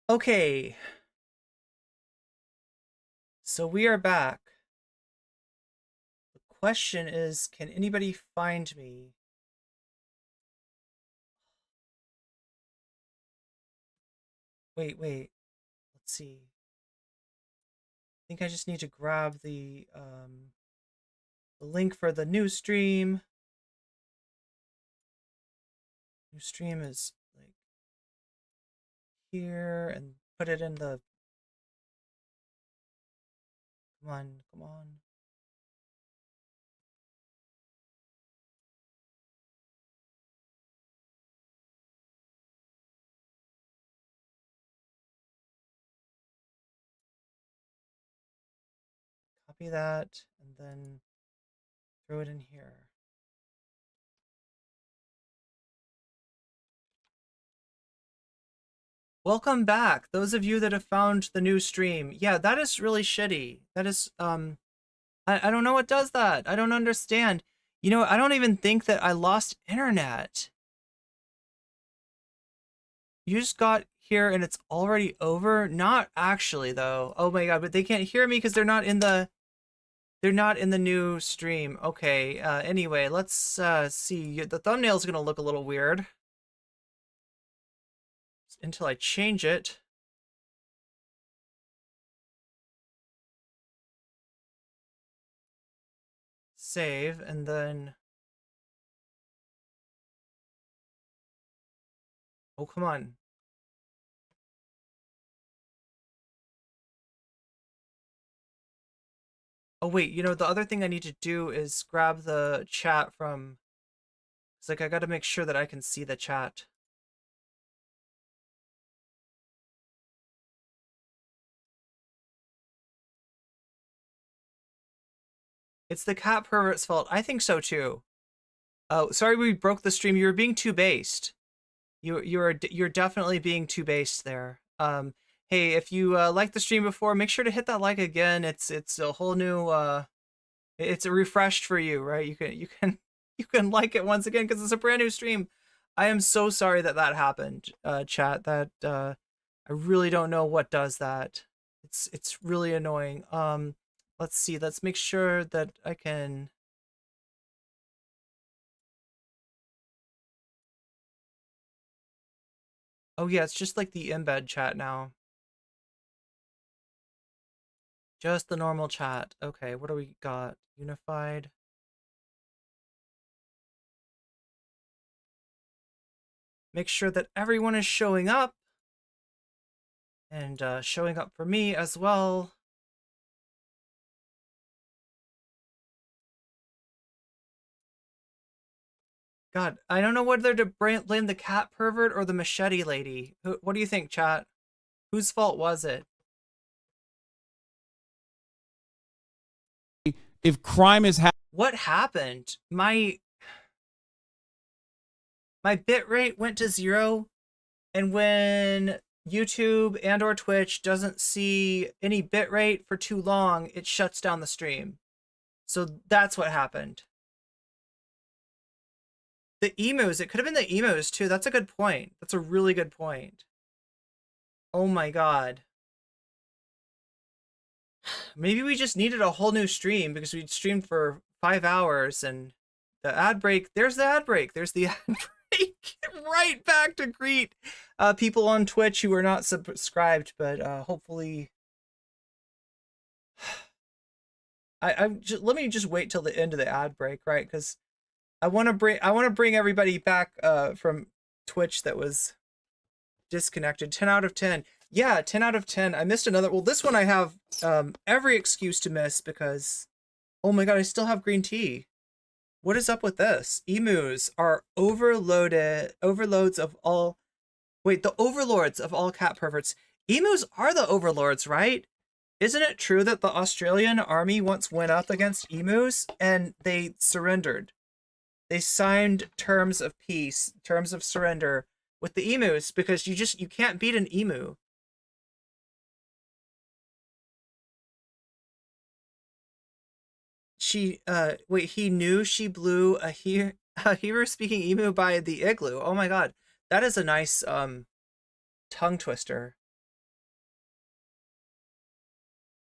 Okay, so we are back. The question is, can anybody find me? Wait. Let's see. I think I just need to grab the link for the new stream. New stream is like here and put it in the. Come on. Copy that and then throw it in here. Welcome back, those of you that have found the new stream. Yeah, that is really shitty. That is, I don't know what does that. I don't understand. You know, I don't even think that I lost internet. You just got here and it's already over? Not actually though. Oh my god, but they can't hear me because they're not in the new stream. Okay, anyway, let's see. The thumbnail's gonna look a little weird until I change it. Save, and then... Oh, come on. Oh wait, you know, the other thing I need to do is grab the chat from... It's like I gotta make sure that I can see the chat. It's the cat pervert's fault. I think so too. Oh, sorry we broke the stream. You were being too based. You're definitely being too based there. Hey, if you liked the stream before, make sure to hit that like again. It's a whole new it's a refreshed for you, right? You can like it once again because it's a brand new stream. I am so sorry that that happened, chat. That I really don't know what does that. It's really annoying. Let's see. Let's make sure that I can. Oh yeah, it's just like the embed chat now. Just the normal chat. Okay, what do we got? Unified. Make sure that everyone is showing up. And showing up for me as well. God, I don't know whether to blame the cat pervert or the machete lady. What do you think, chat? Whose fault was it? If crime is what happened? My bit rate went to 0, and when YouTube and or Twitch doesn't see any bit rate for too long, it shuts down the stream. So that's what happened. The emus, it could have been the emus too. That's a good point. That's a really good point. Oh my god. Maybe we just needed a whole new stream because we streamed for 5 hours and the ad break. There's the ad break. There's the ad break. Right back to greet people on Twitch who are not subscribed, but hopefully. Let me just wait till the end of the ad break, right? Because I want to bring everybody back from Twitch that was disconnected. 10 out of 10. Yeah, 10 out of 10. I missed another. Well, this one I have every excuse to miss because, oh my god, I still have green tea. What is up with this? Emus are overloads of all... Wait, the overlords of all cat perverts. Emus are the overlords, right? Isn't it true that the Australian army once went up against emus and they surrendered? They signed terms of peace, terms of surrender with the emus because you can't beat an emu. Wait, he knew she blew a Hebrew speaking emu by the igloo. Oh my god. That is a nice tongue twister.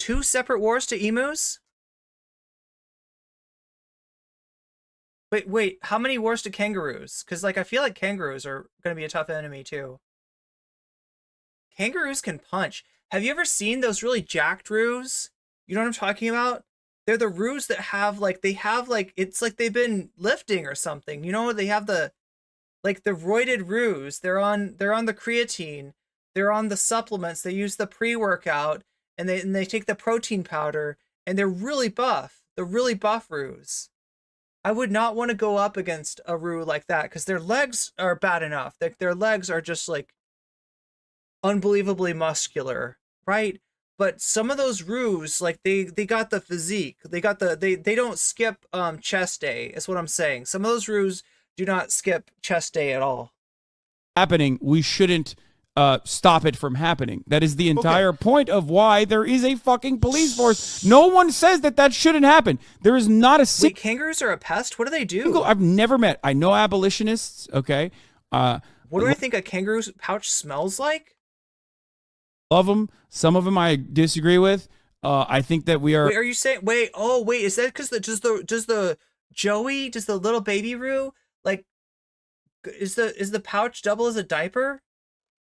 2 separate wars to emus? Wait, how many wars to kangaroos? Because, like, I feel like kangaroos are going to be a tough enemy, too. Kangaroos can punch. Have you ever seen those really jacked roos? You know what I'm talking about? They're the roos that have, like, it's like they've been lifting or something. You know, they have the roided roos. They're on the creatine. They're on the supplements. They use the pre-workout, and they take the protein powder, and they're really buff. They're really buff roos. I would not want to go up against a roo like that because their legs are bad enough. Their legs are just like unbelievably muscular, right? But some of those roos, like they got the physique. They don't skip chest day, is what I'm saying. Some of those roos do not skip chest day at all. Happening, we shouldn't stop it from happening. That is the entire point of why there is a fucking police force. No one says that shouldn't happen. There is not a Wait, kangaroos are a pest? What do they do? I've never met. I know abolitionists, okay? What do I think a kangaroo pouch smells like? Love them. Some of them I disagree with. I think that we are... Wait, are you saying... Wait, is that because does the little baby roo, like, is the pouch double as a diaper?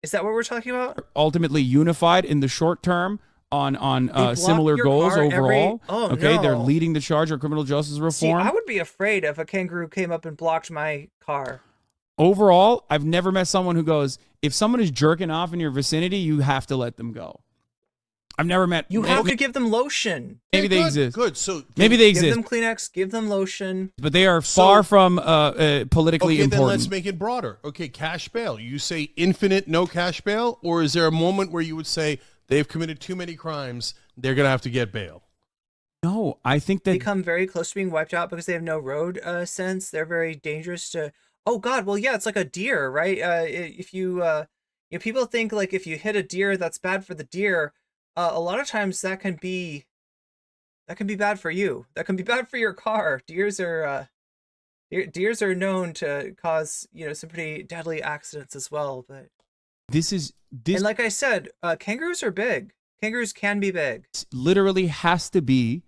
Is that what we're talking about? Ultimately unified in the short term on similar goals overall. Okay, they're leading the charge on criminal justice reform. See, I would be afraid if a kangaroo came up and blocked my car. Overall, I've never met someone who goes, if someone is jerking off in your vicinity, you have to let them go. I've never met... You have to give them lotion. Maybe they exist. Good. So maybe they exist. Give them Kleenex, give them lotion. But they are far from politically important. Then let's make it broader. Okay, cash bail. You say infinite no cash bail? Or is there a moment where you would say they've committed too many crimes, they're going to have to get bail? No, I think that... They come very close to being wiped out because they have no road sense. They're very dangerous to... Oh, God. Well, yeah, it's like a deer, right? If people think, like, if you hit a deer, that's bad for the deer. A lot of times that can be bad for you. That can be bad for your car. Deers are known to cause, some pretty deadly accidents as well. But and like I said, kangaroos are big. Kangaroos can be big. Literally has to be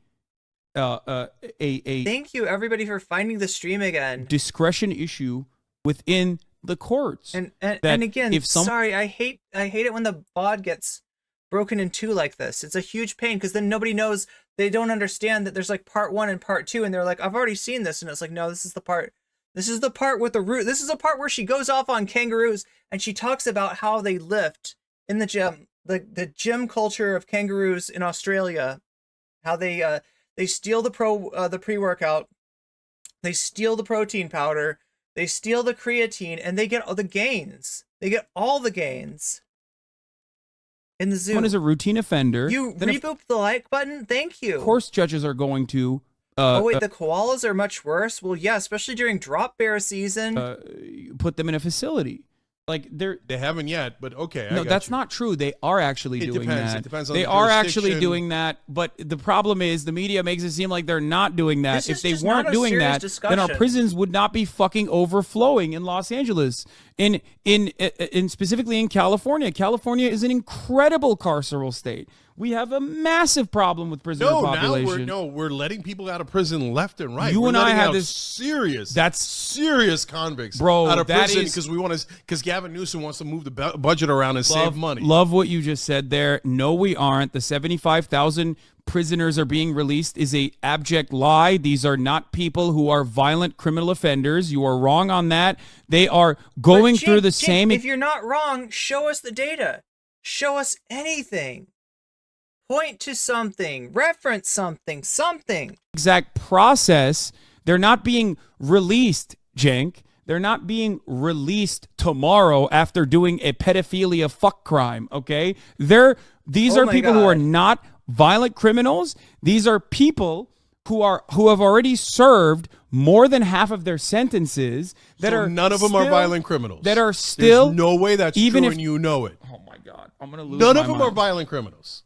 a Thank you everybody for finding the stream again. Discretion issue within the courts. And again, sorry, I hate it when the VOD gets broken in two like this. It's a huge pain because then nobody knows. They don't understand that there's like part 1 and part 2, and they're like, I've already seen this, and it's like, no, this is the part with the root. This is the part where she goes off on kangaroos and she talks about how they lift in the gym, the gym culture of kangaroos in Australia, how they steal the pre-workout, they steal the protein powder, they steal the creatine, and they get all the gains. They get all the gains. In the zoo. One is a routine offender. You rebooped the like button? Thank you. Of course, judges are going to... the koalas are much worse? Well, yeah, especially during drop bear season. Put them in a facility. Like they haven't yet, but okay. No, that's not true. They are actually doing that. It depends on they the are actually doing that, but the problem is the media makes it seem like they're not doing that. If they weren't doing that, then our prisons would not be fucking overflowing in Los Angeles. In specifically in California. California is an incredible carceral state. We have a massive problem with prisoner population. We're letting people out of prison left and right. You and I have this serious convicts bro, out of prison because Gavin Newsom wants to move the budget around and save money. Love what you just said there. No, we aren't. The 75,000 prisoners are being released is a abject lie. These are not people who are violent criminal offenders. You are wrong on that. They are going through the same... If you're not wrong, show us the data. Show us anything. Point to something, reference something. Exact process. They're not being released, Cenk. They're not being released tomorrow after doing a pedophilia fuck crime, okay? These are people who are not violent criminals. These are people who have already served more than half of their sentences none of them are violent criminals. That are still... There's no way that's true and you know it. Oh my God. I'm going to lose None of them are violent criminals.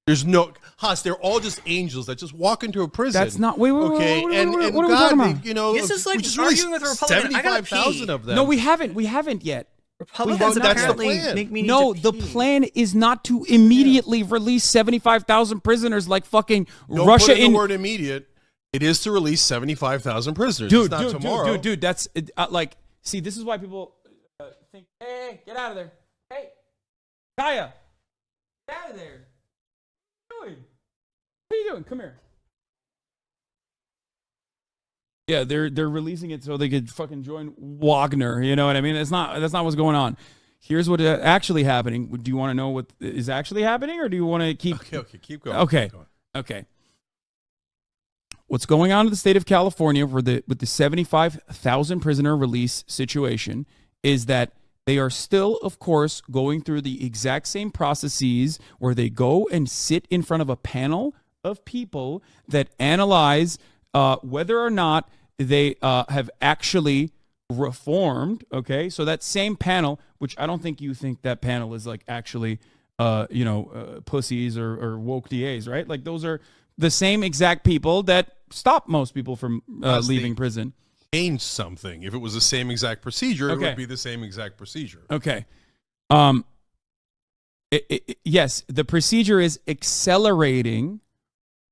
There's no Haas. They're all just angels that just walk into a prison. That's not. Wait. Okay, what and are we God, talking about? This is like arguing with a Republican. 75,000 of them. No, we haven't. We haven't yet. Republicans Well, that's the apparently plan. make me need No, to the pee. plan is not to immediately release 75,000 prisoners like fucking Don't Russia put in in. the word immediate. It is to release 75,000 prisoners. Dude, it's not tomorrow. dude, that's like, see, this is why people think, hey, get out of there. Hey, Kaya, get out of there. What are you doing? What are you doing? Come here. Yeah, they're releasing it so they could fucking join Wagner. You know what I mean? That's not what's going on. Here's what actually happening. Do you want to know what is actually happening, or do you want to keep? Okay, keep going. Okay. Keep going. Okay. What's going on in the state of California with the 75,000 prisoner release situation is that they are still, of course, going through the exact same processes where they go and sit in front of a panel of people that analyze whether or not they have actually reformed. Okay, so that same panel, which I don't think you think that panel is like actually, pussies or woke DAs, right? Like those are the same exact people that stop most people from leaving prison. Change something. If it was the same exact procedure, it Okay. would be the same exact procedure. Okay. Yes, the procedure is accelerating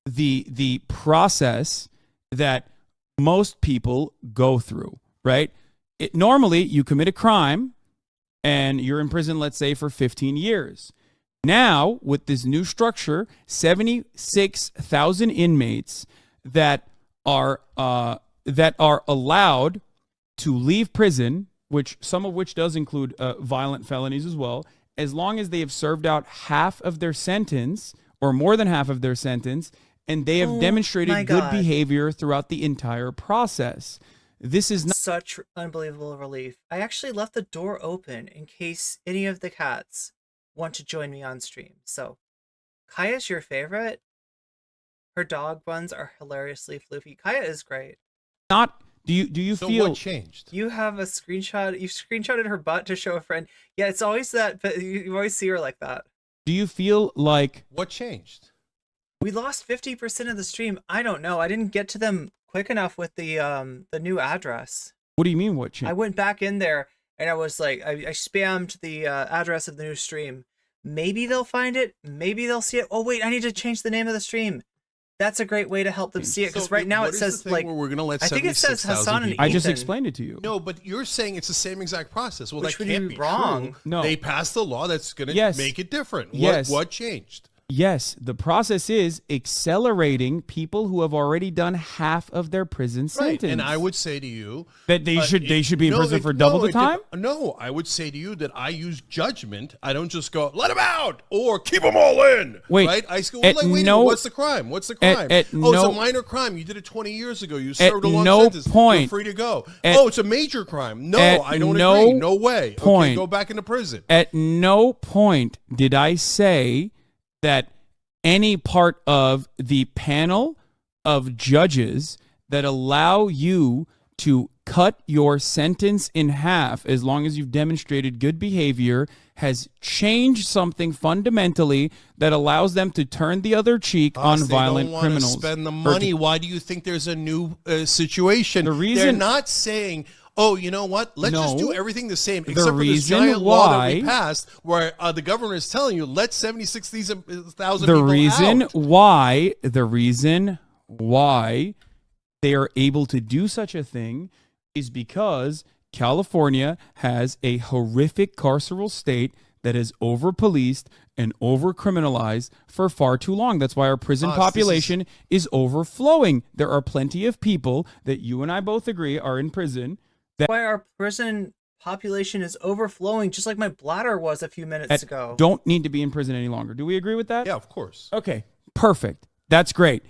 the process that most people go through, right? Normally, you commit a crime and you're in prison, let's say, for 15 years. Now, with this new structure, 76,000 inmates that are allowed to leave prison, some of which does include violent felonies as well, as long as they have served out half of their sentence or more than half of their sentence, and they have my demonstrated good God. behavior throughout the entire process. This is not Such unbelievable relief. I actually left the door open in case any of the cats want to join me on stream. So, Kaya's your favorite. Her dog buns are hilariously floofy. Kaya is great. not. Do you So feel what changed? You have a screenshot. You screenshotted her butt to show a friend. Yeah, it's always that. But you always see her like that. do you feel like What changed? We lost 50% of the stream. I don't know. I didn't get to them quick enough with the new address. what do you mean what changed? I went back in there and I was like, I spammed the address of the new stream. Maybe they'll find it. Maybe they'll see it. Oh wait, I need to change the name of the stream. That's a great way to help them see it because So right now what it is the says thing like where we're gonna let I think it says 76,000 Hasan and people- I just Ethan, explained it to you. No, but you're saying it's the same exact process. Well, Which that would can't be be wrong. true. No. They passed the law that's going to Yes. make it different. Yes. What changed? Yes, the process is accelerating people who have already done half of their prison sentence. Right. And I would say to you that they should be in no, prison it- for double no, the it time. No, I would say to you that I use judgment. I don't just go let them out or keep them all in. Wait, right? I go, at wait a minute, no- what's the crime? What's the crime? at It's no- a minor crime. You did it 20 years ago. You served a long no sentence. point- You're free to go. at- It's a major crime. No, at I don't no agree. No way. Okay, point- go back into prison. At no point did I say that any part of the panel of judges that allow you to cut your sentence in half as long as you've demonstrated good behavior has changed something fundamentally that allows them to turn the other cheek on violent they don't criminals. Want to spend the Or money. Why do you think there's a new situation? The reason- they're not saying, "Oh, you know what? Let's just No. do everything the same." Except for this reason giant law that we why- passed, where the governor is telling you, "Let 76,000 the people reason out." why they are able to do such a thing is because California has a horrific carceral state that is over-policed and over-criminalized for far too long. That's why our prison Boss, this population is overflowing. There are plenty of people that you and I both agree are in prison why our prison population is overflowing, just like my bladder was a few minutes that ago. don't need to be in prison any longer. Do we agree with that? Yeah, of course. Okay, perfect. That's great.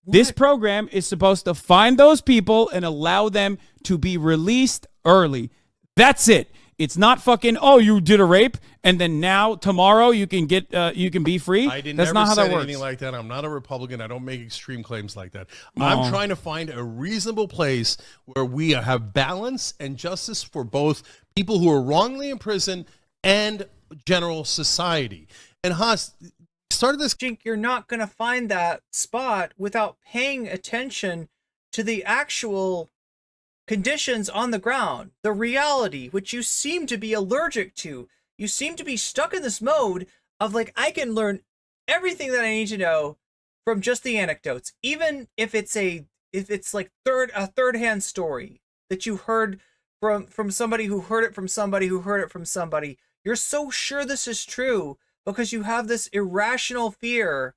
This What? program is supposed to find those people and allow them to be released early. That's it. It's not fucking, oh, you did a rape and then now tomorrow you can get you can be free. I didn't That's never not how said that works. anything like that. I'm not a Republican. I don't make extreme claims like that. No. I'm trying to find a reasonable place where we have balance and justice for both people who are wrongly in prison and general society. And Haas started this. Jink, you're not going to find that spot without paying attention to the actual conditions on the ground, the reality, which you seem to be allergic to. You seem to be stuck in this mode of like, I can learn everything that I need to know from just the anecdotes, even if it's like a third-hand story that you heard from somebody who heard it from somebody who heard it from somebody. You're so sure this is true because you have this irrational fear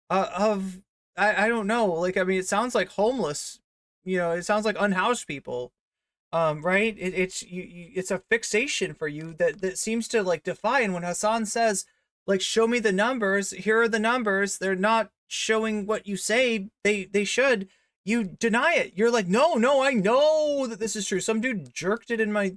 of I don't know, like, I mean, it sounds like homeless, it sounds like unhoused people, right? It's a fixation for you that seems to like defy. And when Hasan says, like, show me the numbers, here are the numbers, they're not showing what you say they should, you deny it. You're like, no, I know that this is true. Some dude jerked it in my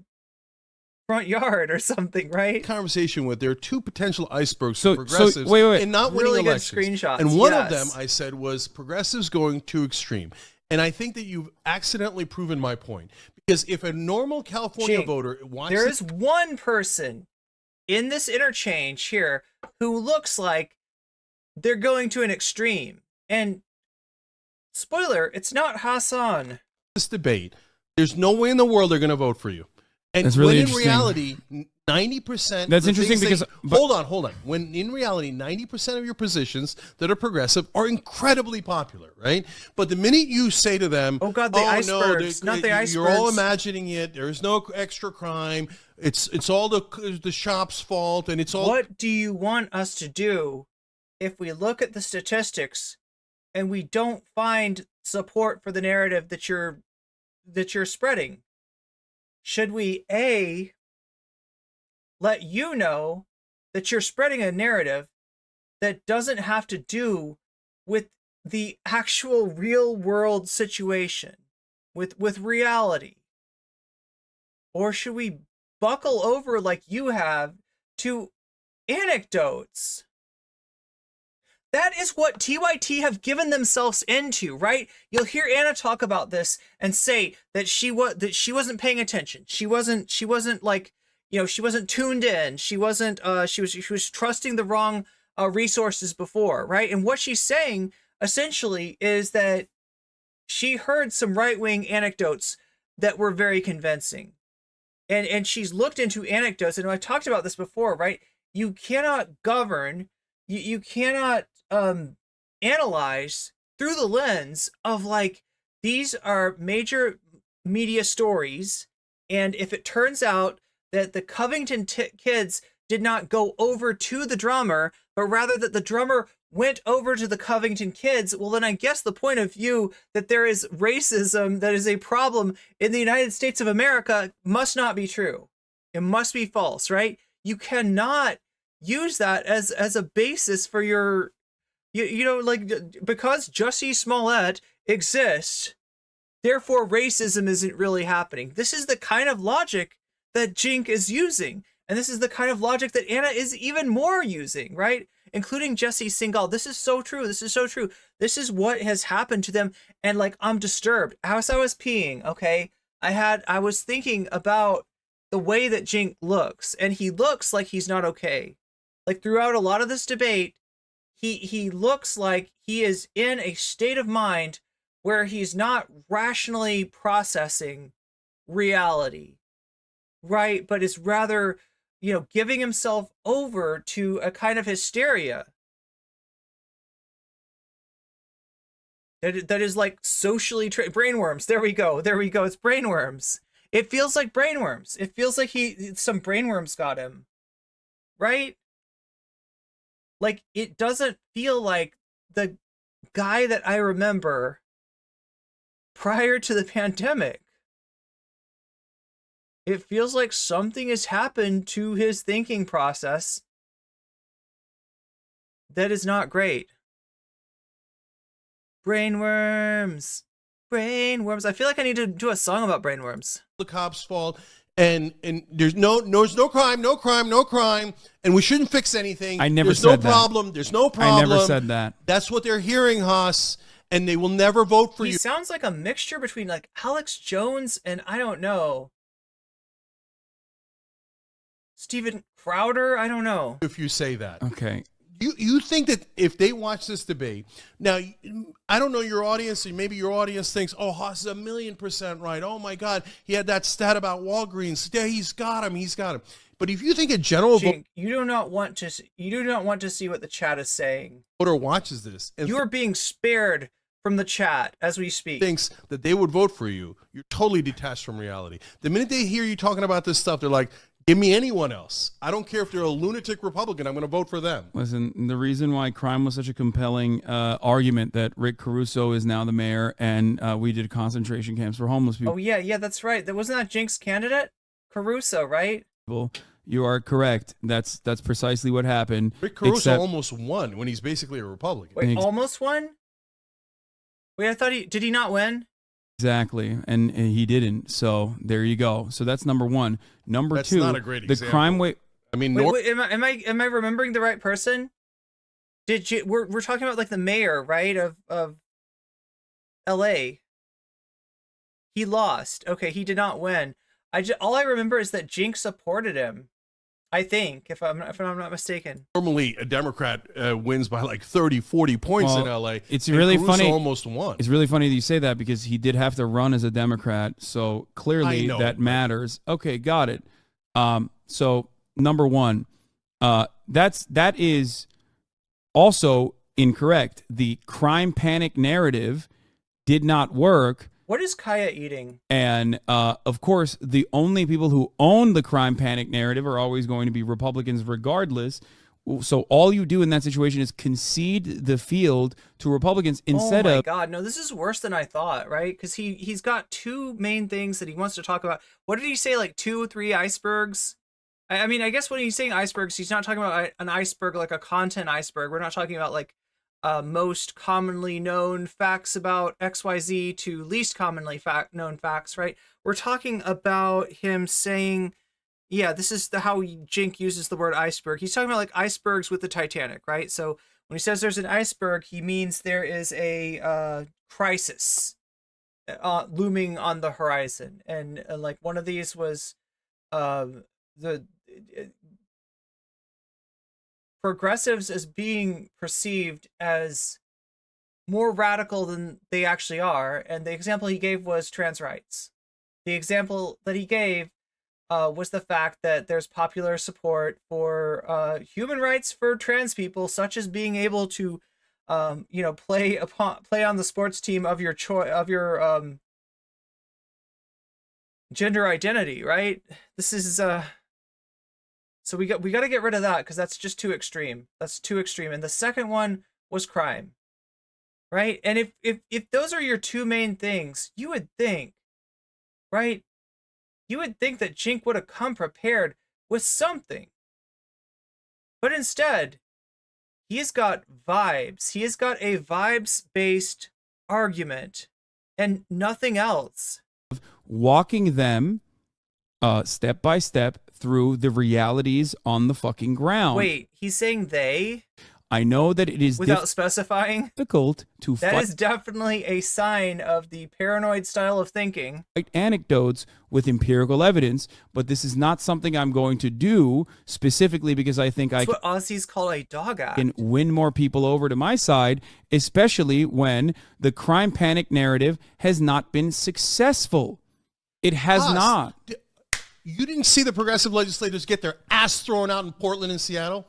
front yard or something, right? Conversation with, there are two potential icebergs for progressives wait. and not winning really good elections. screenshots. And one of them I said was progressives going too extreme. And I think that you've accidentally proven my point. Because if a normal California Cenk, voter wants there is one person in this interchange here who looks like they're going to an extreme. And spoiler, it's not Hasan. this debate, there's no way in the world they're going to vote for you. And That's really when in interesting. reality, 90%. That's interesting because hold on. When in reality, 90% of your positions that are progressive are incredibly popular, right? But the minute you say to them, Oh God, the icebergs, not the icebergs. You're all imagining it. There is no extra crime. It's all the shop's fault, and it's all. What do you want us to do if we look at the statistics and we don't find support for the narrative that you're spreading? Should we A, let you know that you're spreading a narrative that doesn't have to do with the actual real world situation, with reality? Or should we buckle over like you have to anecdotes? That is what TYT have given themselves into, right? You'll hear Anna talk about this and say that she wasn't paying attention. She wasn't like, she wasn't tuned in. She wasn't she was trusting the wrong resources before, right? And what she's saying essentially is that she heard some right-wing anecdotes that were very convincing. And she's looked into anecdotes, and I talked about this before, right? You cannot govern, you cannot analyze through the lens of like, these are major media stories, and if it turns out that the Covington kids did not go over to the drummer, but rather that the drummer went over to the Covington kids, well, then I guess the point of view that there is racism that is a problem in the United States of America must not be true. It must be false, right? You cannot use that as a basis for your, like, because Jussie Smollett exists, therefore racism isn't really happening. This is the kind of logic that Cenk is using. And this is the kind of logic that Anna is even more using, right? Including Jesse Singal. This is so true. This is so true. This is what has happened to them. And like, I'm disturbed. As I was peeing, okay, I was thinking about the way that Cenk looks, and he looks like he's not okay. Like, throughout a lot of this debate, he looks like he is in a state of mind where he's not rationally processing reality, right? But is rather, giving himself over to a kind of hysteria that is like socially brainworms. There we go. It's brainworms. It feels like brainworms. It feels like some brainworms got him, right? Like, it doesn't feel like the guy that I remember prior to the pandemic. It feels like something has happened to his thinking process that is not great. Brainworms. I feel like I need to do a song about brainworms. The cops' fault, and there's no crime, and we shouldn't fix anything. I never there's said no that. problem. There's no problem. I never said that. That's what they're hearing, Haas, and they will never vote for He you. sounds like a mixture between like Alex Jones and, I don't know, Steven Crowder. I don't know. If you say that, Okay. You think that if they watch this debate, now I don't know your audience, and maybe your audience thinks, oh, Haas is 1,000,000% right. Oh my God, he had that stat about Walgreens. Yeah, he's got him. But if you think a general you do not want to see what the chat is saying. voter watches this and You are being spared from the chat as we speak. thinks that they would vote for you, you're totally detached from reality. The minute they hear you talking about this stuff, they're like, give me anyone else. I don't care if they're a lunatic Republican. I'm going to vote for them. Listen, the reason why crime was such a compelling argument that Rick Caruso is now the mayor and we did concentration camps for homeless people. Oh, yeah, that's right. Wasn't that Cenk's candidate? Caruso, right? You are correct. That's precisely what happened. Rick Caruso almost won when he's basically a Republican. Wait, almost won? Wait, I thought did he not win? Exactly, and he didn't. So there you go. So that's number one. Number That's two, not a great the example. crime rate. I mean, Wait, am I remembering the right person? We're talking about like the mayor, right, of L.A. He lost. Okay, he did not win. All I remember is that Cenk supported him. I think, if I'm not mistaken. normally a Democrat wins by like 30, 40 points in LA. It's and really Caruso funny. almost won. It's really funny that you say that because he did have to run as a Democrat, so clearly I know, that but- matters. Okay, got it. So number one, that is also incorrect. The crime panic narrative did not work. What is Kaya eating? And of course, the only people who own the crime panic narrative are always going to be Republicans regardless. So all you do in that situation is concede the field to Republicans instead oh my of... God, no, this is worse than I thought, right? Because he's got two main things that he wants to talk about. What did he say, like 2 or 3 icebergs? I mean, I guess when he's saying icebergs, he's not talking about an iceberg like a content iceberg. We're not talking about like most commonly known facts about XYZ to least commonly known facts, right? We're talking about him saying, yeah, this is how Cenk uses the word iceberg. He's talking about like icebergs with the Titanic, right? So when he says there's an iceberg, he means there is a crisis looming on the horizon. And like one of these was the progressives as being perceived as more radical than they actually are. And the example he gave was trans rights. The example that he gave was the fact that there's popular support for human rights for trans people, such as being able to, play on the sports team of your gender identity, right? This is so we got to get rid of that because that's just too extreme. That's too extreme. And the second one was crime, right? And if those are your two main things, you would think, right? You would think that Cenk would have come prepared with something. But instead, he's got vibes. He has got a vibes-based argument and nothing else. walking them step by step through the realities on the fucking ground. Wait, he's saying they? I know that it is without specifying? difficult to That is definitely a sign of the paranoid style of thinking. fight anecdotes with empirical evidence, but this is not something I'm going to do specifically because I think That's what Aussies call a dog act. can win more people over to my side, especially when the crime panic narrative has not been successful. It has not. You didn't see the progressive legislators get their ass thrown out in Portland and Seattle?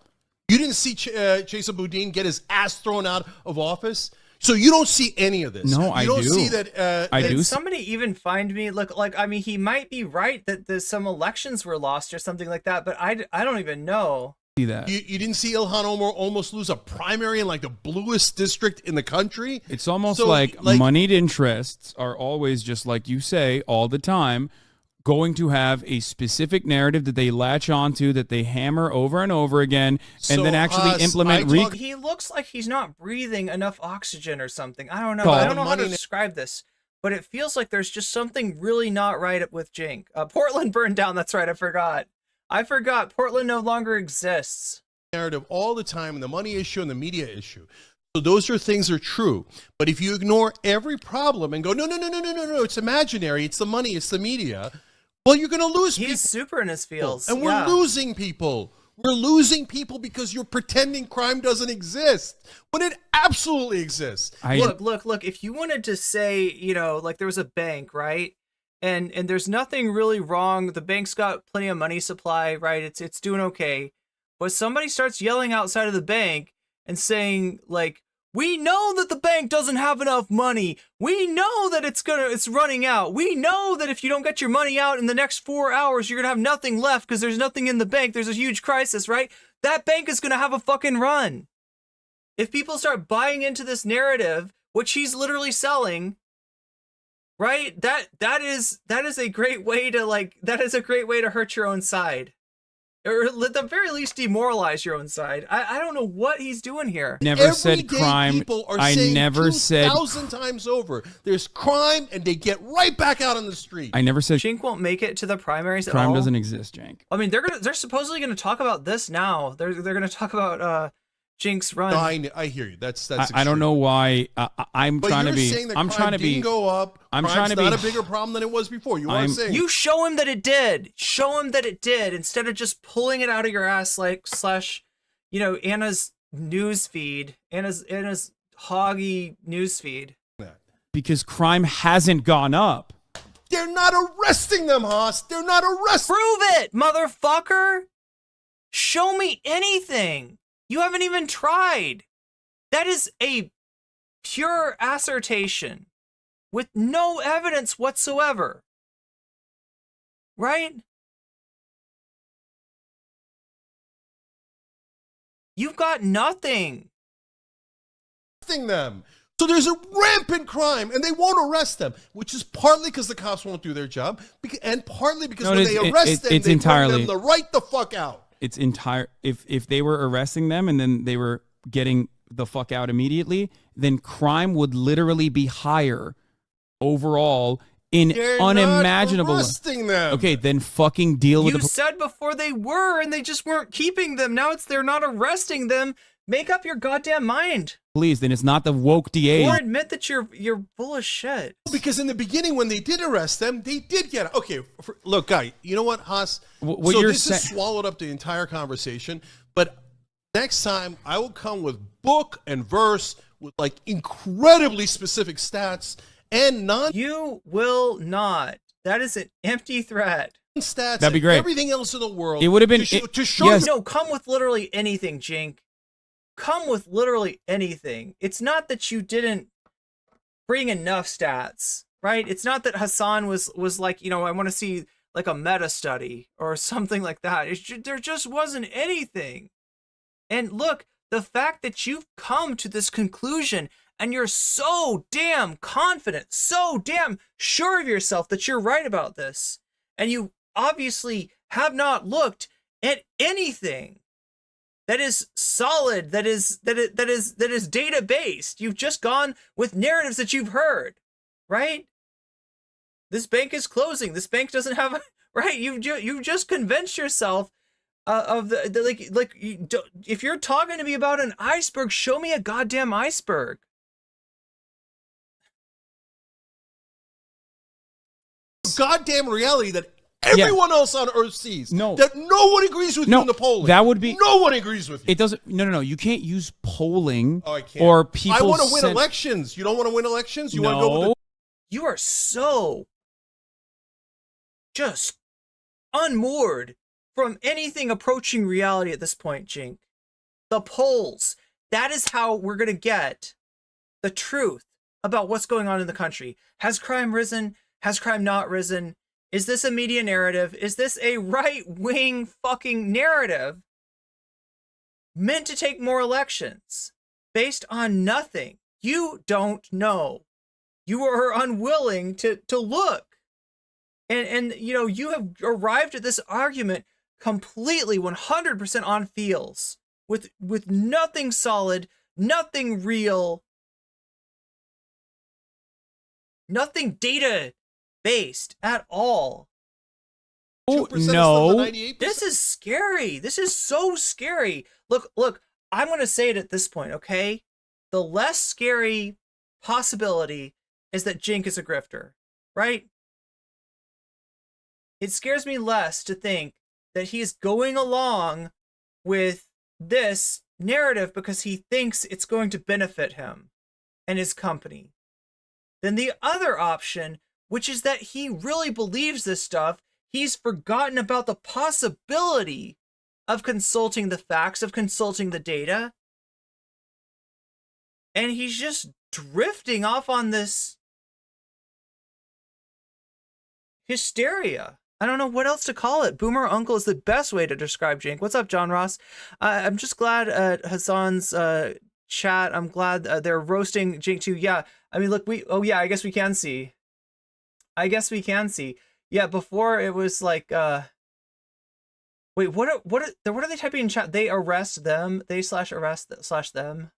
You didn't see Chesa Boudin get his ass thrown out of office? So you don't see any of this. No, you I don't do. see that. Did somebody even find me? Look, like, I mean, he might be right that there's some elections were lost or something like that, but I don't even know. See that. You didn't see Ilhan Omar almost lose a primary in like the bluest district in the country? It's almost So, like moneyed interests are always, just like you say all the time, going to have a specific narrative that they latch onto, that they hammer over and over again, and then actually implement. He looks like he's not breathing enough oxygen or something. I don't know. Oh. I don't know how to describe this, but it feels like there's just something really not right with Cenk. Portland burned down. That's right. I forgot. Portland no longer exists. Narrative all the time, and the money issue and the media issue. So those are things that are true. But if you ignore every problem and go, no, it's imaginary, it's the money, it's the media, well, you're going to lose people. He's super in his fields. And we're losing people. We're losing people because you're pretending crime doesn't exist when it absolutely exists. Look, if you wanted to say, you know, like there was a bank, right? And there's nothing really wrong. The bank's got plenty of money supply, right? It's doing okay. But somebody starts yelling outside of the bank and saying, like, we know that the bank doesn't have enough money. We know that it's running out. We know that if you don't get your money out in the next 4 hours, you're gonna have nothing left because there's nothing in the bank. There's a huge crisis, right? That bank is gonna have a fucking run. If people start buying into this narrative, which he's literally selling, right? That is a great way to hurt your own side. Or at the very least demoralize your own side. I don't know what he's doing here. Never said crime. People are I saying never said 2,000 times over. There's crime, and they get right back out on the street. I never said Cenk won't make it to the primaries at all. crime doesn't exist, Cenk. I mean, they're supposedly going to talk about this now. They're going to talk about Cenk's run. No, I hear you. That's I don't know why. I'm but trying you're to be. saying that I'm crime trying to be. didn't go up. I'm Crime's trying to be. not a bigger problem than it was before. You are saying You show him that it did. Show him that it did instead of just pulling it out of your ass like / you know, Anna's news feed, Anna's hoggy news feed. Because crime hasn't gone up. they're not arresting them, Haas. They're not arresting. Prove it, motherfucker. Show me anything. You haven't even tried. That is a pure assertion with no evidence whatsoever. Right? You've got nothing. Them. So there's a rampant crime, and they won't arrest them, which is partly because the cops won't do their job, and partly because when they arrest them, they bring them the right the fuck out. It's entire. If they were arresting them and then they were getting the fuck out immediately, then crime would literally be higher overall in unimaginable. Not arresting them. Okay, then fucking deal with You said before they were, and they just weren't keeping them. Now they're not arresting them. Make up your goddamn mind. Please, then it's not the woke DA. Or admit that you're full of shit. Because in the beginning, when they did arrest them, they did get okay. Look, guy, you know what, Haas? What so you're this has swallowed up the entire conversation. But next time, I will come with book and verse with like incredibly specific stats and non. You will not. That is an empty threat. Stats. That'd be great. Everything else in the world. It would have been to show. Yes. No, come with literally anything, Cenk. Come with literally anything. It's not that you didn't bring enough stats, right? It's not that Hasan was like, you know, I want to see like a meta study or something like that. There just wasn't anything. And look, the fact that you've come to this conclusion and you're so damn confident, so damn sure of yourself that you're right about this, and you obviously have not looked at anything that is solid, that is data based. You've just gone with narratives that you've heard, right? This bank is closing. This bank doesn't have right. You've just convinced yourself of the like if you're talking to me about an iceberg, show me a goddamn iceberg. Goddamn reality that everyone else on Earth sees. No. That no one agrees with you in the polling. That would be. No one agrees with you. It doesn't. No. You can't use polling. Oh, I can't. Or people. I want to win elections. You don't want to win elections? You want to go with You are so just unmoored from anything approaching reality at this point, Cenk. The polls. That is how we're going to get the truth about what's going on in the country. Has crime risen? Has crime not risen? Is this a media narrative? Is this a right-wing fucking narrative meant to take more elections based on nothing? You don't know. You are unwilling to look. And you know, you have arrived at this argument completely 100% on feels with nothing solid, nothing real, nothing data based at all. Oh, no. This is scary. This is so scary. Look, I'm going to say it at this point, okay? The less scary possibility is that Cenk is a grifter, right? It scares me less to think that he's going along with this narrative because he thinks it's going to benefit him and his company. Then the other option, which is that he really believes this stuff, he's forgotten about the possibility of consulting the facts, of consulting the data, and he's just drifting off on this hysteria. I don't know what else to call it. Boomer uncle is the best way to describe Cenk. What's up, John Ross? I'm just glad at Hasan's chat. I'm glad they're roasting Cenk too. Yeah, I mean, look, yeah, I guess we can see. Yeah, before it was like, wait, what are they typing in chat? They arrest them. They /arrest them.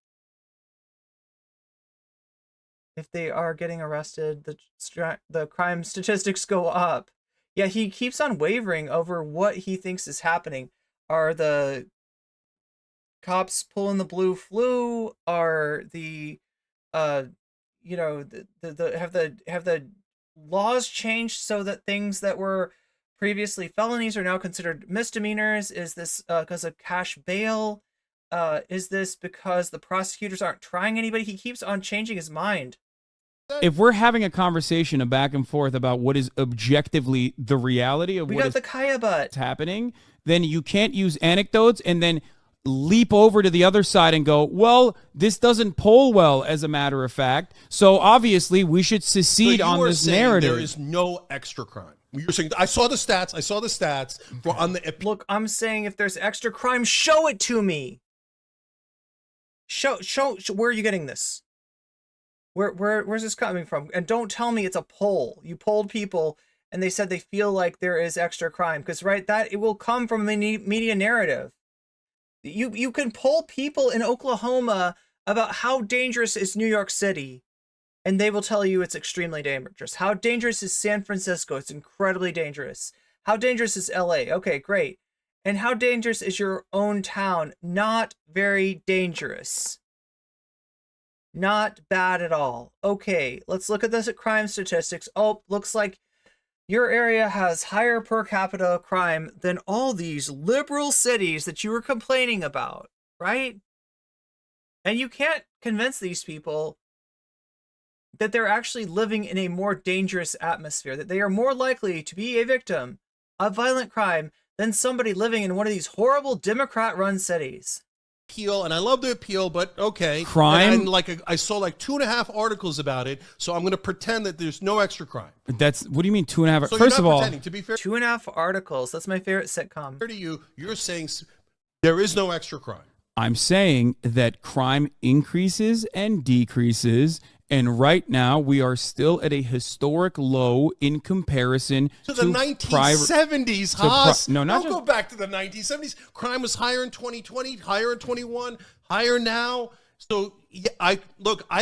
If they are getting arrested, the crime statistics go up. Yeah, he keeps on wavering over what he thinks is happening. Are the cops pulling the blue flu? Are the you know, have the laws changed so that things that were previously felonies are now considered misdemeanors? Is this because of cash bail? Is this because the prosecutors aren't trying anybody? He keeps on changing his mind. If we're having a conversation, a back and forth about what is objectively the reality of We what got is the Kaya butt. happening, then you can't use anecdotes and then leap over to the other side and go, well, this doesn't poll well, as a matter of fact, so obviously we should secede on this narrative. There is no extra crime. You're saying, I saw the stats on the Look, I'm saying if there's extra crime, show it to me. Show where are you getting this? Where's this coming from? And don't tell me it's a poll. You polled people and they said they feel like there is extra crime, because that it will come from a media narrative. You can poll people in Oklahoma about how dangerous is New York City, and they will tell you it's extremely dangerous. How dangerous is San Francisco? It's incredibly dangerous. How dangerous is LA? Okay, great. And how dangerous is your own town? Not very dangerous. Not bad at all. Okay, let's look at this at crime statistics. Oh, looks like your area has higher per capita crime than all these liberal cities that you were complaining about, right? And you can't convince these people that they're actually living in a more dangerous atmosphere, that they are more likely to be a victim of violent crime than somebody living in one of these horrible Democrat-run cities. Appeal, and I love the appeal, but okay. Crime? And I saw like 2.5 articles about it, so I'm going to pretend that there's no extra crime. What do you mean 2.5? So First of all, to be fair 2.5 articles. That's my favorite sitcom. to you, you're saying there is no extra crime. I'm saying that crime increases and decreases, and right now we are still at a historic low in comparison To the 1970s, Haas. No, not Don't go back to the 1970s. Crime was higher in 2020, higher in 21, higher now. So yeah, I've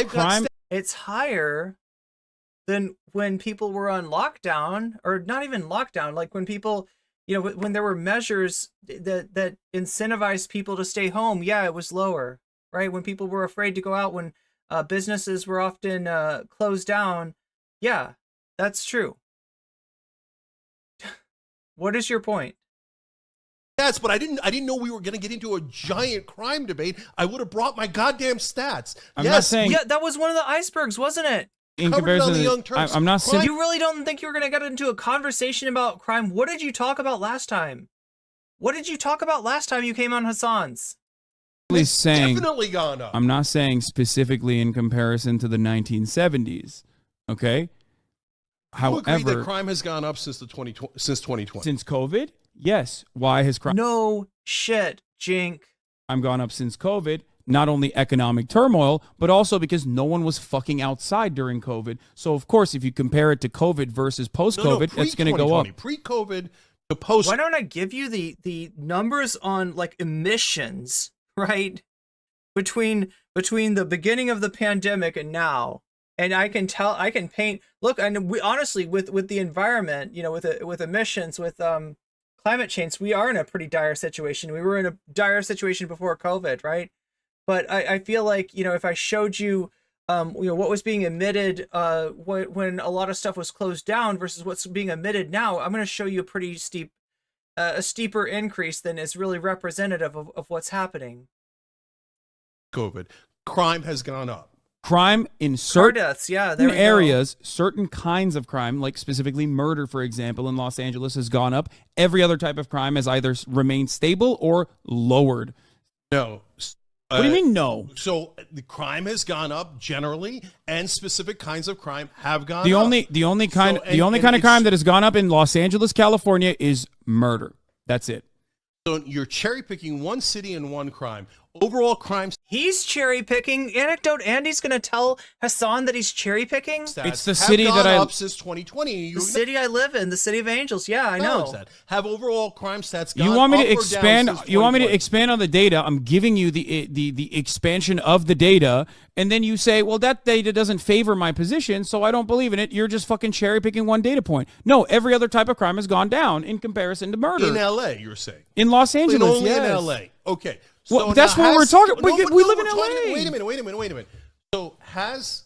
Crime- got It's higher than when people were on lockdown, or not even lockdown, like when people, when there were measures that incentivized people to stay home. Yeah, it was lower, right? When people were afraid to go out, when businesses were often closed down. Yeah, that's true. What is your point? stats, but I didn't know we were going to get into a giant crime debate. I would have brought my goddamn stats. I'm not saying Yeah, that was one of the icebergs, wasn't it? in covered it on comparison the to Young Turks. I'm not saying You really don't think you were going to get into a conversation about crime? What did you talk about last time? What did you talk about last time you came on Hasan's? saying Definitely gone up. I'm not saying specifically in comparison to the 1970s. Okay. You agree that However, crime has gone up since 2020. since COVID, yes. Why has crime No shit, Cenk. gone up since COVID? Not only economic turmoil, but also because no one was fucking outside during COVID. So, of course, if you compare it to COVID versus post-COVID, it's going to go up. Pre-COVID to post. Why don't I give you the numbers on like emissions, right? Between the beginning of the pandemic and now. And I can paint, look, and we honestly with the environment, with emissions, with climate change, we are in a pretty dire situation. We were in a dire situation before COVID, right? But I feel like, if I showed you, what was being emitted when a lot of stuff was closed down versus what's being emitted now, I'm going to show you a pretty steep a steeper increase than is really representative of what's happening. COVID, crime has gone up. Crime in Car certain deaths, yeah, there we go. areas, certain kinds of crime, like specifically murder, for example, in Los Angeles has gone up. Every other type of crime has either remained stable or lowered. No. What do you mean no? So the crime has gone up generally, and specific kinds of crime have gone The up. only kind So, and of it's- crime that has gone up in Los Angeles, California is murder. That's it. So you're cherry picking one city and one crime. Overall crime He's cherry picking. Anecdote Andy's going to tell Hasan that he's cherry picking. stats It's the have city gone that I- up since 2020. You The city I live in, the city of Angels. Yeah, I acknowledge know. that. Have overall crime stats gone You want me up to or down expand? since You want me to 2020? expand on the data? I'm giving you the expansion of the data, and then you say, "Well, that data doesn't favor my position, so I don't believe in it." You're just fucking cherry picking one data point. No, every other type of crime has gone down in comparison to murder. In LA, you're saying. In Los Angeles, Only yes. in LA. Okay. Well, So that's now what we're has- talking- we live in we're LA. talking- Wait a minute. So has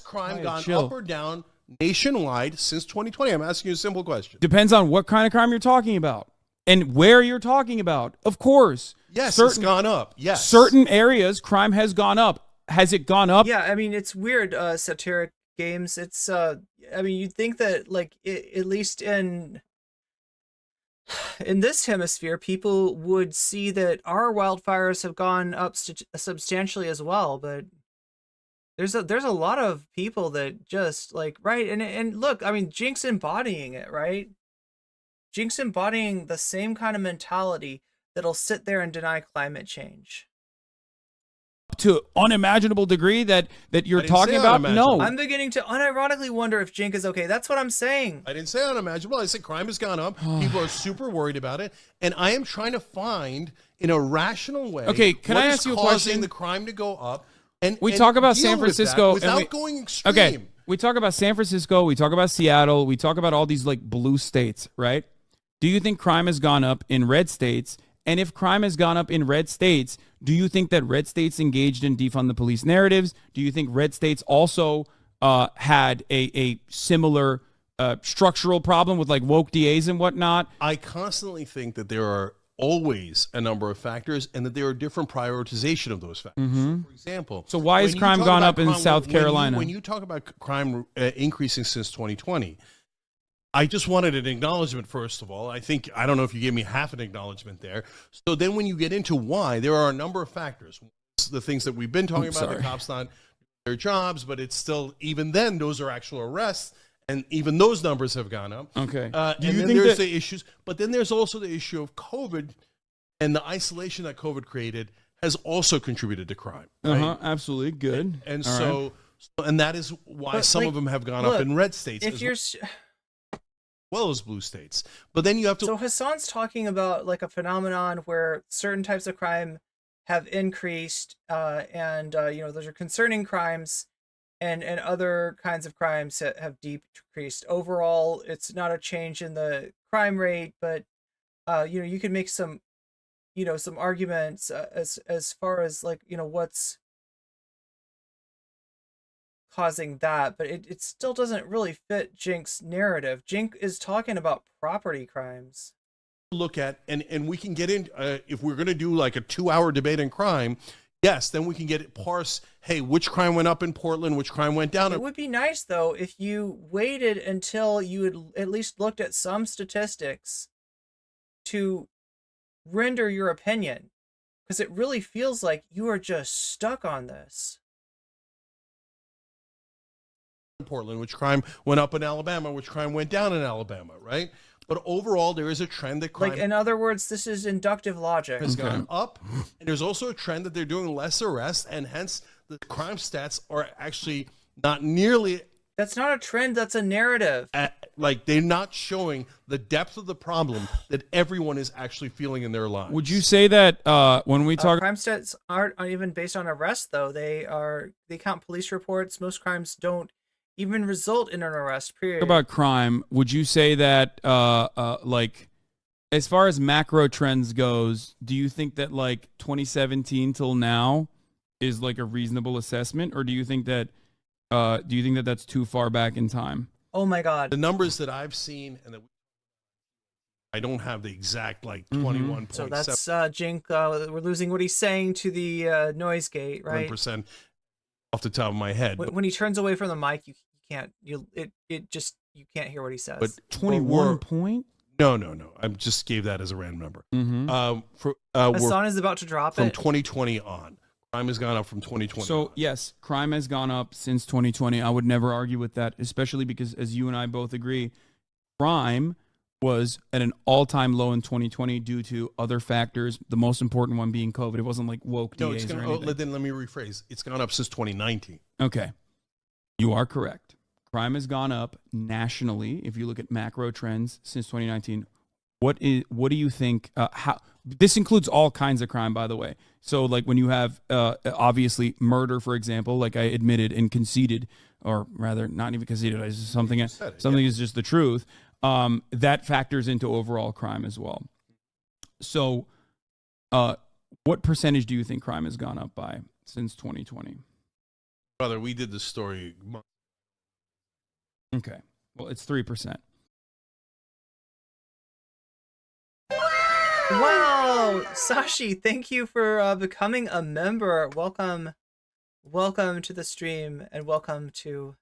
crime Quiet, gone chill. up or down nationwide since 2020? I'm asking you a simple question. Depends on what kind of crime you're talking about and where you're talking about. Of course, Yes, it's certain gone up. Yes. certain areas crime has gone up. Has it gone up? Yeah, I mean, it's weird, satiric games. It's, I mean, you'd think that, like, at least in this hemisphere, people would see that our wildfires have gone up substantially as well, but there's a lot of people that just, like, right, and look, I mean, Jink's embodying it, right? Jink's embodying the same kind of mentality that'll sit there and deny climate change. To unimaginable degree that you're I didn't talking say about? unimaginable. No. I'm beginning to unironically wonder if Jink is okay. That's what I'm saying. I didn't say unimaginable. I said crime has gone up. People are super worried about it, and I am trying to find in a rational way. Okay, can what I is ask you a causing question? the crime to go up? And We and talk about deal San with that Francisco and without we- going extreme. Okay, we talk about San Francisco, we talk about Seattle, we talk about all these like blue states, right? Do you think crime has gone up in red states? And if crime has gone up in red states, do you think that red states engaged in defund the police narratives? Do you think red states also had a similar structural problem with like woke DAs and whatnot? I constantly think that there are always a number of factors and that there are different prioritization of those factors. So for example, So why has when you crime talk gone about up in South Carolina? When you talk about crime increasing since 2020, I just wanted an acknowledgement, first of all. I don't know if you gave me half an acknowledgement there. So then when you get into why, there are a number of factors. The things that we've been talking about, sorry. the cops not doing their jobs, but it's still, even then, those are actual arrests. And even those numbers have gone up. Okay. And Do you then think there's that- the issues, but then there's also the issue of COVID, and the isolation that COVID created has also contributed to crime. Right? Uh-huh, absolutely. Good. And All right. and that is why But, some like, of them have gone look, up in red states If as you're well as blue states. But then you have to. so Hasan's talking about like a phenomenon where certain types of crime have increased, and you know, those are concerning crimes, and other kinds of crimes have decreased. Overall, it's not a change in the crime rate, but you know, you can make some, you know, some arguments as far as like, you know, what's causing that, but it still doesn't really fit Jink's narrative. Jink is talking about property crimes. look at, and we can get in, if we're going to do like a 2-hour debate on crime, yes, then we can get it parse, hey, which crime went up in Portland, which crime went down. It would be nice though if you waited until you had at least looked at some statistics to render your opinion, because it really feels like you are just stuck on this. Portland, which crime went up in Alabama, which crime went down in Alabama, right? But overall, there is a trend that crime Like, in other words, this is inductive logic. has gone up, and there's also a trend that they're doing less arrests, and hence the crime stats are actually not nearly That's not a trend, that's a narrative. like they're not showing the depth of the problem that everyone is actually feeling in their lives. Would you say that when we talk Crime stats aren't even based on arrest though. They count police reports. Most crimes don't even result in an arrest, period. about crime, would you say that like as far as macro trends goes, do you think that like 2017 till now is like a reasonable assessment, or do you think that that's too far back in time? Oh my god. The numbers that I've seen and that I don't have the exact like Mhm. 21.7%. So that's Cenk. We're losing what he's saying to the noise gate, right? 1% off the top of my head. When he turns away from the mic, you can't. You can't hear what he says. But 21 point. No. I just gave that as a random number. Mm-hmm. We're Hasan is about to drop from it. 2020 on. Crime has gone up from 2020. So on. yes, crime has gone up since 2020. I would never argue with that, especially because, as you and I both agree, crime was at an all-time low in 2020 due to other factors. The most important one being COVID. It wasn't like woke No, DAs it's or gonna, anything. then let me rephrase. It's gone up since 2019. Okay, you are correct. Crime has gone up nationally. If you look at macro trends since 2019, what do you think? How this includes all kinds of crime, by the way. So, like when you have obviously murder, for example, like I admitted and conceded, or rather, not even conceded. I just something is just the truth. That factors into overall crime as well. So, what percentage do you think crime has gone up by since 2020? Brother, we did this story. Okay, well, it's 3%. Wow, Sashi, thank you for becoming a member. Welcome to the stream, and welcome to.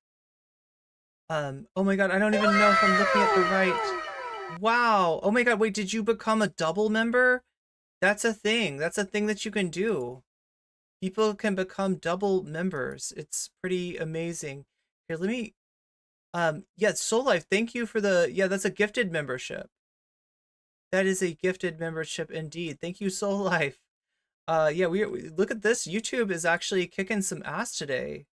Oh my God, I don't even know if I'm looking at the right. Wow. Oh my God, wait, did you become a double member? That's a thing. That's a thing that you can do. People can become double members. It's pretty amazing. Here, let me. Yeah, Soul Life. Thank you for the. Yeah, that's a gifted membership. That is a gifted membership indeed. Thank you, Soul Life. Yeah, we look at this. YouTube is actually kicking some ass today.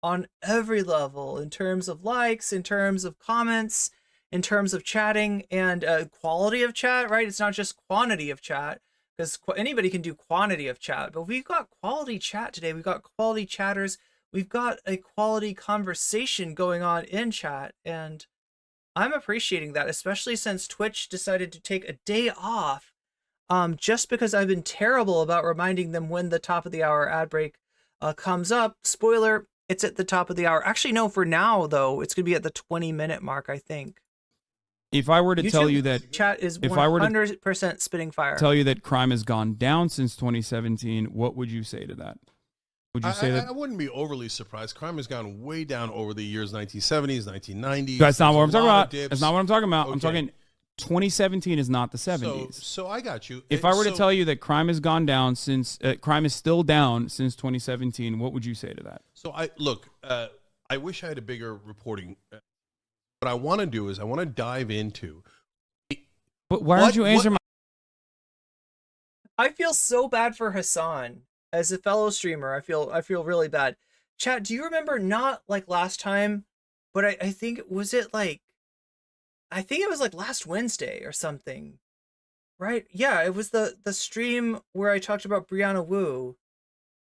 On every level, in terms of likes, in terms of comments, in terms of chatting, and quality of chat. Right? It's not just quantity of chat, because anybody can do quantity of chat. But we've got quality chat today. We've got quality chatters. We've got a quality conversation going on in chat, and I'm appreciating that, especially since Twitch decided to take a day off, just because I've been terrible about reminding them when the top of the hour ad break comes up. Spoiler, it's at the top of the hour. Actually, no, for now, though, it's going to be at the 20-minute mark, I think. If I were to tell you that chat is if I were to 100% spitting fire. tell you that crime has gone down since 2017, what would you say to that? Would you say that? I wouldn't be overly surprised. Crime has gone way down over the years 1970s, 1990s. That's not what I'm talking about. Dips. That's not what I'm talking about. Okay. I'm talking 2017 is not the 70s. So I got you. If I were to tell you that crime has gone down since crime is still down since 2017, what would you say to that? So I wish I had a bigger reporting. What I want to do is I want to dive into. But why aren't you answering my? I feel so bad for Hasan. As a fellow streamer, I feel really bad. Chat, do you remember, not like last time, but I think it was like last Wednesday or something, right? Yeah, it was the stream where I talked about Brianna Wu.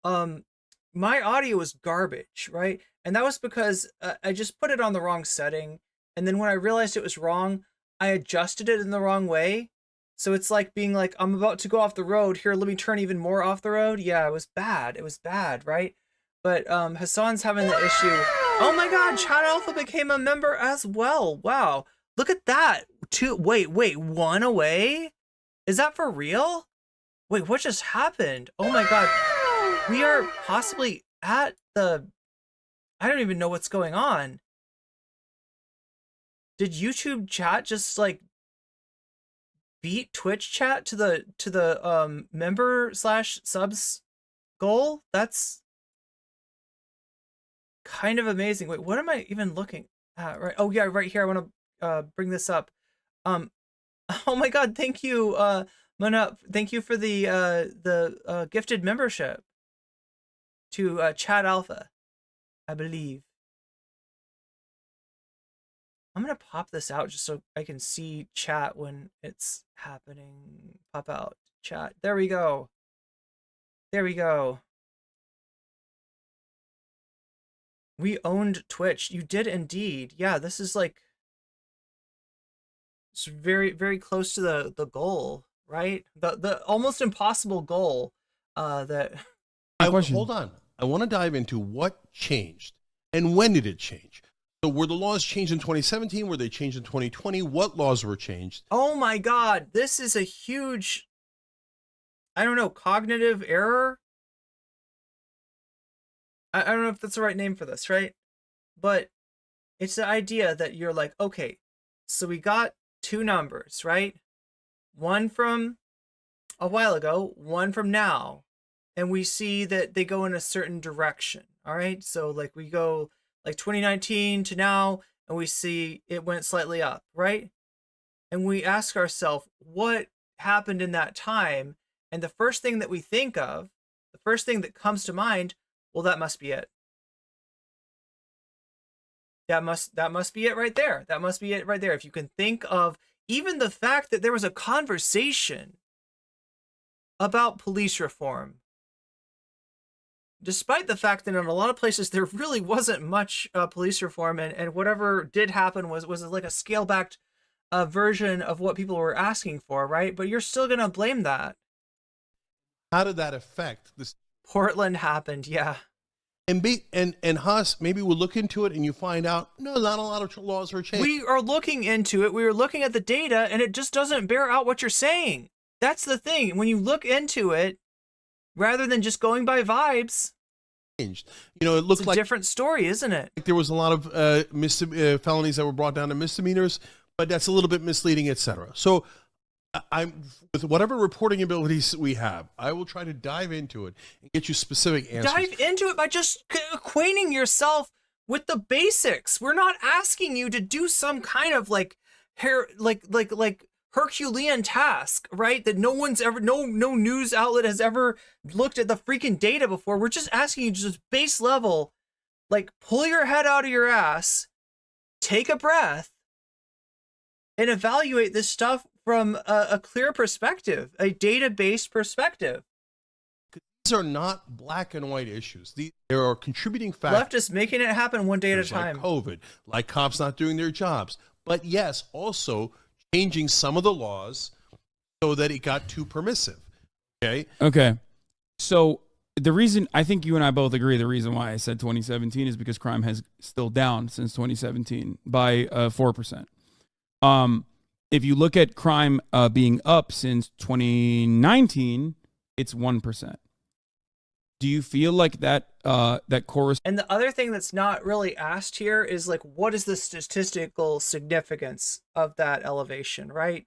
My audio was garbage, right? And that was because I just put it on the wrong setting, and then when I realized it was wrong, I adjusted it in the wrong way. So it's like being like, I'm about to go off the road. Here, let me turn even more off the road. Yeah, it was bad. It was bad, right? But Hasan's having the issue. Oh my God, Chat Alpha became a member as well. Wow. Look at that. Wait, 1 away? Is that for real? Wait, what just happened? Oh my God. We are possibly at the... I don't even know what's going on. Did YouTube chat just like beat Twitch chat to the member/subs goal? That's kind of amazing. Wait, what am I even looking at? Right. Oh yeah, right here. I want to bring this up. Oh my God, thank you, Mona. Thank you for the gifted membership to Chat Alpha, I believe. I'm gonna pop this out just so I can see chat when it's happening. Pop out chat. There we go. There we go. We owned Twitch. You did indeed. Yeah, this is like, it's very, very close to the goal, right? The almost impossible goal that Hold on. I want to dive into what changed and when did it change. So were the laws changed in 2017? Were they changed in 2020? What laws were changed? Oh my God, this is a huge, I don't know, cognitive error. I don't know if that's the right name for this, right? But it's the idea that you're like, okay, so we got two numbers, right? One from a while ago, one from now, and we see that they go in a certain direction. All right, so like we go like 2019 to now, and we see it went slightly up, right? And we ask ourselves, what happened in that time? And the first thing that we think of, the first thing that comes to mind, well, that must be it. That must be it right there. That must be it right there. If you can think of even the fact that there was a conversation about police reform, despite the fact that in a lot of places there really wasn't much police reform, and whatever did happen was like a scale-backed version of what people were asking for, right? But you're still gonna blame that. How did that affect this? Portland happened, yeah. And Haas, maybe we'll look into it and you find out, no, not a lot of laws were changed. We are looking into it. We are looking at the data, and it just doesn't bear out what you're saying. That's the thing. When you look into it, rather than just going by vibes, Changed. You know, it looked it's a like different story, isn't it? there was a lot of felonies that were brought down to misdemeanors, but that's a little bit misleading, etc. So I'm with whatever reporting abilities we have, I will try to dive into it and get you specific answers. Dive into it by just acquainting yourself with the basics. We're not asking you to do some kind of like Herculean task, right? That no one's ever, no news outlet has ever looked at the freaking data before. We're just asking you to just base level, like pull your head out of your ass, take a breath, and evaluate this stuff from a clear perspective, a data-based perspective. These are not black and white issues. There are contributing factors. Leftists making it happen one day at a time. Like COVID, like cops not doing their jobs. But yes, also changing some of the laws so that it got too permissive. Okay? Okay. So the reason, I think you and I both agree, the reason why I said 2017 is because crime has still down since 2017 by 4%. If you look at crime being up since 2019, it's 1%. Do you feel like that that corresponds? And the other thing that's not really asked here is like, what is the statistical significance of that elevation, right?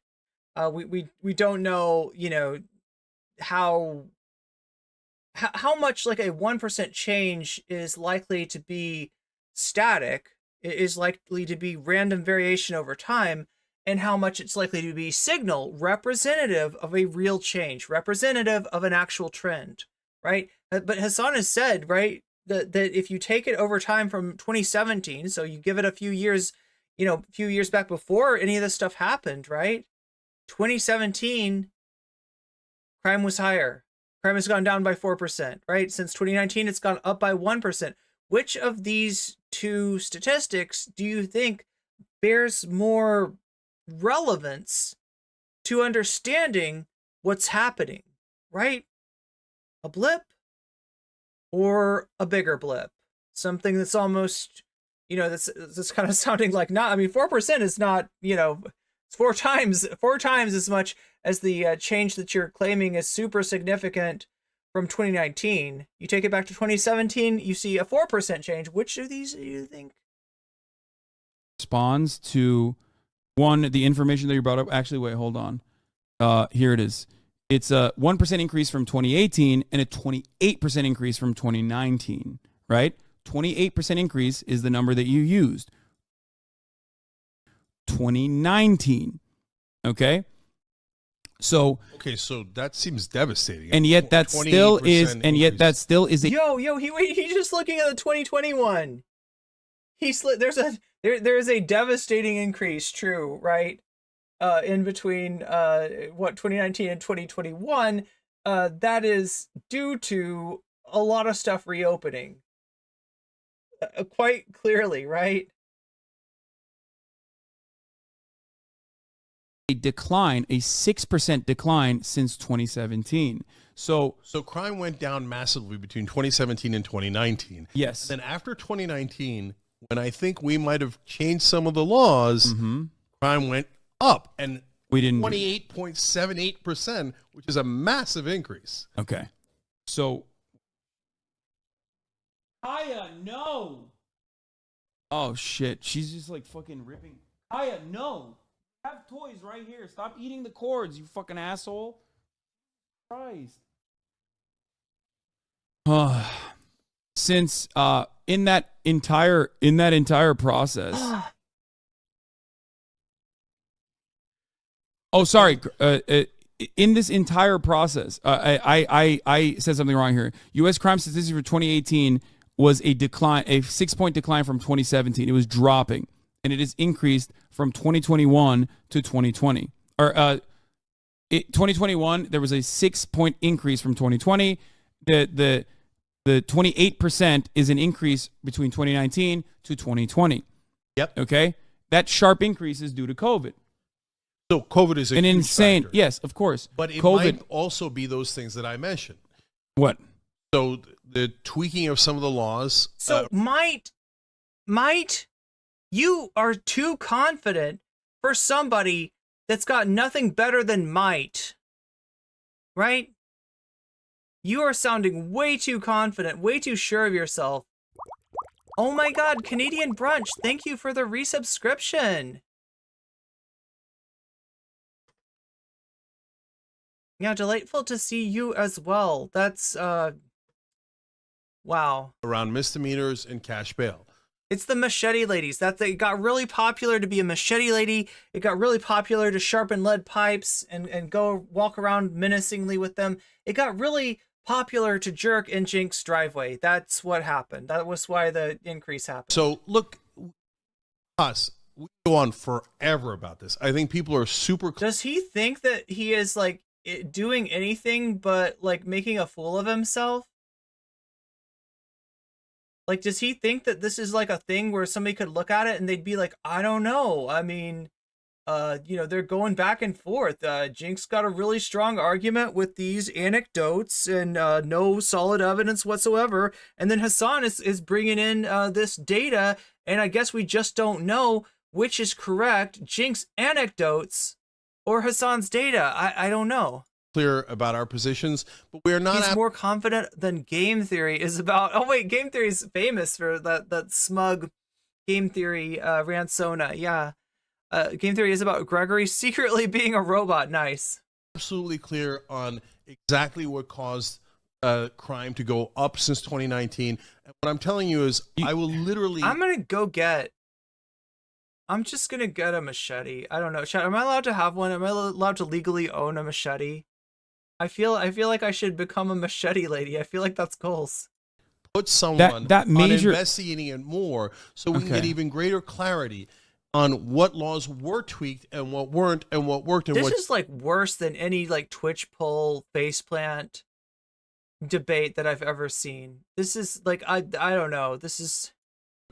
We don't know, you know, how much like a 1% change is likely to be static, is likely to be random variation over time, and how much it's likely to be signal representative of a real change, representative of an actual trend, right? But Hasan has said, right, that if you take it over time from 2017, so you give it a few years, you know, a few years back before any of this stuff happened, right? 2017, crime was higher. Crime has gone down by 4%, right? Since 2019, it's gone up by 1%. Which of these two statistics do you think bears more relevance to understanding what's happening, right? A blip or a bigger blip? Something that's almost, you know, that's kind of sounding like not, I mean, 4% is not, you know, it's four times as much as the change that you're claiming is super significant from 2019. You take it back to 2017, you see a 4% change. Which of these do you think Responds to one, the information that you brought up. Actually, wait, hold on. Here it is. It's a 1% increase from 2018 and a 28% increase from 2019, right? 28% increase is the number that you used. 2019, okay? So that seems devastating. And yet that still is, and increase. yet that still is a he's just looking at the 2021. There is a devastating increase, true, right? In between 2019 and 2021, that is due to a lot of stuff reopening. Quite clearly, right? a decline, a 6% decline since 2017. So crime went down massively between 2017 and 2019. Yes. Then after 2019, when I think we might have changed some of the laws, crime went up, and we didn't 28.78%, which is a massive increase. Okay. So Kaya, no. Oh shit. She's just like fucking ripping. Kaya, no. I have toys right here. Stop eating the cords, you fucking asshole. Christ. Since in that entire process. Oh, sorry. In this entire process, I said something wrong here. U.S. crime statistics for 2018 was a 6-point decline from 2017. It was dropping, and it has increased from 2021 to 2020. 2021, there was a 6-point increase from 2020. The 28% is an increase between 2019 to 2020. Yep. Okay? That sharp increase is due to COVID. So COVID is an insane factor. Yes, of course. But it COVID might also be those things that I mentioned. What? So the tweaking of some of the laws. So might you are too confident for somebody that's got nothing better than might, right? You are sounding way too confident, way too sure of yourself. Oh my God, Canadian Brunch, thank you for the resubscription. Yeah, delightful to see you as well. That's, wow. Around misdemeanors and cash bail. It's the machete ladies. It got really popular to be a machete lady. It got really popular to sharpen lead pipes and go walk around menacingly with them. It got really popular to jerk in Cenk's driveway. That's what happened. That was why the increase happened. So look, we go on forever about this. I think people are super. Does he think that he is like doing anything but like making a fool of himself? Like, does he think that this is like a thing where somebody could look at it and they'd be like, I don't know. I mean, they're going back and forth. Cenk's got a really strong argument with these anecdotes and no solid evidence whatsoever. And then Hasan is bringing in this data. And I guess we just don't know which is correct, Cenk's anecdotes or Hasan's data. I don't know. Clear about our positions, but we're not. He's more confident than Game Theory is about. Oh wait, Game Theory is famous for that smug Game Theory Ransona. Yeah, Game Theory is about Gregory secretly being a robot. Nice. Absolutely clear on exactly what caused crime to go up since 2019. And what I'm telling you is, I will literally. I'm just gonna get a machete. I don't know. Am I allowed to have one? Am I allowed to legally own a machete? I feel like I should become a machete lady. I feel like that's goals. Put someone that major on investigating it more, so we can get even greater clarity on what laws were tweaked and what weren't, and what worked and this what. Is like worse than any like Twitch poll faceplant debate that I've ever seen. This is like I don't know. This is.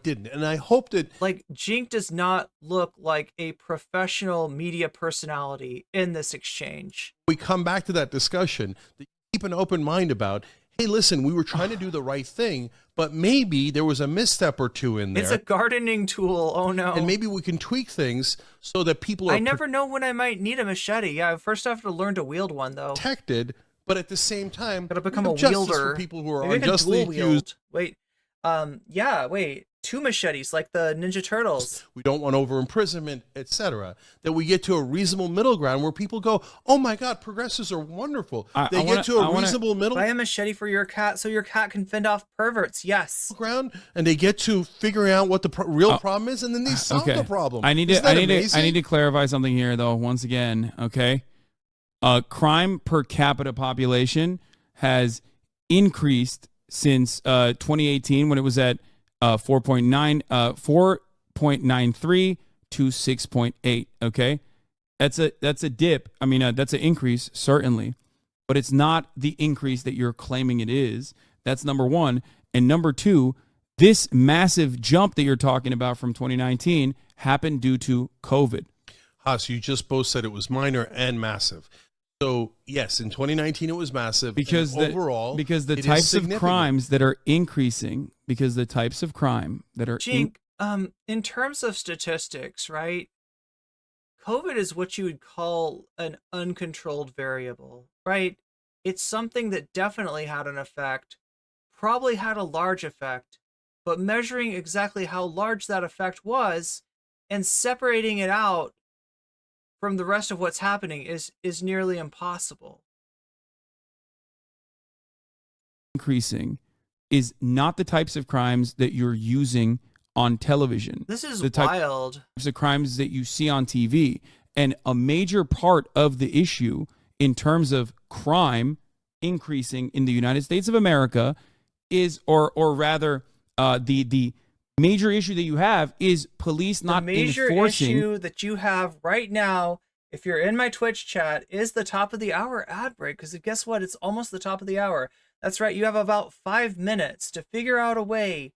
Didn't, and I hope that like Cenk does not look like a professional media personality in this exchange. We come back to that discussion, that keep an open mind about, hey, listen, we were trying to do the right thing, but maybe there was a misstep or two in there. It's a gardening tool. Oh no. And maybe we can tweak things so that people are I never know when I might need a machete. Yeah, first I have to learn to wield one though. Protected, but at the same time, gotta become a wielder for people who are maybe unjustly accused. Wait. Wait. 2 machetes like the Ninja Turtles. We don't want over imprisonment, etc. That we get to a reasonable middle ground where people go, "Oh my God, progressives are wonderful." They get to a reasonable middle. Buy a machete for your cat so your cat can fend off perverts. Yes. Ground, and they get to figuring out what the real problem is, and then they solve the problem. I need to clarify something here, though. Once again, okay, crime per capita population has increased since 2018 when it was at 4.93 to 6.8. Okay, that's a dip. I mean, that's an increase certainly, but it's not the increase that you're claiming it is. That's number one, and number two, this massive jump that you're talking about from 2019 happened due to COVID. Haas, you just both said it was minor and massive. So yes, in 2019 it was massive because the types of crimes that are increasing, because the types of crime that are Cenk, In terms of statistics, right? COVID is what you would call an uncontrolled variable, right? It's something that definitely had an effect, probably had a large effect, but measuring exactly how large that effect was and separating it out from the rest of what's happening is nearly impossible. Increasing is not the types of crimes that you're using on television. This is the wild. Types of crimes that you see on TV. And a major part of the issue in terms of crime increasing in the United States of America is, or rather, the major issue that you have is police not enforcing. The major issue that you have right now, if you're in my Twitch chat, is the top of the hour ad break. Because guess what? It's almost the top of the hour. That's right. You have about 5 minutes to figure out a way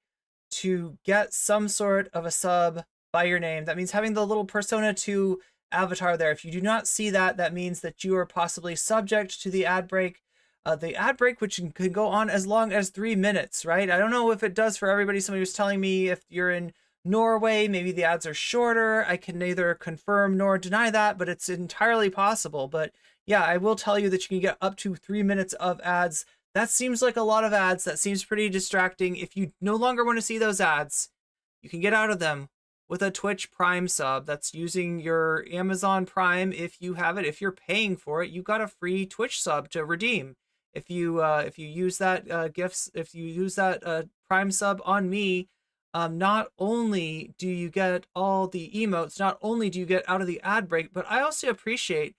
to get some sort of a sub by your name. That means having the little Persona 2 avatar there. If you do not see that, that means that you are possibly subject to the ad break. The ad break, which can go on as long as 3 minutes, right? I don't know if it does for everybody. Somebody was telling me if you're in Norway, maybe the ads are shorter. I can neither confirm nor deny that, but it's entirely possible. But yeah, I will tell you that you can get up to 3 minutes of ads. That seems like a lot of ads. That seems pretty distracting. If you no longer want to see those ads, you can get out of them with a Twitch Prime sub. That's using your Amazon Prime if you have it. If you're paying for it, you got a free Twitch sub to redeem. If you use that if you use that Prime sub on me, not only do you get all the emotes, not only do you get out of the ad break, but I also appreciate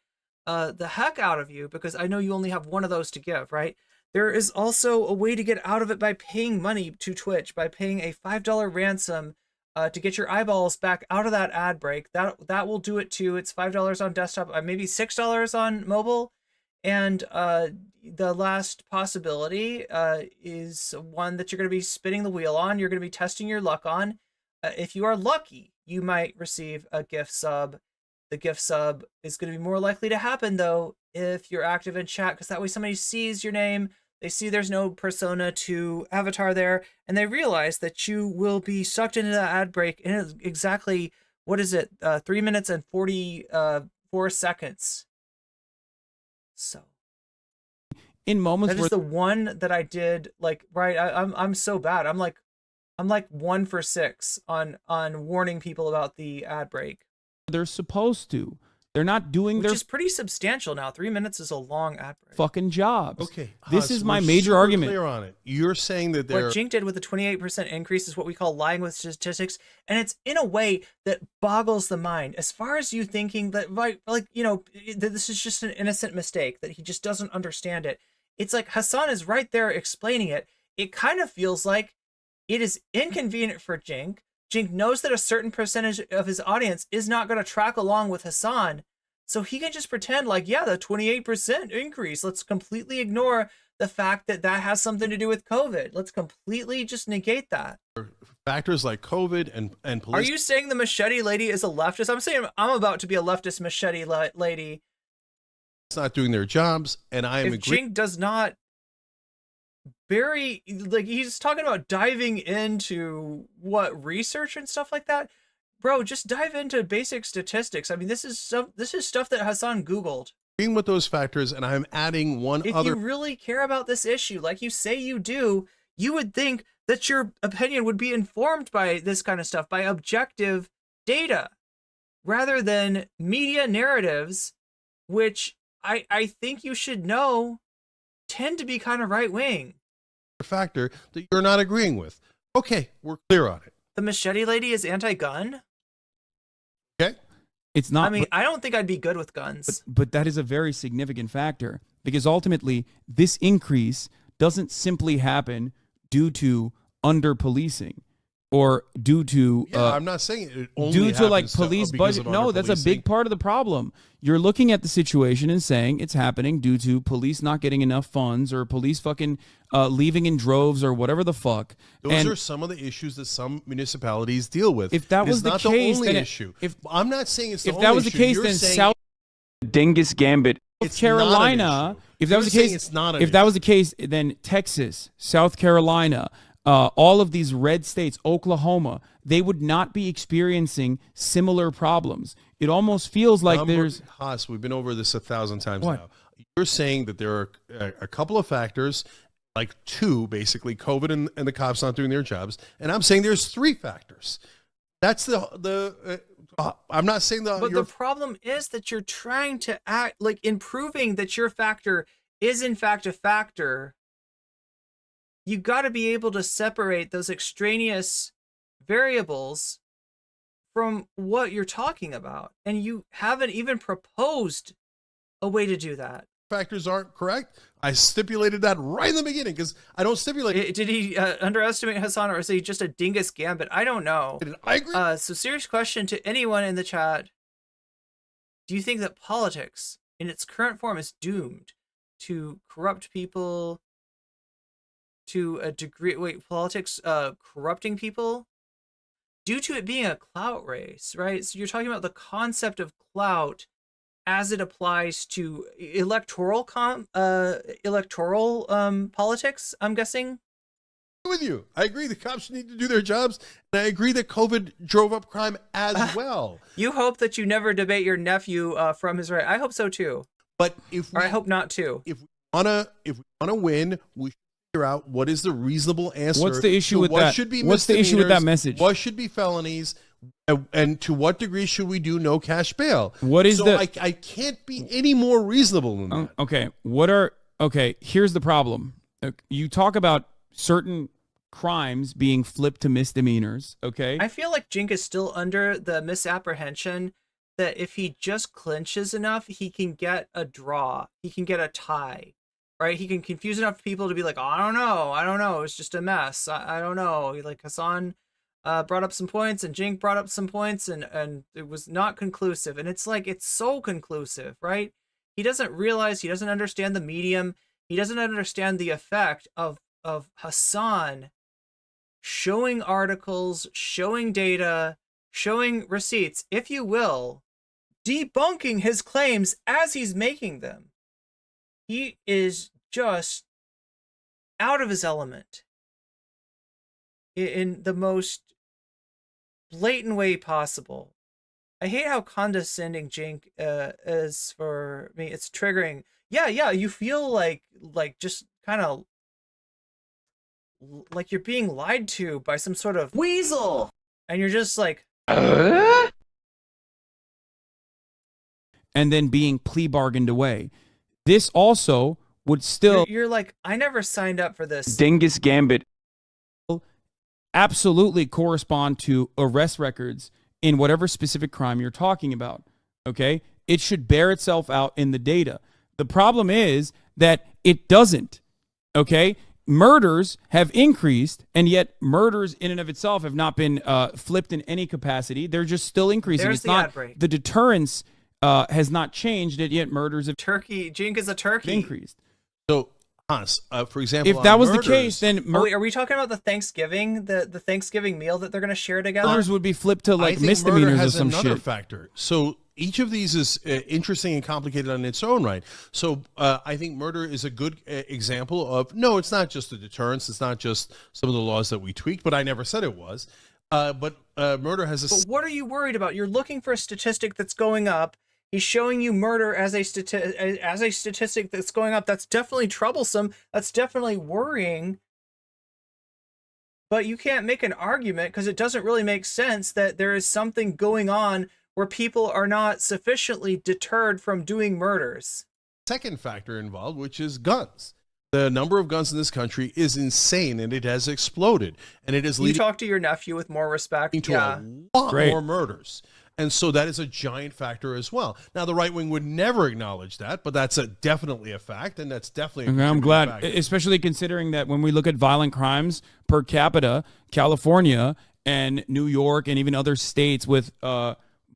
the heck out of you, because I know you only have one of those to give, right? There is also a way to get out of it by paying money to Twitch, by paying a $5 ransom to get your eyeballs back out of that ad break. That will do it too. It's $5 on desktop, maybe $6 on mobile. And the last possibility is one that you're going to be spinning the wheel on. You're going to be testing your luck on. If you are lucky, you might receive a gift sub. The gift sub is going to be more likely to happen, though, if you're active in chat, because that way somebody sees your name, they see there's no Persona 2 avatar there, and they realize that you will be sucked into the ad break in exactly, 3 minutes and 44 seconds. So in moments that is the one that I did, like, right, I'm so bad. I'm like 1 for 6 on warning people about the ad break. They're supposed to. They're not doing Which is pretty substantial now. 3 minutes is a long ad break. Fucking jobs. Okay. This is my major argument. Clear on it. You're saying that what Cenk did with the 28% increase is what we call lying with statistics, and it's in a way that boggles the mind. As far as you thinking that, like, you know, that this is just an innocent mistake, that he just doesn't understand it. It's like Hasan is right there explaining it. It kind of feels like it is inconvenient for Cenk. Cenk knows that a certain percentage of his audience is not going to track along with Hasan, so he can just pretend like, yeah, the 28% increase. Let's completely ignore the fact that that has something to do with COVID. Let's completely just negate that. Factors like COVID and police. Are you saying the machete lady is a leftist? I'm saying I'm about to be a leftist machete lady. It's not doing their jobs, and I am agreeing. Cenk does not he's talking about diving into what research and stuff like that. Bro, just dive into basic statistics. I mean, this is stuff that Hasan Googled. Agreeing with those factors, and I'm adding one other. If you really care about this issue, like you say you do, you would think that your opinion would be informed by this kind of stuff, by objective data, rather than media narratives, which I think you should know tend to be kind of right-wing. Factor that you're not agreeing with. Okay, we're clear on it. The machete lady is anti-gun? Okay. It's not. I mean, I don't think I'd be good with guns. But that is a very significant factor, because ultimately this increase doesn't simply happen due to under-policing or due to I'm not saying it only due to like happens police because budget. of No, that's a under-policing. big part of the problem. You're looking at the situation and saying it's happening due to police not getting enough funds, or police fucking leaving in droves, or whatever the fuck. Those are some of the issues that some municipalities deal with. If that was the not case, the only then issue. I'm not saying it's the if only that was the issue. case, You're then saying South Dingus Gambit, South it's Carolina. not an issue. If that was the You're saying case, it's not an if that was the case, then Texas, South Carolina, all of these red states, Oklahoma, they would not be experiencing similar problems. It almost feels like there's Haas, we've been over this 1,000 times What? now. You're saying that there are a couple of factors, like two, basically, COVID and the cops not doing their jobs, and I'm saying there's three factors. That's I'm not saying But the problem is that you're trying to act like in proving that your factor is in fact a factor. You got to be able to separate those extraneous variables from what you're talking about. And you haven't even proposed a way to do that. factors aren't correct. I stipulated that right in the beginning because I don't stipulate. Did he underestimate Hasan, or is he just a dingus gambit? I don't know. I agree. So serious question to anyone in the chat. Do you think that politics in its current form is doomed to corrupt people to a degree? Wait, politics corrupting people due to it being a clout race, right? So you're talking about the concept of clout as it applies to electoral politics, I'm guessing. With you. I agree the cops need to do their jobs, and I agree that COVID drove up crime as well. You hope that you never debate your nephew from his right. I hope so too. But if I hope not too. If we wanna win, we should figure out what is the reasonable answer. What's the issue to with what that? Should be What's the issue with that misdemeanors, message? What should be felonies, and to what degree should we do no cash bail? What is I can't be any more reasonable than that. Okay. Here's the problem. You talk about certain crimes being flipped to misdemeanors. Okay. I feel like Cenk is still under the misapprehension that if he just clinches enough, he can get a draw. He can get a tie, right? He can confuse enough people to be like, oh, I don't know. It's just a mess. I don't know. Like Hasan brought up some points and Cenk brought up some points and it was not conclusive. And it's like, it's so conclusive, right? He doesn't realize, he doesn't understand the medium. He doesn't understand the effect of Hasan showing articles, showing data, showing receipts, if you will, debunking his claims as he's making them. He is just out of his element in the most blatant way possible. I hate how condescending Cenk is for me. It's triggering. Yeah, you feel like just kind of like you're being lied to by some sort of weasel, and you're just like, and then being plea bargained away. This also would still you're like, I never signed up for this. Dingus Gambit absolutely correspond to arrest records in whatever specific crime you're talking about. Okay, it should bear itself out in the data. The problem is that it doesn't. Okay. Murders have increased, and yet murders in and of itself have not been flipped in any capacity. They're just still increasing. There's it's the not ad break. the deterrence has not changed, and yet murders have Turkey, Cenk is a turkey. increased. So, Hans, for example, If that was murders, the case, then Wait, are we talking about the Thanksgiving, the Thanksgiving meal that they're going to share together? murders would be flipped to I like think murder misdemeanors or has some another shit. factor. So each of these is interesting and complicated on its own right. So I think murder is a good example of, no, it's not just a deterrence. It's not just some of the laws that we tweaked, but I never said it was. But murder has a... But what are you worried about? You're looking for a statistic that's going up. He's showing you murder as a statistic that's going up. That's definitely troublesome. That's definitely worrying. But you can't make an argument because it doesn't really make sense that there is something going on where people are not sufficiently deterred from doing murders. second factor involved, which is guns. The number of guns in this country is insane, and it has exploded. And it is You leading talk to your nephew with more respect. to Yeah. a lot Great. more murders. And so that is a giant factor as well. Now, the right wing would never acknowledge that, but that's definitely a fact, and that's definitely a Okay, I'm contributing glad, factor. especially considering that when we look at violent crimes per capita, California and New York and even other states with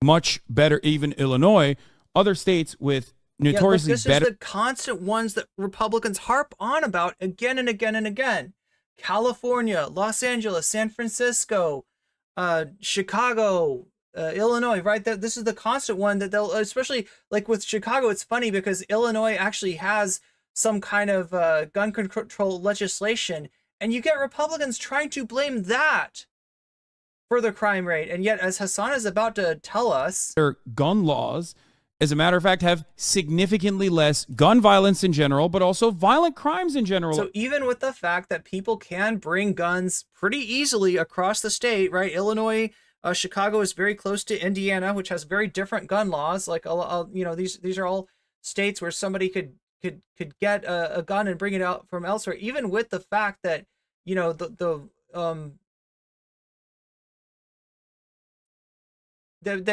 much better, even Illinois, other states with notoriously this better. is the constant ones that Republicans harp on about again and again and again. California, Los Angeles, San Francisco, Chicago, Illinois, right? This is the constant one that they'll, especially like with Chicago, it's funny because Illinois actually has some kind of gun control legislation, And you get Republicans trying to blame that for the crime rate. And yet, as Hasan is about to tell us, their gun laws, as a matter of fact, have significantly less gun violence in general, but also violent crimes in general. so even with the fact that people can bring guns pretty easily across the state, right? Illinois, Chicago is very close to Indiana, which has very different gun laws. Like, these are all states where somebody could get a gun and bring it out from elsewhere. Even with the fact that, that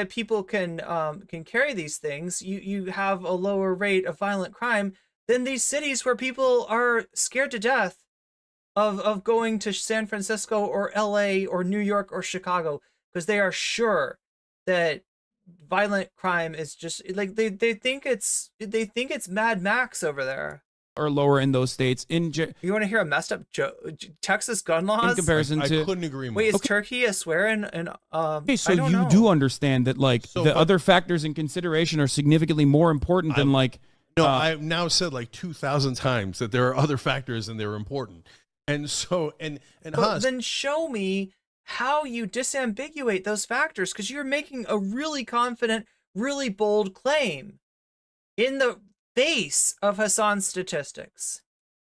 people can carry these things, you have a lower rate of violent crime than these cities where people are scared to death of going to San Francisco or LA or New York or Chicago, because they are sure that violent crime is just like they think it's Mad Max over there. Or lower in those states. You want to hear a messed up Texas gun laws in comparison to? I couldn't agree more. Wait, is Turkey a swear? Okay, so you do understand that other factors in consideration are significantly more important than No, I've now said like 2,000 times that there are other factors and they're important. And so, then show me how you disambiguate those factors, because you're making a really confident, really bold claim in the face of Hasan's statistics.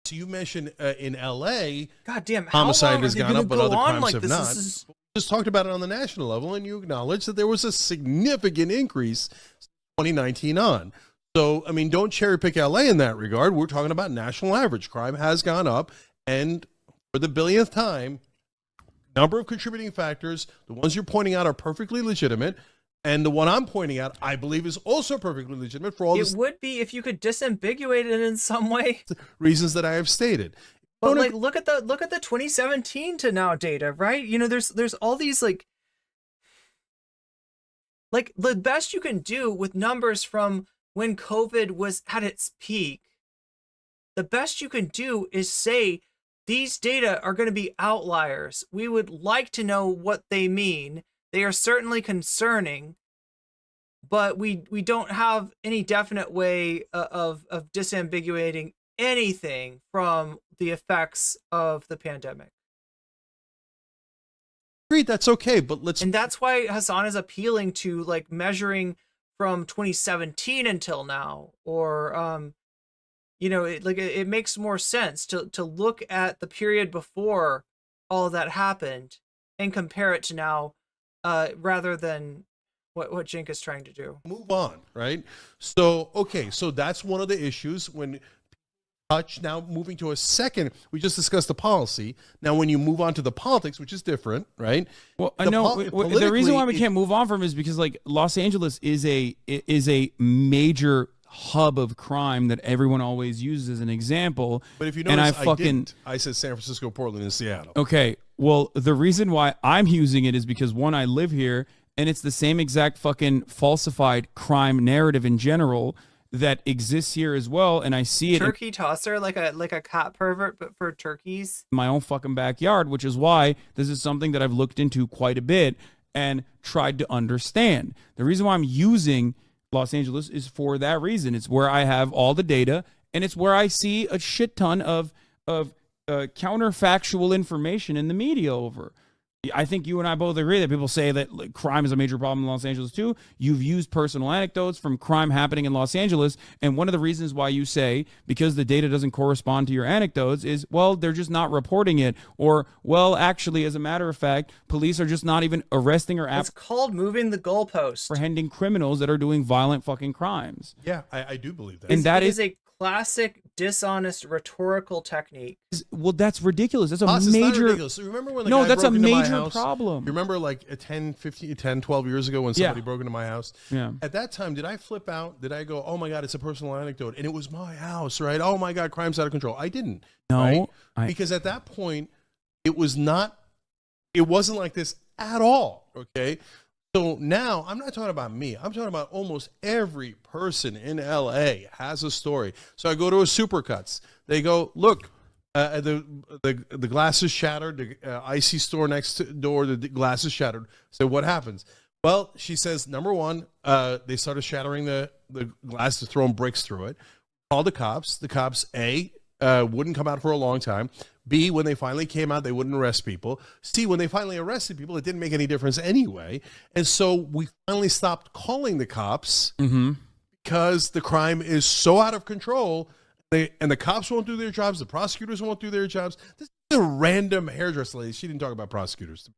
So you mentioned in LA, God damn, homicide has gone up, but other crimes have not. This Just talked about it on the national level, and you acknowledge that there was a significant increase 2019 on. So, I mean, don't cherry pick LA in that regard. We're talking about national average. Crime has gone up, and for the billionth time, number of contributing factors, the ones you're pointing out are perfectly legitimate, and the one I'm pointing out, I believe, is also perfectly legitimate for all it would be if you could disambiguate it in some way. reasons that I have stated. But look at the 2017 to now data, right? There's all these like the best you can do with numbers from when COVID was at its peak. The best you can do is say these data are going to be outliers. We would like to know what they mean. They are certainly concerning, but we don't have any definite way of disambiguating anything from the effects of the pandemic. Agreed, that's okay, but and that's why Hasan is appealing to measuring from 2017 until now, or it makes more sense to look at the period before all that happened and compare it to now, rather than what Cenk is trying to do. Move on, right? So, okay, so that's one of the issues when now moving to a second, we just discussed the policy. Now, when you move on to the politics, which is different, right? Well, I know the reason why we can't move on from it is because Los Angeles is a major hub of crime that everyone always uses as an example. But if you notice, I said San Francisco, Portland, and Seattle. Okay, well, the reason why I'm using it is because, one, I live here, and it's the same exact fucking falsified crime narrative in general that exists here as well, and I see it. Turkey tosser, like a cat pervert, but for turkeys. In my own fucking backyard, which is why this is something that I've looked into quite a bit and tried to understand. The reason why I'm using Los Angeles is for that reason. It's where I have all the data, and it's where I see a shit ton of counterfactual information in the media over. I think you and I both agree that people say that crime is a major problem in Los Angeles too. You've used personal anecdotes from crime happening in Los Angeles, and one of the reasons why you say because the data doesn't correspond to your anecdotes is, well, they're just not reporting it, or, well, actually, as a matter of fact, police are just not even arresting or it's called moving the goalpost, apprehending criminals that are doing violent fucking crimes. Yeah, I do believe that. And that is a classic dishonest rhetorical technique. Well, that's ridiculous. That's a major. major. It's not ridiculous. So remember when the guy that's broke a into my major house? problem. You remember 12 years ago when somebody broke into my house? Yeah. At that time, did I flip out? Did I go, oh my God, it's a personal anecdote, and it was my house, right? Oh my God, crime's out of control. I didn't. No, right? Because at that point, it wasn't like this at all. Okay. So now I'm not talking about me. I'm talking about almost every person in LA has a story. So I go to a Supercuts. They go, look, the glass is shattered. The icy store next door, the glass is shattered. So what happens? Well, she says, number one, they started shattering the glass to throwing bricks through it. Called the cops. The cops, wouldn't come out for a long time. B, when they finally came out, they wouldn't arrest people. C, when they finally arrested people, it didn't make any difference anyway. And so we finally stopped calling the cops because the crime is so out of control. And the cops won't do their jobs. The prosecutors won't do their jobs. This is a random hairdresser lady. She didn't talk about prosecutors.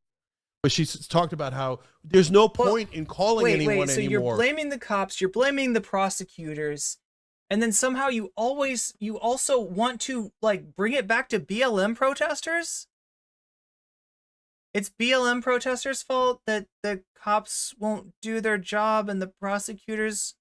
But she talked about how there's no point in calling anyone so anymore. You're blaming the cops, you're blaming the prosecutors, and then somehow you also want to like bring it back to BLM protesters? It's BLM protesters' fault that the cops won't do their job and the prosecutors.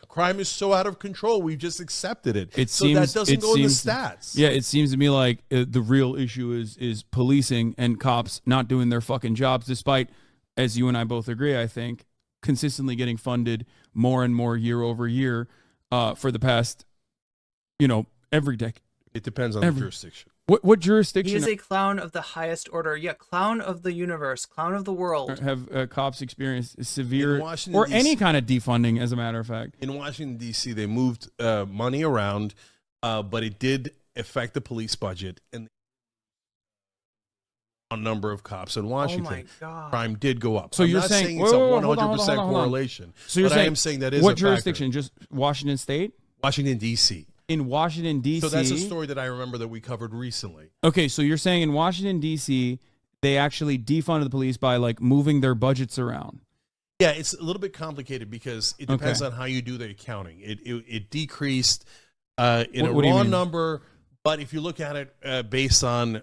Crime is so out of control. We've just accepted it. It so seems, that doesn't go in the stats. Yeah, it seems to me like the real issue is policing and cops not doing their fucking jobs, despite, as you and I both agree, I think, consistently getting funded more and more year over year for the past, every decade. It depends on the jurisdiction. What jurisdiction? He is a clown of the highest order. Yeah, clown of the universe, clown of the world. Have cops experienced severe or any kind of defunding, as a matter of fact? In Washington, D.C., they moved money around, but it did affect the police budget and a number of cops in Washington. Oh my God. Crime did go up. So I'm you're not saying it's a whoa, 100% correlation. So you're but saying I am saying that is what a jurisdiction? factor. Just Washington State? Washington, D.C. In Washington, D.C. So that's a story that I remember that we covered recently. Okay, so you're saying in Washington, D.C., they actually defunded the police by, like, moving their budgets around. Yeah, it's a little bit complicated because it depends on how you do the accounting. It decreased in a raw number, but if you look at it based on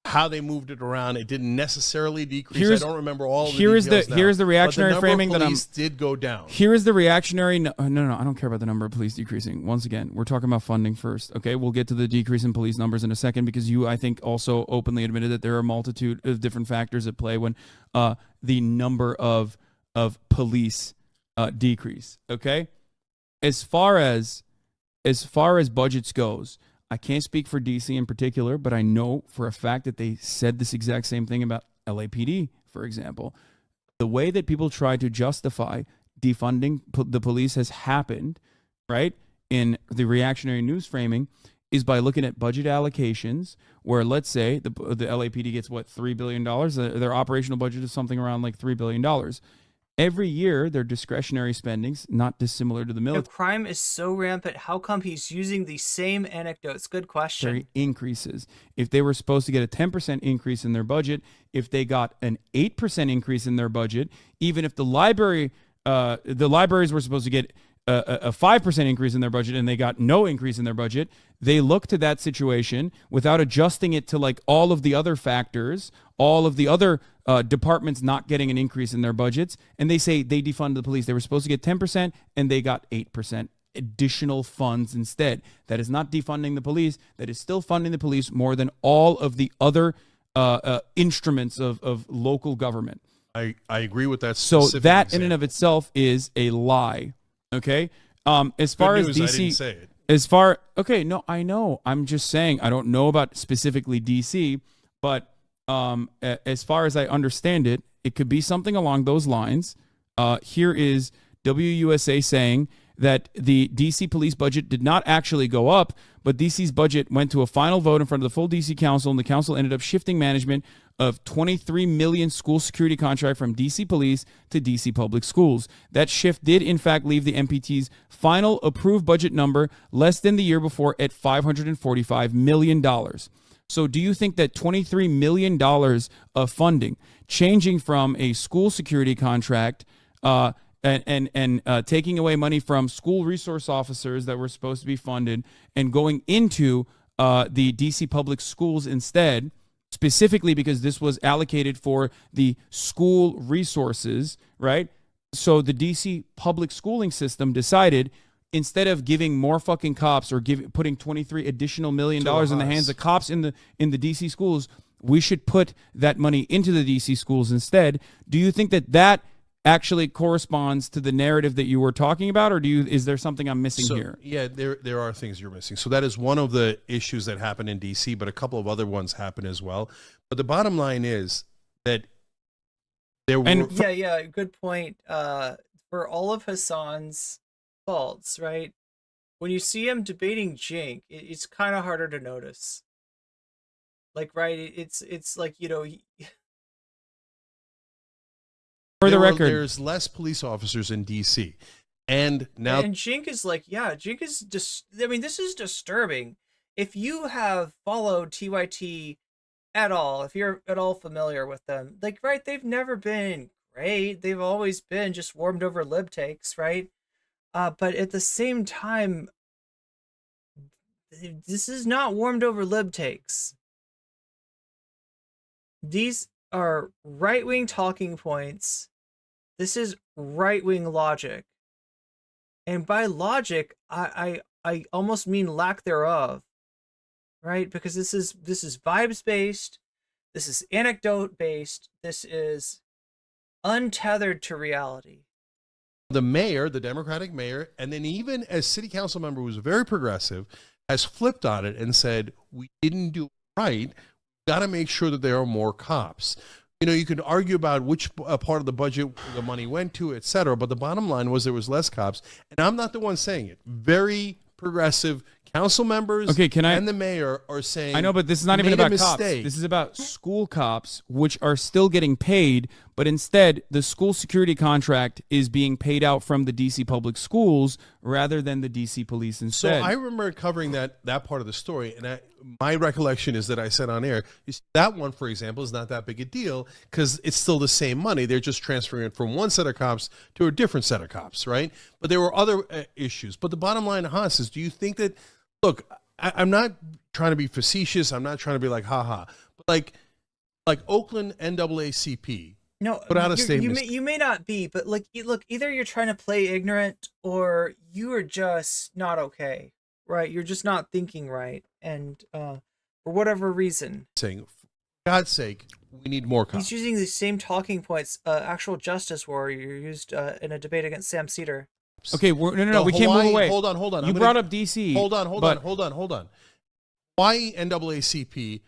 how they moved it around, it didn't necessarily decrease. I don't remember all the details now, here's the reactionary but the framing number of that police did go down. Here is the reactionary. No, I don't care about the number of police decreasing. Once again, we're talking about funding first. Okay, we'll get to the decrease in police numbers in a second because you, I think, also openly admitted that there are a multitude of different factors at play when the number of police decrease. Okay, as far as budgets goes, I can't speak for DC in particular, but I know for a fact that they said this exact same thing about LAPD, for example. The way that people try to justify defunding the police has happened, right, in the reactionary news framing is by looking at budget allocations where, let's say, the LAPD gets, $3 billion? Their operational budget is something around like $3 billion. Every year, their discretionary spending's not dissimilar to the military. If crime is so rampant, how come he's using the same anecdotes? Good question. Increases. If they were supposed to get a 10% increase in their budget, if they got an 8% increase in their budget, even if the libraries were supposed to get a 5% increase in their budget and they got no increase in their budget, they look to that situation without adjusting it to like all of the other factors, all of the other departments not getting an increase in their budgets, and they say they defunded the police. They were supposed to get 10% and they got 8% additional funds instead. That is not defunding the police. That is still funding the police more than all of the other instruments of local government. I agree with that. So that example. in and of itself is a lie. Okay. As far as DC, I didn't say it. No, I know. I'm just saying I don't know about specifically DC, but as far as I understand it, it could be something along those lines. Here is WUSA saying that the DC police budget did not actually go up, but DC's budget went to a final vote in front of the full DC council, and the council ended up shifting management of $23 million school security contract from DC police to DC public schools. That shift did in fact leave the MPT's final approved budget number less than the year before at $545 million. So do you think that $23 million of funding, changing from a school security contract and taking away money from school resource officers that were supposed to be funded and going into the DC public schools instead, specifically because this was allocated for the school resources, right? So the DC public schooling system decided, instead of giving more fucking cops or putting $23 additional million in the hands of cops in the DC schools, we should put that money into the DC schools instead. Do you think that actually corresponds to the narrative that you were talking about, or is there something I'm missing here? Yeah, there are things you're missing. So that is one of the issues that happened in DC, but a couple of other ones happen as well. But the bottom line is that there were... good point. For all of Hasan's faults, right? when you see him debating Cenk, it's kind of harder to notice. Like, right? It's like, you know, For the record, there's less police officers in DC, and now and Cenk is like, yeah, Cenk is just. I mean, this is disturbing. If you have followed TYT at all, if you're at all familiar with them, like, right, they've never been great. They've always been just warmed over lib takes, right? But at the same time, this is not warmed over lib takes. These are right-wing talking points. This is right-wing logic. And by logic, I almost mean lack thereof. Right? Because this is vibes based, this is anecdote based, this is untethered to reality. the mayor, the Democratic mayor, and then even as city council member who was very progressive, has flipped on it and said, we didn't do it right. We've got to make sure that there are more cops. You know, you could argue about which part of the budget the money went to, et cetera, but the bottom line was there was less cops. And I'm not the one saying it. Very progressive council members and the mayor are saying, I know, but this is not even about cops. This is about school cops, which are still getting paid, but instead the school security contract is being paid out from the DC public schools rather than the DC police instead. So I remember covering that part of the story, and my recollection is that I said on air, that one, for example, is not that big a deal because it's still the same money. They're just transferring it from one set of cops to a different set of cops, right? But there were other issues. But the bottom line, Haas, is do you think that, look, I'm not trying to be facetious. I'm not trying to be like, haha. But like Oakland NAACP put out a statement. You may not be, but like, look, either you're trying to play ignorant or you are just not okay, right? You're just not thinking right. And for whatever reason. Saying, for God's sake, we need more cops. He's using the same talking points actual justice warrior used in a debate against Sam Cedar. Okay, no, we can't move away. Hold on. You brought up DC. Hold on. Hawaii NAACP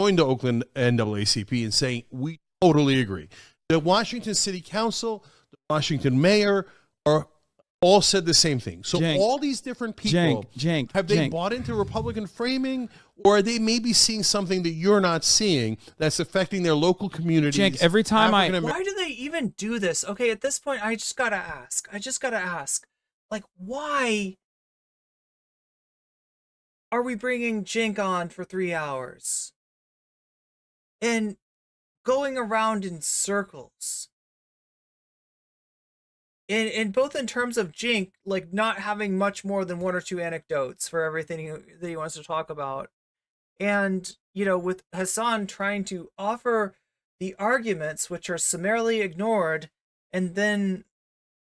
joined the Oakland NAACP and saying, we totally agree. The Washington City Council, the Washington mayor are all said the same thing. So all these different people, have they bought into Republican framing, or are they maybe seeing something that you're not seeing that's affecting their local communities? Cenk, every time why do they even do this? Okay, at this point, I just gotta ask. Like, why are we bringing Cenk on for 3 hours and going around in circles? In both in terms of Cenk, like not having much more than one or two anecdotes for everything that he wants to talk about, and you know, with Hasan trying to offer the arguments which are summarily ignored and then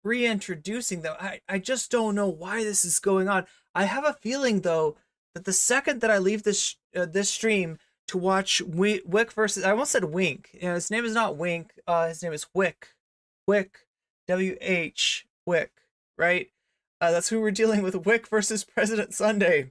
reintroducing them. I just don't know why this is going on. I have a feeling though that the second that I leave this this stream to watch Whick versus, I almost said Wink. You know, his name is not Wink. His name is Whick. WH Whick, right? That's who we're dealing with. Whick versus President Sunday.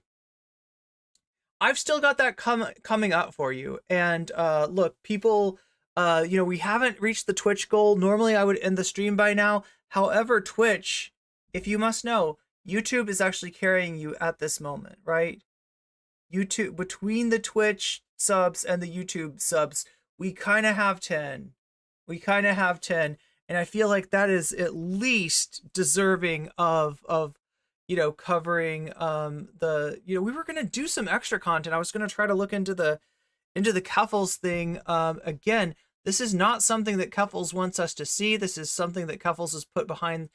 I've still got that coming up for you. And look, people, you know, we haven't reached the Twitch goal. Normally I would end the stream by now. However, Twitch, if you must know, YouTube is actually carrying you at this moment, right? YouTube, between the Twitch subs and the YouTube subs, we kind of have 10. And I feel like that is at least deserving of you know, covering the, you know, we were going to do some extra content. I was going to try to look into the Keffals thing. Again, this is not something that Keffals wants us to see. This is something that Keffals has put behind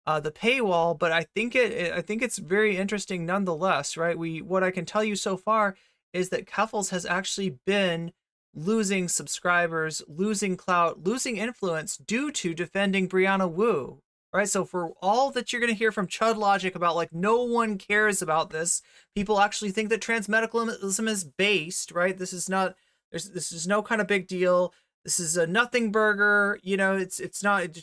the paywall, but I think it's very interesting nonetheless, right? What I can tell you so far is that Keffals has actually been losing subscribers, losing clout, losing influence due to defending Brianna Wu, right? So for all that you're going to hear from Chud Logic about like no one cares about this, people actually think that transmedicalism is based, right? This is no kind of big deal. This is a nothing burger, you know, it's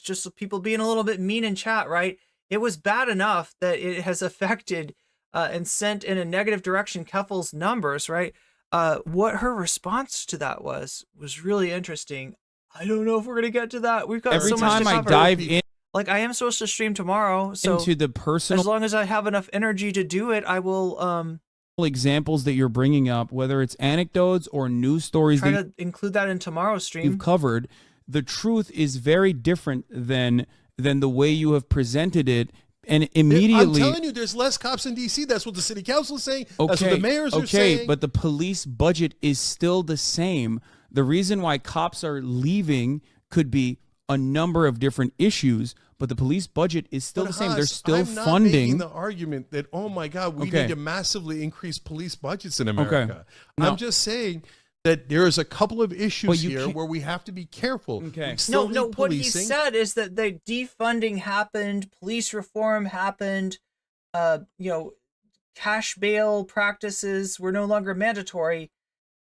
just people being a little bit mean in chat, right? It was bad enough that it has affected and sent in a negative direction Keffals' numbers, right? What her response to that was really interesting. I don't know if we're gonna get to that. We've got every so much time to I cover. dive in. Like, I am supposed to stream tomorrow, so into the personal as long as I have enough energy to do it, I will examples that you're bringing up, whether it's anecdotes or news stories try that to include that in tomorrow's stream. you've covered, the truth is very different than the way you have presented it. And immediately, I'm telling you, there's less cops in D.C. That's what the city council is saying. okay, That's what the mayors are saying. But the police budget is still the same. The reason why cops are leaving could be a number of different issues, but the police budget is still the same. They're still I'm not funding making the argument that, oh my God, we need to massively increase police budgets in America. No. I'm just saying that there is a couple of issues here can't- where we have to be careful. Okay. We still No, need what he policing. said is that the defunding happened, police reform happened, cash bail practices were no longer mandatory,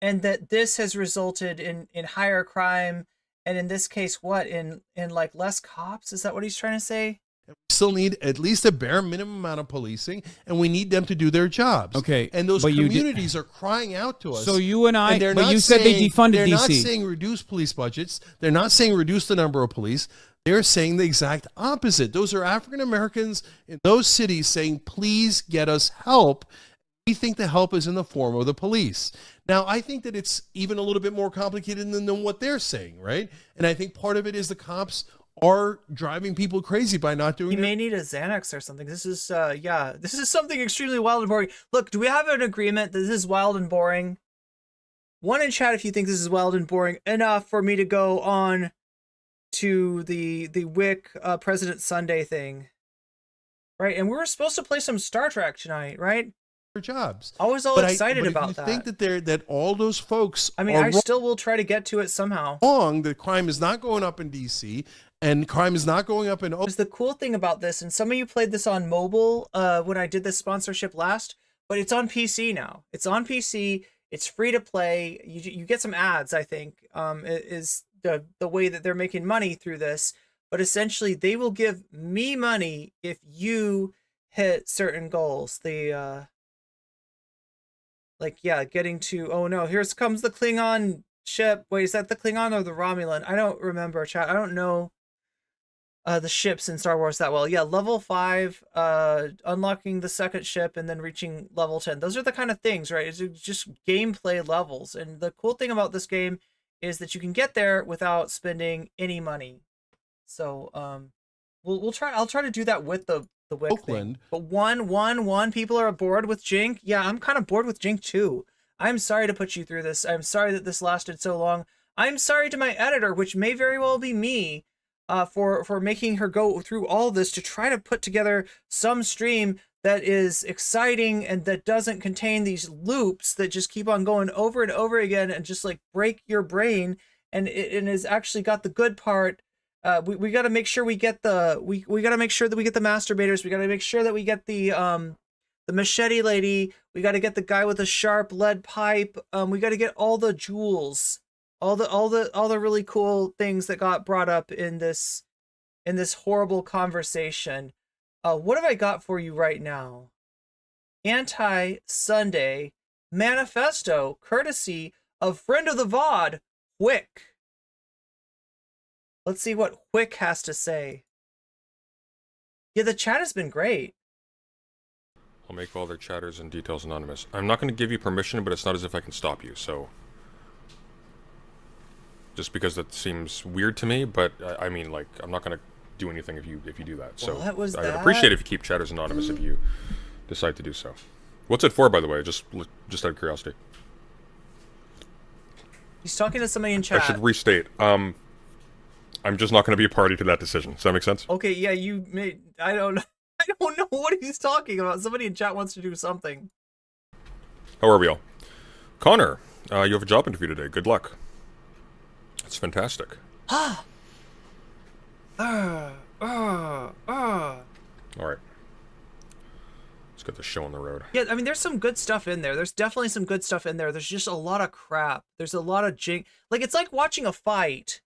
and that this has resulted in higher crime, and in this case, what, in like less cops? Is that what he's trying to say? We still need at least a bare minimum amount of policing, and we need them to do their jobs. Okay, and those but you communities are crying out to us. So you and I, they're but not you said they saying- defunded They're not DC. saying reduce police budgets. They're not saying reduce the number of police. They're saying the exact opposite. Those are African Americans in those cities saying, please get us help. We think the help is in the form of the police. Now, I think that it's even a little bit more complicated than what they're saying, right? And I think part of it is the cops are driving people crazy by not doing He it. may need a Xanax or something. This is this is something extremely wild and boring. Look, do we have an agreement that this is wild and boring? One in chat if you think this is wild and boring enough for me to go on to the Whick President Sunday thing. Right? And we were supposed to play some Star Trek tonight, right? Their jobs. I was all excited about that. I think that all those folks I mean, are I still will try to get to it somehow. wrong. That crime is not going up in D.C. and crime is not going up in Because the cool thing about this, and some of you played this on mobile when I did this sponsorship last, but it's on PC now. It's on PC. It's free to play. You get some ads, I think, is the way that they're making money through this. But essentially, they will give me money if you hit certain goals. Getting to, oh no, here comes the Klingon ship. Wait, is that the Klingon or the Romulan? I don't remember, chat. I don't know the ships in Star Wars that well. Yeah, level 5, unlocking the second ship and then reaching level 10. Those are the kind of things, right? It's just gameplay levels. And the cool thing about this game is that you can get there without spending any money. So we'll try. I'll try to do that with the Whick Oakland. thing. But one people are bored with Cenk. Yeah, I'm kind of bored with Cenk too. I'm sorry to put you through this. I'm sorry that this lasted so long. I'm sorry to my editor, which may very well be me, for making her go through all this to try to put together some stream that is exciting and that doesn't contain these loops that just keep on going over and over again and just like break your brain. And it has actually got the good part. We got to make sure we get we got to make sure that we get the masturbators. We got to make sure that we get the machete lady. We got to get the guy with the sharp lead pipe. We got to get all the jewels, all the really cool things that got brought up in this horrible conversation. What have I got for you right now? Anti-Sunday manifesto, courtesy of friend of the VOD, Whick. Let's see what Whick has to say. Yeah, the chat has been great. I'll make all their chatters and details anonymous. I'm not going to give you permission, but it's not as if I can stop you, so... Just because that seems weird to me, but I mean, like, I'm not going to do anything if you do that. So What was I'd that? appreciate it if you keep chatters anonymous if you decide to do so. What's it for, by the way? Just out of curiosity. He's talking to somebody in I chat. should restate. I'm just not going to be a party to that decision. Does that make sense? Okay, yeah, I don't know what he's talking about. Somebody in chat wants to do something. How are we all? Connor, you have a job interview today. Good luck. That's fantastic. All right. Let's get the show on the road. Yeah, I mean, there's some good stuff in there. There's definitely some good stuff in there. There's just a lot of crap. There's a lot of like, it's like watching a fight.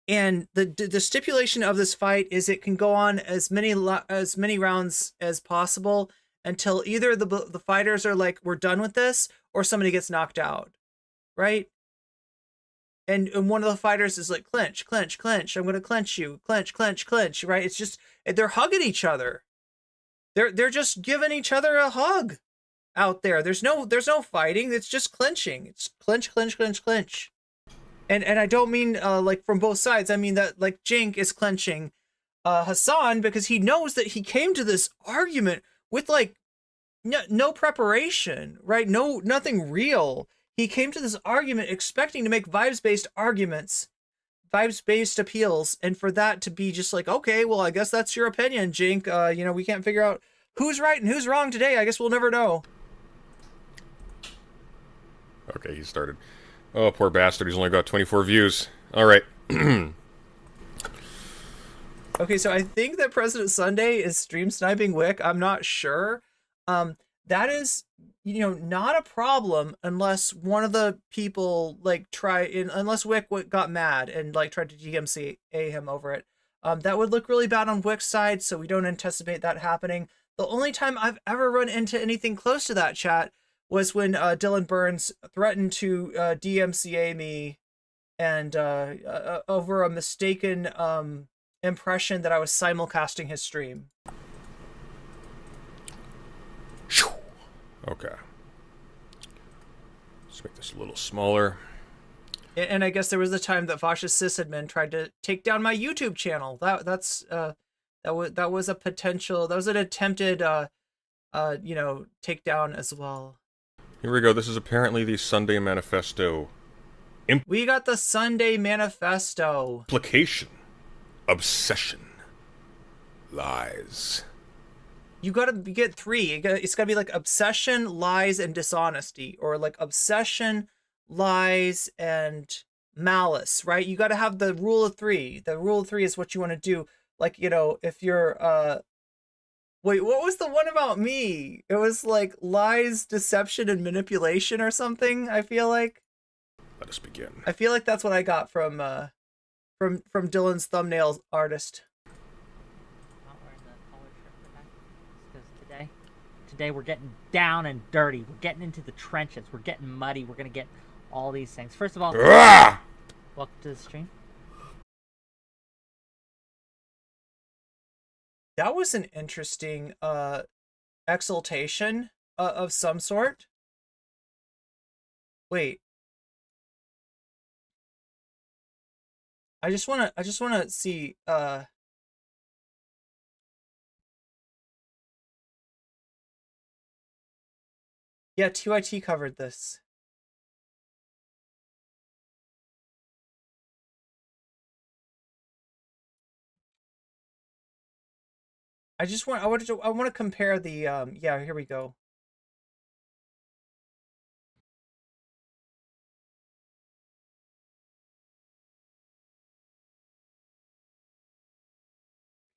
And the stipulation of this fight is it can go on as many rounds as possible until either the fighters are like, we're done with this, or somebody gets knocked out, right? and one of the fighters is like, clinch, clinch, clinch. I'm gonna clinch you, clinch, clinch, clinch. Right? It's just they're hugging each other. They're just giving each other a hug out there. There's no fighting. It's just clinching. It's clinch, clinch, clinch, clinch. And I don't mean like from both sides. I mean that like Cenk is clinching Hasan because he knows that he came to this argument with like no preparation, right? Nothing real. He came to this argument expecting to make vibes-based arguments, vibes-based appeals, and for that to be just like, okay, well, I guess that's your opinion, Cenk. You know, we can't figure out who's right and who's wrong today. I guess we'll never know. Okay, he started. Oh, poor bastard. He's only got 24 views. All right. Okay, so I think that President Sunday is stream sniping Whick. I'm not sure. That is, you know, not a problem unless one of the people like unless Whick got mad and like tried to DMCA him over it. That would look really bad on Whick's side, so we don't anticipate that happening. The only time I've ever run into anything close to that, chat, was when Dylan Burns threatened to DMCA me and over a mistaken impression that I was simulcasting his stream. Okay. Let's make this a little smaller. And I guess there was the time that fascist sysadmin tried to take down my YouTube channel. That was a potential. That was an attempted, you know, takedown as well. Here we go. This is apparently the Sunday Manifesto. We got the Sunday Manifesto. Implication. Obsession. Lies. You gotta get 3. It's gotta be like obsession, lies, and dishonesty, or like obsession, lies, and malice, right? You gotta have the rule of 3. The rule of 3 is what you want to do. Like, you know, if you're wait, what was the one about me? It was like lies, deception, and manipulation or something, I feel like. Let us begin. I feel like that's what I got from Dylan's thumbnail artist. Today we're getting down and dirty. We're getting into the trenches. We're getting muddy. We're gonna get all these things. First of all, welcome to the stream. That was an interesting exaltation of some sort. Wait. I just wanna see yeah, TYT covered this. I want to compare the yeah, here we go.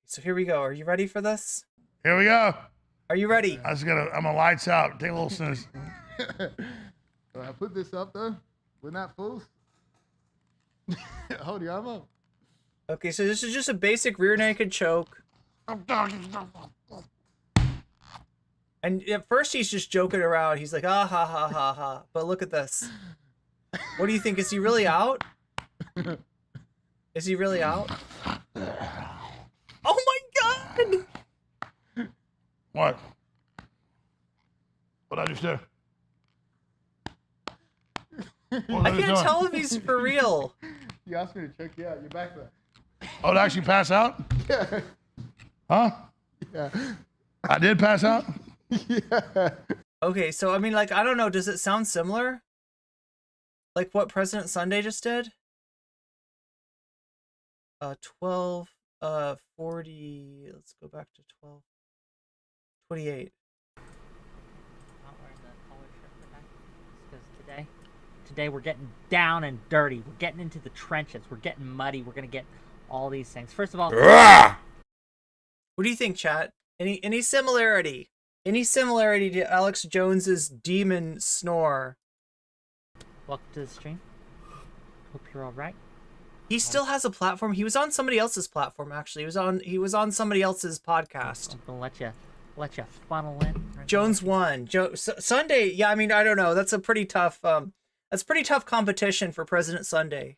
So here we go. Are you ready for this? Here we go. Are you ready? I'm a lights out. Take a little snooze. I put this up though. We're not fools. Hold your arm up. Okay, so this is just a basic rear naked choke. And at first he's just joking around. He's like, ah ha ha ha ha. But look at this. What do you think? Is he really out? Is he really out? Oh my god! What? What'd I just do? I can't tell if he's for real. You asked me to check you out. You're back there. Oh, did I actually pass out? Yeah. Huh? Yeah. I did pass out? Yeah. Okay, so I mean, like, I don't know. Does it sound similar? Like what President Sunday just did? 12, 40. Let's go back to 12. 28. Not wearing the collar shirt for that. Because today we're getting down and dirty. We're getting into the trenches. We're getting muddy. We're gonna get all these things. First of all, What do you think, chat? Any similarity? Any similarity to Alex Jones's demon snore? welcome to the stream. Hope you're all right. He still has a platform. He was on somebody else's platform, actually. He was on somebody else's podcast. I'm gonna let you funnel in. Jones won. Sunday, yeah, I mean, I don't know. That's a pretty tough That's pretty tough competition for President Sunday.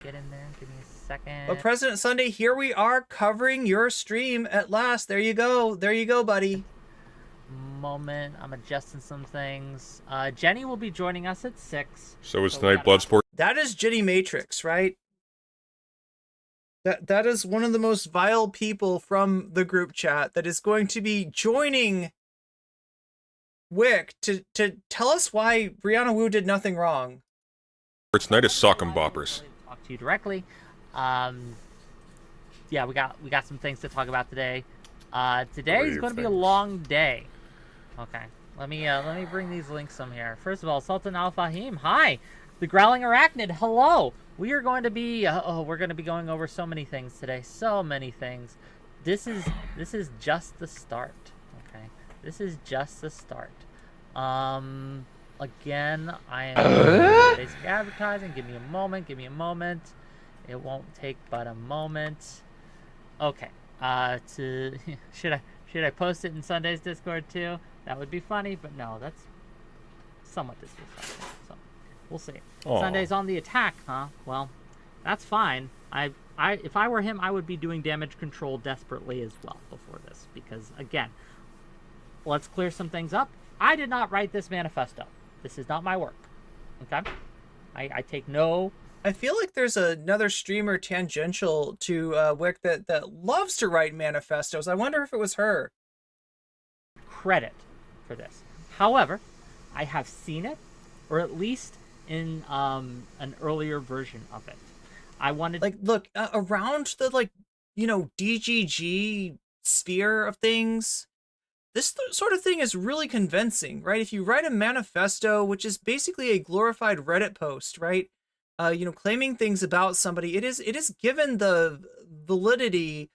Get in there. Give me a second. But President Sunday, here we are covering your stream at last. There you go. There you go, buddy. Moment. I'm adjusting some things. Jenny will be joining us at 6. So is we tonight got- Bloodsport? That is Jenny Matrix, right? That is one of the most vile people from the group chat that is going to be joining Whick to tell us why Brianna Wu did nothing wrong. Tonight is Sock 'em Boppers. Talk to you directly. Yeah, we got some things to talk about today. Today is going to be a long day. Okay, let me bring these links some here. First of all, Sultan Al Fahim, hi. The Growling Arachnid, hello. We are going to be we're going to be going over so many things today, so many things. This is just the start. Okay, this is just the start. Again, I am basic advertising. Give me a moment. Give me a moment. It won't take but a moment. Okay. Should I post it in Sunday's Discord too? That would be funny, but no, that's somewhat disrespectful. So we'll see. Aw. Sunday's on the attack, huh? Well, that's fine. If I were him, I would be doing damage control desperately as well before this, because again, let's clear some things up. I did not write this manifesto. This is not my work. Okay? I take no... I feel like there's another streamer tangential to Whick that loves to write manifestos. I wonder if it was her. credit for this. However, I have seen it, or at least in an earlier version of it. I wanted... Like, look, around the, like, you know, DGG sphere of things, this sort of thing is really convincing, right? If you write a manifesto, which is basically a glorified Reddit post, right? You know, claiming things about somebody, it is given the validity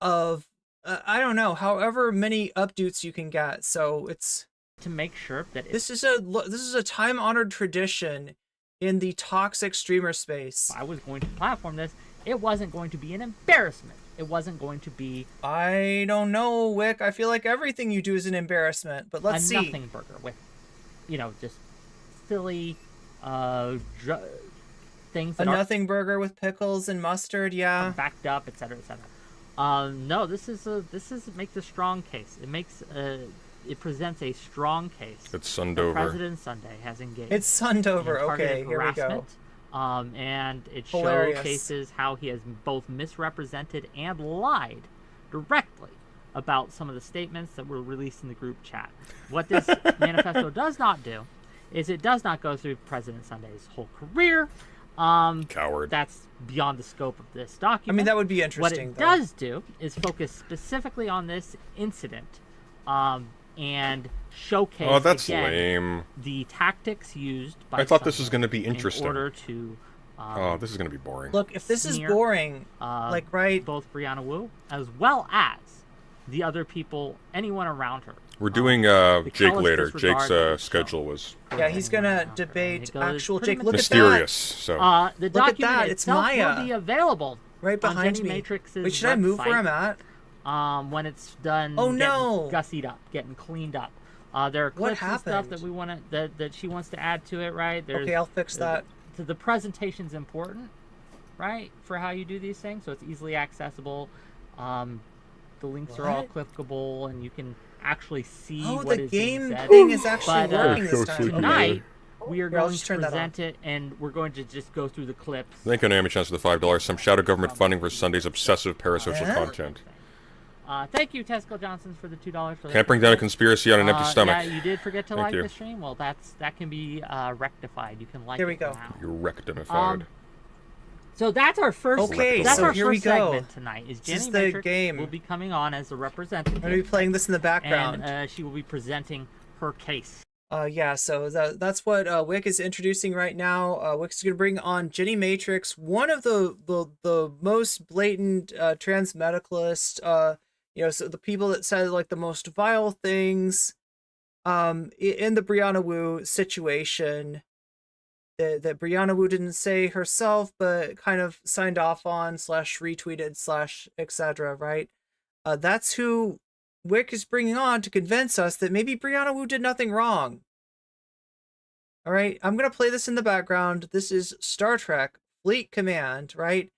of, I don't know, however many updates you can get. So it's to make sure that this is a time-honored tradition in the toxic streamer space. if I was going to platform this, it wasn't going to be an embarrassment. It wasn't going to be I don't know, Whick. I feel like everything you do is an embarrassment, but let's a see. nothing burger with, you know, just silly things A that are nothing burger with pickles and mustard, yeah. backed up, etc., etc. No, this makes a strong case. It presents a strong case. It's that Sundover. President Sunday has engaged. It's Sundover. in targeted Okay, here we go. harassment, and it Hilarious. showcases how he has both misrepresented and lied directly about some of the statements that were released in the group chat. What this manifesto does not do is it does not go through President Sunday's whole career. Coward. That's beyond the scope of this document. I mean, that would be What interesting, it though. does do is focus specifically on this incident, and showcase Oh, that's again lame. the tactics used by I thought this was Sunday going to be interesting. in order to Oh, this is going to be boring. Look, if this is smear, boring, like, right? both Brianna Wu as well as the other people, anyone around her. We're doing the Jake callous later. disregard Jake's of the schedule was Yeah, he's gonna Anyone around her. debate And it goes actual pretty Jake. much- Look mysterious. at So The Look at document that, it's itself Maya. will be available right on behind Jenny me. Matrix's Wait, should I move where I'm website, at? when it's done Oh, getting no. gussied up, getting cleaned up. There are What clips and stuff that happened? we want to that she wants to add to it, right? There's, Okay, I'll fix that. So the presentation's important, right, for how you do these things, so it's easily accessible. The links are all What? clickable, and you can actually see Oh, what the is being game said. thing is actually But, working this So time. sweet. Tonight, we are Here, I'll going just to turn that on. present it, and we're going to just go through the clips. thank you, Naomi Chance, for the $5. Some shadow government funding for Sunday's obsessive parasocial Yeah? content. Thank you, Tesco Johnson, for the $2 for the Can't bring down a conspiracy on an empty stomach. Yeah, you did forget to Thank like you. the stream. Well, that can be rectified. You can like Here we it go. now. You're rectified. So that's our first. Okay, that's so our here first we go. segment tonight. Is This Jenny is the Matrix game. will be coming on as a representative, I'm gonna be playing this in the background. and she will be presenting her case. Yeah, so that's what Whick is introducing right now. Whick is going to bring on Jenny Matrix, one of the most blatant trans medicalists. You know, so the people that said like the most vile things in the Brianna Wu situation that Brianna Wu didn't say herself, but kind of signed off on / retweeted / etc. Right? That's who Whick is bringing on to convince us that maybe Brianna Wu did nothing wrong. All right, I'm gonna play this in the background. This is Star Trek Fleet Command, right?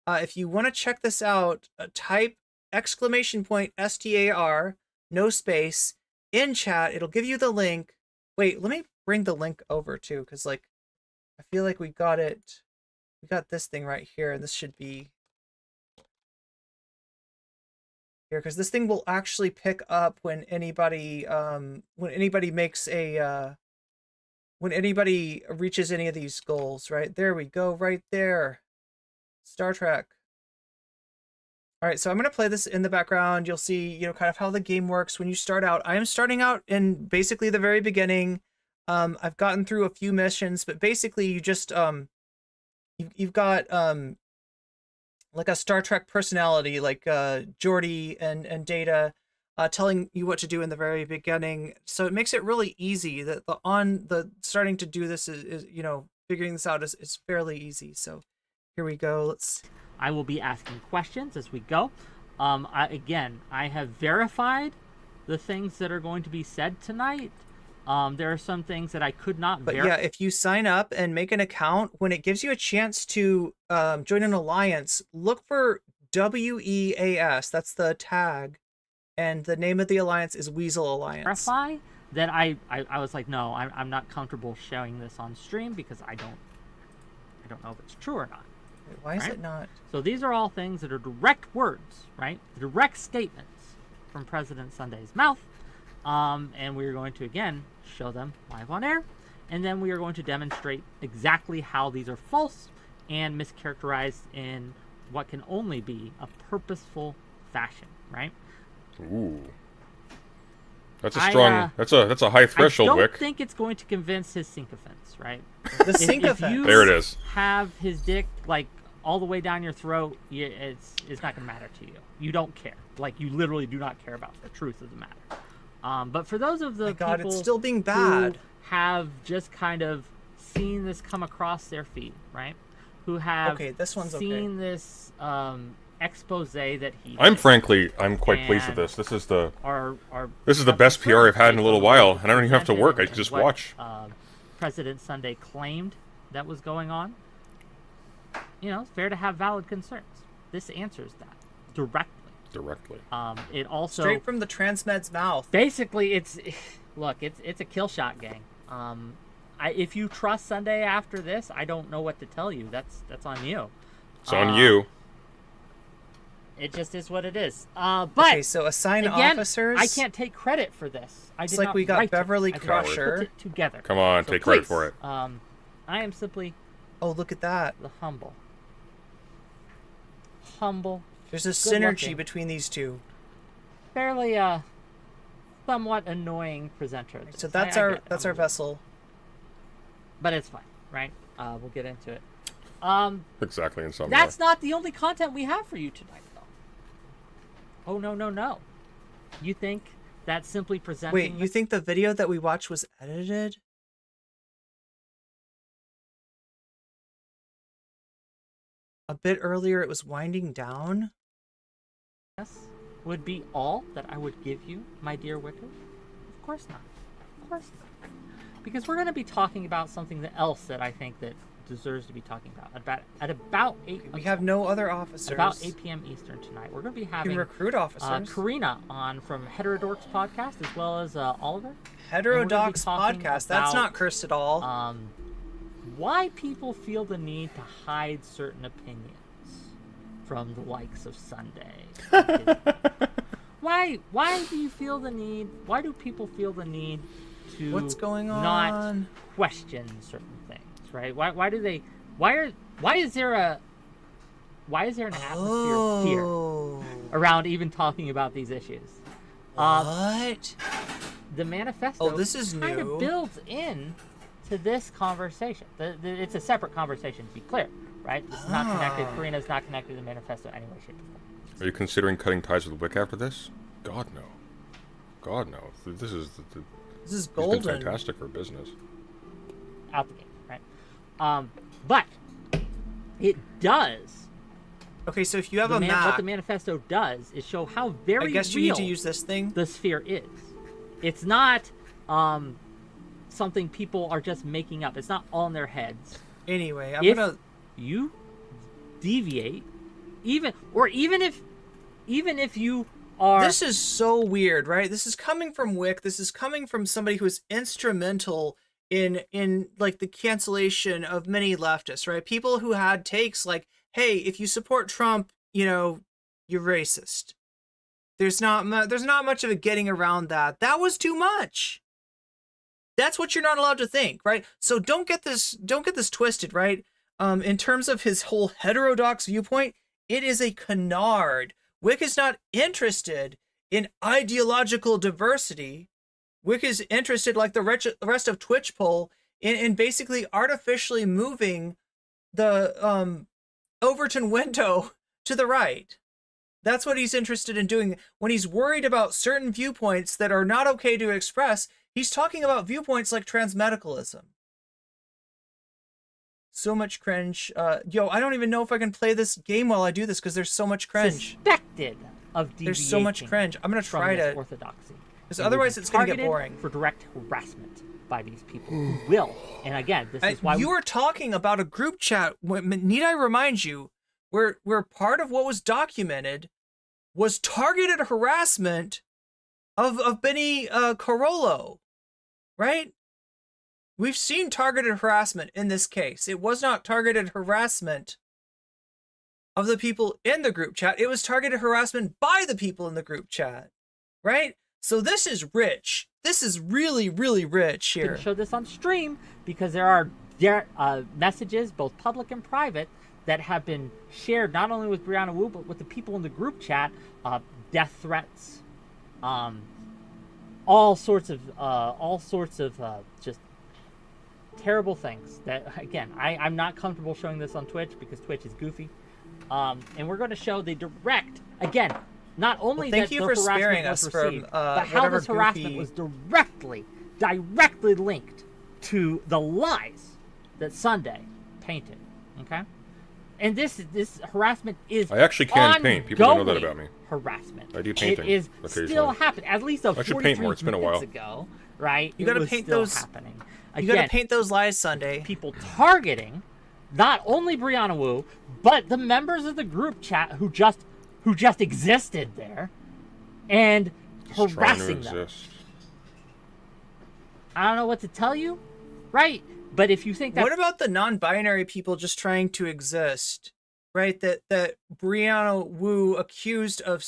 If you want to check this out, type !STAR, no space, in chat. It'll give you the link. Wait, let me bring the link over too, because like I feel like we got it. We got this thing right here, and this should be here because this thing will actually pick up when anybody makes a when anybody reaches any of these goals, right? There we go, right there. Star Trek. All right, so I'm going to play this in the background. You'll see, you know, kind of how the game works when you start out. I am starting out in basically the very beginning. I've gotten through a few missions, but basically you just you've got like a Star Trek personality like Geordi and Data telling you what to do in the very beginning. So it makes it really easy. That the starting to do this is you know, figuring this out is fairly easy. So here we go. Let's. I will be asking questions as we go. Again, I have verified the things that are going to be said tonight. There are some things that I could not verify. But yeah, if you sign up and make an account, when it gives you a chance to join an alliance, look for WEAS. That's the tag. And the name of the alliance is Weasel Alliance. Verify that I was like, no, I'm not comfortable showing this on stream because I don't know if it's true or not. Wait, why is it not? So these are all things that are direct words, right? Direct statements from President Sunday's mouth. And we're going to, again, show them live on air. And then we are going to demonstrate exactly how these are false and mischaracterized in what can only be a purposeful fashion, right? Ooh. That's a strong, that's a high threshold, Whick. I don't think it's going to convince his sycophants, right? The sycophants. There it is. Have his dick, like, all the way down your throat, it's not going to matter to you. You don't care. Like, you literally do not care about the truth of the matter. But for those of the people it's still being bad. Who have just kind of seen this come across their feed, right? Who have seen this expose that he I'm quite pleased with this. This is the best PR I've had in a little while, and I don't even have to work. I can just watch. President Sunday claimed that was going on. You know, it's fair to have valid concerns. This answers that directly. It also straight from the Transmed's mouth. Basically, it's a kill shot gang. If you trust Sunday after this, I don't know what to tell you. That's on you. It's on you. It just is what it is. But okay, so assign officers. I can't take credit for this. It's like we got Beverly Crusher. Put it together. Come on, take credit for it. I am simply. Oh, look at that. The humble. There's a synergy between these two. Fairly somewhat annoying presenter. So that's our vessel. But it's fine, right? We'll get into it. Exactly, in some That's not the only content we have for you tonight, though. Oh, no. You think that simply presenting... Wait, you think the video that we watched was edited? A bit earlier it was winding down? Yes, would be all that I would give you, my dear Wickers? Of course not. Because we're going to be talking about something else that I think that deserves to be talking about. At about 8 We have no other officers. About 8 p.m. Eastern tonight. We're going to be having recruit officers. Karina on from Heterodorks podcast, as well as Oliver. Heterodorks podcast. That's not cursed at all. Why people feel the need to hide certain opinions from the likes of Sunday. Why do you feel the need? Why do people feel the need to what's going on? Not question certain things, right? Why do they? Why is there an atmosphere of fear around even talking about these issues? What? The manifesto. Oh, this is kind new. of builds in to this conversation. It's a separate conversation, to be clear, right? This is not connected. Karina's not connected to the manifesto in any way, shape, or form. Are you considering cutting ties with Whick after this? God no. This is golden. It's been fantastic for business. Out the gate, right? But it does. Okay, so if you have a map, what the manifesto does is show how very I guess you real need to use this thing. The sphere is. It's not something people are just making up. It's not all in their heads. Anyway, If you deviate, even if you are... This is so weird, right? This is coming from Whick. This is coming from somebody who's instrumental in like the cancellation of many leftists, right? People who had takes like, hey, if you support Trump, you know, you're racist. There's not much of a getting around that. That was too much. That's what you're not allowed to think, right? So don't get this twisted, right? In terms of his whole heterodox viewpoint, it is a canard. Whick is not interested in ideological diversity. Whick is interested, like the rest of Twitch poll, in basically artificially moving the Overton window to the right. That's what he's interested in doing. When he's worried about certain viewpoints that are not okay to express, he's talking about viewpoints like transmedicalism. So much cringe. Yo, I don't even know if I can play this game while I do this because there's so much cringe. Suspected of deviating. There's so much cringe. I'm gonna try to orthodoxy. Because otherwise it's going to get boring. For direct harassment by these people who will. And again, this is why you were talking about a group chat. Need I remind you, where part of what was documented was targeted harassment of Benny Carollo, right? We've seen targeted harassment in this case. It was not targeted harassment of the people in the group chat. It was targeted harassment by the people in the group chat, right? So this is rich. This is really, really rich here. Didn't show this on stream because there are messages, both public and private, that have been shared not only with Brianna Wu but with the people in the group chat. Death threats, all sorts of just terrible things. That again, I'm not comfortable showing this on Twitch because Twitch is goofy. And we're going to show the direct again. Not only thank that you the for sparing harassment us was from received, but how this harassment was directly linked to the lies that Sunday painted. Okay, and this harassment is I actually can paint. People don't know that about me. Harassment. I do painting. It is still happening. At least I should paint more. It's been a while ago, right? You got to paint those. Happening. You got to paint those lies, Sunday. People targeting not only Brianna Wu but the members of the group chat who just existed there and harassing them. I don't know what to tell you, right? But if you think that... What about the non-binary people just trying to exist, right? That Brianna Wu accused of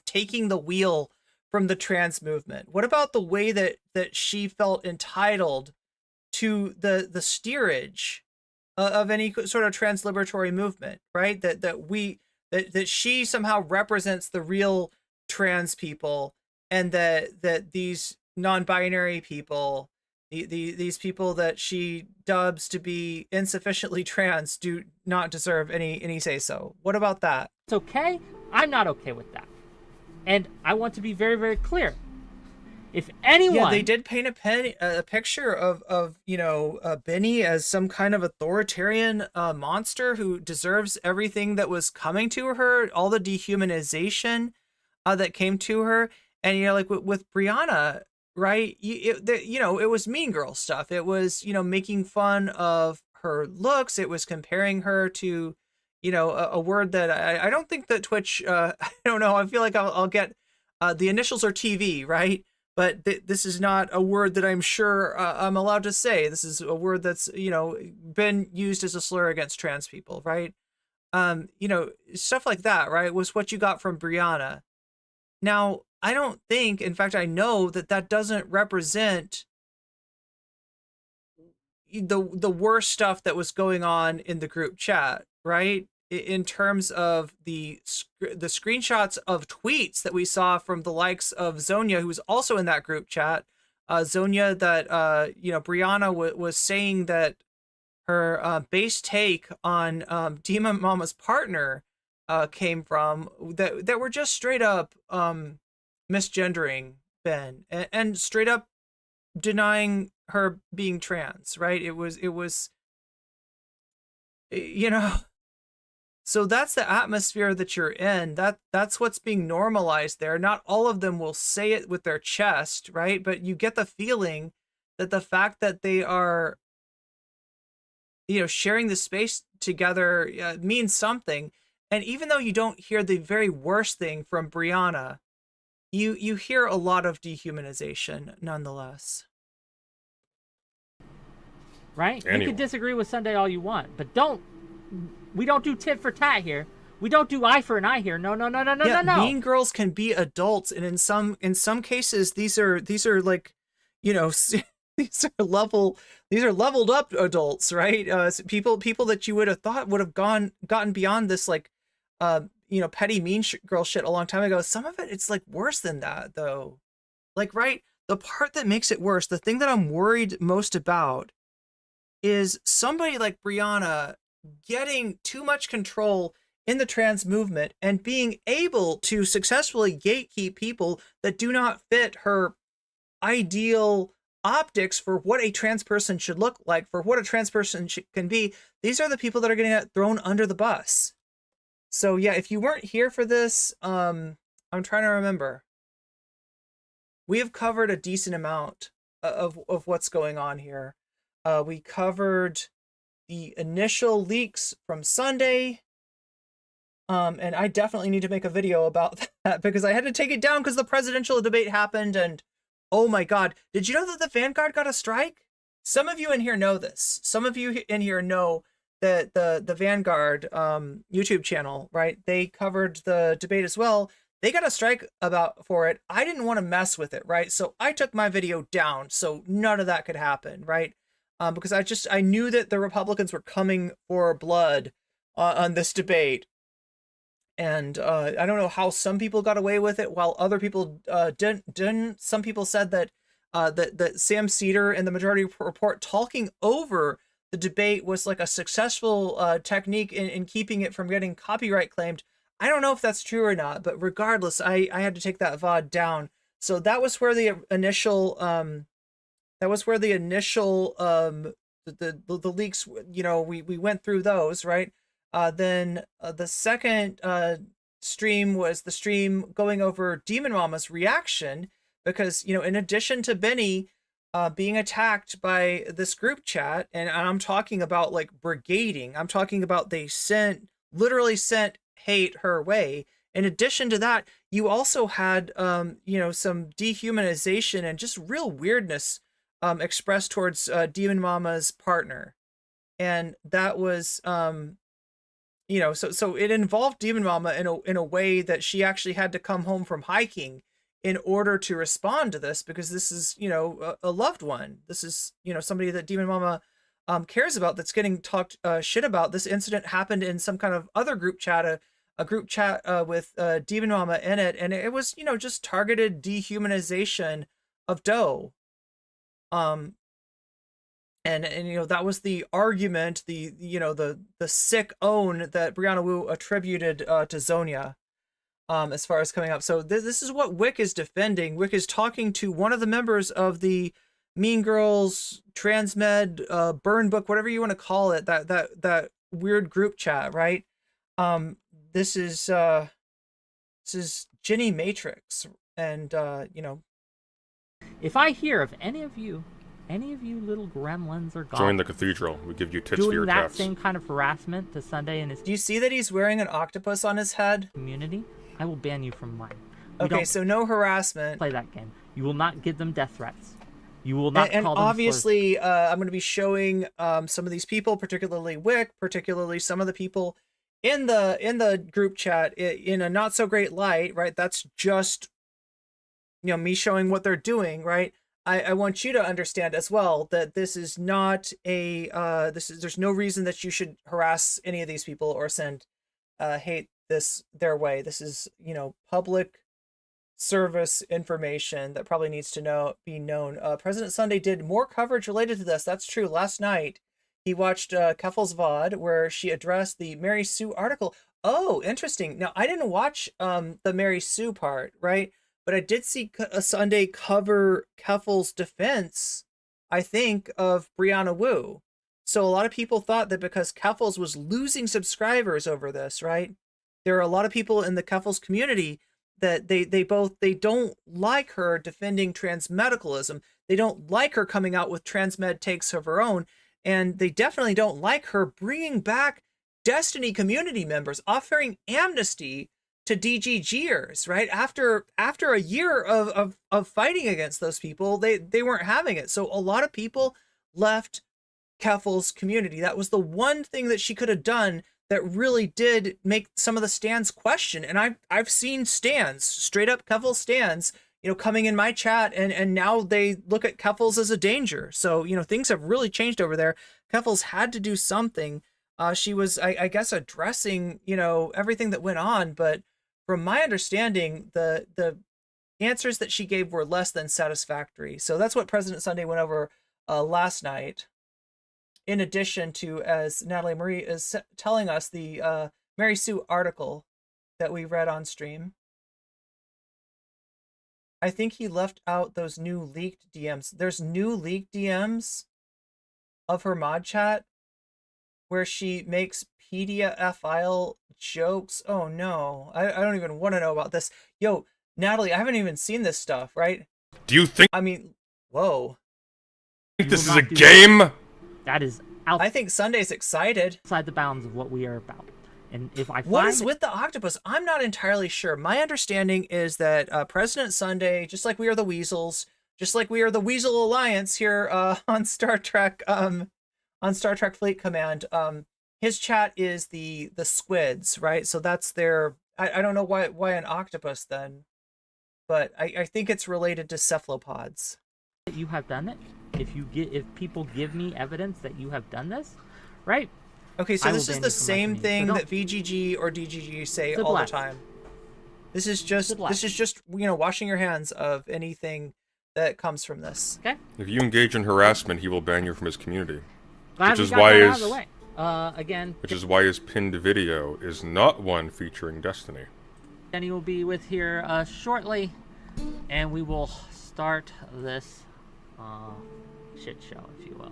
taking the wheel from the trans movement. What about the way that she felt entitled to the steerage of any sort of trans liberatory movement, right? That she somehow represents the real trans people, and that these non-binary people, these people that she dubs to be insufficiently trans, do not deserve any say so. What about that? It's okay. I'm not okay with that, and I want to be very, very clear. If anyone, yeah, they did paint a picture of Benny as some kind of authoritarian monster who deserves everything that was coming to her, all the dehumanization that came to her, and like with Brianna, right? It was Mean Girl stuff. It was making fun of her looks. It was comparing her to a word that I don't think that Twitch. I don't know. I feel like I'll get the initials are TV, right? But this is not a word that I'm sure I'm allowed to say. This is a word that's, been used as a slur against trans people, right? Stuff like that, right, was what you got from Brianna. Now, I don't think, in fact, I know that doesn't represent the worst stuff that was going on in the group chat, right? In terms of the screenshots of tweets that we saw from the likes of Zonia, who was also in that group chat. Zonia, that Brianna was saying that her base take on Demon Mama's partner came from, that were just straight up misgendering Ben and straight up denying her being trans, right? It was So that's the atmosphere that you're in. That's what's being normalized there. Not all of them will say it with their chest, right? But you get the feeling that the fact that they are, you know, sharing the space together means something. And even though you don't hear the very worst thing from Brianna, you hear a lot of dehumanization nonetheless. Right? Anyway. You can disagree with Sunday all you want, but we don't do tit for tat here. We don't do eye for an eye here. No. Mean girls can be adults, and in some cases, these are like, you know, these are leveled up adults, right? People that you would have thought would have gotten beyond this, like, you know, petty mean girl shit a long time ago. Some of it's like worse than that, though. Like, right, the part that makes it worse, the thing that I'm worried most about, is somebody like Brianna getting too much control in the trans movement and being able to successfully gatekeep people that do not fit her ideal optics for what a trans person should look like, for what a trans person can be. These are the people that are going to get thrown under the bus. So yeah, if you weren't here for this, I'm trying to remember. We have covered a decent amount of what's going on here. We covered the initial leaks from Sunday. And I definitely need to make a video about that because I had to take it down because the presidential debate happened, and oh my God, did you know that the Vanguard got a strike? Some of you in here know this. Some of you in here know that the Vanguard YouTube channel, right? They covered the debate as well. They got a strike for it. I didn't want to mess with it, right? So I took my video down so none of that could happen, right? Because I knew that the Republicans were coming for blood on this debate. And I don't know how some people got away with it while other people didn't. Some people said that that Sam Cedar and the Majority Report talking over the debate was like a successful technique in keeping it from getting copyright claimed. I don't know if that's true or not, but regardless, I had to take that VOD down. So that was where the initial the leaks, you know, we went through those, right? Then the second stream was the stream going over Demon Mama's reaction, because, you know, in addition to Benny being attacked by this group chat, and I'm talking about like brigading, I'm talking about they literally sent hate her way. In addition to that, you also had, you know, some dehumanization and just real weirdness expressed towards Demon Mama's partner. And that was, you know, so it involved Demon Mama in a way that she actually had to come home from hiking in order to respond to this, because this is, you know, a loved one. This is, you know, somebody that Demon Mama cares about, that's getting talked shit about. This incident happened in some kind of other group chat, a group chat with Demon Mama in it, and it was, you know, just targeted dehumanization of Doe. And you know, that was the argument, you know, the sick own that Brianna Wu attributed to Zonia, as far as coming up. So this is what Whick is defending. Whick is talking to one of the members of the Mean Girls Transmed Burn Book, whatever you want to call it, that weird group chat, right? This is Ginny Matrix, and you know, if I hear of any of you little gremlins or goblins Join the cathedral. We give you tips for doing your that cats. same kind of harassment to Sunday and his do you see that he's wearing an octopus on his head? community, I will ban you from mine. Okay, so no harassment. Play that game. You will not give them death threats. You will not And call them obviously, I'm going to be showing some of these people, particularly Whick, particularly some of the people in the group chat in a not so great light, right? That's just, you know, me showing what they're doing, right? I want you to understand as well that this is not a there's no reason that you should harass any of these people or send hate their way. This is, you know, public service information that probably needs to be known. President Sunday did more coverage related to this. That's true. Last night he watched Keffals VOD where she addressed the Mary Sue article. Oh, interesting. Now I didn't watch the Mary Sue part, right? But I did see a Sunday cover Keffals' defense, I think, of Brianna Wu. So a lot of people thought that because Keffals was losing subscribers over this, right? There are a lot of people in the Keffals community that they don't like her defending transmedicalism. They don't like her coming out with transmed takes of her own. And they definitely don't like her bringing back Destiny community members, offering amnesty to DGGers, right? After a year of fighting against those people, they weren't having it. So a lot of people left Keffals' community. That was the one thing that she could have done that really did make some of the stands question. And I've seen stands, straight up Keffals stands, coming in my chat, and now they look at Keffals as a danger. So, things have really changed over there. Keffals had to do something. She was, I guess, addressing, everything that went on, but from my understanding, the answers that she gave were less than satisfactory. So that's what President Sunday went over last night. In addition to, as Natalie Marie is telling us, the Mary Sue article that we read on stream. I think he left out those new leaked DMs. There's new leaked DMs of her mod chat where she makes pedophile jokes. Oh no, I don't even want to know about this. Yo, Natalie, I haven't even seen this stuff, right? Do you think Whoa. This is a game? That is I think Sunday's excited. outside the bounds of what we are about. And if I find What is with the octopus? I'm not entirely sure. My understanding is that President Sunday, just like we are the Weasels, just like we are the Weasel Alliance here on Star Trek Fleet Command, his chat is the squids, right? So that's their. I don't know why an octopus then, but I think it's related to cephalopods. you have done it, if people give me evidence that you have done this, right? Okay, so this is the same thing that VGG or DGG say all the time. This is just washing your hands of anything that comes from this. Okay. If you engage in harassment, he will ban you from his community. Glad Which is why his pinned video is not one featuring Destiny. Jenny will be with here shortly, and we will start this shit show, if you will.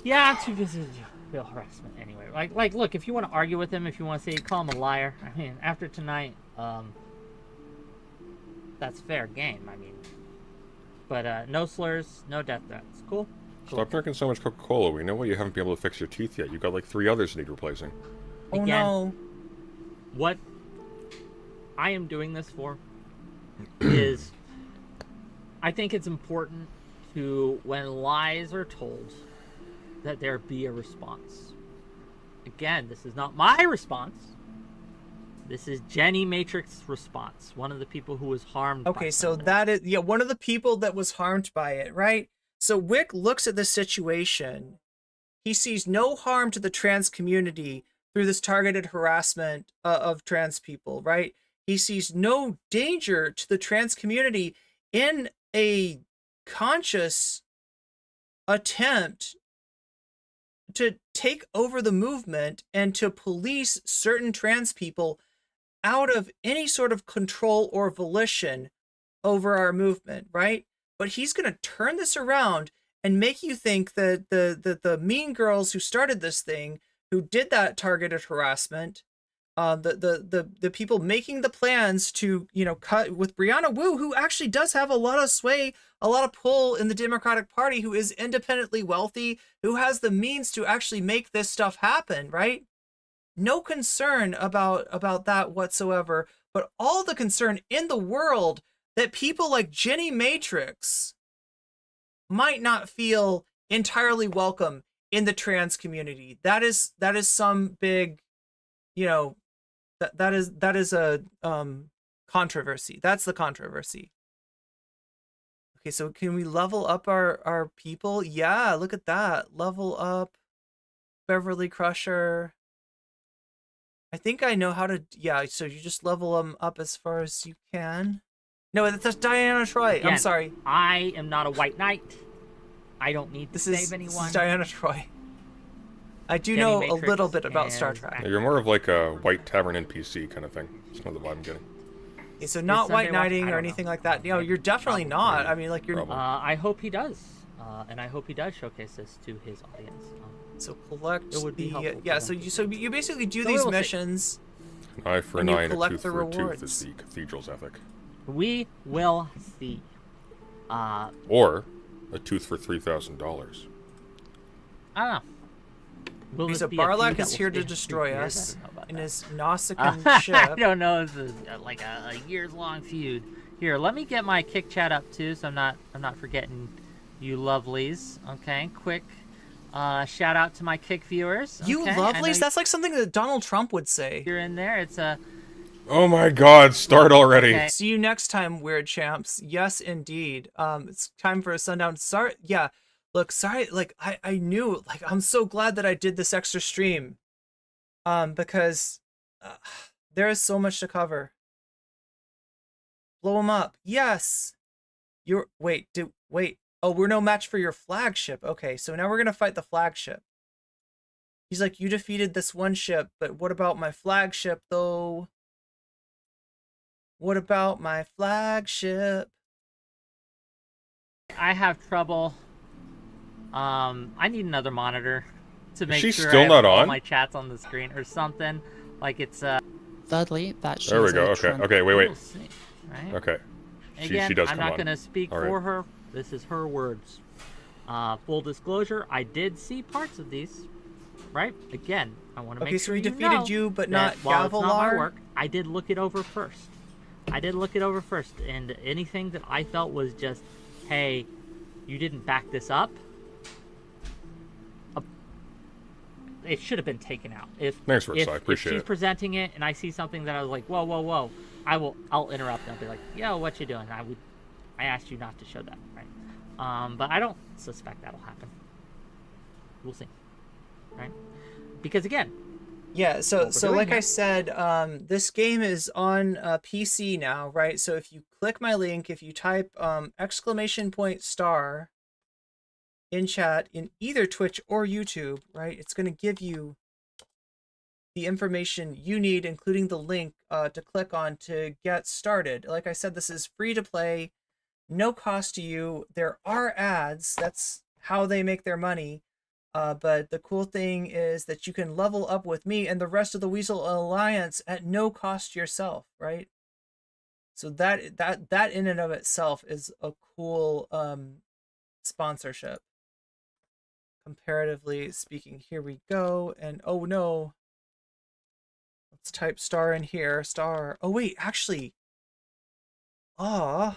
Yeah, I'm too busy to do real harassment anyway. Like, look, if you want to argue with him, if you want to say, call him a liar, I mean, after tonight, that's fair game, I mean. But no slurs, no death threats. Cool? Stop drinking so much Coca-Cola. We know why you haven't been able to fix your teeth yet. You've got like 3 others that need replacing. Oh no. What I am doing this for is I think it's important to, when lies are told, that there be a response. Again, this is not my response. This is Jenny Matrix's response. One of the people who was harmed by Okay, so that is, one of the people that was harmed by it, right? So Whick looks at the situation. He sees no harm to the trans community through this targeted harassment of trans people, right? He sees no danger to the trans community in a conscious attempt to take over the movement and to police certain trans people out of any sort of control or volition over our movement, right? But he's going to turn this around and make you think that the mean girls who started this thing, who did that targeted harassment, the people making the plans to, cut with Brianna Wu, who actually does have a lot of sway, a lot of pull in the Democratic Party, who is independently wealthy, who has the means to actually make this stuff happen, right? No concern about that whatsoever, but all the concern in the world that people like Jenny Matrix might not feel entirely welcome in the trans community. That is some big, that is a controversy. That's the controversy. Okay, so can we level up our people? Yeah, look at that. Level up Beverly Crusher. I think I know how to, yeah, so you just level them up as far as you can. No, that's Diana Troy. Again, I'm sorry. I am not a white knight. I don't need to save anyone. This is Diana Troy. I do know a little bit about Star Trek. Yeah, you're more of like a white tavern NPC kind of thing. That's kind of the vibe I'm getting. Okay, so not white knighting or anything like that. You're definitely not. I mean, like you're. I hope he does, and I hope he does showcase this to his audience. So collect it would be helpful. Yeah, so you basically do these missions. An eye for an eye and a tooth collect the for a tooth rewards. is the cathedral's ethic. We will see. Or a tooth for $3,000. I don't know. Will Because this a be a feud Barlak that is will here to stay for destroy years? us I don't know about in that. his Nausicaan ship. I don't know. This is like a years-long feud. Here, let me get my kick chat up too, so I'm not forgetting you lovelies. Okay, quick shout out to my kick viewers. You okay? lovelies? That's like something that Donald Trump would say. You're in there. It's a Oh my god, start already. Okay. See you next time, weird champs. Yes, indeed. It's time for a sundown. Sorry, yeah. Look, sorry. Like I knew. Like I'm so glad that I did this extra stream. Because there is so much to cover. Blow him up. Yes. Wait. Oh, we're no match for your flagship. Okay, so now we're gonna fight the flagship. He's like, you defeated this one ship, but what about my flagship though? What about my flagship? I have trouble. I need another monitor to make she's sure still I have not all on? my chats on the screen or something. Like it's Thirdly, that There we she's go. a Okay. Trump- Okay. Wait. we'll see, right? Okay. Again, She does I'm come not on. going to speak All right. for her. This is her words. Full disclosure, I did see parts of these. Right? Again, I want to Okay, make so sure we you defeated know you, but that not while it's not my Gavalar? work, I did look it over first. And anything that I felt was just, hey, you didn't back this up, it should have been taken out. Thanks, Rick. I If appreciate she's it. presenting it and I see something that I was like, whoa, I'll interrupt and I'll be like, yo, what you doing? I asked you not to show that, right? But I don't suspect that'll happen. We'll see, right? Because again, Yeah, so what we're doing like I here- said, this game is on PC now, right? So if you click my link, if you type !star in chat in either Twitch or YouTube, right, it's going to give you the information you need, including the link to click on to get started. Like I said, this is free to play, no cost to you. There are ads. That's how they make their money. But the cool thing is that you can level up with me and the rest of the Weasel Alliance at no cost to yourself, right? So that in and of itself is a cool sponsorship. Comparatively speaking, here we go. And oh no, let's type star in here. Star. Oh wait, actually, I'm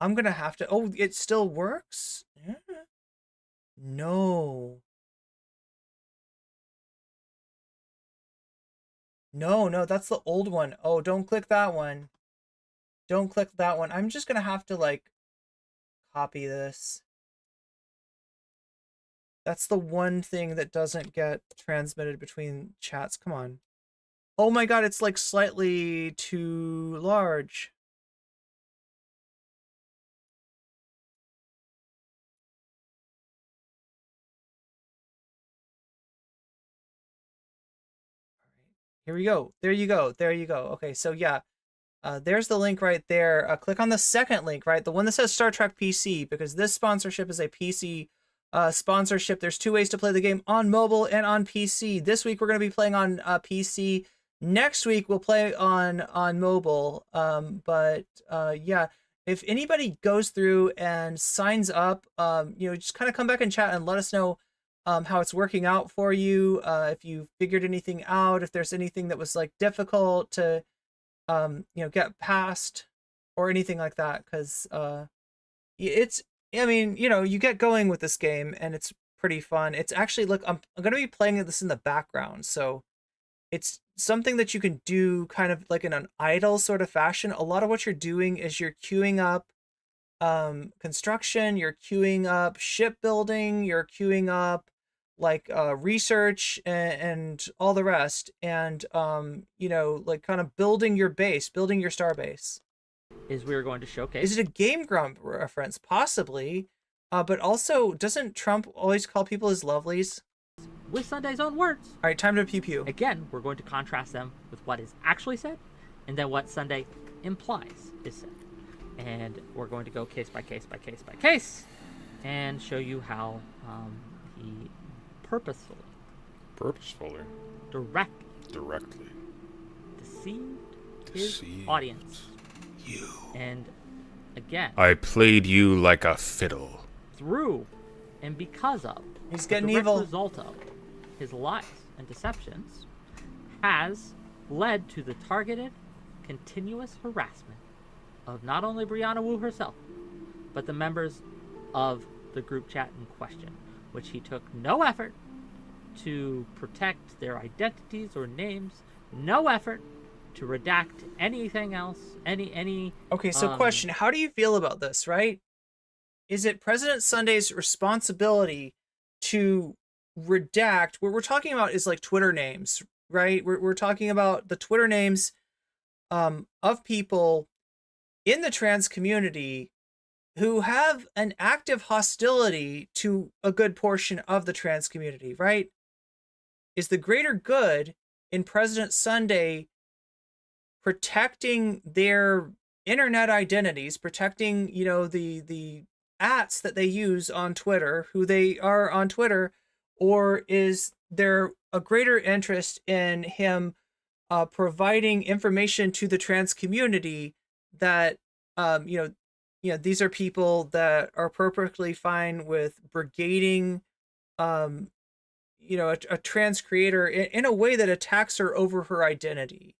gonna have to. Oh, it still works. Yeah. No, that's the old one. Oh, don't click that one. Don't click that one. I'm just gonna have to like copy this. That's the one thing that doesn't get transmitted between chats. Come on. Oh my god, it's like slightly too large. Here we go. There you go. Okay, so yeah, there's the link right there. Click on the second link, right? The one that says Star Trek PC, because this sponsorship is a PC sponsorship. There's two ways to play the game, on mobile and on PC. This week we're going to be playing on PC. Next week we'll play on mobile. Yeah, if anybody goes through and signs up, just kind of come back and chat and let us know how it's working out for you, if you figured anything out, if there's anything that was like difficult to get past or anything like that, because you get going with this game and it's pretty fun. It's actually, look, I'm going to be playing this in the background, so it's something that you can do kind of like in an idle sort of fashion. A lot of what you're doing is you're queuing up construction, you're queuing up shipbuilding, you're queuing up like research and all the rest, and like kind of building your base, building your star base. is we are going to showcase. Is it a Game Grump reference? Possibly. But also, doesn't Trump always call people his lovelies? with Sunday's own words. All right, time to pew pew. Again, we're going to contrast them with what is actually said and then what Sunday implies is said. And we're going to go case by case by case by case and show you how he purposefully, directly deceived his audience. And again. I played you like a fiddle. Through and because of He's the getting direct evil. result of his lies and deceptions has led to the targeted, continuous harassment of not only Brianna Wu herself, but the members of the group chat in question, which he took no effort to protect their identities or names, no effort to redact anything else, any Okay, so question, how do you feel about this, right? Is it President Sunday's responsibility to redact, what we're talking about is like Twitter names, right? We're talking about the Twitter names of people in the trans community who have an active hostility to a good portion of the trans community, right? Is the greater good in President Sunday protecting their internet identities, protecting, you know, the ats that they use on Twitter, who they are on Twitter, or is there a greater interest in him providing information to the trans community that you know, these are people that are perfectly fine with brigading you know, a trans creator in a way that attacks her over her identity,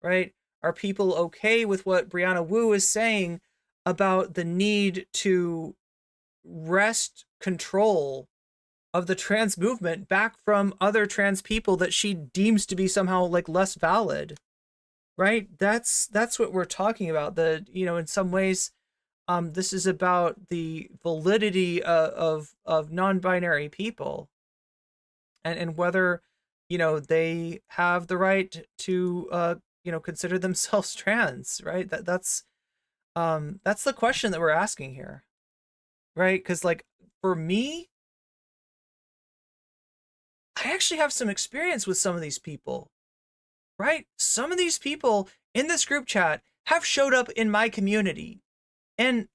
right? Are people okay with what Brianna Wu is saying about the need to wrest control of the trans movement back from other trans people that she deems to be somehow like less valid, right? That's what we're talking about. The, you know, in some ways, this is about the validity of non-binary people, and whether, you know, they have the right to you know, consider themselves trans, right? That's the question that we're asking here, right? Because like for me, I actually have some experience with some of these people, right? Some of these people in this group chat have showed up in my community, and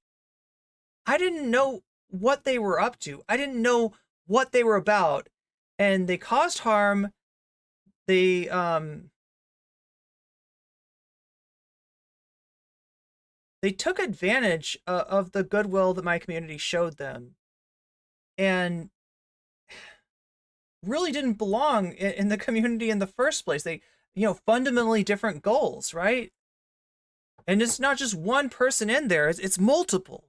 I didn't know what they were up to. I didn't know what they were about, and they caused harm. They took advantage of the goodwill that my community showed them, and really didn't belong in the community in the first place. They, you know, fundamentally different goals, right? And it's not just one person in there, it's multiple.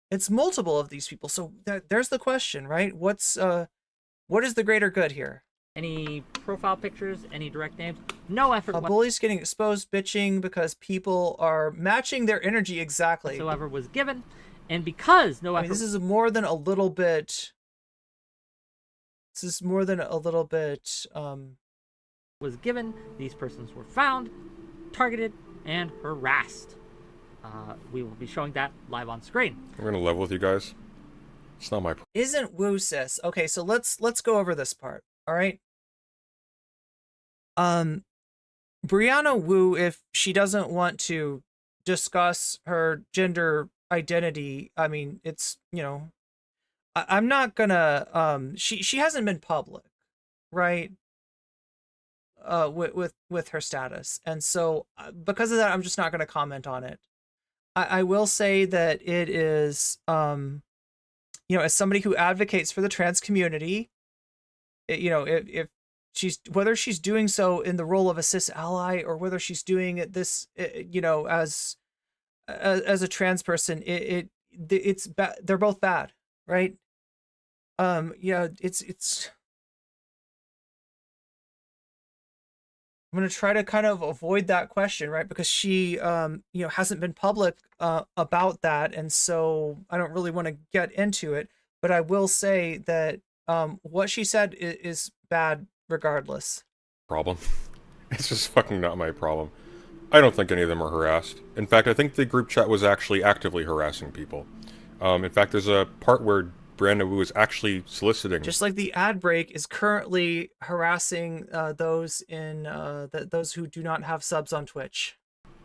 It's multiple of these people. So there's the question, right? What is the greater good here? any profile pictures, any direct names, no effort Bullies getting exposed, bitching because people are matching their energy exactly. whatsoever was given, and because no I effort mean, this is more than a little bit. This is more than a little bit. was given, these persons were found, targeted, and harassed. We will be showing that live on screen. I'm gonna level with you guys. It's not my problem. Isn't Wu sis? Okay, so let's go over this part. All right. Brianna Wu, if she doesn't want to discuss her gender identity, I mean, it's, you know, I'm not gonna. She hasn't been public, right? With her status, and so because of that, I'm just not gonna comment on it. I will say that it is, you know, as somebody who advocates for the trans community, you know, if she's, whether she's doing so in the role of a cis ally or whether she's doing it this, you know, as a trans person, it's bad. They're both bad, right? Yeah, it's. I'm going to try to kind of avoid that question, right? Because she, you know, hasn't been public about that. And so I don't really want to get into it. But I will say that what she said is bad regardless. Problem. It's just fucking not my problem. I don't think any of them are harassed. In fact, I think the group chat was actually actively harassing people. In fact, there's a part where Brianna Wu is actually soliciting. Just like the ad break is currently harassing those in those who do not have subs on Twitch.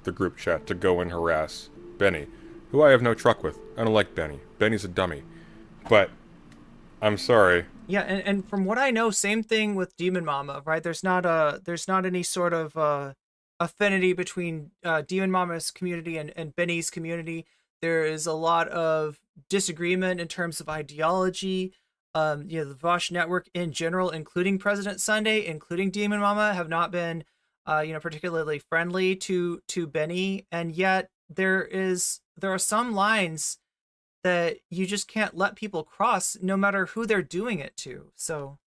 The group chat to go and harass Benny, who I have no truck with. I don't like Benny. Benny's a dummy. But I'm sorry. Yeah, and from what I know, same thing with Demon Mama, right? There's not any sort of affinity between Demon Mama's community and Benny's community. There is a lot of disagreement in terms of ideology. The Vosh network in general, including President Sunday, including Demon Mama, have not been, particularly friendly to Benny, and yet there are some lines that you just can't let people cross, no matter who they're doing it to. So,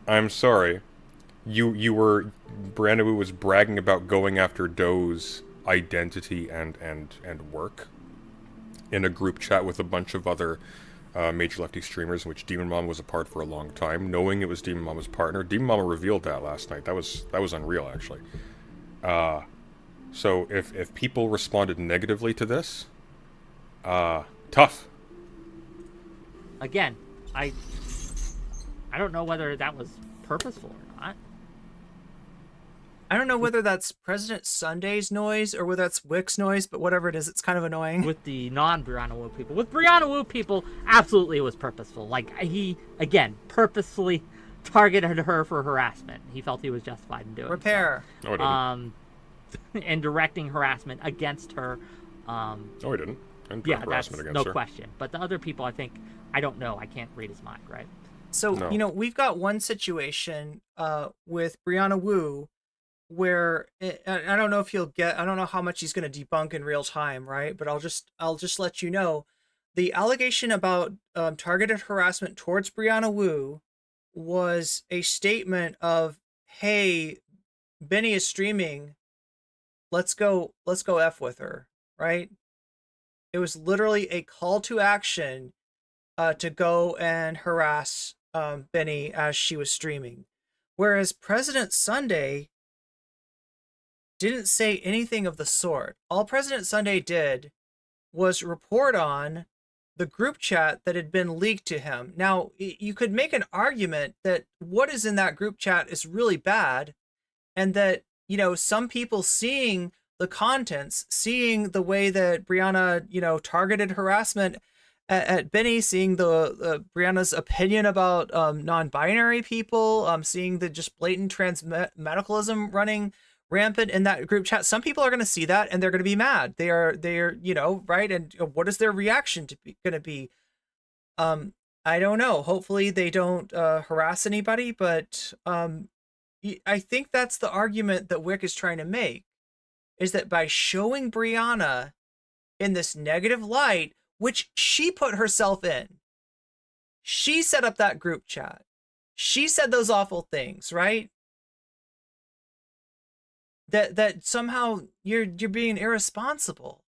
I'm sorry. Brianna Wu was bragging about going after Doe's identity and work in a group chat with a bunch of other major lefty streamers, in which Demon Mama was a part for a long time, knowing it was Demon Mama's partner. Demon Mama revealed that last night. That was unreal, actually. So if people responded negatively to this, tough. Again, I don't know whether that was purposeful or not. I don't know whether that's President Sunday's noise or whether that's Whick's noise, but whatever it is, it's kind of annoying. With the non-Brianna Wu people. With Brianna Wu people, absolutely it was purposeful. Like, he, again, purposefully targeted her for harassment. He felt he was justified in doing Repair. so. No, I didn't. And directing harassment against her. No, I didn't. And Yeah, that's harassment against no her. question. But the other people, I don't know. I can't read his mind, right? So, No. we've got one situation with Brianna Wu where I don't know if I don't know how much he's going to debunk in real time, right? But I'll just let you know, the allegation about targeted harassment towards Brianna Wu was a statement of, "Hey, Benny is streaming. Let's go F with her," right? It was literally a call to action to go and harass Benny as she was streaming. Whereas President Sunday didn't say anything of the sort. All President Sunday did was report on the group chat that had been leaked to him. Now, you could make an argument that what is in that group chat is really bad, and that, some people seeing the contents, seeing the way that Brianna, targeted harassment at Benny, seeing the Brianna's opinion about non-binary people, seeing the just blatant trans-medicalism running rampant in that group chat, some people are going to see that and they're going to be mad. They're right? And what is their reaction going to be? I don't know. Hopefully they don't harass anybody, but I think that's the argument that Whick is trying to make, is that by showing Brianna in this negative light, which she put herself in, she set up that group chat, she said those awful things, right? That somehow you're being irresponsible.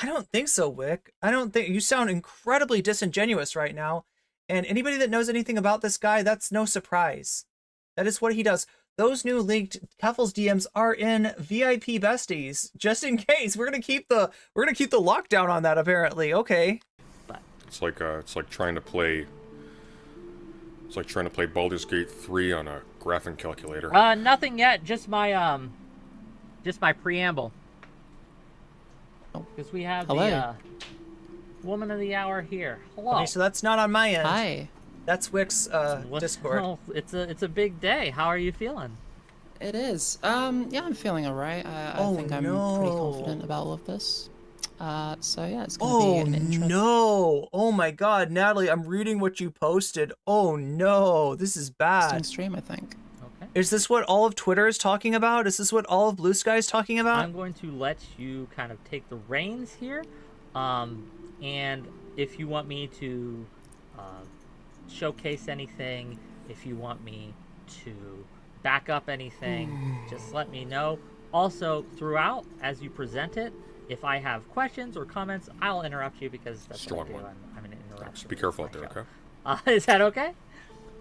I don't think so, Whick. I don't think you sound incredibly disingenuous right now. And anybody that knows anything about this guy, that's no surprise. That is what he does. Those new leaked Keffals DMs are in VIP besties, just in case. We're gonna keep the lockdown on that, apparently. Okay. It's like trying to play Baldur's Gate 3 on a graphing calculator. Nothing yet. Just my preamble. Because we have the woman of the hour here. Hello. Okay, so that's not on my end. Hi. That's Whick's Discord. Well, it's a big day. How are you feeling? It is. Yeah, I'm feeling alright. I think I'm pretty confident about all of this. So yeah, it's gonna be an interesting. No! Oh my God, Natalie, I'm reading what you posted. Oh no, this is bad. Stream, I think. Okay. Is this what all of Twitter is talking about? Is this what all of Blue Sky is talking about? I'm going to let you kind of take the reins here, and if you want me to showcase anything, if you want me to back up anything, just let me know. Also, throughout, as you present it, if I have questions or comments, I'll interrupt you, because that's Strong what I do. one. I'm an interrupter. Thanks. Be careful out there, okay? Is that okay?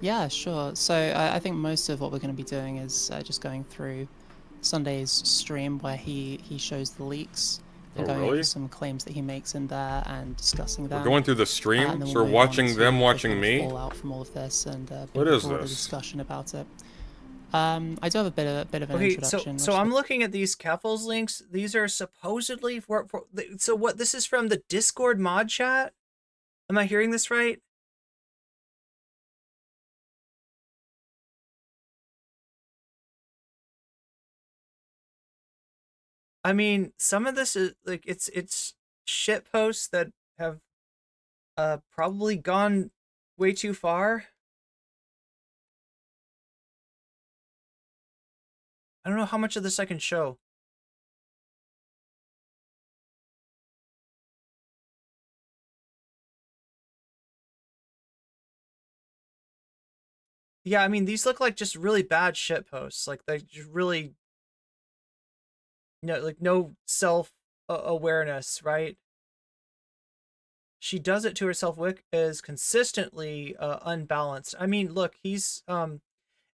Yeah, sure. So I think most of what we're going to be doing is just going through Sunday's stream where he shows the leaks and going over some claims that he makes in there and discussing them. We're going through the stream, so we're watching them watching me. Fallout from all of this and what is broader this? discussion about it. I do have a bit of an introduction. So I'm looking at these Keffals links. These are supposedly for so what? This is from the Discord mod chat. Am I hearing this right? I mean, some of this is like it's shit posts that have probably gone way too far. I don't know how much of this I can show. Yeah, I mean, these look like just really bad shit posts. Like, they just really, like no self awareness, right? She does it to herself. Whick is consistently unbalanced. I mean, look, he's and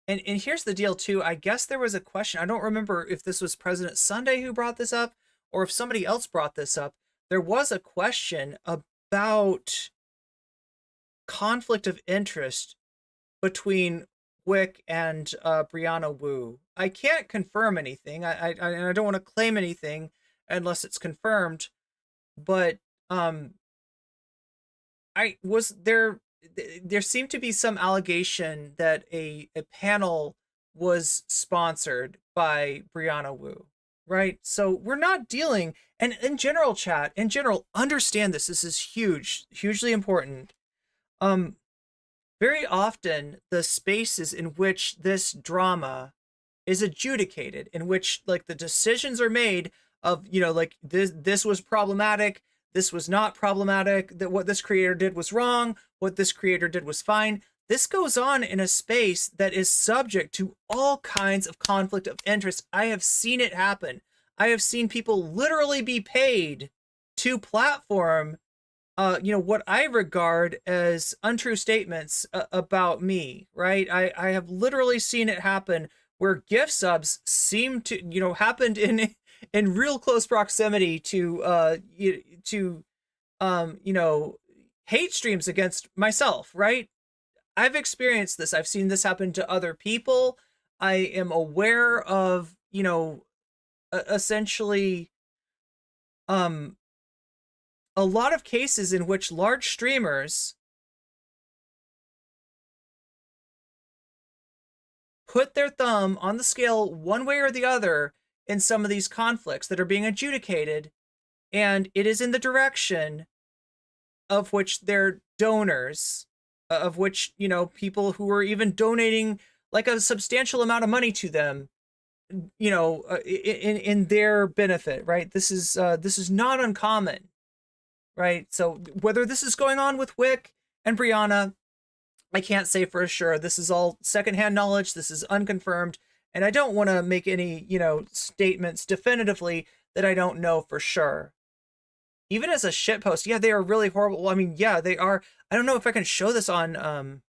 here's the deal too. I guess there was a question. I don't remember if this was President Sunday who brought this up or if somebody else brought this up. There was a question about conflict of interest between Whick and Brianna Wu. I can't confirm anything. I don't want to claim anything unless it's confirmed. But there seemed to be some allegation that a panel was sponsored by Brianna Wu, right? So we're not dealing, and in general, chat, in general, understand this. This is huge, hugely important. Very often the spaces in which this drama is adjudicated, in which like the decisions are made of, like this was problematic, this was not problematic, that what this creator did was wrong, what this creator did was fine. This goes on in a space that is subject to all kinds of conflict of interest. I have seen it happen. I have seen people literally be paid to platform what I regard as untrue statements about me, right? I have literally seen it happen where gift subs seem to, happened in real close proximity to hate streams against myself, right? I've experienced this. I've seen this happen to other people. I am aware of, essentially, a lot of cases in which large streamers put their thumb on the scale one way or the other in some of these conflicts that are being adjudicated, and it is in the direction of which their donors, of which, people who are even donating like a substantial amount of money to them, in their benefit, right? This is not uncommon. Right, so whether this is going on with Whick and Brianna, I can't say for sure. This is all secondhand knowledge. This is unconfirmed, and I don't want to make any, statements definitively that I don't know for sure. Even as a shitpost, yeah, they are really horrible. Well, I mean, yeah, they are. I don't know if I can show this on,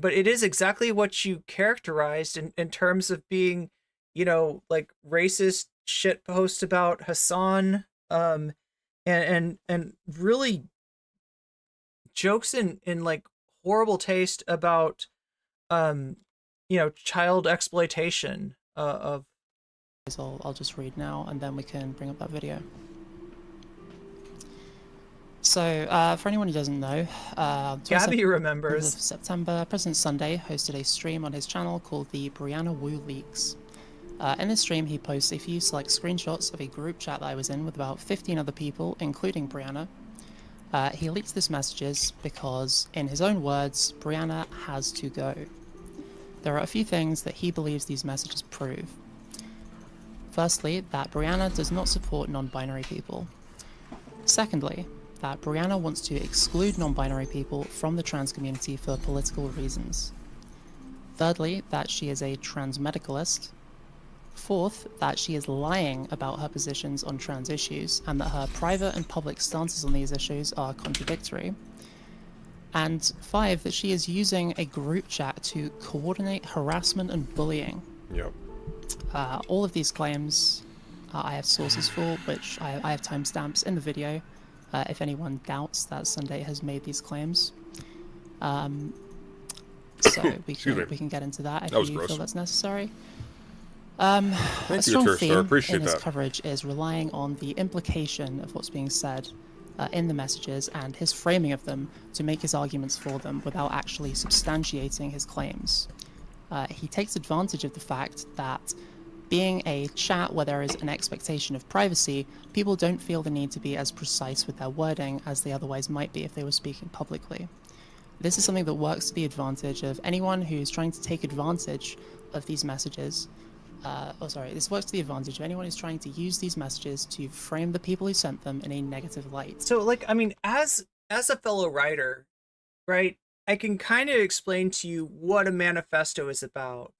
but it is exactly what you characterized in terms of being, like racist shitpost about Hasan, and really jokes in like horrible taste about child exploitation of. I'll just read now and then we can bring up that video. So for anyone who doesn't know, Gabby remembers. Of September, President Sunday hosted a stream on his channel called the Brianna Wu Leaks. In this stream, he posts a few select screenshots of a group chat that I was in with about 15 other people, including Brianna. He leaks these messages because, in his own words, Brianna has to go. There are a few things that he believes these messages prove. Firstly, that Brianna does not support non-binary people. Secondly, that Brianna wants to exclude non-binary people from the trans community for political reasons. Thirdly, that she is a transmedicalist. Fourth, that she is lying about her positions on trans issues and that her private and public stances on these issues are contradictory. And 5, that she is using a group chat to coordinate harassment and bullying. Yep. All of these claims I have sources for, which I have timestamps in the video if anyone doubts that Sunday has made these claims. So we can get into that if you feel that's necessary. A strong theme in his coverage is relying on the implication of what's being said in the messages and his framing of them to make his arguments for them without actually substantiating his claims. He takes advantage of the fact that being a chat where there is an expectation of privacy, people don't feel the need to be as precise with their wording as they otherwise might be if they were speaking publicly. This is something that works to the advantage of anyone who's trying to take advantage of these messages. This works to the advantage of anyone who's trying to use these messages to frame the people who sent them in a negative light. So, like, I mean, as a fellow writer, right, I can kind of explain to you what a manifesto is about.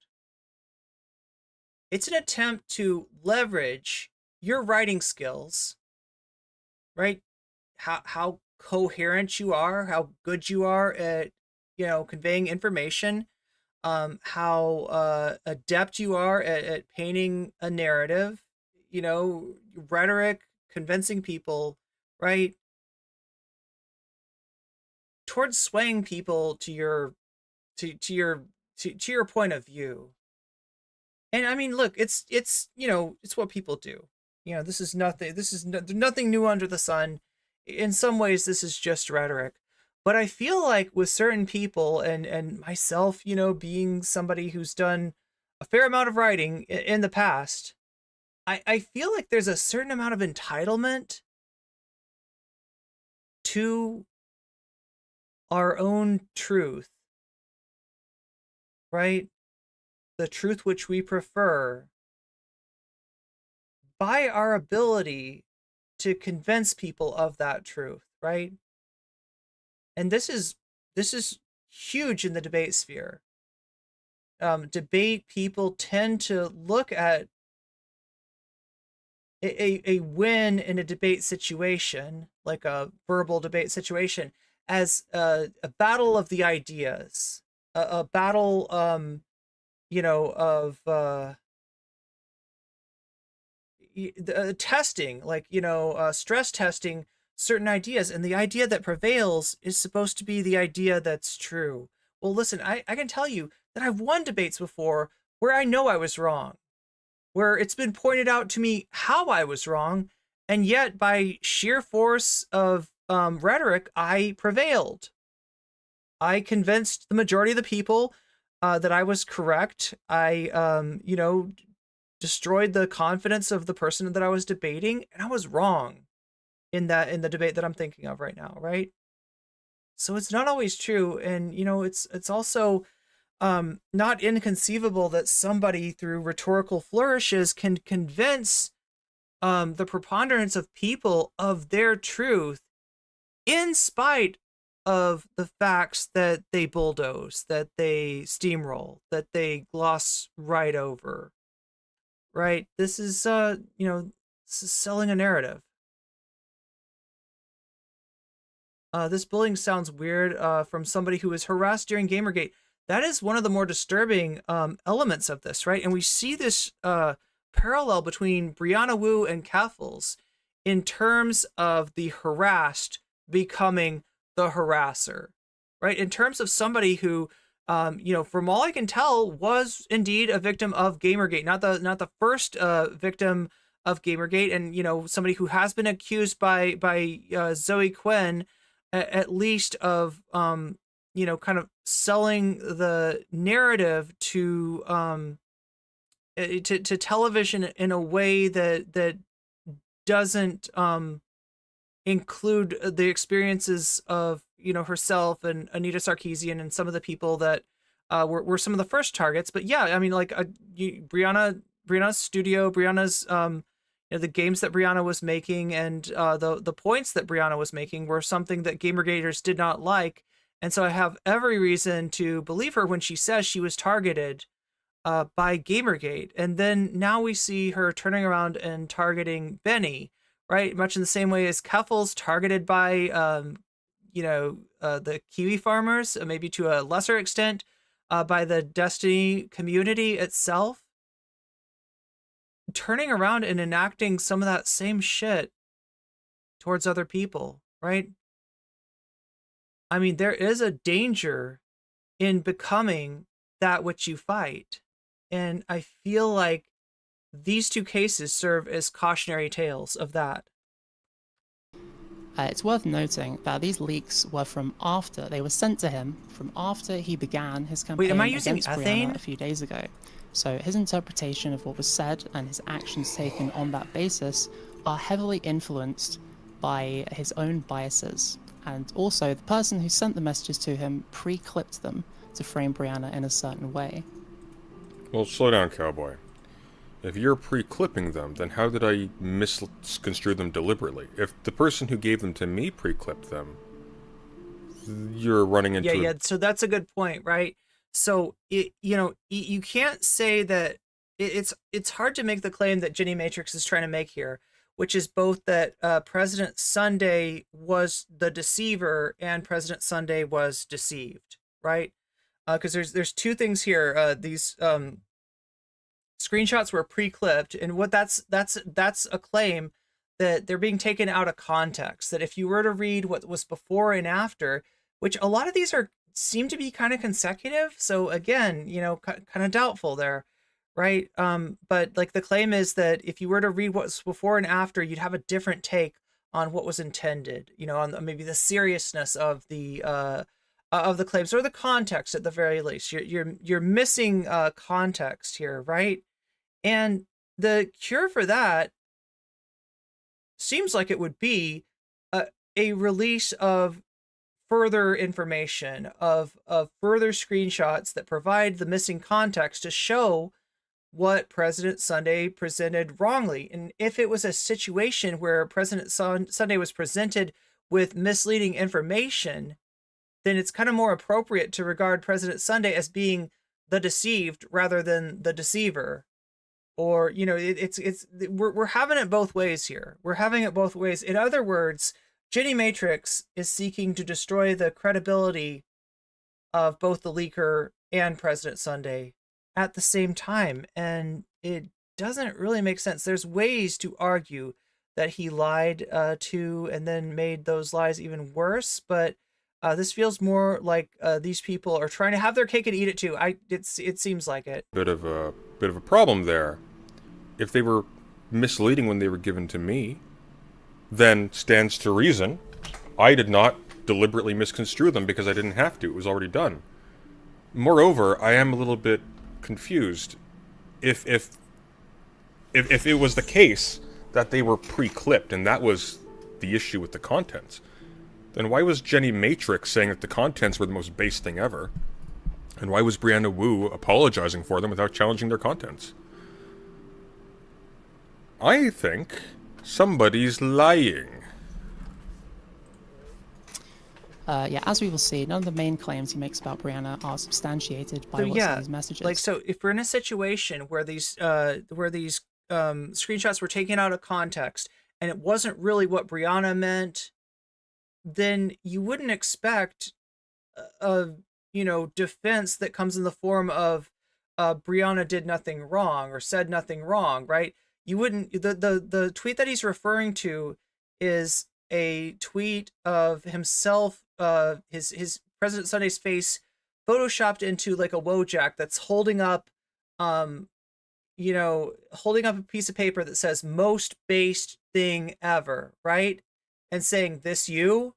It's an attempt to leverage your writing skills, right? How coherent you are, how good you are at, conveying information, how adept you are at painting a narrative, rhetoric, convincing people, right? Towards swaying people to your point of view. And I mean, look, it's it's what people do. This is nothing new under the sun. In some ways, this is just rhetoric. But I feel like with certain people, and myself, being somebody who's done a fair amount of writing in the past, I feel like there's a certain amount of entitlement to our own truth, right? The truth which we prefer, by our ability to convince people of that truth, right? And this is huge in the debate sphere. Debate people tend to look at a win in a debate situation, like a verbal debate situation, as a battle of the ideas, a battle, of testing, like, stress testing certain ideas, and the idea that prevails is supposed to be the idea that's true. Well, listen, I can tell you that I've won debates before where I know I was wrong, where it's been pointed out to me how I was wrong, and yet by sheer force of rhetoric, I prevailed. I convinced the majority of the people that I was correct. I, destroyed the confidence of the person that I was debating, and I was wrong in the debate that I'm thinking of right now, right? So it's not always true, and it's also not inconceivable that somebody through rhetorical flourishes can convince the preponderance of people of their truth in spite of the facts that they bulldoze, that they steamroll, that they gloss right over, right? This is this is selling a narrative. This bullying sounds weird from somebody who was harassed during Gamergate. That is one of the more disturbing elements of this, right? And we see this parallel between Brianna Wu and Keffals in terms of the harassed becoming the harasser, right? In terms of somebody who, from all I can tell, was indeed a victim of Gamergate, not the first victim of Gamergate, and somebody who has been accused by Zoe Quinn, at least of kind of selling the narrative to television in a way that doesn't include the experiences of herself and Anita Sarkeesian and some of the people that were some of the first targets. But yeah, I mean, like Brianna's studio, Brianna's the games that Brianna was making, and the points that Brianna was making were something that Gamergaters did not like. And so I have every reason to believe her when she says she was targeted by Gamergate. And then now we see her turning around and targeting Benny, right? Much in the same way as Keffals targeted by, the Kiwi farmers, maybe to a lesser extent, by the Destiny community itself. Turning around and enacting some of that same shit towards other people, right? I mean, there is a danger in becoming that which you fight. And I feel like these two cases serve as cautionary tales of that. It's worth noting that these leaks were from after, they were sent to him from after he began his campaign Wait, am I using against ethane? Brianna a few days ago. So his interpretation of what was said and his actions taken on that basis are heavily influenced by his own biases. And also, the person who sent the messages to him pre-clipped them to frame Brianna in a certain way. Well, slow down, cowboy. If you're pre-clipping them, then how did I misconstrue them deliberately? If the person who gave them to me pre-clipped them, you're running into... Yeah, so that's a good point, right? So, you can't say that... It's hard to make the claim that Ginny Matrix is trying to make here, which is both that President Sunday was the deceiver and President Sunday was deceived, right? Because there's two things here. These screenshots were pre-clipped, and what that's a claim that they're being taken out of context. That if you were to read what was before and after, which a lot of these seem to be kind of consecutive, so again, kind of doubtful there, right? But like the claim is that if you were to read what's before and after, you'd have a different take on what was intended, on maybe the seriousness of the claims or the context at the very least. You're missing context here, right? And the cure for that seems like it would be a release of further information, of further screenshots that provide the missing context to show what President Sunday presented wrongly. And if it was a situation where President Sunday was presented with misleading information, then it's kind of more appropriate to regard President Sunday as being the deceived rather than the deceiver. Or, we're having it both ways here. We're having it both ways. In other words, Ginny Matrix is seeking to destroy the credibility of both the leaker and President Sunday at the same time. And it doesn't really make sense. There's ways to argue that he lied to and then made those lies even worse. But this feels more like these people are trying to have their cake and eat it too. It seems like it. Bit of a problem there. If they were misleading when they were given to me, then stands to reason I did not deliberately misconstrue them because I didn't have to. It was already done. Moreover, I am a little bit confused. If it was the case that they were pre-clipped and that was the issue with the contents, then why was Ginny Matrix saying that the contents were the most base thing ever? And why was Brianna Wu apologizing for them without challenging their contents? I think somebody's lying. As we will see, none of the main claims he makes about Brianna are substantiated by what's in these messages. So if we're in a situation where these screenshots were taken out of context and it wasn't really what Brianna meant, then you wouldn't expect a defense that comes in the form of Brianna did nothing wrong or said nothing wrong, right? You wouldn't. The tweet that he's referring to is a tweet of himself, his President Sunday's face photoshopped into like a Wojak that's holding up a piece of paper that says most based thing ever, right? And saying, this you?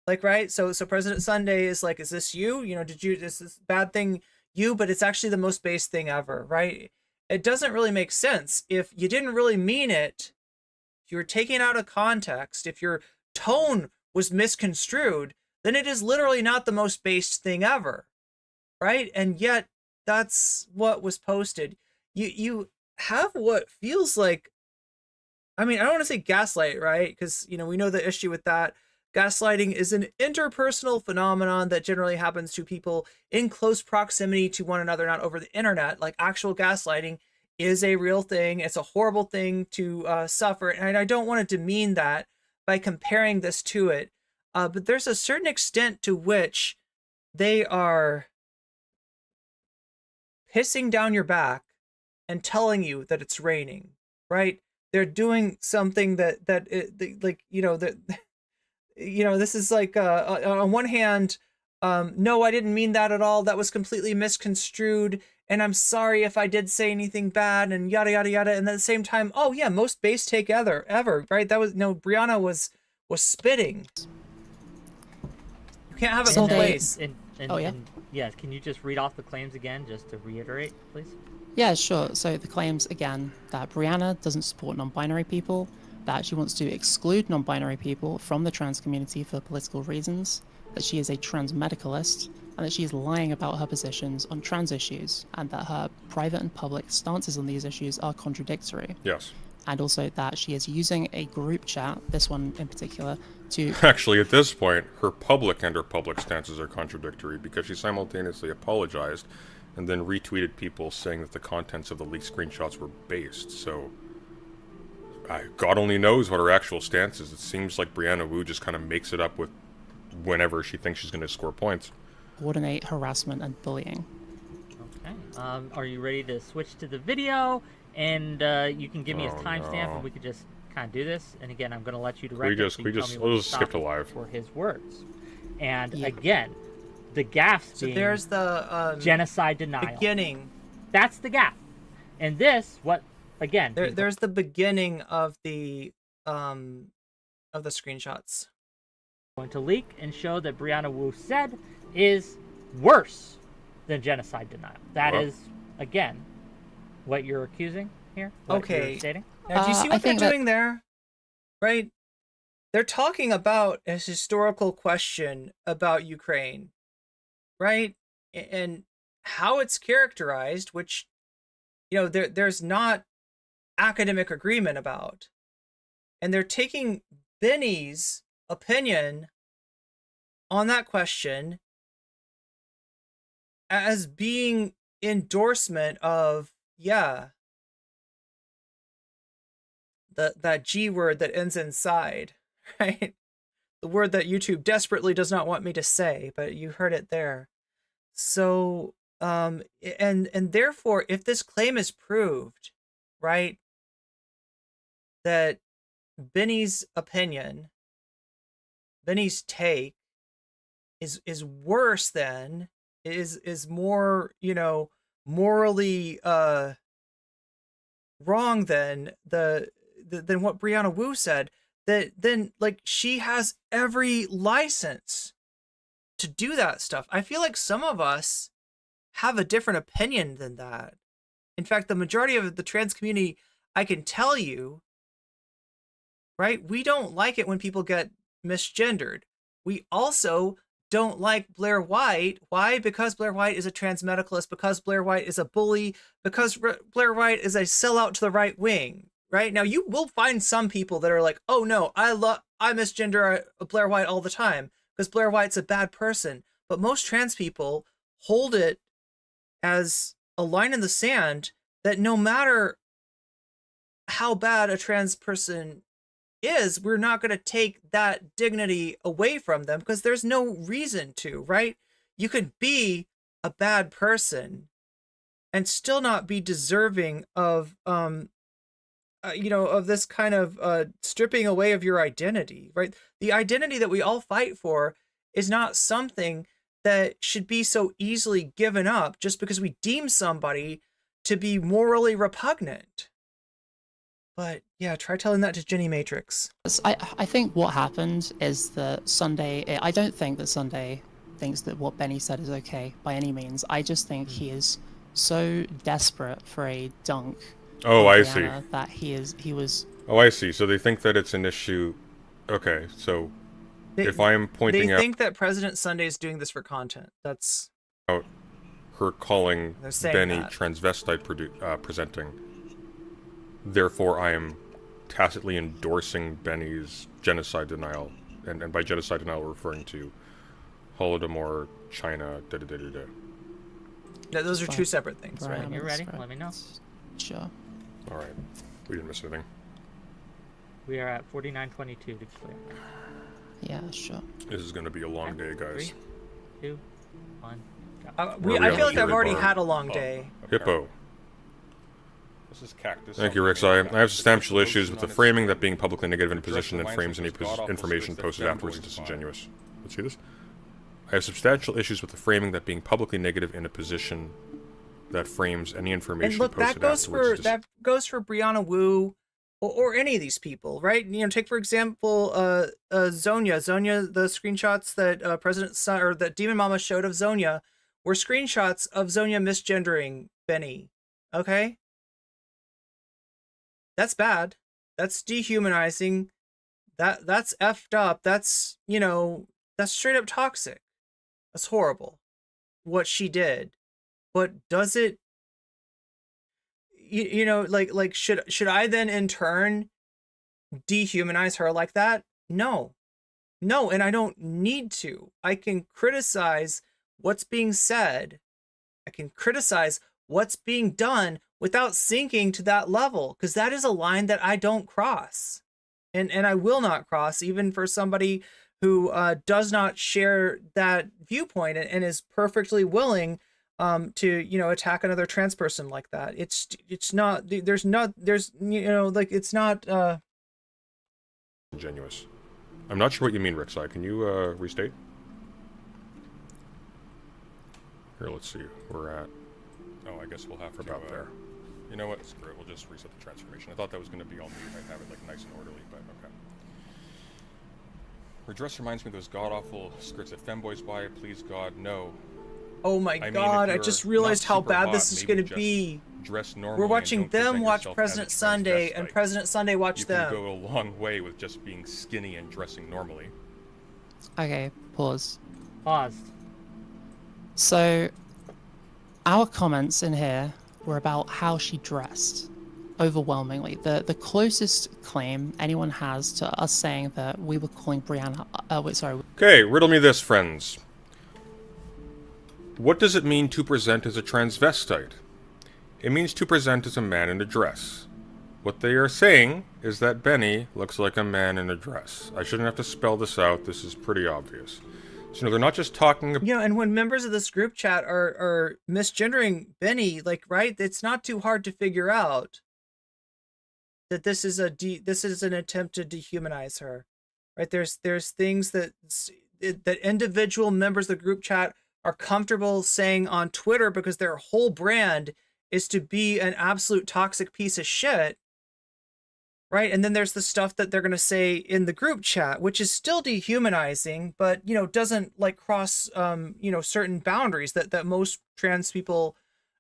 Like, right? So President Sunday is like, is this you? Is this bad thing you? But it's actually the most base thing ever, right? It doesn't really make sense. If you didn't really mean it, if you were taken out of context, if your tone was misconstrued, then it is literally not the most based thing ever, right? And yet, that's what was posted. You have what feels like, I don't want to say gaslight, right? Because, we know the issue with that. Gaslighting is an interpersonal phenomenon that generally happens to people in close proximity to one another, not over the internet. Like, actual gaslighting is a real thing. It's a horrible thing to suffer. And I don't want to demean that by comparing this to it. But there's a certain extent to which they are pissing down your back and telling you that it's raining, right? They're doing something that this is like, on one hand, no, I didn't mean that at all. That was completely misconstrued. And I'm sorry if I did say anything bad and yada, yada, yada. And at the same time, oh yeah, most base take ever, right? That was, Brianna was was spitting. You can't have it So both they- ways. Oh, yeah? Yeah, can you just read off the claims again, just to reiterate, please? Yeah, sure. So the claims, again, that Brianna doesn't support non-binary people, that she wants to exclude non-binary people from the trans community for political reasons, that she is a trans medicalist, and that she is lying about her positions on trans issues, and that her private and public stances on these issues are contradictory. Yes. And also that she is using a group chat, this one in particular, to... Actually, at this point, her public stances are contradictory because she simultaneously apologized and then retweeted people saying that the contents of the leaked screenshots were based. So, God only knows what her actual stance is. It seems like Brianna Wu just kind of makes it up with whenever she thinks she's going to score points. coordinate harassment and bullying. Okay. Are you ready to switch to the video? And you can give me his timestamp, and we could just kind of do this. And again, I'm going to let you direct it. So you tell me when we'll to just stop skip to live. for his words. And Yeah. again, the gaffes So being there's the genocide denial. beginning. That's the gap. And this, what again? There's the beginning of the screenshots. Going to leak and show that Brianna Wu said is worse than genocide denial. That Well. is, again, what you're accusing here. What Okay. you're stating. Now, do you see I what they're think that- doing there? Right? They're talking about a historical question about Ukraine, right? And how it's characterized, which, there's not academic agreement about. And they're taking Benny's opinion on that question as being endorsement of, that G word that ends in side, right? The word that YouTube desperately does not want me to say, but you heard it there. So, and therefore, if this claim is proved, right, that Benny's opinion, Benny's take is worse than, is more, morally wrong than than what Brianna Wu said, then like she has every license to do that stuff. I feel like some of us have a different opinion than that. In fact, the majority of the trans community, I can tell you, right, we don't like it when people get misgendered. We also don't like Blair White. Why? Because Blair White is a trans medicalist, because Blair White is a bully, because Blair White is a sellout to the right wing. Right? Now, you will find some people that are like, oh no, I misgender Blair White all the time because Blair White's a bad person. But most trans people hold it as a line in the sand that no matter how bad a trans person is, we're not going to take that dignity away from them because there's no reason to, right? You can be a bad person and still not be deserving of, of this kind of stripping away of your identity, right? The identity that we all fight for is not something that should be so easily given up just because we deem somebody to be morally repugnant. But yeah, try telling that to Jenny Matrix. I think what happened is that Sunday, I don't think that Sunday thinks that what Benny said is okay by any means. I just think he is so desperate for a dunk. Oh, I see. Brianna that he was. Oh, I see. So they think that it's an issue. Okay, so if I'm pointing they out think that President Sunday is doing this for content. That's her calling They're saying Benny that. transvestite presenting, therefore I am tacitly endorsing Benny's genocide denial, and by genocide denial referring to Holodomor, China, da-da-da-da-da. Yeah, those are Fine. two separate things, Brianna right? You're ready? was Let me know. Sure. All right, we didn't miss anything. We are at 49:22 to clear. Yeah, sure. This is going to be a long day, guys. 3, 2, 1, go. I we feel on like the I've already bar? had a long day. Hippo. This is Cactus. Thank you, Rick. I have substantial issues with the framing that being publicly negative in a position that frames any information posted afterwards disingenuous. Let's see this. I have substantial issues with the framing that being publicly negative in a position that frames any information And look, posted that goes afterwards for Brianna Wu or any of these people, right? You know, take for example, Zonia, the screenshots that President Sun or that Demon Mama showed of Zonia were screenshots of Zonia misgendering Benny. Okay, that's bad. That's dehumanizing. That's effed up. That's, you know, that's straight up toxic. That's horrible what she did. But does it, you know, like should I then in turn dehumanize her like that? No. No, and I don't need to. I can criticize what's being said. I can criticize what's being done without sinking to that level, because that is a line that I don't cross. And I will not cross, even for somebody who does not share that viewpoint and is perfectly willing to, you know, attack another trans person like that. It's not, there's you know, like, it's not Ingenuous. I'm not sure what you mean, Rickside. Can you restate? Here, let's see. We're at. Oh, I guess we'll have to about there. You know what? Screw it. We'll just reset the transformation. I thought that was going to be all neat. I'd have it like nice and orderly, but okay. Her dress reminds me of those god-awful skirts that femboys buy. Please, God, no. Oh my God! I just realized how bad this is going to be. Dress normally. We're watching them watch President Sunday, and President Sunday watch them. You can go a long way with just being skinny and dressing normally. Okay, pause. Paused. So, our comments in here were about how she dressed. Overwhelmingly, the closest claim anyone has to us saying that we were calling Brianna. Okay, riddle me this, friends. What does it mean to present as a transvestite? It means to present as a man in a dress. What they are saying is that Benny looks like a man in a dress. I shouldn't have to spell this out. This is pretty obvious. So, no, they're not just talking about... You know, and when members of this group chat are misgendering Benny, like, right, it's not too hard to figure out that this is an attempt to dehumanize her, right? There's things that individual members of the group chat are comfortable saying on Twitter because their whole brand is to be an absolute toxic piece of shit, right? And then there's the stuff that they're going to say in the group chat, which is still dehumanizing, but, you know, doesn't like cross, you know, certain boundaries that most trans people,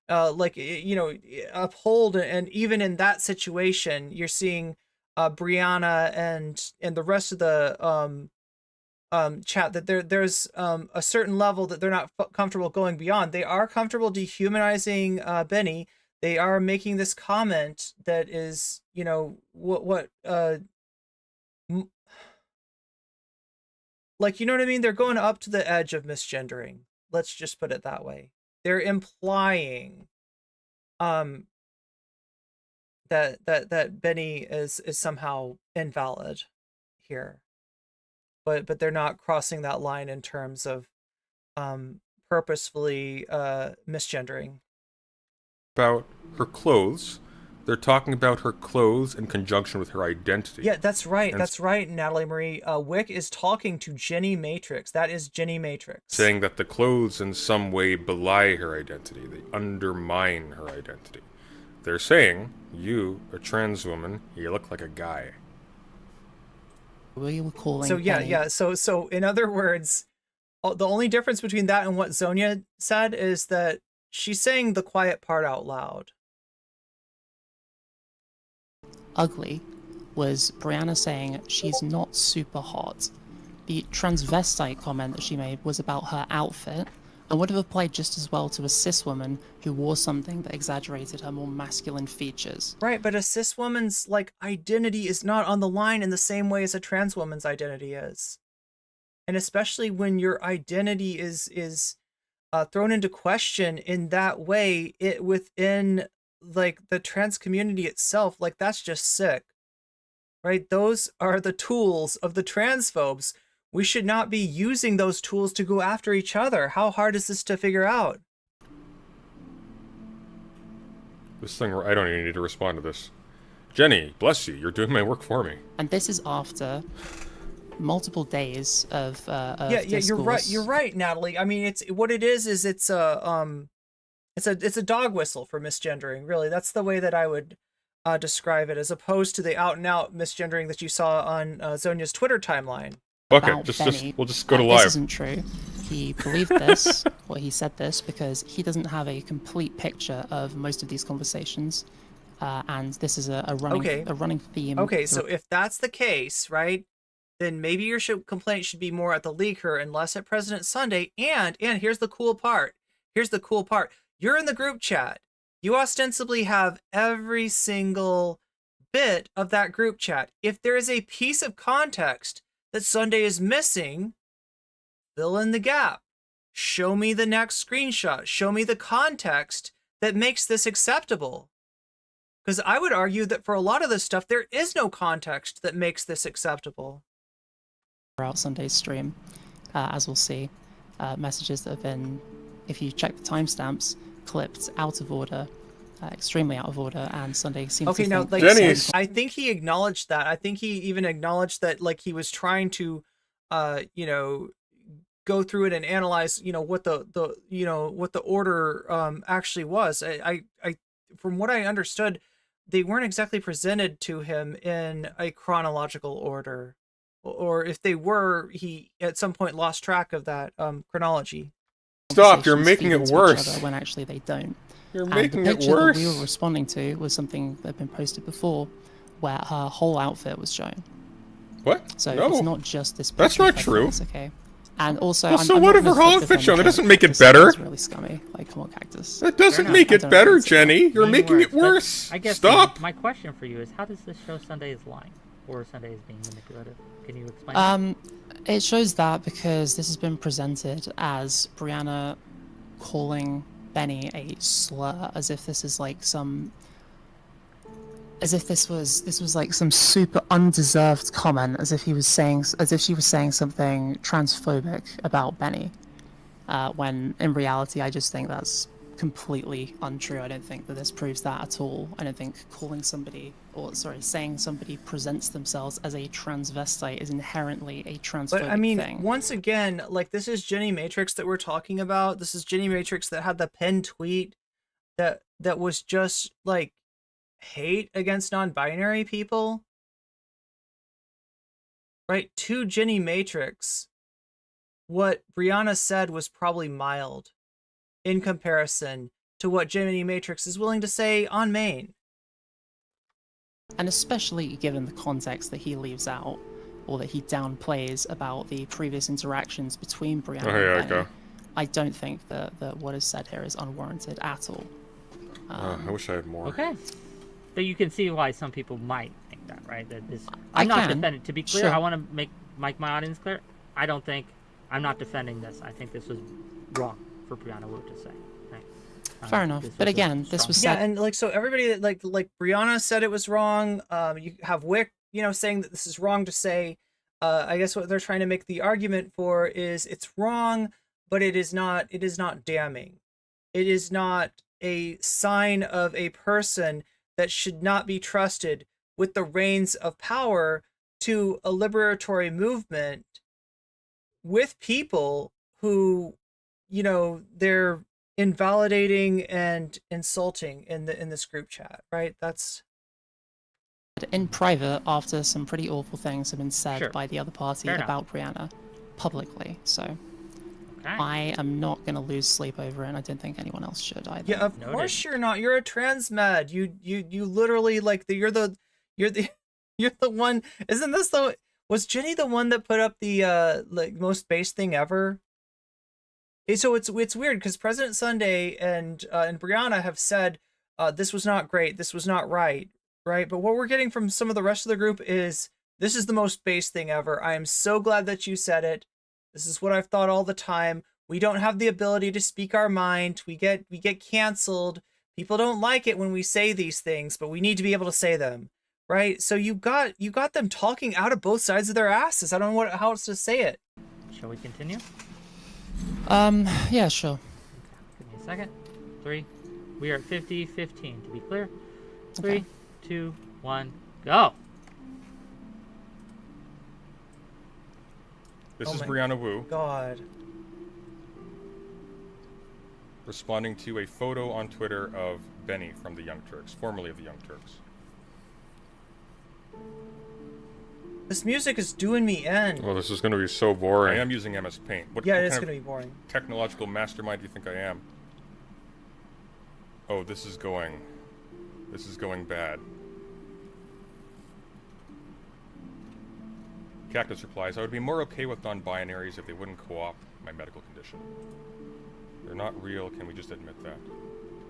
like, you know, uphold. And even in that situation, you're seeing Brianna and the rest of the chat that there's a certain level that they're not comfortable going beyond. They are comfortable dehumanizing Benny. They are making this comment that is, you know, like, you know what I mean? They're going up to the edge of misgendering. Let's just put it that way. They're implying that Benny is somehow invalid here. But they're not crossing that line in terms of purposefully misgendering. About her clothes. They're talking about her clothes in conjunction with her identity. Yeah, that's right. That's right, Natalie Marie. Whick is talking to Jenny Matrix. That is Jenny Matrix. Saying that the clothes in some way belie her identity. They undermine her identity. They're saying, you, a trans woman, you look like a guy. We were calling so Benny. yeah. So in other words, the only difference between that and what Zonia said is that she's saying the quiet part out loud. Ugly was Brianna saying she's not super hot. The transvestite comment that she made was about her outfit and would have applied just as well to a cis woman who wore something that exaggerated her more masculine features. Right, but a cis woman's like identity is not on the line in the same way as a trans woman's identity is. And especially when your identity is thrown into question in that way, it within like the trans community itself, like that's just sick. Right? Those are the tools of the transphobes. We should not be using those tools to go after each other. How hard is this to figure out? This thing, I don't even need to respond to this. Jenny, bless you, you're doing my work for me. And this is after multiple days of yeah, discourse. you're right, Natalie. I mean, it's a dog whistle for misgendering, really. That's the way that I would describe it, as opposed to the out and out misgendering that you saw on Zonia's Twitter timeline. Okay, About just Benny. we'll just go to This live. isn't true. He believed this, or he said this, because he doesn't have a complete picture of most of these conversations, and this is a running theme. Okay, so if that's the case, right, then maybe your complaint should be more at the leaker and less at President Sunday. And here's the cool part. Here's the cool part. You're in the group chat. You ostensibly have every single bit of that group chat. If there is a piece of context that Sunday is missing, fill in the gap. Show me the next screenshot. Show me the context that makes this acceptable. Because I would argue that for a lot of this stuff, there is no context that makes this acceptable. Throughout Sunday's stream, as we'll see, messages that have been, if you check the timestamps, clipped out of order, extremely out of order, and Sunday seems to think... like, Denny's. I think he acknowledged that. I think he even acknowledged that, like, he was trying to, go through it and analyze, what the order actually was. I from what I understood, they weren't exactly presented to him in a chronological order, or if they were, he at some point lost track of that chronology. Stop! You're making it worse. When actually they don't. You're And making the it picture worse. that we were responding to was something that had been posted before, where her whole outfit was shown. What? So No. it's not just this. That's picture not of true. Cactus, okay. And also, Well, I'm so not what if gonna her whole defend outfit shown? That doesn't Cactus. make it better. That's really scummy. Like, come on, Cactus. That doesn't Fair make enough. it I don't better, think so. Jenny. You're Mean making it but worse. I guess Stop. my question for you is, how does this show Sunday is lying, or Sunday is being manipulative? Can you explain? It shows that because this has been presented as Brianna calling Benny a slur, as if this is like some, as if this was like some super undeserved comment, as if she was saying something transphobic about Benny, when in reality I just think that's completely untrue. I don't think that this proves that at all. I don't think saying somebody presents themselves as a transvestite is inherently a transphobic But I mean, thing. once again, like, this is Jenny Matrix that we're talking about. This is Jenny Matrix that had the pinned tweet that was just like hate against non-binary people. Right? To Jenny Matrix, what Brianna said was probably mild in comparison to what Jenny Matrix is willing to say on main. And especially given the context that he leaves out, or that he downplays about the previous interactions between Brianna and Benny, I don't think that what is said here is unwarranted at all. I wish I had more. Okay. So you can see why some people might think that, right? That this, I'm not defending. To be clear, Sure. I want to make my audience clear. I'm not defending this. I think this was wrong for Brianna Wu to say. Right? Fair enough. But again, this was Yeah, said. and like, so everybody like Brianna said it was wrong. You have Whick, saying that this is wrong to say. I guess what they're trying to make the argument for is it's wrong, but it is not damning. It is not a sign of a person that should not be trusted with the reins of power to a liberatory movement with people who, they're invalidating and insulting in this group chat, right? That's In private, after some pretty awful things have been said Sure. by the other party Fair enough. about Brianna publicly, so Okay. I am not going to lose sleep over it, and I don't think anyone else should either. yeah, of course you're not. You're a trans med. You literally, like, you're the one. Isn't this was Jenny the one that put up the like most base thing ever? So it's weird because President Sunday and Brianna have said this was not great, this was not right, but what we're getting from some of the rest of the group is this is the most base thing ever. I am so glad that you said it. This is what I've thought all the time. We don't have the ability to speak our mind. We get canceled. People don't like it when we say these things, but we need to be able to say them, right? So you got them talking out of both sides of their asses. I don't know how else to say it. Shall we continue? Yeah, sure. Give me a second. 3. We are at 50-15. To be clear. 3, Okay. 2, 1, go. This Oh is my Brianna Wu God. responding to a photo on Twitter of Benny from the Young Turks, formerly of the Young Turks. This music is doing me in. Well, this is going to be so boring. I am using MS Paint. Yeah, what it is kind going to of be boring. technological mastermind do you think I am? Oh, this is going bad. Cactus replies, I would be more okay with non-binaries if they wouldn't co-opt my medical condition. They're not real, can we just admit that?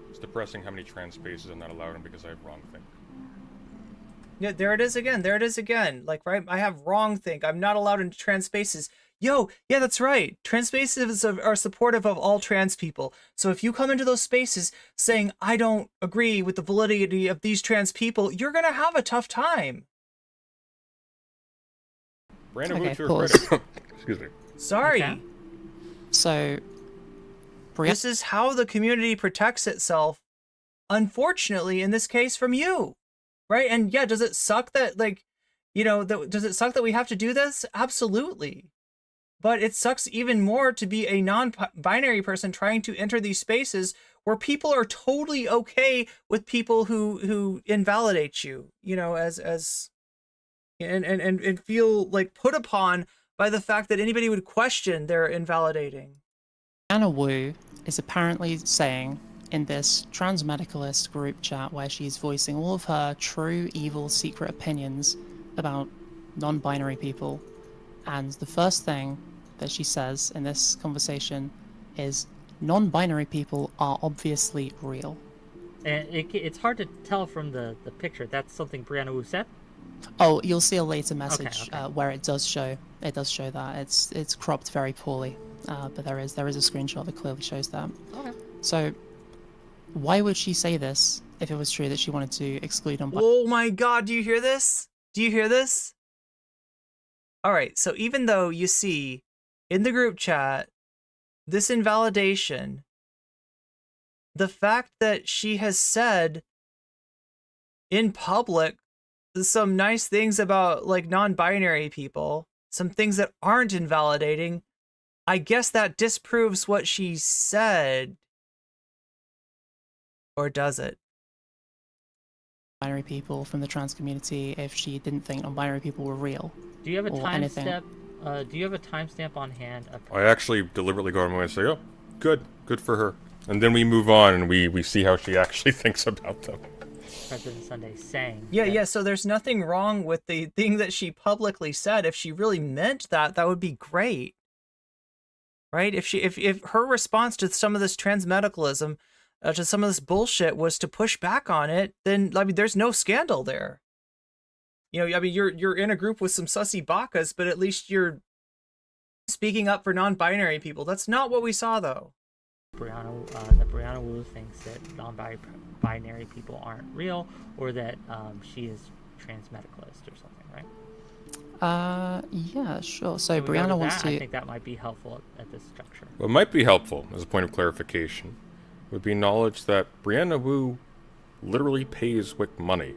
It's depressing how many trans spaces I'm not allowed in because I have wrong think. Yeah, there it is again. There it is again. Like, right, I have wrong think. I'm not allowed into trans spaces. Yo, yeah, that's right. Trans spaces are supportive of all trans people. So if you come into those spaces saying, I don't agree with the validity of these trans people, you're going to have a tough time. Brianna Wu, Okay, to your pause. credit. Excuse me. Sorry. Okay. So, This is how the community protects itself, unfortunately, in this case, from you. Right? And yeah, does it suck that, like, you know, does it suck that we have to do this? Absolutely. But it sucks even more to be a non-binary person trying to enter these spaces where people are totally okay with people who invalidate you, you know, and feel like put upon by the fact that anybody would question their invalidating. Brianna Wu is apparently saying in this trans medicalist group chat where she's voicing all of her true evil secret opinions about non-binary people, and the first thing that she says in this conversation is non-binary people are obviously real. And it's hard to tell from the picture. That's something Brianna Wu said? Oh, you'll see a later message Okay. where it does show that it's cropped very poorly, but there is a screenshot that clearly shows that. Okay. So why would she say this if it was true that she wanted to exclude non-binary? Oh my god, do you hear this? Do you hear this? All right, so even though you see in the group chat this invalidation, the fact that she has said in public some nice things about like non-binary people, some things that aren't invalidating, I guess that disproves what she said. Or does it? Binary people from the trans community if she didn't think non-binary people were real. Do you have a or anything. timestamp? Do you have a timestamp on hand? I actually deliberately go out of my way and say, oh, good for her. And then we move on and we see how she actually thinks about them. President Sunday saying. Yeah, so there's nothing wrong with the thing that she publicly said. If she really meant that, that would be great. Right? If her response to some of this trans medicalism, to some of this bullshit was to push back on it, then I mean there's no scandal there. You know, I mean you're in a group with some sussy bakas, but at least you're speaking up for non-binary people. That's not what we saw though. Brianna Wu thinks that non-binary people aren't real, or that she is trans medicalist or something, right? Yeah, sure. So Can we go Brianna to wants that? to. I think that might be helpful at this juncture. What might be helpful, as a point of clarification, would be knowledge that Brianna Wu literally pays Whick money.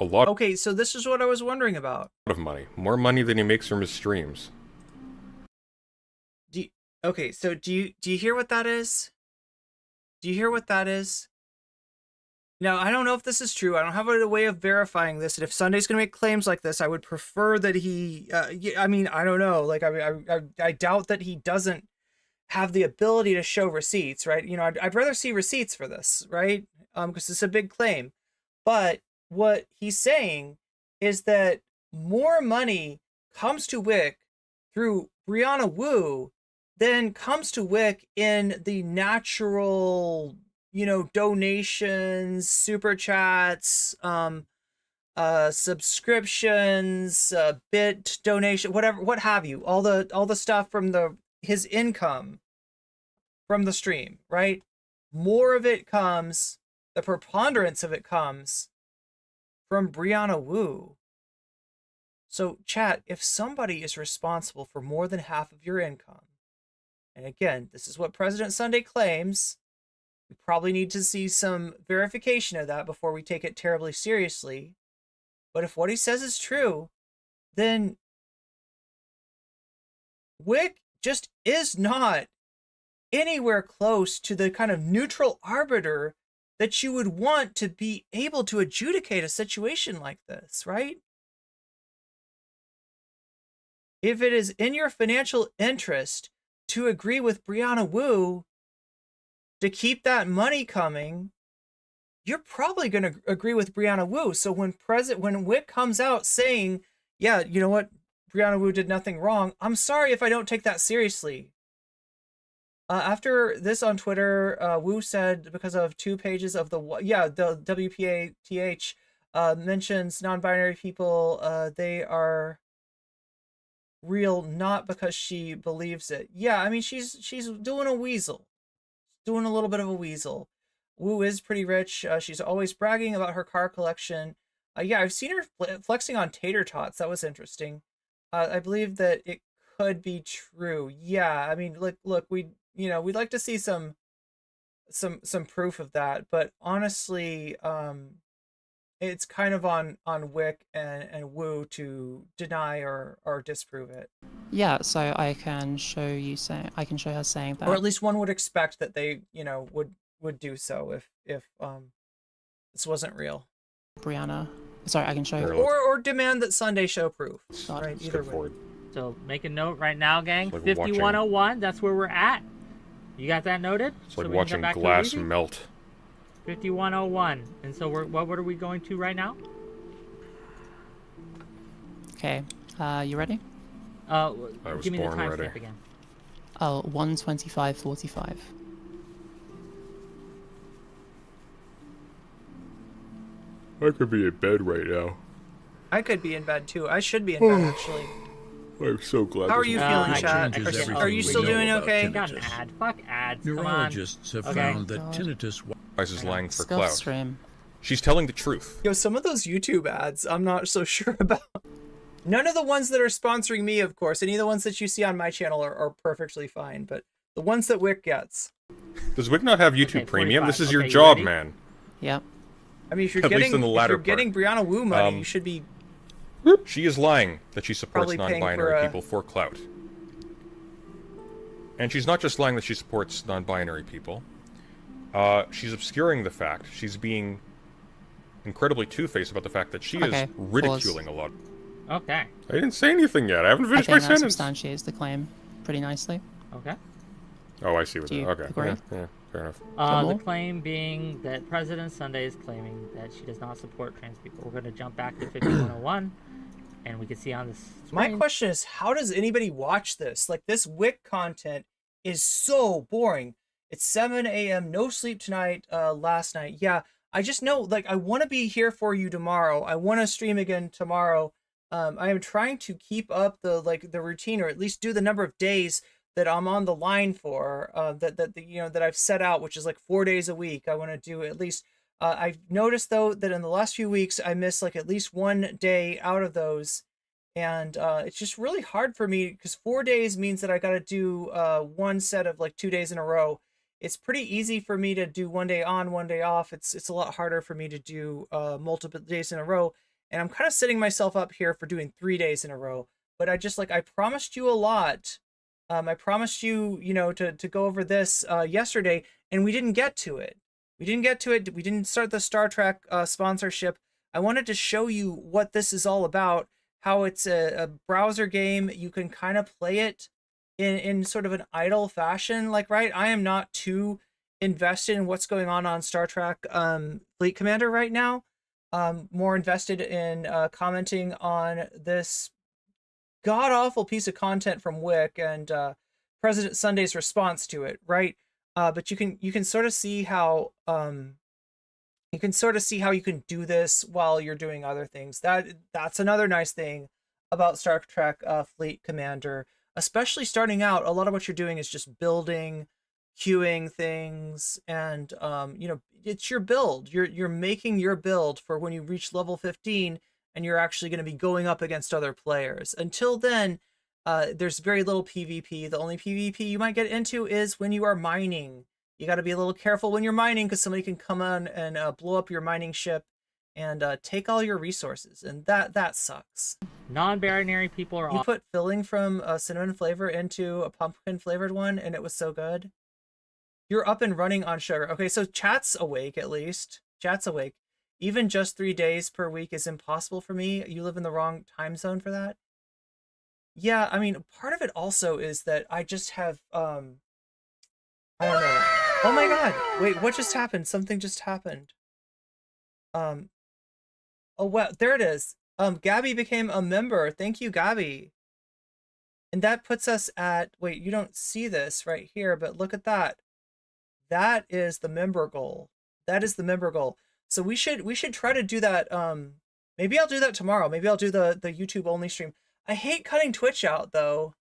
A lot Okay, so this is what I was wondering about. of money. More money than he makes from his streams. Okay, so do you hear what that is? Do you hear what that is? Now, I don't know if this is true. I don't have a way of verifying this. And if Sunday's going to make claims like this, I would prefer that he, I mean, I don't know. Like, I doubt that he doesn't have the ability to show receipts, right? You know, I'd rather see receipts for this, right? Because it's a big claim. But what he's saying is that more money comes to Whick through Brianna Wu than comes to Whick in the natural, you know, donations, super chats, subscriptions, bit donation, whatever, what have you, all the stuff from his income from the stream, right? More of it comes, the preponderance of it comes from Brianna Wu. So chat, if somebody is responsible for more than half of your income, and again, this is what President Sunday claims, we probably need to see some verification of that before we take it terribly seriously. But if what he says is true, then Whick just is not anywhere close to the kind of neutral arbiter that you would want to be able to adjudicate a situation like this, right? if it is in your financial interest to agree with Brianna Wu to keep that money coming, you're probably going to agree with Brianna Wu. So when Whick comes out saying, yeah, you know what, Brianna Wu did nothing wrong, I'm sorry if I don't take that seriously. After this on Twitter, Wu said because of 2 pages of the WPATH mentions non-binary people, they are real, not because she believes it. Yeah, I mean, she's doing a weasel. Doing a little bit of a weasel. Wu is pretty rich. She's always bragging about her car collection. Yeah, I've seen her flexing on tater tots. That was interesting. I believe that it could be true. Yeah, I mean, look, we'd like to see some proof of that, but honestly, it's kind of on Whick and Wu to deny or disprove it. Yeah, so I can show her saying that, or at least one would expect that they would do so if this wasn't real. Brianna, sorry, I can show her, or demand that Sunday show proof. Right, either way. So make a note right now, gang. 5101. That's where we're at. You got that noted? It's like watching glass melt. 5101. And so what are we going to right now? Okay. You ready? Give me the timestamp again. 1:25:45. I could be in bed right now. I could be in bed too. I should be in bed actually. I'm so glad. How are you feeling, chat? Are you still doing okay? Got an ad. Fuck ads. Neurologists have found that tinnitus. Is lying for clout. Stream. She's telling the truth. Yo, some of those YouTube ads, I'm not so sure about. None of the ones that are sponsoring me, of course. Any of the ones that you see on my channel are perfectly fine, but the ones that Whick gets. Does Whick not have YouTube Premium? This is your job, man. Yep. I mean, if you're At least in the latter getting Brianna Wu money, you should be. She is lying that she supports Probably paying non-binary for people for clout. And she's not just lying that she supports non-binary people. She's obscuring the fact. She's being incredibly two-faced about the fact that she is ridiculing a lot. Okay. I didn't say anything yet. I haven't finished my I think that sentence. substantiates the claim pretty nicely. Okay. Oh, I see what Do you that. Okay. agree? Yeah, fair enough. The claim being that President Sunday is claiming that she does not support trans people. We're going to jump back to 5101, and we can see on this screen. My question is, how does anybody watch this? Like, this Whick content is so boring. It's 7 a.m., no sleep tonight, last night. Yeah, I just know, like, I want to be here for you tomorrow. I want to stream again tomorrow. I am trying to keep up the routine, or at least do the number of days that I'm on the line for, that I've set out, which is like 4 days a week. I want to do at least. I've noticed though that in the last few weeks I miss like at least 1 day out of those, and it's just really hard for me because 4 days means that I got to do one set of like 2 days in a row. It's pretty easy for me to do 1 day on, 1 day off. It's a lot harder for me to do multiple days in a row. And I'm kind of setting myself up here for doing 3 days in a row. But I promised you a lot. I promised you, to go over this yesterday, and we didn't get to it. We didn't start the Star Trek sponsorship. I wanted to show you what this is all about, how it's a browser game. You can kind of play it in sort of an idle fashion. Like, right, I am not too invested in what's going on Star Trek Fleet Commander right now. More invested in commenting on this god-awful piece of content from Whick and President Sunday's response to it, right? But you can sort of see how you can do this while you're doing other things. That's another nice thing about Star Trek Fleet Commander, especially starting out. A lot of what you're doing is just building, queuing things, and it's your build. You're making your build for when you reach level 15 and you're actually going to be going up against other players. Until then, there's very little PvP. The only PvP you might get into is when you are mining. You got to be a little careful when you're mining because somebody can come on and blow up your mining ship and take all your resources, and that sucks. Non-binary people are. You put filling from a cinnamon flavor into a pumpkin flavored one, and it was so good. You're up and running on sugar. Okay, so chat's awake at least. Chat's awake. Even just 3 days per week is impossible for me. You live in the wrong time zone for that. Yeah, I mean, part of it also is that I just have I don't know. Oh my god. Wait, what just happened? Something just happened. Oh wow, there it is. Gabby became a member. Thank you, Gabby. And that puts us at, wait, you don't see this right here, but look at that. That is the member goal. That is the member goal. So we should try to do that. Maybe I'll do that tomorrow. Maybe I'll do the YouTube only stream. I hate cutting Twitch out though.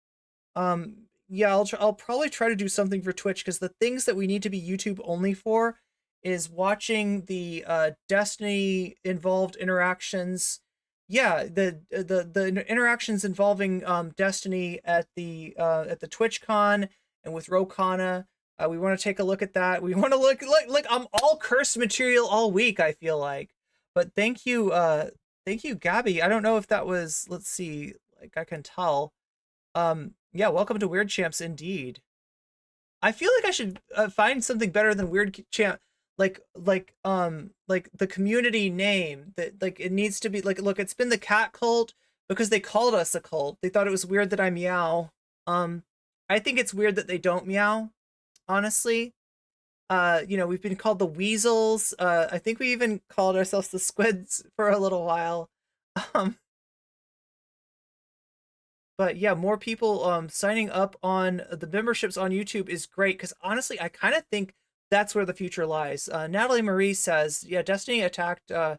Yeah, I'll probably try to do something for Twitch, because the things that we need to be YouTube only for is watching the Destiny involved interactions. Yeah, the interactions involving Destiny at the TwitchCon and with Rokana. We want to take a look at that. We want to look like I'm all cursed material all week, I feel like. But thank you, Gabby. I don't know if that was, let's see, like I can tell. Yeah, welcome to Weird Champs indeed. I feel like I should find something better than Weird Champ, like the community name that, like, it needs to be like, look, it's been the cat cult because they called us a cult. They thought it was weird that I meow. I think it's weird that they don't meow, honestly. You know, we've been called the weasels. I think we even called ourselves the squids for a little while. But yeah, more people signing up on the memberships on YouTube is great, because honestly, I kind of think that's where the future lies. Natalie Marie says, yeah, Destiny attacked Emma.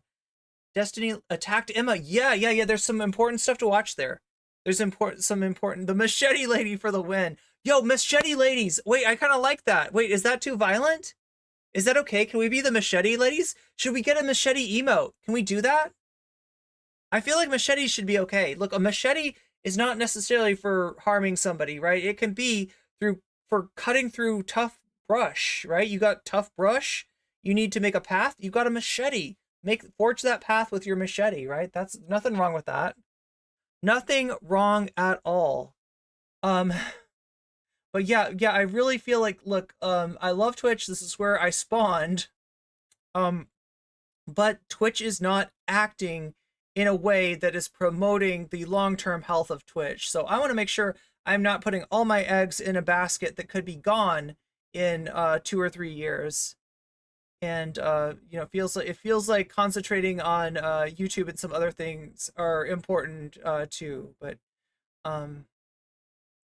Yeah. There's some important stuff to watch there. There's the machete lady for the win. Yo, machete ladies. Wait, I kind of like that. Wait, is that too violent? Is that okay? Can we be the machete ladies? Should we get a machete emote? Can we do that? I feel like machete should be okay. Look, a machete is not necessarily for harming somebody, right? It can be for cutting through tough brush, right? You got tough brush, you need to make a path, you got a machete. Forge that path with your machete, right? That's nothing wrong with that. Nothing wrong at all. But yeah, I really feel like, look, I love Twitch. This is where I spawned. But Twitch is not acting in a way that is promoting the long-term health of Twitch. So I want to make sure I'm not putting all my eggs in a basket that could be gone in 2 or 3 years. And you know, it feels like concentrating on YouTube and some other things are important too. But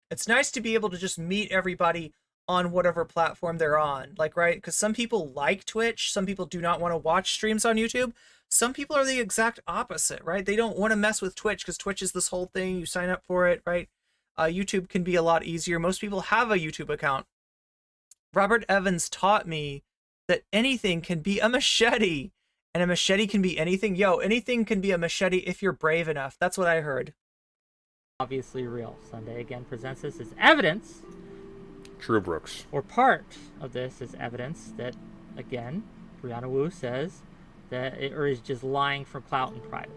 it's nice to be able to just meet everybody on whatever platform they're on, like, right? Because some people like Twitch, some people do not want to watch streams on YouTube. Some people are the exact opposite, right? They don't want to mess with Twitch because Twitch is this whole thing. You sign up for it, right? YouTube can be a lot easier. Most people have a YouTube account. Robert Evans taught me that anything can be a machete, and a machete can be anything. Yo, anything can be a machete if you're brave enough. That's what I heard. Obviously real. Sunday again presents this as evidence. True, Brooks. Or part of this is evidence that, again, Brianna Wu says that or is just lying for clout in private.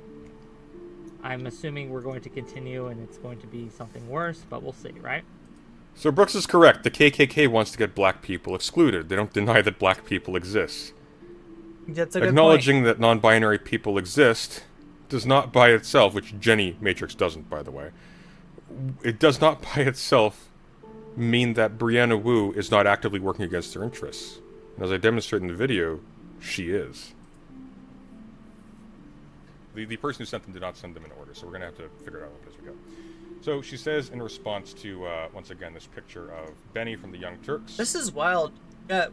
I'm assuming we're going to continue and it's going to be something worse, but we'll see, right? So Brooks is correct. The KKK wants to get black people excluded. They don't deny that black people exist. That's a good Acknowledging point. that non-binary people exist does not by itself, which Jenny Matrix doesn't, by the way, it does not by itself mean that Brianna Wu is not actively working against their interests. And as I demonstrate in the video, she is. The person who sent them did not send them in order, so we're going to have to figure it out as we go. So she says in response to, once again, this picture of Benny from the Young Turks. This is wild.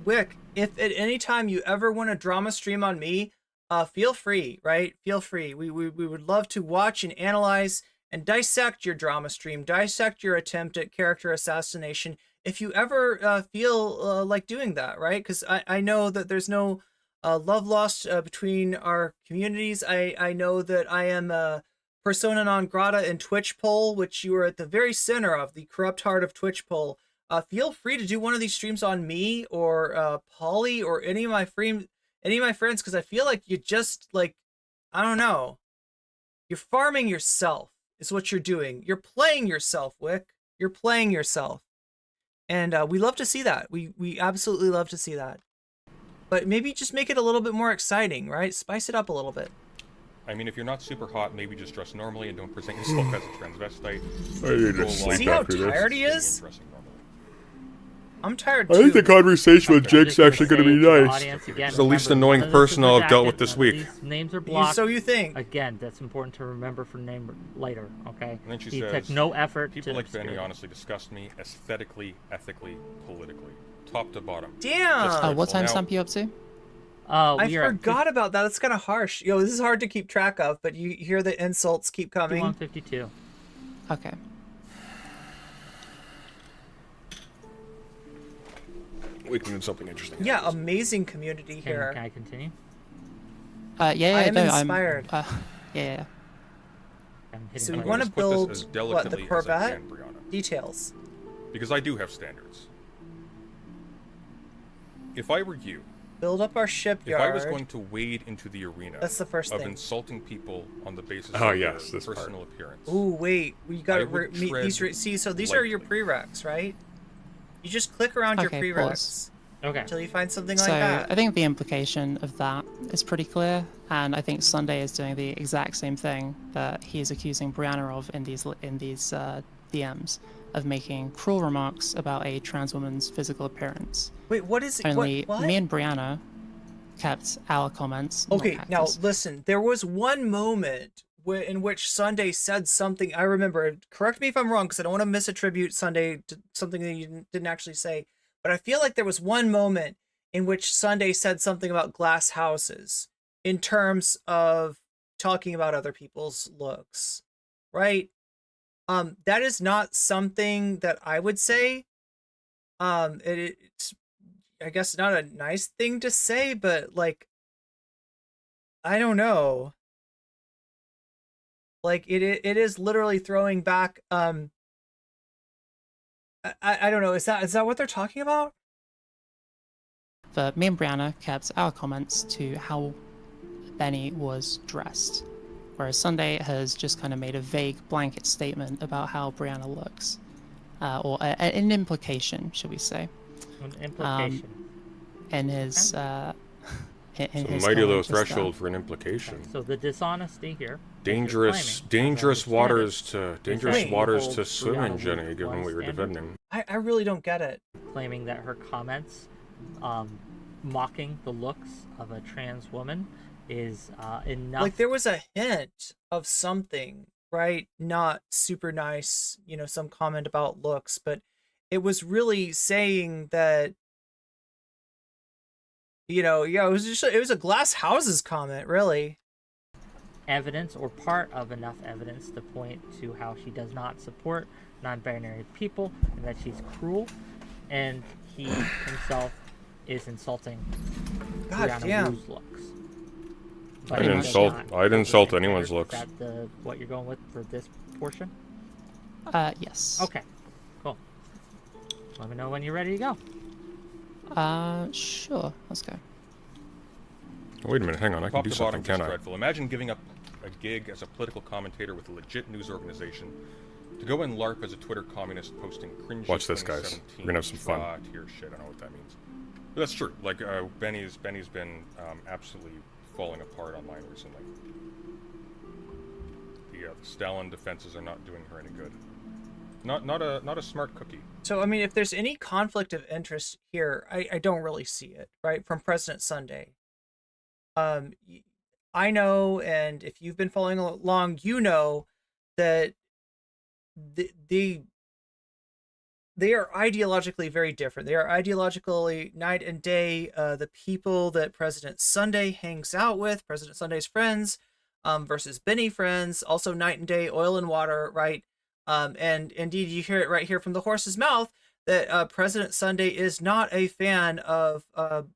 Whick, if at any time you ever want to drama stream on me, feel free, right? Feel free. We would love to watch and analyze and dissect your drama stream, dissect your attempt at character assassination, if you ever feel like doing that, right? Because I know that there's no love lost between our communities. I know that I am a persona non grata in Twitch poll, which you are at the very center of, the corrupt heart of Twitch poll. Feel free to do one of these streams on me or Polly or any of my friends, because I feel like you just, like, I don't know, you're farming yourself is what you're doing. You're playing yourself, Whick. You're playing yourself. And we love to see that. We absolutely love to see that. But maybe just make it a little bit more exciting, right? Spice it up a little bit. I mean, if you're not super hot, maybe just dress normally and don't present yourself as a transvestite. I need to sleep See how after this. tired he is? I'm tired I too. think the conversation with Jake's actually going to be nice. Audience, again, It's the least remember, annoying none of this person is I'll have dealt with redacted, this none of week. These names are blocked. So you think? Again, that's important to remember for name later, okay? And then she he says, took no effort people to like Benny obscure it. honestly disgust me aesthetically, ethically, politically. Top to bottom. Damn. What time Now- stamp you up to? I forgot about that. That's kind of harsh. Yo, this is hard to keep track of, but you hear the insults keep coming. 5152. Okay. We can do something interesting. Yeah, amazing community here. Can I continue? Yeah, I am no, inspired. Yeah. So I'm you going want to put this build as what, the delicately as I Corvette? can, Brianna. Details. Because I do have standards. If I were you, Build up our if shipyard. I was going to wade into the arena That's the first of thing. insulting people on the basis Oh, of yes, their this part. personal appearance, Ooh, wait. We got I to would meet these. tread See, so these are your lightly. prereqs, right? You just click around your Okay, prereqs pause. Okay. until you find something like So that. I think the implication of that is pretty clear, and I think Sunday is doing the exact same thing that he is accusing Brianna of in these DMs of making cruel remarks about a trans woman's physical appearance. Wait, what is it? Only What? me and Brianna kept our comments. not Okay, now Cactus. listen. There was one moment in which Sunday said something. I remember. Correct me if I'm wrong, because I don't want to misattribute Sunday to something that you didn't actually say. But I feel like there was one moment in which Sunday said something about glass houses in terms of talking about other people's looks, right? That is not something that I would say. It's I guess not a nice thing to say, but like, I don't know. Like it is literally throwing back. I don't know. Is that what they're talking about? But me and Brianna kept our comments to how Benny was dressed, whereas Sunday has just kind of made a vague blanket statement about how Brianna looks, or an implication, should we say? An implication. In his it's a his mighty comment low just there. threshold for an implication. So the dishonesty here. Dangerous Dangerous waters Wait. to swim in, Brianna Jenny, Wu given one what you're standard. defending. I really don't get it. Claiming that her comments, mocking the looks of a trans woman, is enough. Like there was a hint of something, right? Not super nice, some comment about looks, but it was really saying that, it was a glass houses comment, really. evidence or part of enough evidence to point to how she does not support non-binary people and that she's cruel, and he himself is insulting God Brianna damn. Wu's looks. I he didn't does insult- not I didn't insult consider anyone's looks. that what you're going with for this portion? Yes. Okay, cool. Let me know when you're ready to go. Sure. Let's go. Wait a minute, hang on, I can Top do to something, bottom, can I? dreadful. Imagine giving up a gig as a political commentator with a legit news organization to go and LARP as a Twitter communist posting cringe. Watch this, guys. We're gonna have some fun. Tier shit. I don't know what that means. But that's true. Like Benny's been absolutely falling apart online recently. The Stalin defenses are not doing her any good. Not a smart cookie. So, I mean, if there's any conflict of interest here, I don't really see it, right? From President Sunday. I know, and if you've been following along, you know that they are ideologically very different. They are ideologically night and day. The people that President Sunday hangs out with, President Sunday's friends, versus Benny friends, also night and day, oil and water, right? And indeed, you hear it right here from the horse's mouth that President Sunday is not a fan of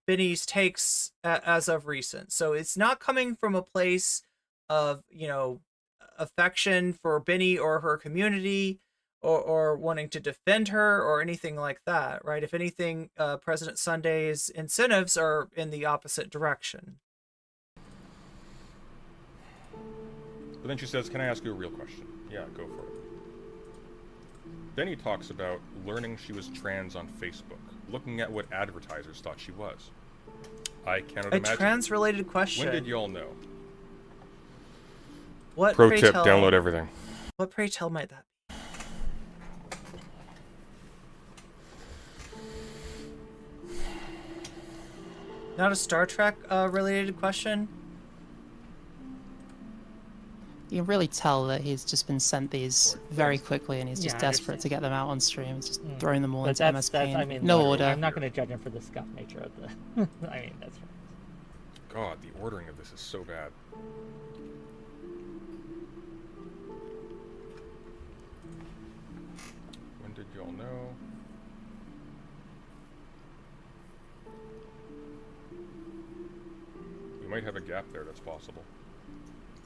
Benny's takes as of recent. So it's not coming from a place of, affection for Benny or her community, or wanting to defend her or anything like that, right? If anything, President Sunday's incentives are in the opposite direction. But then she says, "Can I ask you a real question?" Yeah, go for it. Benny talks about learning she was trans on Facebook, looking at what advertisers thought she was. I cannot A imagine. trans-related question. When did y'all know? What Pro pray tip, tell, download everything. What pray tell might that be? Not a Star Trek related question? You can really tell that he's just been sent these very quickly, and he's just desperate to get them out on stream. He's just throwing them all into MS Paint. I mean, no order. I'm not going to judge him for the scuff nature of the. I mean, that's right. God, the ordering of this is so bad. When did y'all know? You might have a gap there, that's possible.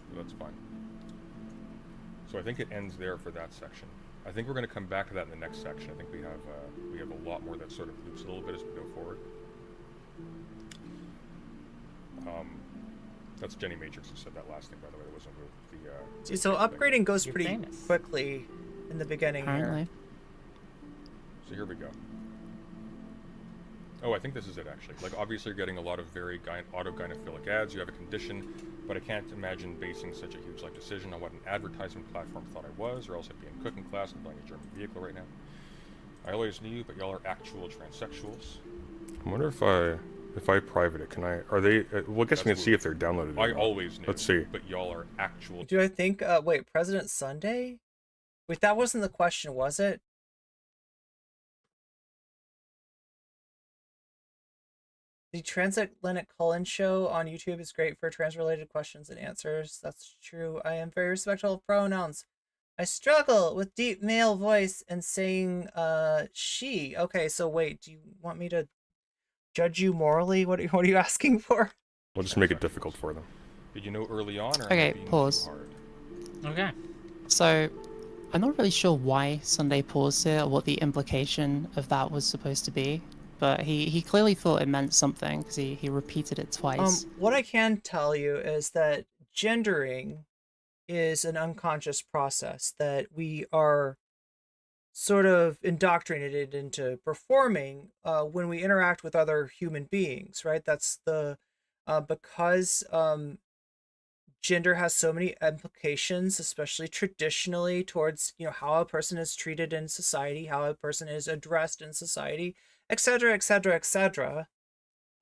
But that's fine. So I think it ends there for that section. I think we're going to come back to that in the next section. I think we have a lot more that sort of loops a little bit as we go forward. That's Jenny Matrix who said that last thing, by the way. It wasn't with the. So upgrading goes You're pretty famous. quickly in the beginning here. So here we go. Oh, I think this is it actually. Like, obviously you're getting a lot of very autogynephilic ads. You have a condition, but I can't imagine basing such a huge life decision on what an advertisement platform thought I was, or else I'd be in cooking class and buying a German vehicle right now. I always knew, but y'all are actual transsexuals. I wonder if I private it, can I? Are they? Well, I guess we can see if they're downloaded. I always knew. Let's see. But y'all are actual. Do I think? Wait, President Sunday? Wait, that wasn't the question, was it? The Transatlantic Call-In Show on YouTube is great for trans-related questions and answers. That's true. I am very respectful of pronouns. I struggle with deep male voice and saying she. Okay, so wait, do you want me to judge you morally? What are you asking for? We'll just make it difficult for them. Did you know early on, or Okay, pause. Okay. So, I'm not really sure why Sunday paused here, or what the implication of that was supposed to be. But he clearly thought it meant something, because he repeated it twice. What I can tell you is that gendering is an unconscious process that we are sort of indoctrinated into performing when we interact with other human beings, right? That's the because gender has so many implications, especially traditionally, towards how a person is treated in society, how a person is addressed in society, etc., etc., etc.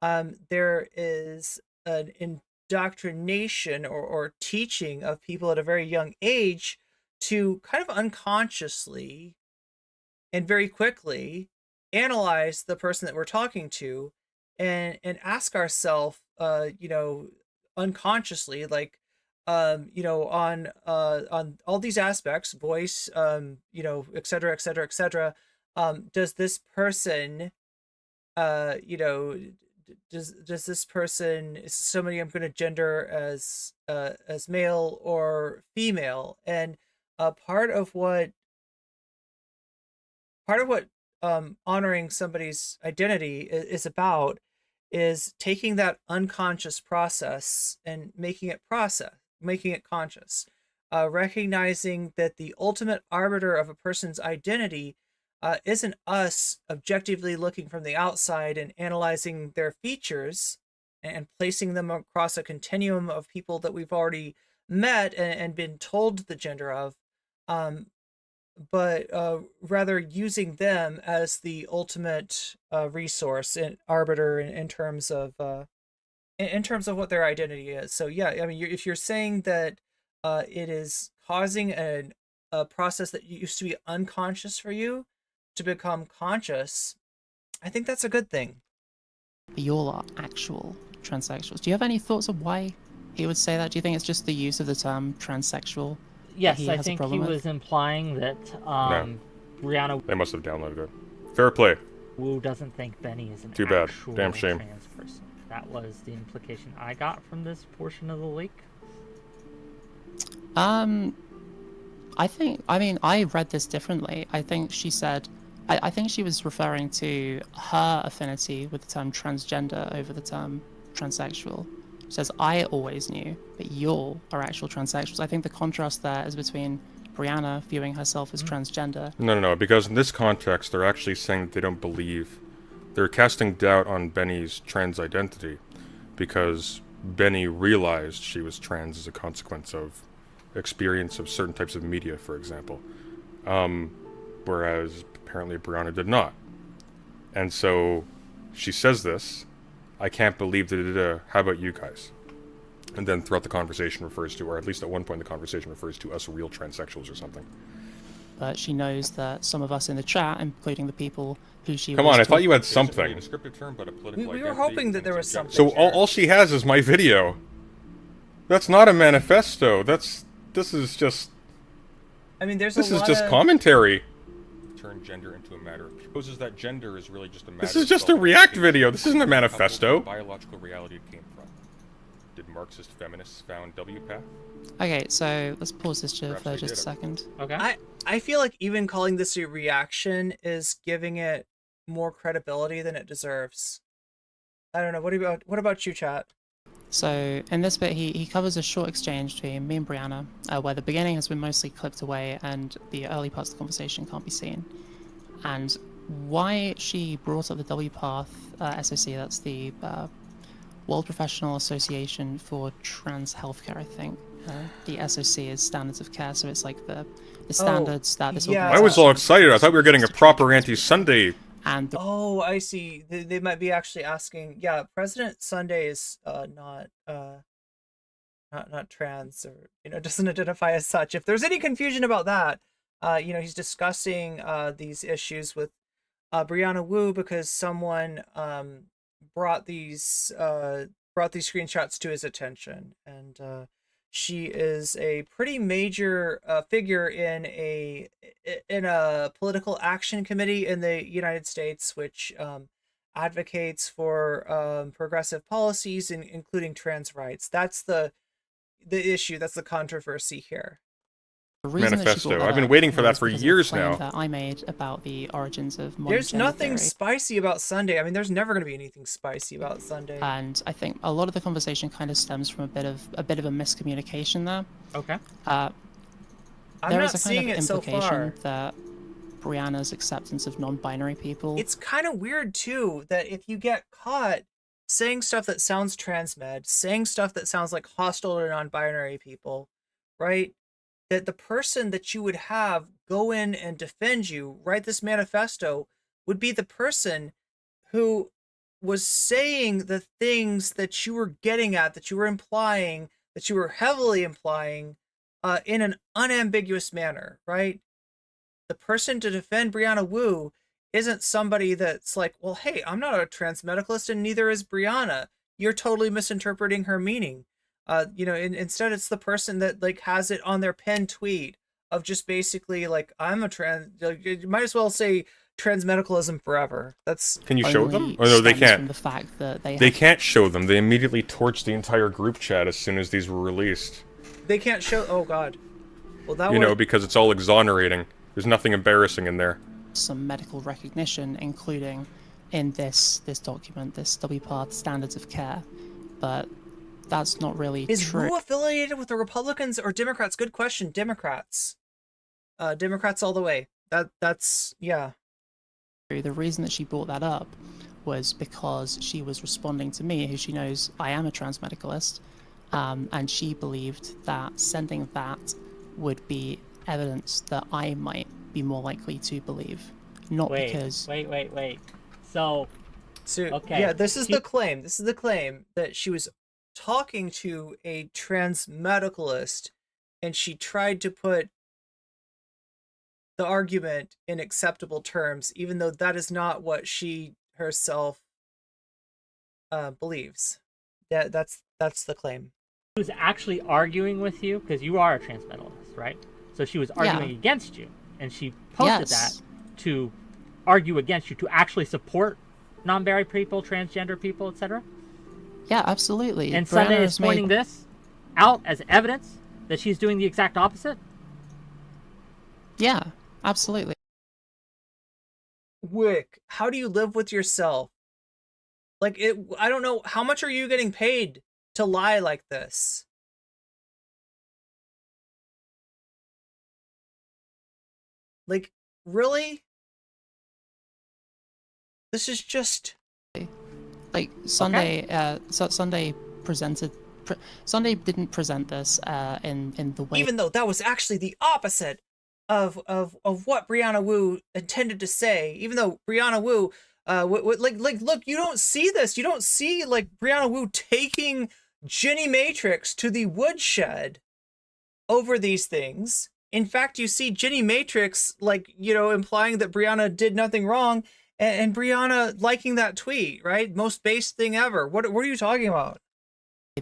There is an indoctrination or teaching of people at a very young age to kind of unconsciously and very quickly analyze the person that we're talking to and ask ourselves, unconsciously, like, on all these aspects, voice, et cetera, et cetera, et cetera. Does this person, does this person, is somebody I'm going to gender as male or female? And part of what honoring somebody's identity is about is taking that unconscious process and making it conscious, recognizing that the ultimate arbiter of a person's identity isn't us objectively looking from the outside and analyzing their features and placing them across a continuum of people that we've already met and been told the gender of, but rather using them as the ultimate resource and arbiter in terms of what their identity is. So yeah, I mean, if you're saying that it is causing a process that used to be unconscious for you to become conscious, I think that's a good thing. You all are actual transsexuals. Do you have any thoughts of why he would say that? Do you think it's just the use of the term transsexual? Yes, I think he was implying that Brianna. They must have downloaded it. Fair play. Wu doesn't think Benny is an Too bad. actual Damn shame. trans person. That was the implication I got from this portion of the leak. I read this differently. I think she said, I think she was referring to her affinity with the term transgender over the term transsexual. She says, I always knew, but y'all are actual transsexuals. I think the contrast there is between Brianna viewing herself as transgender. No, because in this context, they're actually saying that they don't believe. They're casting doubt on Benny's trans identity because Benny realized she was trans as a consequence of experience of certain types of media, for example, whereas apparently Brianna did not. And so she says this, I can't believe that how about you guys? And then throughout the conversation refers to, or at least at one point the conversation refers to us real transsexuals or something. But she knows that some of us in the chat, including the people who she Come was on, I thought talking- you had something. We were hoping that there was something. So all she has is my video. That's not a manifesto. This is just... I mean, there's This a is lot just of... commentary. Turn gender into a matter of... Supposes that gender is really just a matter. This is just a React video. This isn't a manifesto. Biological reality it came from. Did Marxist feminists found WPATH? Okay, so let's pause this for Perhaps just a they second. Okay. I feel like even calling this a reaction is giving it more credibility than it deserves. I don't know. What about you, chat? So in this bit, he covers a short exchange between me and Brianna, where the beginning has been mostly clipped away and the early parts of the conversation can't be seen. And why she brought up the WPATH SOC, that's the World Professional Association for Trans Healthcare, I think. The SOC is standards of care, so it's like the standards that this yeah. I was all excited. I thought we were getting a proper anti-Sunday. And Oh, I see. They might be actually asking. Yeah, President Sunday is not trans, or doesn't identify as such. If there's any confusion about that, he's discussing these issues with Brianna Wu because someone brought these screenshots to his attention, and she is a pretty major figure in a political action committee in the United States, which advocates for progressive policies, including trans rights. That's the issue. That's the controversy here. the reason that she Manifesto. brought that I've been up waiting for that was for because of the years claim now. that I made about the origins of modern There's gender nothing theory. spicy about Sunday. I mean, there's never going to be anything spicy about Sunday. And I think a lot of the conversation kind of stems from a bit of a miscommunication there. Okay. I'm There not is a seeing kind of it so implication far. that Brianna's acceptance of non-binary people. It's kind of weird too that if you get caught saying stuff that sounds transmed, saying stuff that sounds like hostile to non-binary people, right? That the person that you would have go in and defend you, write this manifesto, would be the person who was saying the things that you were getting at, that you were implying, that you were heavily implying in an unambiguous manner, right? The person to defend Brianna Wu isn't somebody that's like, well, hey, I'm not a trans medicalist and neither is Brianna. You're totally misinterpreting her meaning. Instead it's the person that like has it on their pinned tweet of just basically like, I'm a trans, you might as well say trans medicalism forever. That's Can you show only them? Oh no, they stems can't. From the fact that They can't show them. They immediately torched the entire group chat as soon as these were released. they can't show. Oh God. Well, that Because it's all exonerating. There's nothing embarrassing in there. some medical recognition, including in this document, this WPATH standards of care, but that's not really is true. Wu affiliated with the Republicans or Democrats? Good question. Democrats. Democrats all the way. That's yeah. The reason that she brought that up was because she was responding to me, who she knows I am a trans medicalist, and she believed that sending that would be evidence that I might be more likely to believe, not because. Wait. So okay. Yeah, this is the claim. This is the claim that she was talking to a trans medicalist, and she tried to put the argument in acceptable terms, even though that is not what she herself believes. That's the claim. She was actually arguing with you because you are a trans medalist, right? So she was arguing against you, and she posted that to argue against you, to actually support non-binary people, transgender people, etc. Yeah, absolutely. And Sunday is pointing this out as evidence that she's doing the exact opposite? Yeah, absolutely. Whick, how do you live with yourself? Like, I don't know, how much are you getting paid to lie like this? Like, really? This is just... Like, Sunday, Sunday presented Sunday didn't present this in the way. Even though that was actually the opposite of what Brianna Wu intended to say. Even though Brianna Wu, look, you don't see this. You don't see like Brianna Wu taking Jenny Matrix to the woodshed over these things. In fact, you see Jenny Matrix, like, you know, implying that Brianna did nothing wrong, and Brianna liking that tweet, right? Most base thing ever. What are you talking about?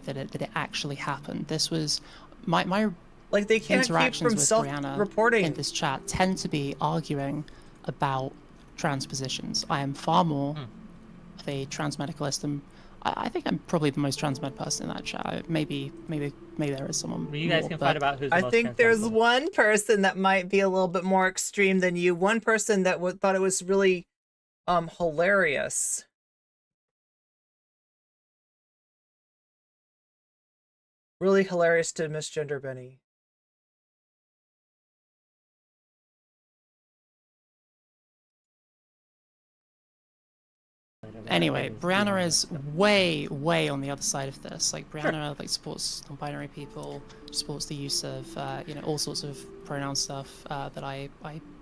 That it actually happened. This was my like, they can't keep from self-reporting in this chat tend to be arguing about trans positions. I am far more of a trans medicalist, and I think I'm probably the most trans med person in that chat. Maybe there is someone. Well, you guys can fight about who's the most I think there's one person that might be a little bit more extreme than you. One person that thought it was really hilarious. Really hilarious to misgender Benny. Anyway, Brianna is way on the other side of this. Like, Brianna like supports non-binary people, supports the use of you know, all sorts of pronoun stuff that I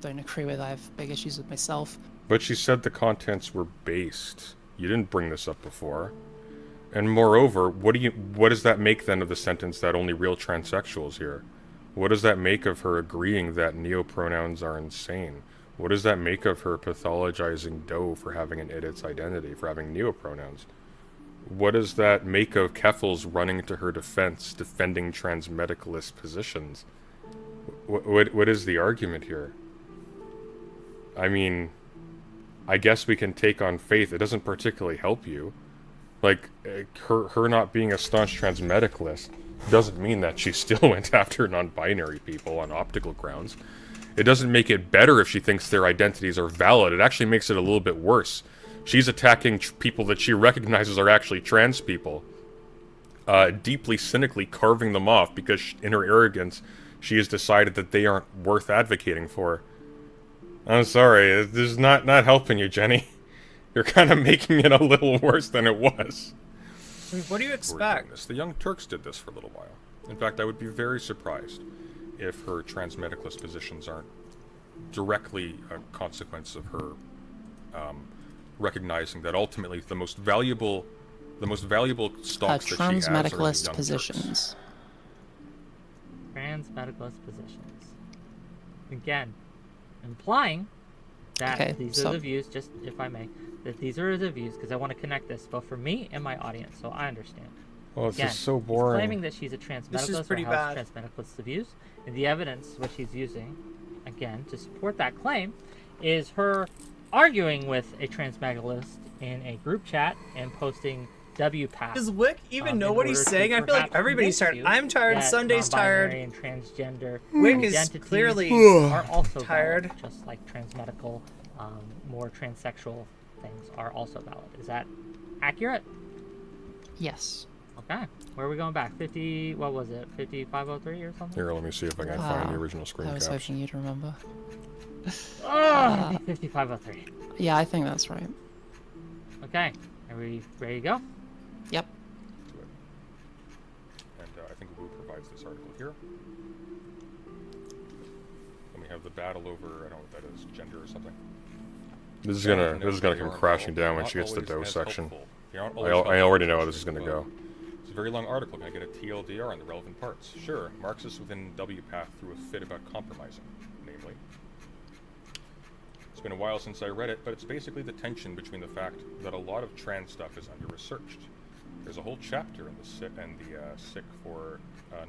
don't agree with. I have big issues with myself. But she said the contents were based. You didn't bring this up before. And moreover, what does that make then of the sentence that only real transsexuals here? What does that make of her agreeing that neopronouns are insane? What does that make of her pathologizing Doe for having an its identity, for having neopronouns? What does that make of Keffals running to her defense, defending transmedicalist positions? What is the argument here? I mean, I guess we can take on faith. It doesn't particularly help you. Like, her not being a staunch transmedicalist doesn't mean that she still went after non-binary people on optical grounds. It doesn't make it better if she thinks their identities are valid. It actually makes it a little bit worse. She's attacking people that she recognizes are actually trans people, deeply cynically carving them off because in her arrogance, she has decided that they aren't worth advocating for. I'm sorry, this is not helping you, Jenny. You're kind of making it a little worse than it was. What do you expect? The Young Turks did this for a little while. In fact, I would be very surprised if her transmedicalist positions aren't directly a consequence of her recognizing that ultimately the most valuable stocks that she has are the transmedicalist Young positions. Turks. Transmedicalist positions. Again, implying that these are the views, just if I may, that these are the views, because I want to connect this both for me and my audience, so I understand. Well, it's just so boring. He's claiming that she's a transmedicalist or has transmedicalist views, and the evidence which he's using, again, to support that claim, is her arguing with a transmedicalist in a group chat and posting WPATH. Does Whick even know what he's saying? I feel like everybody's tired. I'm tired. Sunday's tired. And transgender Whick is clearly are also tired. Valid, just like transmedical, more transsexual things are also valid. Is that accurate? Yes. Okay. Where are we going back? 50, what was it? 5503 or something? Here, let me see if I can find the original screen I was caps. hoping you'd remember. 5503. Yeah, I think that's right. Okay. Are we ready to go? Yep. Do it. And I think Wu provides this article here. Then we have the battle over, I don't know what that is, gender or something. This is gonna come crashing down when she gets to the Doe section. I already know how this is gonna go. It's a very long article. Can I get a TLDR on the relevant parts? Sure. Marxists within WPATH threw a fit about compromising, namely. It's been a while since I read it, but it's basically the tension between the fact that a lot of trans stuff is under-researched. There's a whole chapter in the SIC for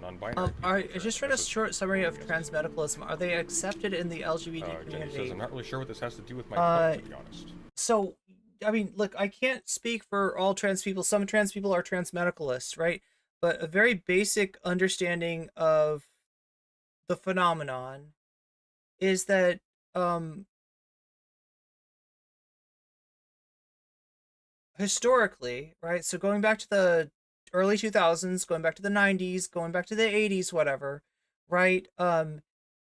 non-binary. I just read a short summary of transmedicalism. Are they accepted in the LGBT community? Jenny says, I'm not really sure what this has to do with my book, to be honest. So, I mean, look, I can't speak for all trans people. Some trans people are transmedicalists, right? But a very basic understanding of the phenomenon is that historically, right? So going back to the early 2000s, going back to the 90s, going back to the 80s, whatever, right?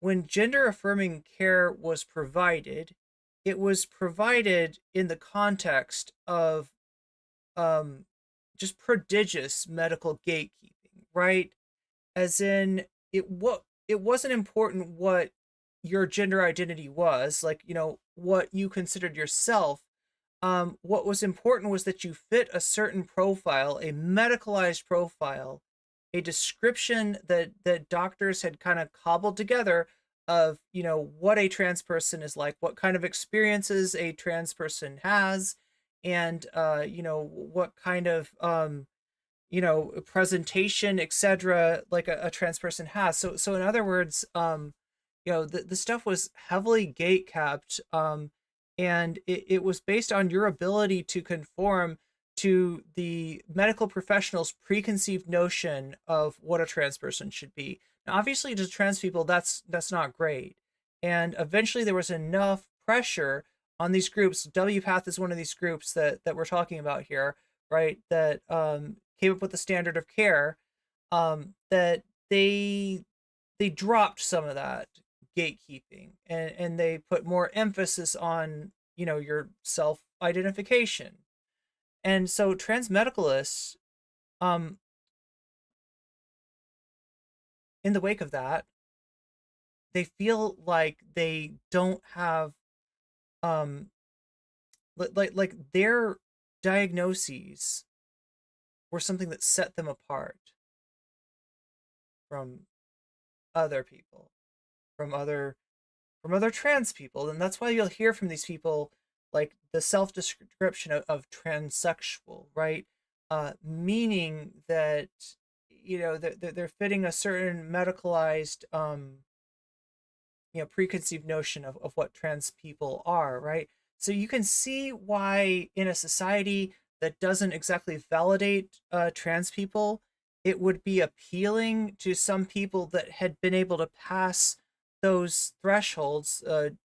When gender affirming care was provided, it was provided in the context of just prodigious medical gatekeeping, right? As in, it wasn't important what your gender identity was, like, you know, what you considered yourself. What was important was that you fit a certain profile, a medicalized profile, a description that doctors had kind of cobbled together of, you know, what a trans person is like, what kind of experiences a trans person has, and you know, what kind of you know, presentation, etc., like a trans person has. So in other words, you know, the stuff was heavily gate kept, and it was based on your ability to conform to the medical professional's preconceived notion of what a trans person should be. Now, obviously, to trans people, that's not great. And eventually, there was enough pressure on these groups. WPATH is one of these groups that we're talking about here, right? That came up with the standard of care, that they dropped some of that gatekeeping, and they put more emphasis on, you know, your self identification. And so trans medicalists, in the wake of that, they feel like they don't have like their diagnoses were something that set them apart from other people, from other trans people. And that's why you'll hear from these people like the self-description of transsexual, right? Meaning that, you know, they're fitting a certain medicalized you know, preconceived notion of what trans people are, right? So you can see why in a society that doesn't exactly validate trans people, it would be appealing to some people that had been able to pass those thresholds,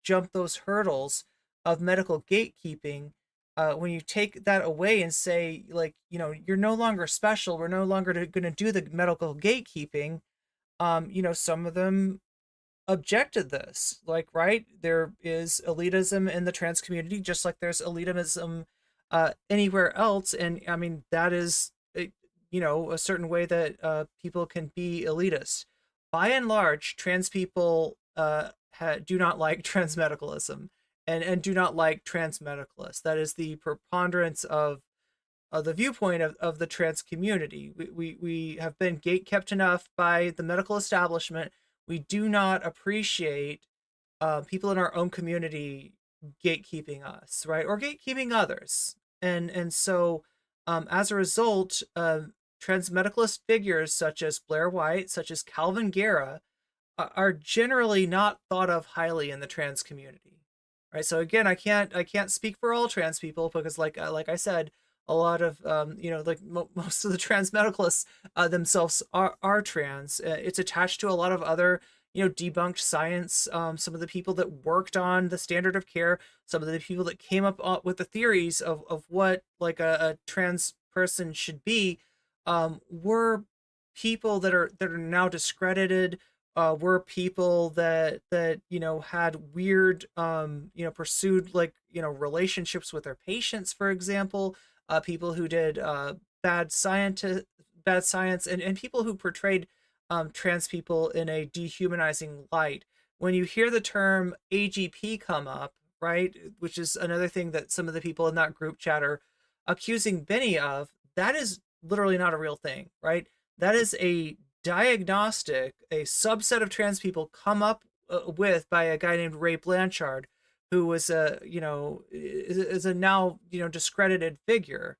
jump those hurdles of medical gatekeeping. When you take that away and say, like, you know, you're no longer special, we're no longer going to do the medical gatekeeping, you know, some of them objected this, like, right, there is elitism in the trans community just like there's elitism anywhere else. And I mean, that is you know, a certain way that people can be elitist. By and large, trans people do not like trans medicalism, and do not like trans medicalists. That is the preponderance of the viewpoint of the trans community. We have been gate kept enough by the medical establishment. We do not appreciate people in our own community gatekeeping us, right, or gatekeeping others. And so as a result, trans medicalist figures such as Blair White, such as Calvin Guerra, are generally not thought of highly in the trans community, right? So again, I can't speak for all trans people, because like I said, a lot of you know, like most of the trans medicalists themselves are trans. It's attached to a lot of other, you know, debunked science. Some of the people that worked on the standard of care, some of the people that came up with the theories of what like a trans person should be, were people that are now discredited. Were people that you know, had weird you know, pursued, like, you know, relationships with their patients, for example. People who did bad science, and people who portrayed trans people in a dehumanizing light. When you hear the term AGP come up, right, which is another thing that some of the people in that group chat are accusing Benny of, that is literally not a real thing, right? That is a diagnostic, a subset of trans people come up with by a guy named Ray Blanchard, who was a, you know, is a now, you know, discredited figure.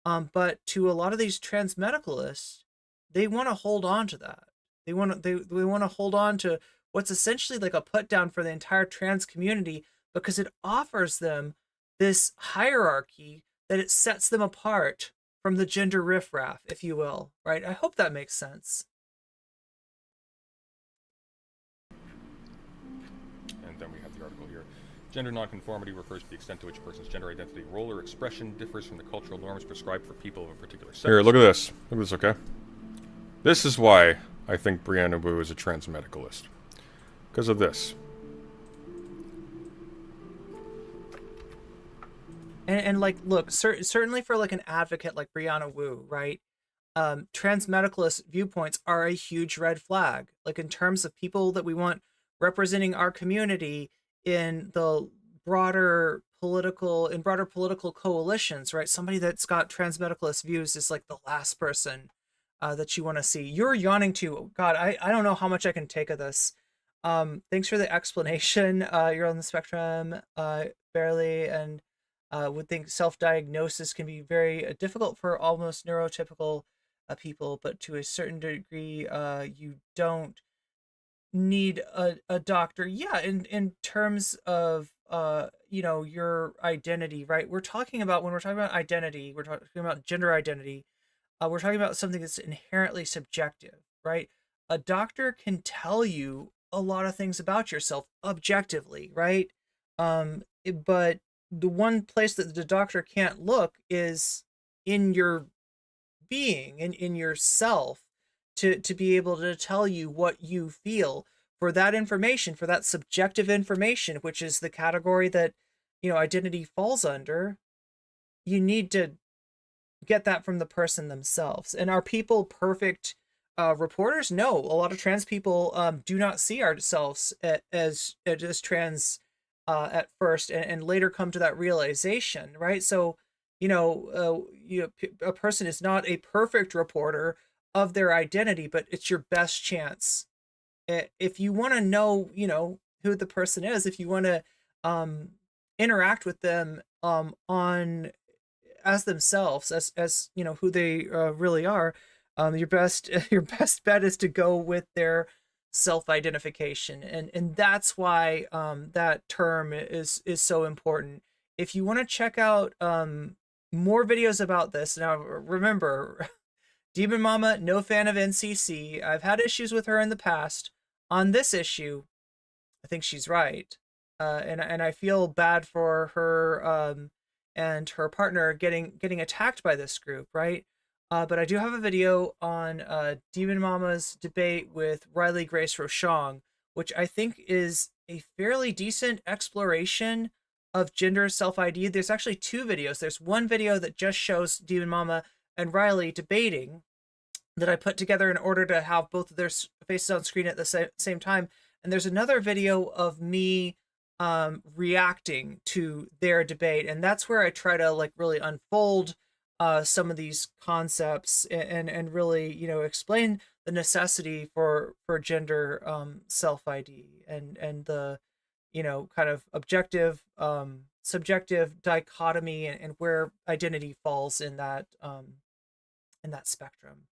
But to a lot of these trans medicalists, they want to hold on to that. They want to hold on to what's essentially like a put down for the entire trans community, because it offers them this hierarchy that it sets them apart from the gender riffraff, if you will, right? I hope that makes sense. And then we have the article here. Gender nonconformity refers to the extent to which a person's gender identity, role, or expression differs from the cultural norms prescribed for people of a particular sex. Here, look at this. Look at this, okay? This is why I think Brianna Wu is a trans medicalist. Because of this. And like, look, certainly for like an advocate like Brianna Wu, right? Trans medicalist viewpoints are a huge red flag. Like in terms of people that we want representing our community in the broader political coalitions, right? Somebody that's got trans medicalist views is like the last person that you want to see. You're yawning too. God, I don't know how much I can take of this. Thanks for the explanation. You're on the spectrum, barely, and would think self-diagnosis can be very difficult for almost neurotypical people, but to a certain degree, you don't need a doctor. Yeah, in terms of you know, your identity, right? We're talking about, when we're talking about identity, we're talking about gender identity. We're talking about something that's inherently subjective, right? A doctor can tell you a lot of things about yourself objectively, right? But the one place that the doctor can't look is in your being, in yourself, to be able to tell you what you feel. For that information, for that subjective information, which is the category that, you know, identity falls under, you need to get that from the person themselves. And are people perfect reporters? No, a lot of trans people do not see ourselves as trans at first, and later come to that realization, right? So, you know, a person is not a perfect reporter of their identity, but it's your best chance. If you want to know, you know, who the person is, if you want to interact with them on as themselves, as you know, who they really are, your best bet is to go with their self-identification, and that's why that term is so important. If you want to check out more videos about this, now remember, Demon Mama, no fan of NCC. I've had issues with her in the past. On this issue, I think she's right, and I feel bad for her and her partner getting attacked by this group, right? But I do have a video on Demon Mama's debate with Riley Grace Rochong, which I think is a fairly decent exploration of gender self-ID. There's actually two videos. There's one video that just shows Demon Mama and Riley debating, that I put together in order to have both of their faces on screen at the same time. And there's another video of me reacting to their debate, and that's where I try to like really unfold some of these concepts and really, you know, explain the necessity for gender self-ID and the, you know, kind of objective subjective dichotomy, and where identity falls in that spectrum.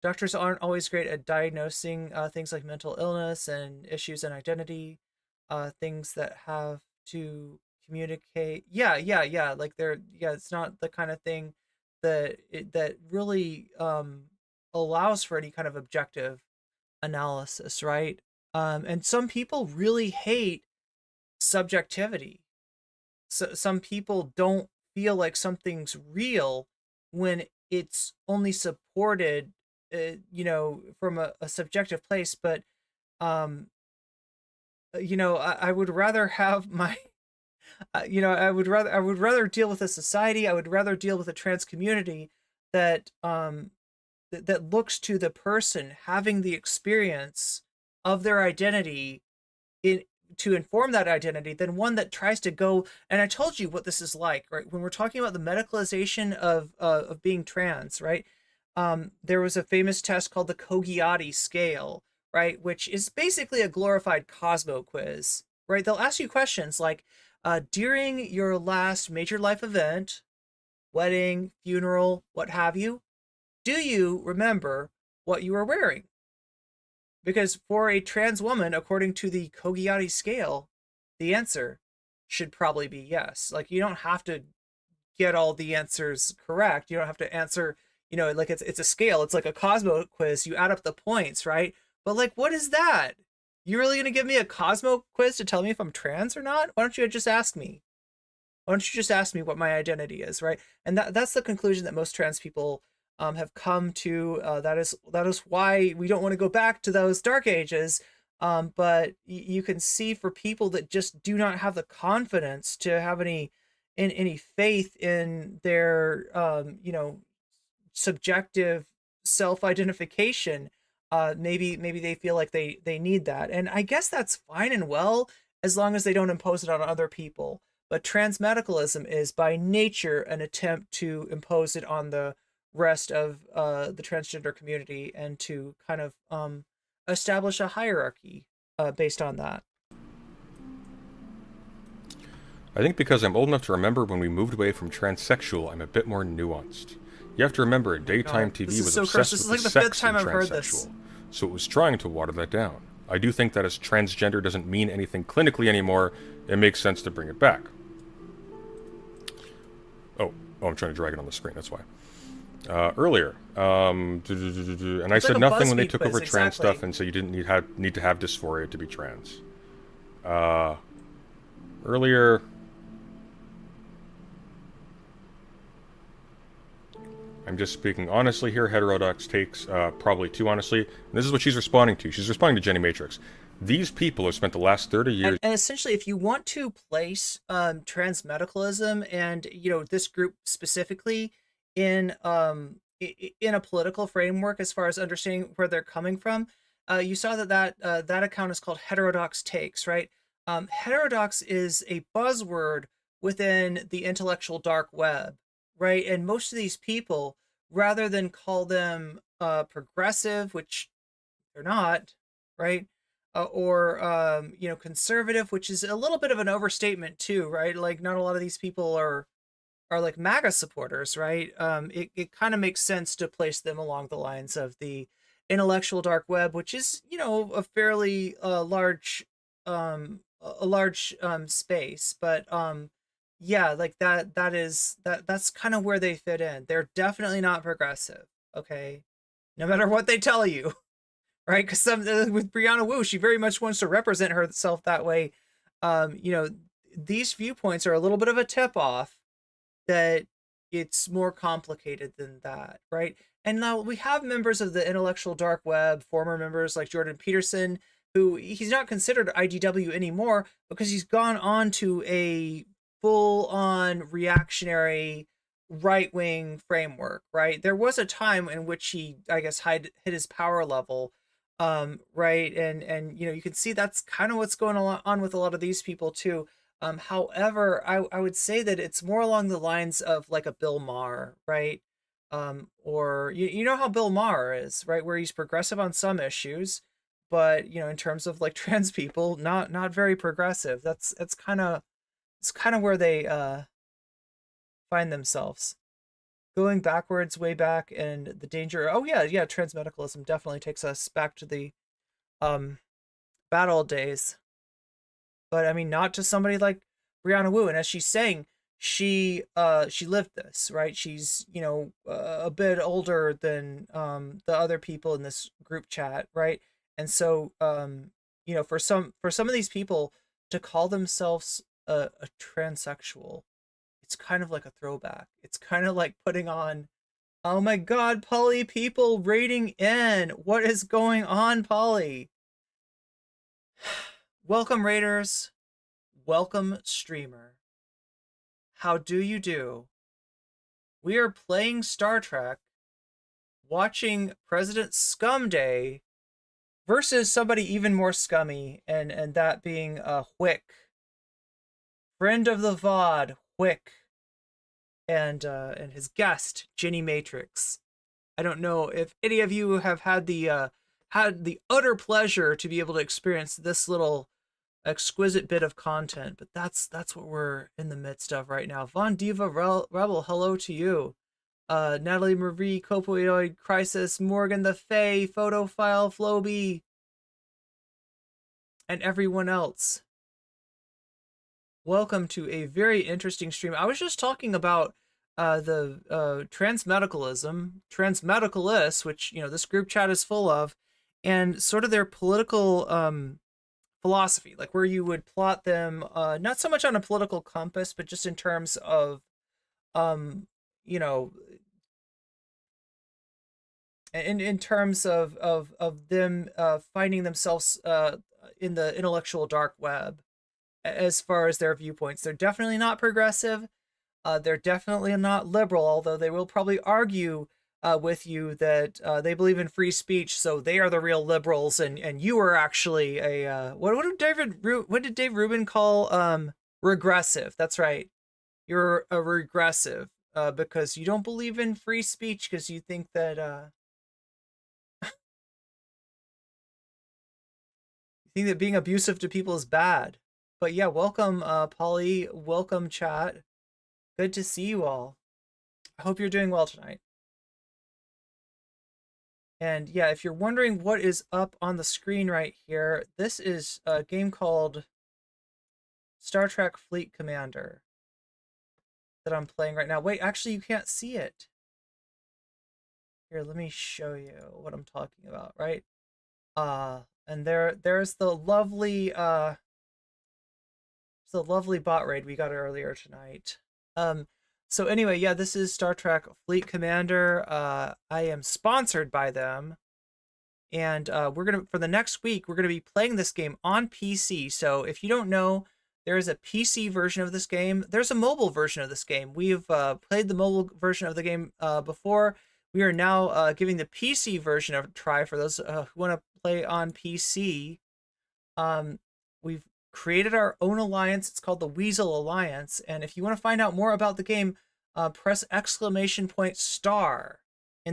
Doctors aren't always great at diagnosing things like mental illness and issues in identity, things that have to communicate. Yeah. Like it's not the kind of thing that really allows for any kind of objective analysis, right? And some people really hate subjectivity. So some people don't feel like something's real when it's only supported you know, from a subjective place. But you know, I would rather have my you know, I would rather deal with a society, I would rather deal with a trans community that that looks to the person having the experience of their identity to inform that identity, than one that tries to go. And I told you what this is like, right? When we're talking about the medicalization of being trans, right? There was a famous test called the Cogiati scale, right? Which is basically a glorified Cosmo quiz, right? They'll ask you questions like, during your last major life event, wedding, funeral, what have you, do you remember what you were wearing? Because for a trans woman, according to the Cogiati scale, the answer should probably be yes. Like, you don't have to get all the answers correct. You don't have to answer, you know, like it's a scale. It's like a Cosmo quiz. You add up the points, right? But like, what is that? You really gonna give me a Cosmo quiz to tell me if I'm trans or not? Why don't you just ask me? Why don't you just ask me what my identity is, right? And that's the conclusion that most trans people have come to. That is why we don't want to go back to those dark ages. But you can see, for people that just do not have the confidence to have any any faith in their you know, subjective self-identification. Maybe they feel like they need that, and I guess that's fine and well as long as they don't impose it on other people. But transmedicalism is by nature an attempt to impose it on the rest of the transgender community and to kind of establish a hierarchy based on that. I think because I'm old enough to remember when we moved away from transsexual, I'm a bit more nuanced. You have to remember, daytime TV was obsessed with the sex in transsexual, so it was trying to water that down. I do think that as transgender doesn't mean anything clinically anymore, it makes sense to bring it back. Oh, I'm trying to drag it on the screen, that's why. Earlier, and I said nothing when they took over trans stuff and said you didn't need to have dysphoria to be trans. Earlier, I'm just speaking honestly here. Heterodox takes probably too honestly. And this is what she's responding to. She's responding to Jenny Matrix. These people have spent the last 30 years. And essentially, if you want to place transmedicalism and, you know, this group specifically in a political framework as far as understanding where they're coming from, you saw that account is called Heterodox Takes, right? Heterodox is a buzzword within the intellectual dark web, right? And most of these people, rather than call them progressive, which they're not, right? Or you know, conservative, which is a little bit of an overstatement too, right? Like, not a lot of these people are like MAGA supporters, right? It kind of makes sense to place them along the lines of the intellectual dark web, which is, you know, a fairly large space, but yeah, like that's kind of where they fit in. They're definitely not progressive, okay, no matter what they tell you, right? Because with Brianna Wu, she very much wants to represent herself that way. You know, these viewpoints are a little bit of a tip off that it's more complicated than that, right? And now we have members of the intellectual dark web, former members like Jordan Peterson, who he's not considered IDW anymore because he's gone on to a full-on reactionary right-wing framework, right? There was a time in which he, I guess, hit his power level, right? And you know, you can see that's kind of what's going on with a lot of these people too. However, I would say that it's more along the lines of like a Bill Maher, right? Or you know how Bill Maher is, right? Where he's progressive on some issues, but you know, in terms of like trans people, not very progressive. It's kind of where they find themselves. Going backwards, way back, and the danger. Oh yeah, transmedicalism definitely takes us back to the bad old days. But I mean, not to somebody like Brianna Wu. And as she's saying, she lived this, right? She's, you know, a bit older than the other people in this group chat, right? And so, you know, for some of these people to call themselves a transsexual, it's kind of like a throwback. It's kind of like putting on, oh my God, Polly people rating in. What is going on, Polly? Welcome, Raiders. Welcome, streamer. How do you do? We are playing Star Trek, watching President Scum Day versus somebody even more scummy, and that being Whick. Friend of the VOD, Whick. And his guest, Jenny Matrix. I don't know if any of you have had the utter pleasure to be able to experience this little exquisite bit of content, but that's what we're in the midst of right now. Von Diva Rebel, hello to you. Natalie Marie, Copoioid Crisis, Morgan the Fae, Photophile, Floby, and everyone else. Welcome to a very interesting stream. I was just talking about the transmedicalists, which, you know, this group chat is full of, and sort of their political philosophy, like where you would plot them, not so much on a political compass, but just in terms of, you know, in terms of them finding themselves in the intellectual dark web as far as their viewpoints. They're definitely not progressive. They're definitely not liberal, although they will probably argue with you that they believe in free speech, so they are the real liberals, and you are actually a what did Dave Rubin call regressive? That's right, you're a regressive because you don't believe in free speech because you think that being abusive to people is bad. But yeah, welcome Polly, welcome chat. Good to see you all. I hope you're doing well tonight. And yeah, if you're wondering what is up on the screen right here, this is a game called Star Trek Fleet Commander that I'm playing right now. Wait, actually you can't see it. Here, let me show you what I'm talking about, right? And there's the lovely bot raid we got earlier tonight. So anyway, yeah, this is Star Trek Fleet Commander. I am sponsored by them, and for the next week we're gonna be playing this game on PC. So if you don't know, there is a PC version of this game. There's a mobile version of this game. We've played the mobile version of the game before. We are now giving the PC version a try for those who want to play on PC. We've created our own alliance. It's called the Weasel Alliance. And if you want to find out more about the game, press ! And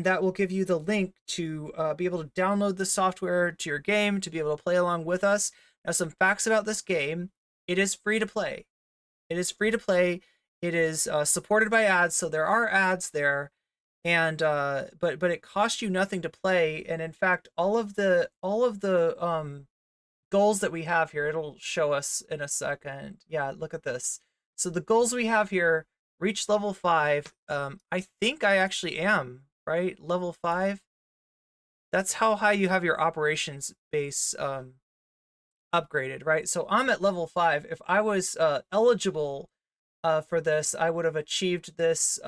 that will give you the link to be able to download the software to your game, to be able to play along with us. Now, some facts about this game. It is free to play. It is free to play. It is supported by ads, so there are ads there. And but it costs you nothing to play. And in fact, all of the goals that we have here, it'll show us in a second. Yeah, look at this. So the goals we have here: reach level 5. I think I actually am, right? Level 5. That's how high you have your operations base upgraded, right? So I'm at level 5. If I was eligible for this, I would have achieved this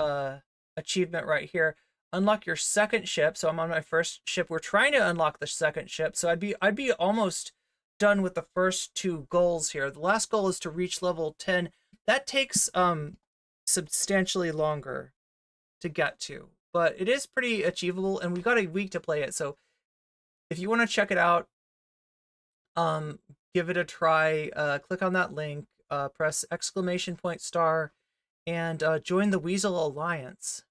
achievement right here. Unlock your second ship. So I'm on my first ship. We're trying to unlock the second ship. So I'd be almost done with the first 2 goals here. The last goal is to reach level 10. That takes substantially longer to get to, but it is pretty achievable, and we got a week to play it. So if you want to check it out, give it a try. Click on that link, press ! and join the Weasel Alliance.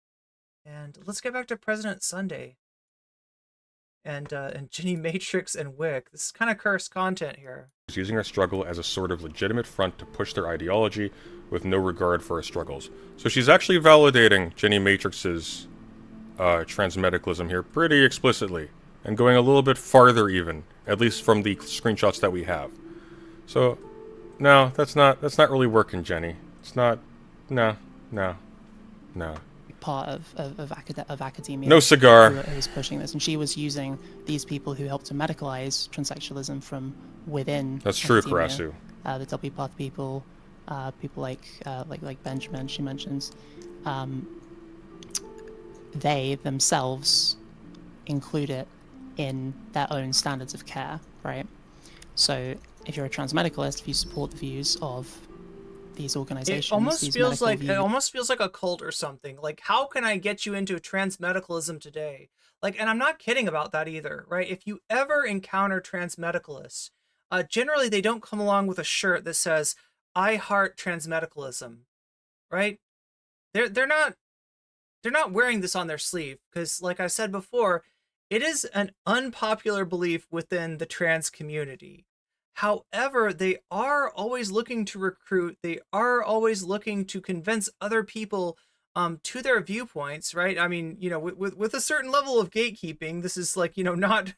And let's get back to President Sunday and Ginny Matrix and Whick. This is kind of cursed content here. Using our struggle as a sort of legitimate front to push their ideology with no regard for our struggles. So she's actually validating Ginny Matrix's transmedicalism here pretty explicitly, and going a little bit farther even, at least from the screenshots that we have. So, no, that's not really working, Jenny. It's not. No. Part of academia. No cigar. Who was pushing this, and she was using these people who helped to medicalize transsexualism from within. That's true, academia. Karasu. The W Path people, people like Benjamin, she mentions, they themselves include it in their own standards of care, right? So if you're a transmedicalist, if you support the views of these organizations, it almost feels like a cult or something. Like, how can I get you into transmedicalism today? Like, and I'm not kidding about that either, right? If you ever encounter transmedicalists, generally they don't come along with a shirt that says "I heart transmedicalism," right? They're not wearing this on their sleeve because, like I said before, it is an unpopular belief within the trans community. However, they are always looking to recruit. They are always looking to convince other people to their viewpoints, right? I mean, you know, with a certain level of gatekeeping. This is like, you know, not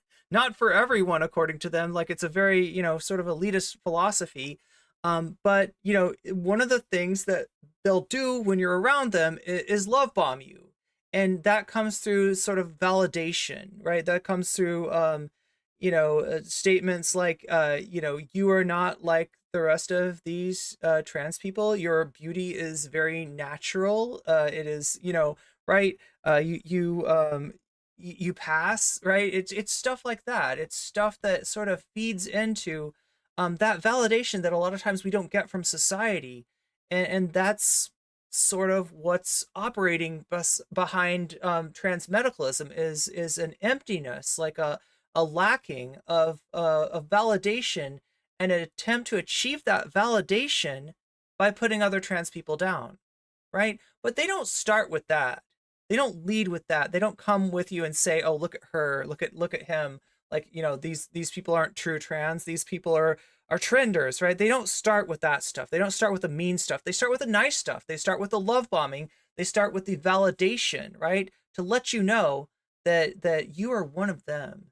for everyone, according to them. Like, it's a very, you know, sort of elitist philosophy. But, you know, one of the things that they'll do when you're around them is love bomb you. And that comes through sort of validation, right? That comes through, you know, statements like, you know, you are not like the rest of these trans people. Your beauty is very natural. It is, you know, right? You pass, right? It's stuff like that. It's stuff that sort of feeds into that validation that a lot of times we don't get from society, and that's sort of what's operating behind trans medicalism is an emptiness, like a lacking of validation, and an attempt to achieve that validation by putting other trans people down, right? But they don't start with that. They don't lead with that. They don't come with you and say, "Oh, look at her, look at him." Like, you know, these people aren't true trans. These people are trenders, right? They don't start with that stuff. They don't start with the mean stuff. They start with the nice stuff. They start with the love bombing. They start with the validation, right? To let you know that you are one of them.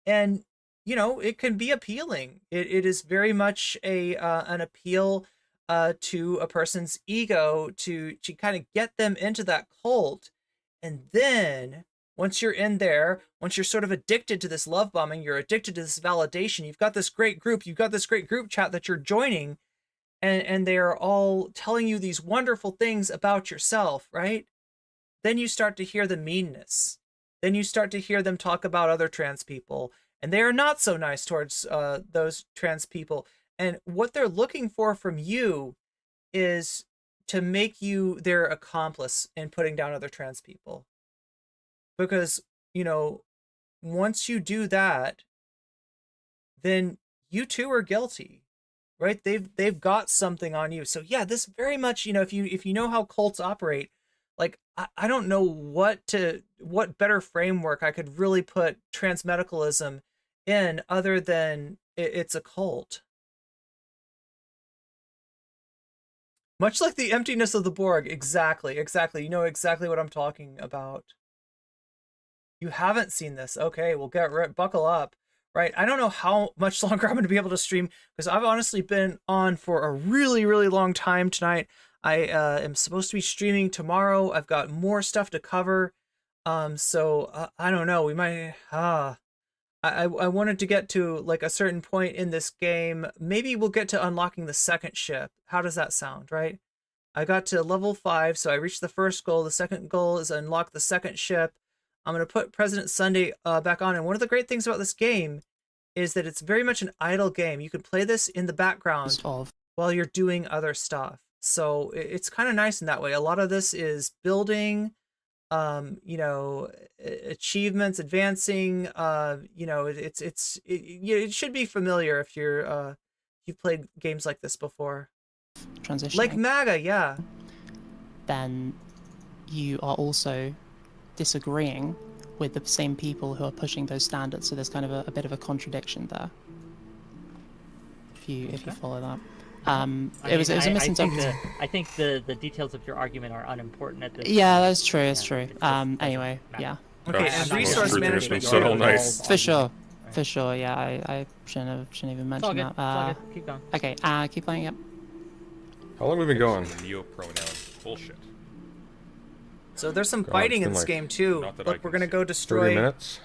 And, you know, it can be appealing. It is very much an appeal to a person's ego to kind of get them into that cult. And then once you're in there, once you're sort of addicted to this love bombing, you're addicted to this validation, you've got this great group, chat that you're joining, and they are all telling you these wonderful things about yourself, right? Then you start to hear the meanness. Then you start to hear them talk about other trans people, and they are not so nice towards those trans people. And what they're looking for from you is to make you their accomplice in putting down other trans people. Because, you know, once you do that, then you too are guilty, right? They've got something on you. So yeah, this very much, you know, if you know how cults operate, like I don't know what better framework I could really put transmedicalism in other than it's a cult. Much like the emptiness of the Borg. Exactly. You know exactly what I'm talking about. You haven't seen this. Okay, well, buckle up, right? I don't know how much longer I'm going to be able to stream, because I've honestly been on for a really, really long time tonight. I am supposed to be streaming tomorrow. I've got more stuff to cover. So I don't know. We might... I wanted to get to like a certain point in this game. Maybe we'll get to unlocking the second ship. How does that sound, right? I got to level 5, so I reached the first goal. The second goal is unlock the second ship. I'm going to put President Sunday back on. And one of the great things about this game is that it's very much an idle game. You can play this in the background while you're doing other stuff. So it's kind of nice in that way. A lot of this is building, you know, achievements, advancing, you know, it should be familiar if you've played games like this before. Transition. Like MAGA, yeah. Then you are also disagreeing with the same people who are pushing those standards. So there's kind of a bit of a contradiction there. If you follow that. It was a misinterpretation. I think the details of your argument are unimportant at this point. Yeah, that's true. It's true. Anyway, yeah. Okay, and resource management. So nice. For sure. Yeah, I shouldn't even mention that. It's all good. Keep going. Okay. Keep playing. Yep. How long have we been going? Neo-pronoun bullshit. So there's some fighting in this game too. Look, we're gonna go destroy 30 minutes.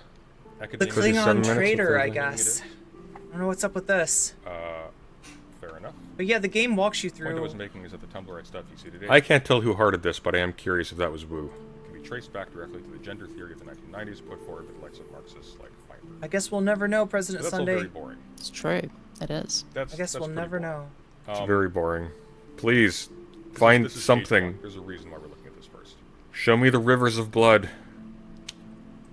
the Klingon trader, I guess. I don't know what's up with this. Fair enough. But yeah, the game walks you The point I through. was making is that the Tumblrite stuff you see today I can't tell who hearted this, but I am curious if that was Wu. can be traced back directly to the gender theory of the 1990s put forward by the likes of Marxists like Feinberg. I guess we'll never know, So President that's all Sunday. very boring. It's true. It is. I guess we'll never know. It's very boring. Please, find This is stage something. one. There's a reason why we're looking at this first. Show me the rivers of blood.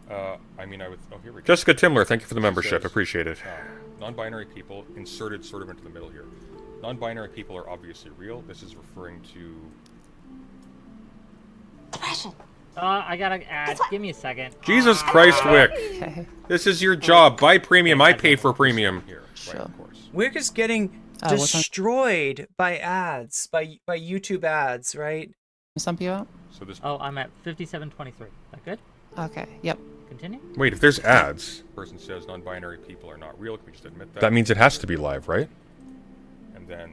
I mean, oh, here we go. Jessica Timler, thank you for the membership. Says, Appreciate it. Non-binary people inserted sort of into the middle here. Non-binary people are obviously real. This is referring to... I gotta add. Give me a second. Jesus Christ, Whick. Okay. This is your job. Buy premium. I pay for premium. Here, Sure. right, of course. Wick is getting what's that? destroyed by ads, by YouTube ads, right? Stump you out? So this Oh, I'm at 5723. That good? Okay. Yep. Continue. Wait, if there's ads, person says non-binary people are not real. Can we just admit that? that means it has to be live, right? And then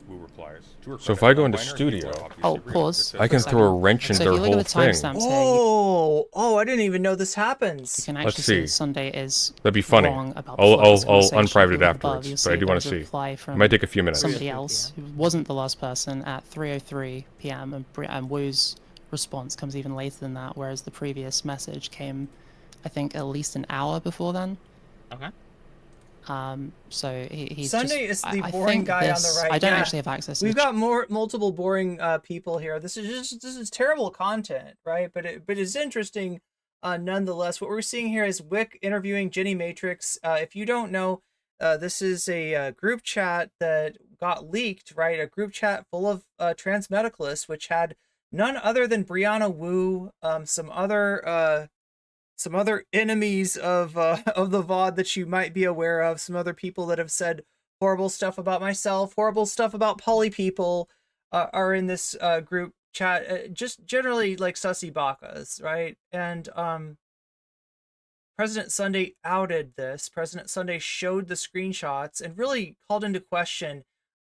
Wu replies. To her So if credit, I go into non-binary people studio- are obviously Oh, real. pause. It says I can that- throw a wrench So into if their you look whole at the thing. timestamps here, Oh, I didn't even know this you happens. can Let's actually see see. that Sunday is That'd be funny. wrong about I'll the first I'll conversation. unprivate If it you look above, afterwards, you'll but see I do want to there's a see. reply It from might take a few minutes. somebody 3:03 else who wasn't the last person at 3:03 p.m. and Wu's response comes even later than that, whereas the previous message came, I think, at least an hour before then. Okay. So he's Sunday just, is the I boring think guy on this, the right. I don't Yeah. actually have access to We've the got multiple boring people here. This is terrible content, right? But it's interesting nonetheless. What we're seeing here is Whick interviewing Jenny Matrix. If you don't know, this is a group chat that got leaked, right? A group chat full of trans medicalists, which had none other than Brianna Wu, some other enemies of the VOD that you might be aware of, some other people that have said horrible stuff about myself, horrible stuff about poly people, are in this group chat. Just generally like sussy bakas, right? And President Sunday outed this. President Sunday showed the screenshots and really called into question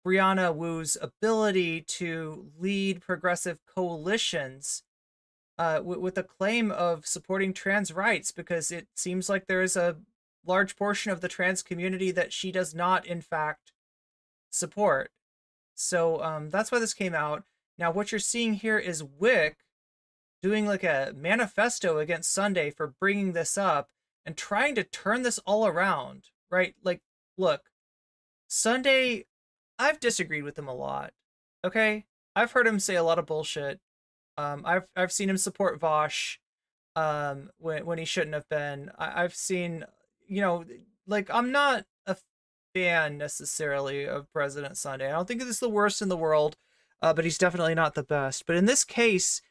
Brianna Wu's ability to lead progressive coalitions with a claim of supporting trans rights, because it seems like there is a large portion of the trans community that she does not, in fact, support. So that's why this came out. Now, what you're seeing here is Whick doing like a manifesto against Sunday for bringing this up and trying to turn this all around, right? Like, look, Sunday, I've disagreed with him a lot, okay? I've heard him say a lot of bullshit. I've seen him support Vosh when he shouldn't have been. I've seen, like, I'm not a fan necessarily of President Sunday. I don't think it's the worst in the world, but he's definitely not the best. But in this case,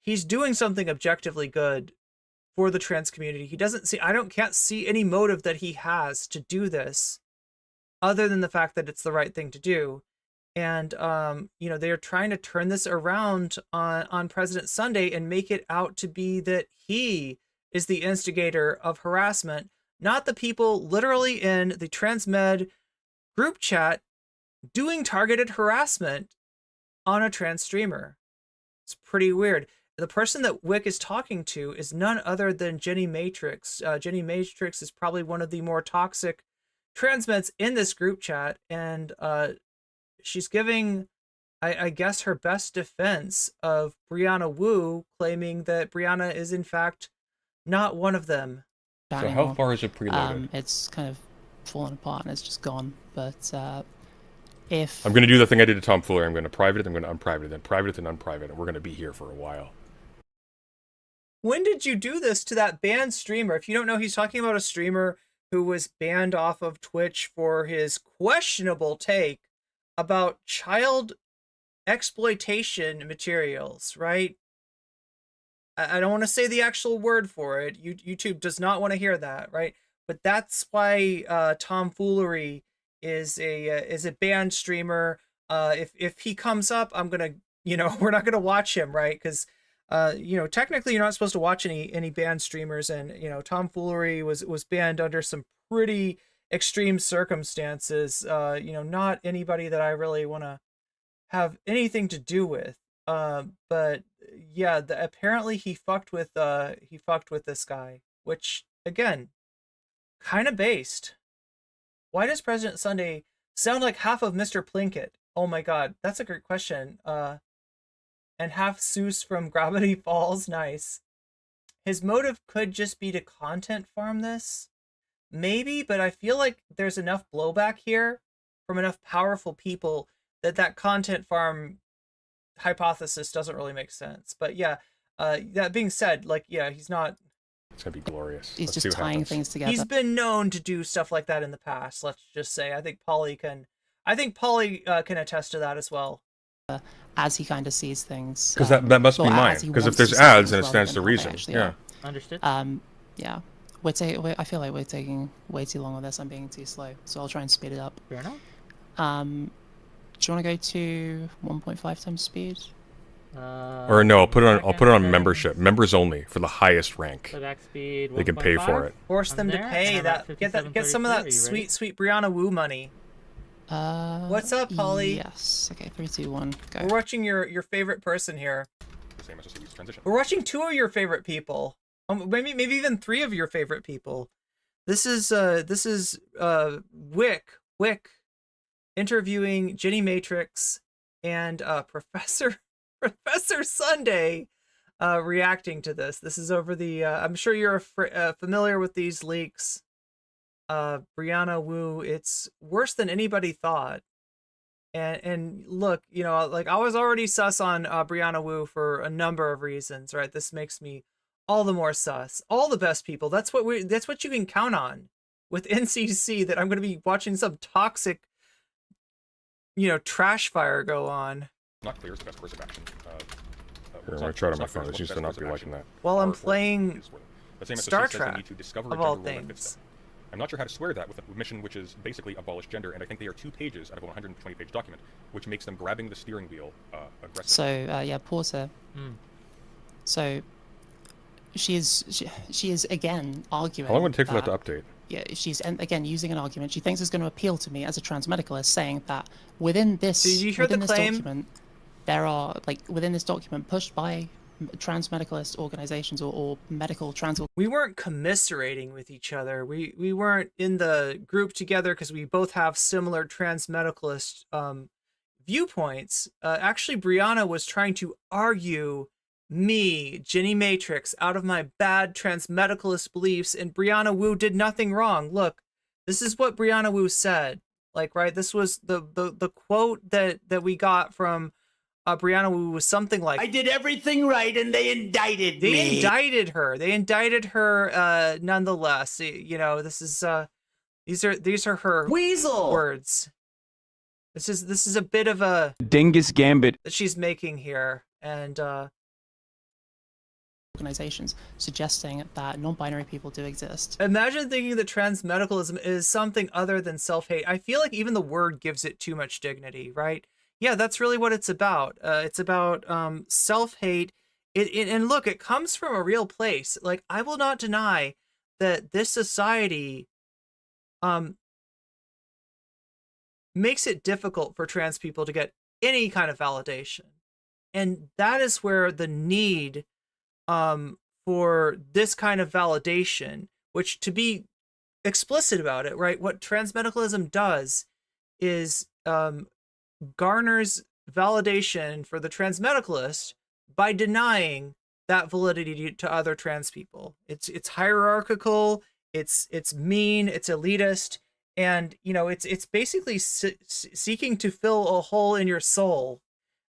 he's doing something objectively good for the trans community. He doesn't see, can't see any motive that he has to do this other than the fact that it's the right thing to do. And they are trying to turn this around on President Sunday and make it out to be that he is the instigator of harassment, not the people literally in the transmed group chat doing targeted harassment on a trans streamer. It's pretty weird. The person that Whick is talking to is none other than Jenny Matrix. Jenny Matrix is probably one of the more toxic transmeds in this group chat, and she's giving, I guess, her best defense of Brianna Wu, claiming that Brianna is in fact not one of them. So how far is it preloaded? It's kind of fallen apart and it's just gone. But if I'm going to do the thing I did to Tomfoolery, I'm going to private it, I'm going to unprivate it, then private it, then unprivate it, and we're going to be here for a while. When did you do this to that banned streamer? If you don't know, he's talking about a streamer who was banned off of Twitch for his questionable take about child exploitation materials, right? I don't want to say the actual word for it. YouTube does not want to hear that, right? But that's why Tomfoolery is a banned streamer. If he comes up, I'm gonna, we're not gonna watch him, right? Because technically you're not supposed to watch any banned streamers, and Tomfoolery was banned under some pretty extreme circumstances. Not anybody that I really want to have anything to do with. But yeah, apparently he fucked with this guy, which again, kind of based. Why does President Sunday sound like half of Mr. Plinkett? Oh my god, that's a great question. And half Seuss from Gravity Falls. Nice. His motive could just be to content farm this. Maybe, but I feel like there's enough blowback here from enough powerful people that content farm hypothesis doesn't really make sense. But yeah, that being said, like, yeah, he's not... It's gonna be glorious. He's just tying things together. He's been known to do stuff like that in the past, let's just say. I think Polly can attest to that as well. As he kind of sees things. Because that must be mine. Because if there's ads, then it stands to reason. Yeah. Understood. Yeah. I feel like we're taking way too long on this. I'm being too slow, so I'll try and speed it up. Fair enough. Do you want to go to 1.5 times speed? Or no, I'll put it on membership, members only for the highest rank. Playback speed. They can pay for it. Force them to pay that. Get some of that sweet Brianna Wu money. What's up, Polly? Yes. Okay, 3, 2, 1, go. We're watching your favorite person here. Same as a transition. We're watching 2 of your favorite people. Maybe even 3 of your favorite people. This is Whick interviewing Jenny Matrix and Professor Sunday reacting to this. This is over the I'm sure you're familiar with these leaks. Brianna Wu, it's worse than anybody thought. And look, you know, like I was already sus on Brianna Wu for a number of reasons, right? This makes me all the more sus. All the best people. That's what you can count on with NCC, that I'm going to be watching some toxic, you know, trash fire go on. Not clear is the best course of action. Here, I'm going to try it on my phone. It seems to not be liking that. While I'm playing Star Trek, of all things. I'm not sure how to square that with a mission which is basically abolish gender, and I think they are 2 pages out of a 120-page document, which makes them grabbing the steering wheel aggressive. So, yeah, pause here. So, she is again arguing. How long would it take for that to update? Yeah, she's again using an argument. She thinks it's going to appeal to me as a trans medicalist, saying that within this, did you hear the claim? Document, there are, like, within this document pushed by trans medicalist organizations or medical trans. We weren't commiserating with each other. We weren't in the group together because we both have similar trans medicalist viewpoints. Actually, Brianna was trying to argue me, Jenny Matrix, out of my bad trans medicalist beliefs, and Brianna Wu did nothing wrong. Look, this is what Brianna Wu said. Like, right, this was the quote that we got from Brianna Wu was something like, I did everything right and they indicted me. They indicted her. They indicted her nonetheless. You know, this is these are her weasel words. This is a bit of a dingus gambit that she's making here, and organizations suggesting that non-binary people do exist. Imagine thinking that trans medicalism is something other than self-hate. I feel like even the word gives it too much dignity, right? Yeah, that's really what it's about. It's about self-hate. And look, it comes from a real place. Like, I will not deny that this society makes it difficult for trans people to get any kind of validation. And that is where the need for this kind of validation, which, to be explicit about it, right, what trans medicalism does is garners validation for the trans medicalist by denying that validity to other trans people. It's hierarchical, it's mean, it's elitist, and you know, it's basically seeking to fill a hole in your soul,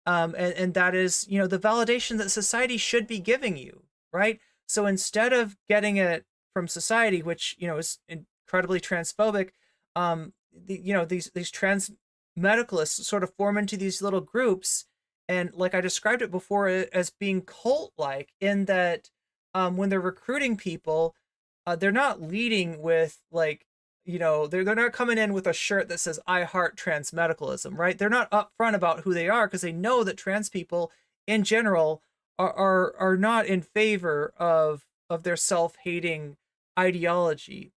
and that is, you know, the validation that society should be giving you, right? So instead of getting it from society, which, you know, is incredibly transphobic, these trans medicalists sort of form into these little groups, and like I described it before, as being cult-like, in that when they're recruiting people, they're not leading with, like, you know, they're not coming in with a shirt that says I heart trans medicalism, right? They're not upfront about who they are, because they know that trans people in general are not in favor of their self-hating ideology.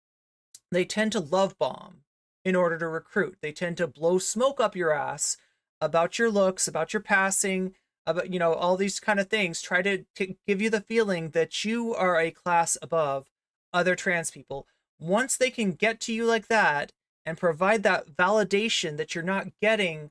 They tend to love bomb in order to recruit. They tend to blow smoke up your ass about your looks, about your passing, about, you know, all these kind of things. Try to give you the feeling that you are a class above other trans people. Once they can get to you like that and provide that validation that you're not getting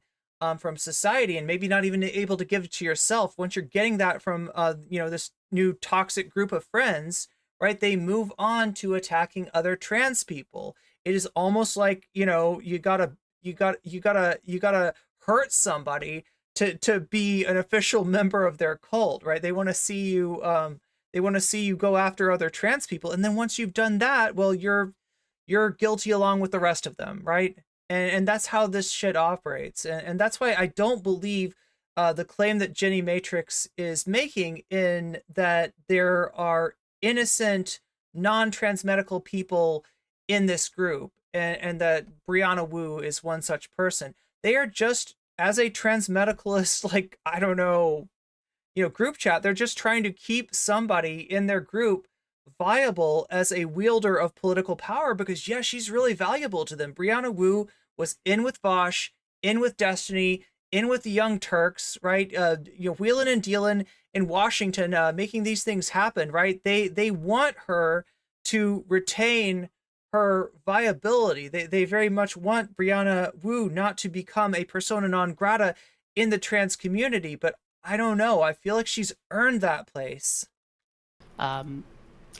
from society, and maybe not even able to give it to yourself, once you're getting that from you know, this new toxic group of friends, right, they move on to attacking other trans people. It is almost like, you know, you gotta hurt somebody to be an official member of their cult, right? They want to see you go after other trans people, and then once you've done that, well, you're guilty along with the rest of them, right? And that's how this shit operates, and that's why I don't believe the claim that Jenny Matrix is making, in that there are innocent non-trans medical people in this group, and that Brianna Wu is one such person. They are just, as a trans medicalist, like, I don't know, you know, group chat, they're just trying to keep somebody in their group viable as a wielder of political power, because yeah, she's really valuable to them. Brianna Wu was in with Vosh, in with Destiny, in with the Young Turks, right? You know, wheeling and dealing in Washington, making these things happen, right? They want her to retain her viability. They very much want Brianna Wu not to become a persona non grata in the trans community, but I don't know. I feel like she's earned that place.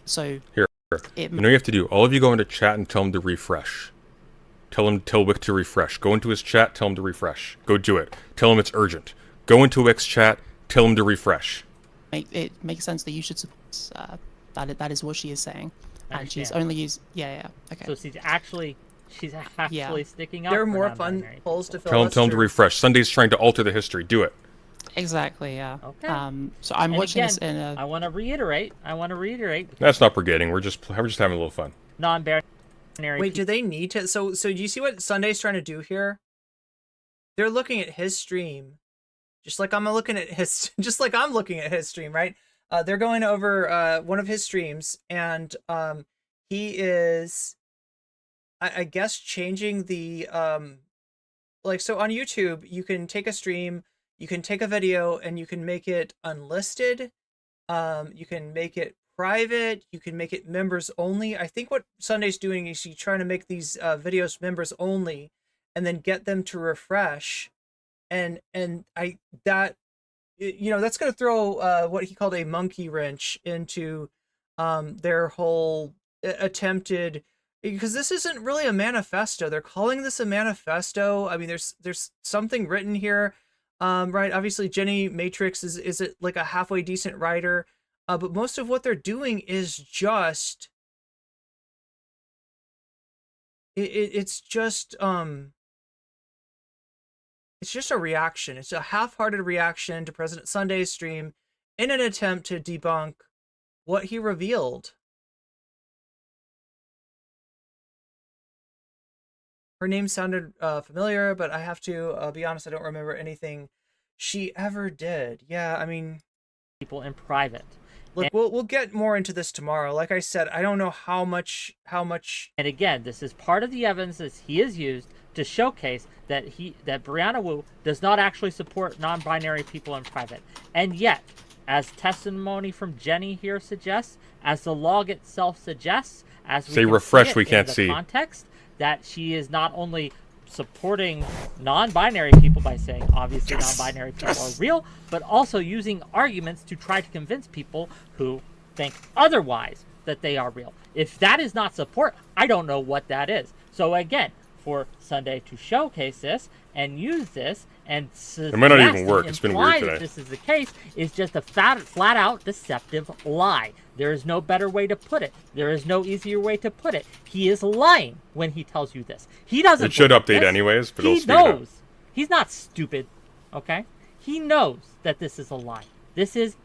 So Here. You know what you have to do? All of you go into chat and tell him to refresh. Tell Whick to refresh. Go into his chat, tell him to refresh. Go do it. Tell him it's urgent. Go into Whick's chat, tell him to refresh. It makes sense that you should support. That is what she is saying, and she's only used. Yeah. Okay. So she's actually sticking up. There are for more fun non-binary polls to fill. Tell him to refresh. Sunday's trying to alter the history. Do it. Exactly. Yeah. Okay. So I'm watching this in I want to reiterate. That's not brigading. We're just having a little fun. Non-binary. Wait, do they need to? So do you see what Sunday's trying to do here? They're looking at his stream, just like I'm looking at his stream, right? They're going over one of his streams, and he is, I guess, changing the like, so on YouTube you can take a stream, you can take a video, and you can make it unlisted. You can make it private, you can make it members only. I think what Sunday's doing is he's trying to make these videos members only, and then get them to refresh, and that's going to throw what he called a monkey wrench into their whole attempted, because this isn't really a manifesto. They're calling this a manifesto. I mean, there's something written here, right? Obviously Jenny Matrix is it like a halfway decent writer. But most of what they're doing is just it's just a reaction. It's a half-hearted reaction to President Sunday's stream in an attempt to debunk what he revealed. Her name sounded familiar, but I have to be honest, I don't remember anything she ever did. Yeah, I mean, people in private. Look, we'll get more into this tomorrow. Like I said, I don't know how much. And again, this is part of the evidence that he has used to showcase that Brianna Wu does not actually support non-binary people in private. And yet, as testimony from Jenny here suggests, as the log itself suggests, as we say can refresh, see it we can't in the see context, that she is not only supporting non-binary people by saying obviously non-binary people are real, but also using arguments to try to convince people who think otherwise that they are real. If that is not support, I don't know what that is. So again, for Sunday to showcase this and use this and it might not even work. It's been weird today. This is the case is just a flat out deceptive lie. There is no better way to put it. There is no easier way to put it. He is lying when he tells you this. He doesn't. It should update anyways, but he knows. He's not stupid. Okay, he knows that this is a lie. This is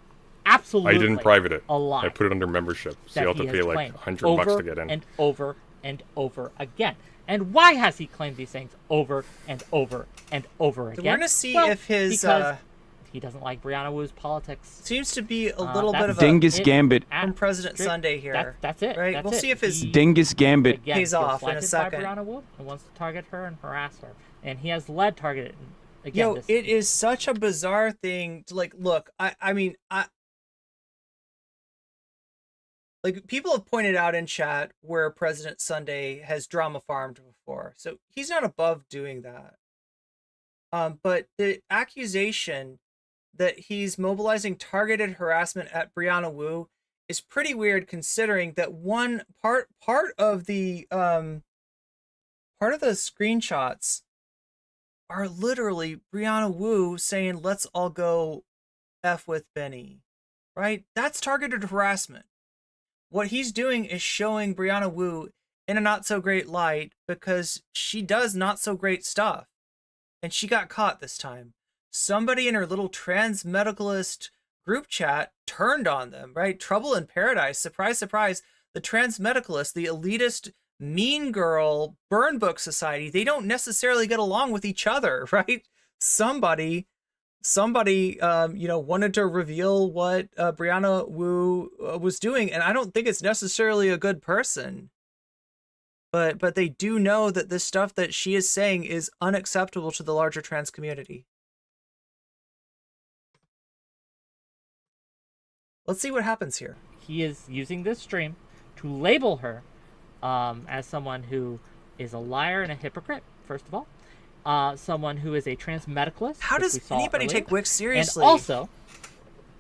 absolutely. I didn't private it. A lie. I put it under membership, so you have to pay like $100 to get in. And over again. And why has he claimed these things over and over and over again? We're gonna see if his because he doesn't like Brianna Wu's politics. Seems to be a little bit of Dingus Gambit from President Sunday here. That's it. Right? That's we'll see if his Dingus Gambit again, pays off in a second. By Brianna Wu and wants to target her and harass her, and he has led targeted. Again, it is such a bizarre thing to look. I mean, like, people have pointed out in chat where President Sunday has drama farmed before, so he's not above doing that. But the accusation that he's mobilizing targeted harassment at Brianna Wu is pretty weird, considering that one part of the screenshots are literally Brianna Wu saying, "Let's all go F with Benny," right? That's targeted harassment. What he's doing is showing Brianna Wu in a not so great light because she does not so great stuff. And she got caught this time. Somebody in her little trans medicalist group chat turned on them, right? Trouble in Paradise. Surprise, surprise. The trans medicalist, the elitist, mean girl, burn book society, they don't necessarily get along with each other, right? Somebody wanted to reveal what Brianna Wu was doing, and I don't think it's necessarily a good person, but they do know that this stuff that she is saying is unacceptable to the larger trans community. Let's see what happens here. He is using this stream to label her as someone who is a liar and a hypocrite, first of all. Someone who is a trans medicalist. How does anybody take Whick seriously? And also,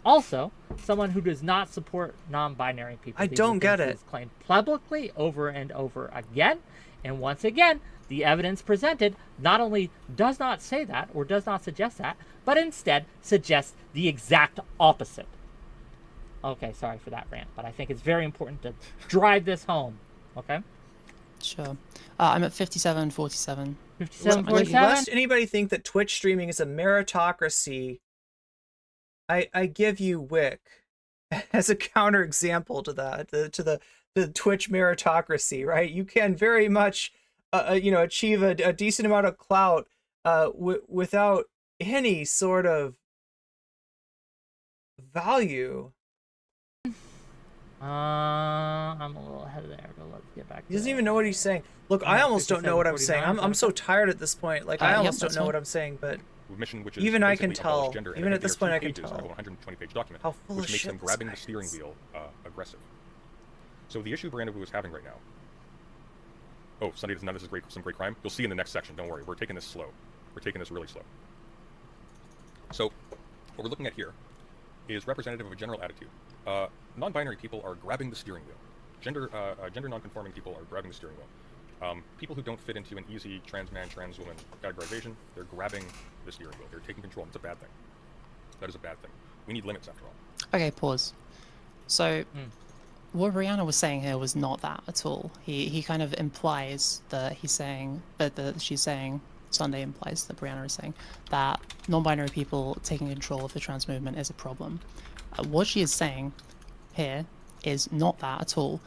Also, someone who does not support non-binary people. I don't get it. Claimed publicly over and over again, and once again, the evidence presented not only does not say that or does not suggest that, but instead suggests the exact opposite. Okay, sorry for that rant, but I think it's very important to drive this home. Okay? Sure. I'm at 57-47. 57-47? Lest anybody think that Twitch streaming is a meritocracy, I give you Whick as a counterexample to that, to the Twitch meritocracy, right? You can very much, achieve a decent amount of clout without any sort of value. I'm a little ahead of there, but let's get back to He doesn't even know what he's saying. Look, I almost don't know what I'm saying. I'm so tired at this point. Like, I almost don't know what I'm saying, but mission, which even is I can basically tell. gender Even at this point, I can pages tell. Out of a 120-page document, How full which of makes shit them this grabbing guy the steering is. wheel aggressive. So the issue Brianna Wu is having right now. Oh, Sunday does not. This is some great crime. You'll see in the next section. Don't worry. We're taking this slow. We're taking this really slow. So, what we're looking at here is representative of a general attitude. Non-binary people are grabbing the steering wheel. Gender non-conforming people are grabbing the steering wheel. People who don't fit into an easy trans man, trans woman categorization, they're grabbing the steering wheel. They're taking control. It's a bad thing. That is a bad thing. We need limits, after all. Okay, pause. So, what Brianna was saying here was not that at all. He kind of implies that he's saying that she's saying, Sunday implies that Brianna is saying that non-binary people taking control of the trans movement is a problem. What she is saying here is not that at all.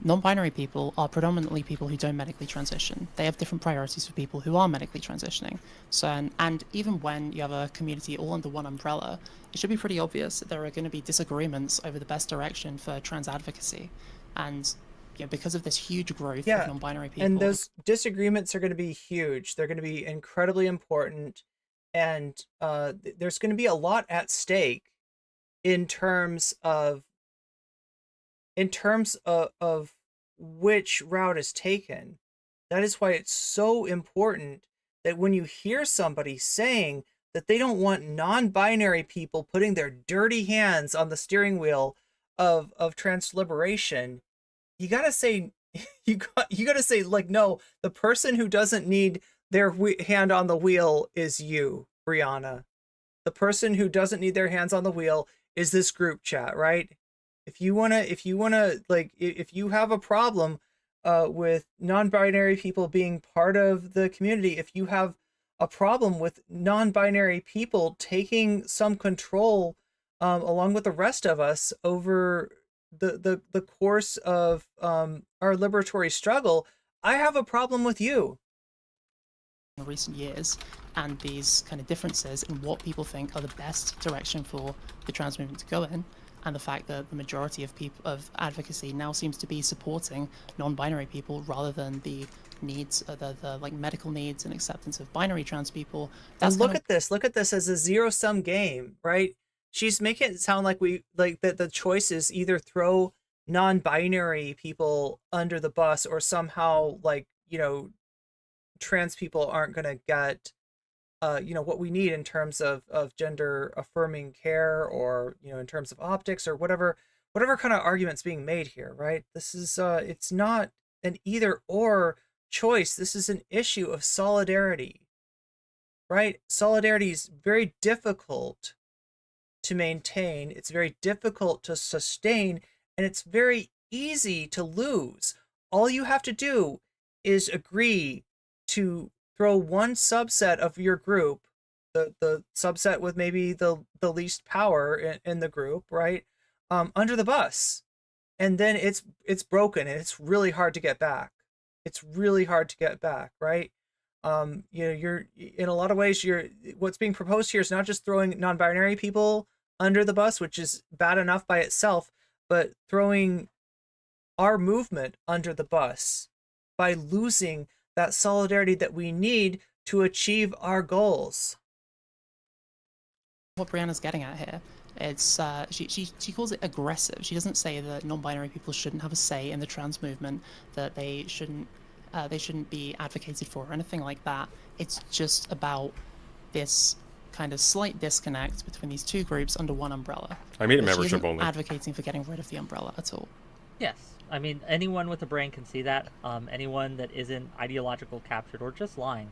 Non-binary people are predominantly people who don't medically transition. They have different priorities for people who are medically transitioning. So, and even when you have a community all under one umbrella, it should be pretty obvious that there are going to be disagreements over the best direction for trans advocacy. And because of this huge growth of non-binary people. And those disagreements are going to be huge. They're going to be incredibly important. And there's going to be a lot at stake in terms of which route is taken. That is why it's so important that when you hear somebody saying that they don't want non-binary people putting their dirty hands on the steering wheel of trans liberation, you gotta say, you gotta say, like, no, the person who doesn't need their hand on the wheel is you, Brianna. The person who doesn't need their hands on the wheel is this group chat, right? If you wanna, like, if you have a problem with non-binary people being part of the community, if you have a problem with non-binary people taking some control along with the rest of us over the course of our liberatory struggle, I have a problem with you. In recent years, and these kind of differences in what people think are the best direction for the trans movement to go in, and the fact that the majority of people of advocacy now seems to be supporting non-binary people rather than the needs, the like medical needs and acceptance of binary trans people. And look at this as a zero-sum game, right? She's making it sound like that the choice is either throw non-binary people under the bus or somehow, like, trans people aren't gonna get what we need in terms of gender affirming care, or in terms of optics, or whatever kind of argument's being made here, right? This is it's not an either or choice. This is an issue of solidarity, right? Solidarity is very difficult to maintain, it's very difficult to sustain, and it's very easy to lose. All you have to do is agree to throw one subset of your group, the subset with maybe the least power in the group, right, under the bus, and then it's broken and it's really hard to get back. It's really hard to get back, right? You're in a lot of ways, what's being proposed here is not just throwing non-binary people under the bus, which is bad enough by itself, but throwing our movement under the bus by losing that solidarity that we need to achieve our goals. What Brianna's getting at here, it's she calls it aggressive. She doesn't say that non-binary people shouldn't have a say in the trans movement, that they shouldn't be advocated for or anything like that. It's just about this kind of slight disconnect between these two groups under one umbrella. I made it But she membership isn't only. advocating for getting rid of the umbrella at all. Yes, I mean anyone with a brain can see that. Anyone that isn't ideological captured or just lying.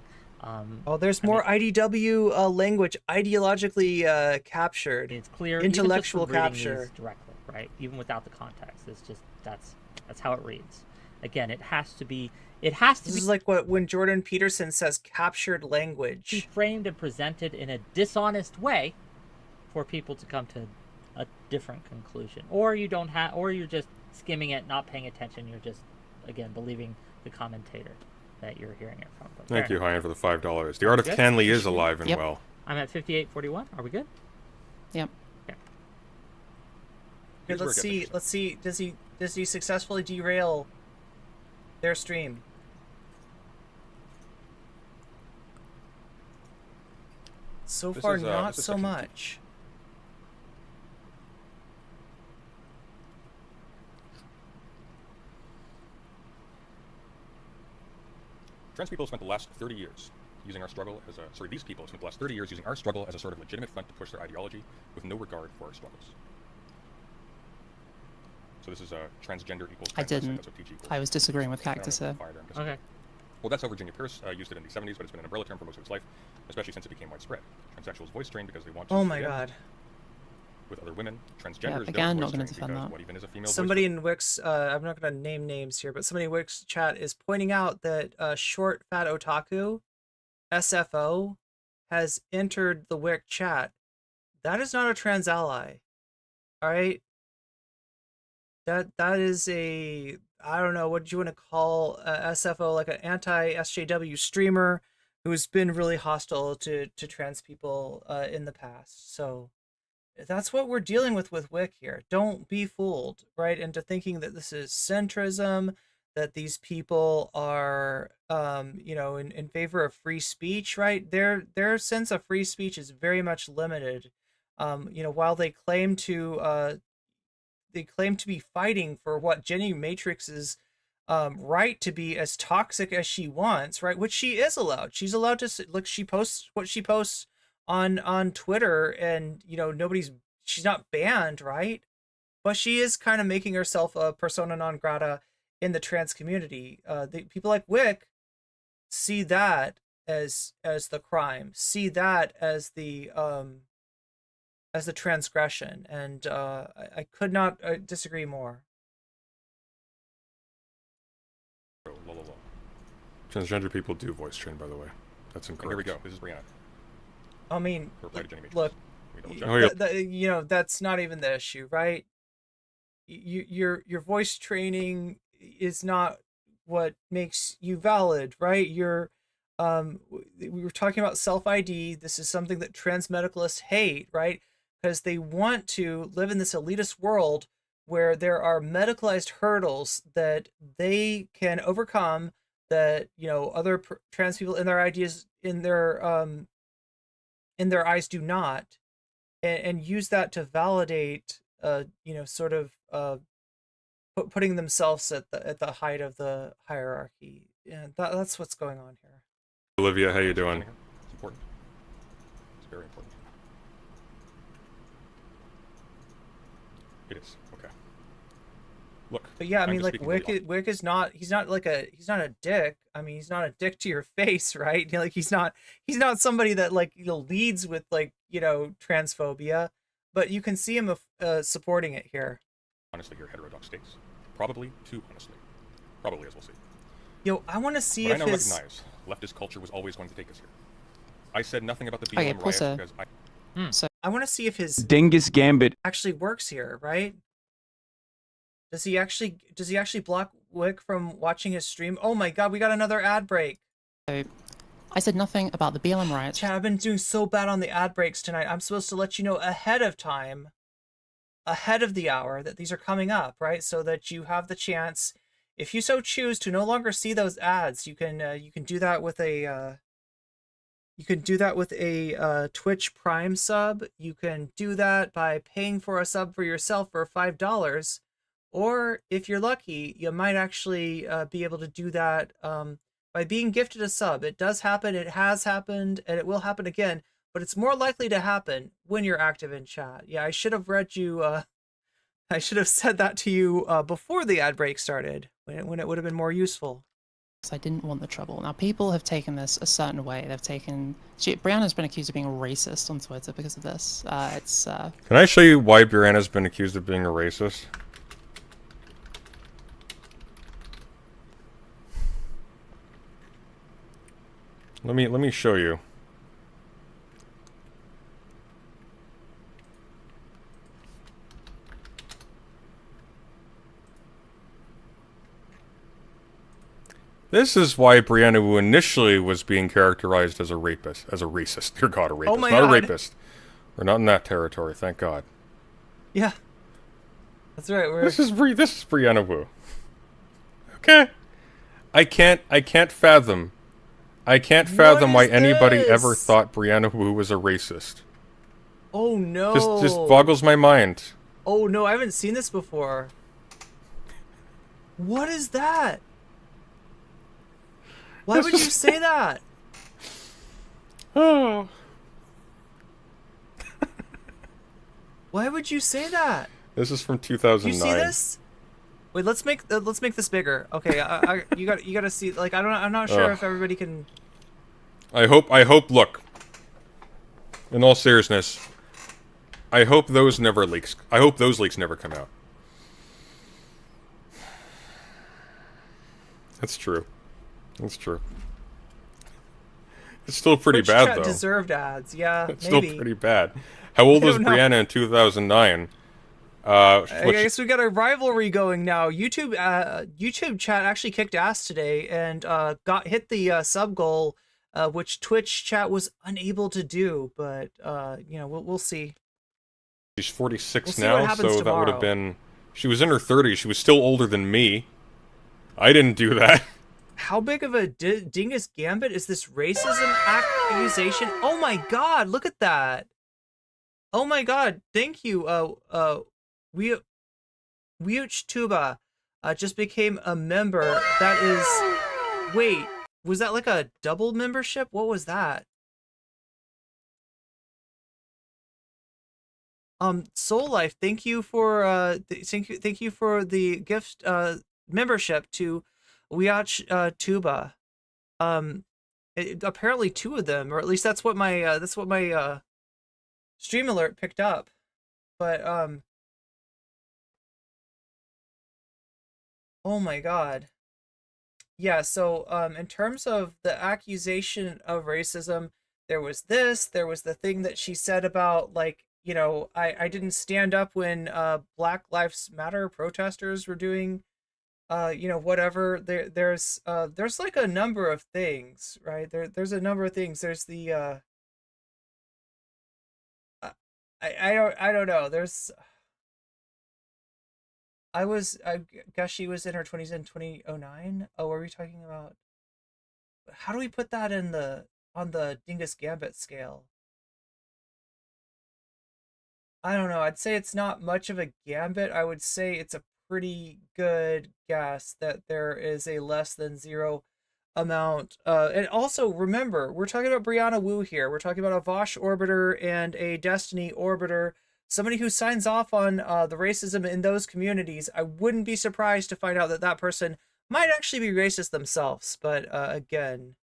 Oh, there's more IDW language, ideologically captured. It's clear, intellectual even just from reading capture these directly, right? Even without the context, it's just that's how it reads. Again, it has to be. This is like when Jordan Peterson says captured language. Be framed and presented in a dishonest way for people to come to a different conclusion, or you don't have, or you're just skimming it, not paying attention. You're just again believing the commentator that you're hearing it from. But Thank you, Hyan, for the $5. The Art of Canley is alive and well. I'm at 58.41. Are we good? Yep. Okay. Okay, let's see. Does he successfully derail their stream? So far, not so much. Trans people have spent the last 30 years using our struggle as a... these people have spent the last 30 years using our struggle as a sort of legitimate front to push their ideology with no regard for our struggles. So this is a transgender equals... I didn't. I was disagreeing with Cactus here. Okay. Well, that's how Virginia Pierce used it in the 70s, but it's been an umbrella term for most of its life, especially since it became widespread. Transsexuals voice train because they want to... Oh my god. With other women, transgenders again, don't not voice going to defend that. what even is a female Somebody in Whick's, I'm not going to name names here, but somebody in Whick's chat is pointing out that Short Fat Otaku, SFO, has entered the Whick chat. That is not a trans ally. All right? That is a, I don't know, what do you want to call SFO, like an anti-SJW streamer who's been really hostile to trans people in the past. So that's what we're dealing with Whick here. Don't be fooled, right, into thinking that this is centrism, that these people are, you know, in favor of free speech, right? Their sense of free speech is very much limited. You know, while they claim to be fighting for what Jenny Matrix's right to be as toxic as she wants, right? Which she is allowed. She's allowed to look. She posts what she posts on Twitter, and you know she's not banned, right? But she is kind of making herself a persona non grata in the trans community. The people like Whick see that as the crime, see that as the transgression, and I could not disagree more. Transgender people do voice train, by the way. That's incorrect. Here we go. This is Brianna. I mean, look, Oh, you know, that's not even the issue, right? Your voice training is not what makes you valid, right? We were talking about self-ID. This is something that trans medicalists hate, right? Because they want to live in this elitist world where there are medicalized hurdles that they can overcome, that, you know, other trans people in their ideas, in their eyes do not, and use that to validate, you know, sort of putting themselves at the height of the hierarchy. Yeah, that's what's going on here. Olivia, how you doing? It's important. It's very important. It is. Okay. Look. But yeah, I mean, like Whick is not. He's not a dick. I mean, he's not a dick to your face, right? You know, like he's not somebody that, like, you know, leads with, like, you know, transphobia. But you can see him supporting it here. Honestly, here, heterodox states. Probably too honestly. Probably, as we'll see. Yo, I want to see but if I now recognize leftist culture was always going to take us here. I said nothing about the BLM riots because I want to see if his Dingus Gambit actually works here, right? Does he actually block Whick from watching his stream? Oh my god, we got another ad break. So, I said nothing about the BLM riots. Chad, I've been doing so bad on the ad breaks tonight. I'm supposed to let you know ahead of time, ahead of the hour, that these are coming up, right? So that you have the chance, if you so choose, to no longer see those ads. You can do that with a Twitch Prime sub. You can do that by paying for a sub for yourself for $5, or if you're lucky, you might actually be able to do that by being gifted a sub. It does happen. It has happened, and it will happen again. but it's more likely to happen when you're active in chat. Yeah, I should have read you, I should have said that to you before the ad break started, when it would have been more useful. I didn't want the trouble. Now, people have taken this a certain way. They've taken... Brianna's been accused of being racist on Twitter because of this. Can I show you why Brianna's been accused of being a racist? Let me show you. This is why Brianna Wu initially was being characterized as a rapist, as a racist. Dear God, a rapist, not a rapist. We're not in that territory, thank God. Yeah, that's right. This is Brianna Wu. Okay, I can't fathom why anybody ever thought Brianna Wu was a racist. Oh no! Just boggles my mind. Oh no, I haven't seen this before. What is that? Why would you say that? Oh. Why would you say that? This is from 2009. You see this? Wait, let's make this bigger. Okay, you got to see. Like, I'm not sure if everybody can. I hope. Look. In all seriousness, I hope those never leaks. I hope those leaks never come out. That's true. That's true. It's still pretty bad, though. Deserved ads, yeah. It's still pretty bad. How old was Brianna in 2009? I guess we got a rivalry going now. YouTube chat actually kicked ass today and hit the sub goal, which Twitch chat was unable to do. But you know, we'll see. She's 46 now, so that would have been. She was in her 30s. She was still older than me. I didn't do that. How big of a dingus gambit is this racism accusation? Oh my God! Look at that. Oh my God! Thank you. Which Tuba just became a member. That is. Wait, was that like a double membership? What was that? Soul Life. Thank you for thank you for the gift membership to Wiach Tuba. Apparently 2 of them, or at least that's what my stream alert picked up. But oh my God. Yeah, so in terms of the accusation of racism, there was the thing that she said about, like, you know, I didn't stand up when Black Lives Matter protesters were doing you know, whatever. There's like a number of things, right? There's a number of things. There's the I don't know. I guess she was in her 20s in 2009. Oh, were we talking about? How do we put that on the Dingus Gambit scale? I don't know. I'd say it's not much of a gambit. I would say it's a pretty good guess that there is a less than 0 amount. And also remember, we're talking about Brianna Wu here. We're talking about a Vosh orbiter and a Destiny orbiter. Somebody who signs off on the racism in those communities. I wouldn't be surprised to find out that that person might actually be racist themselves. But again,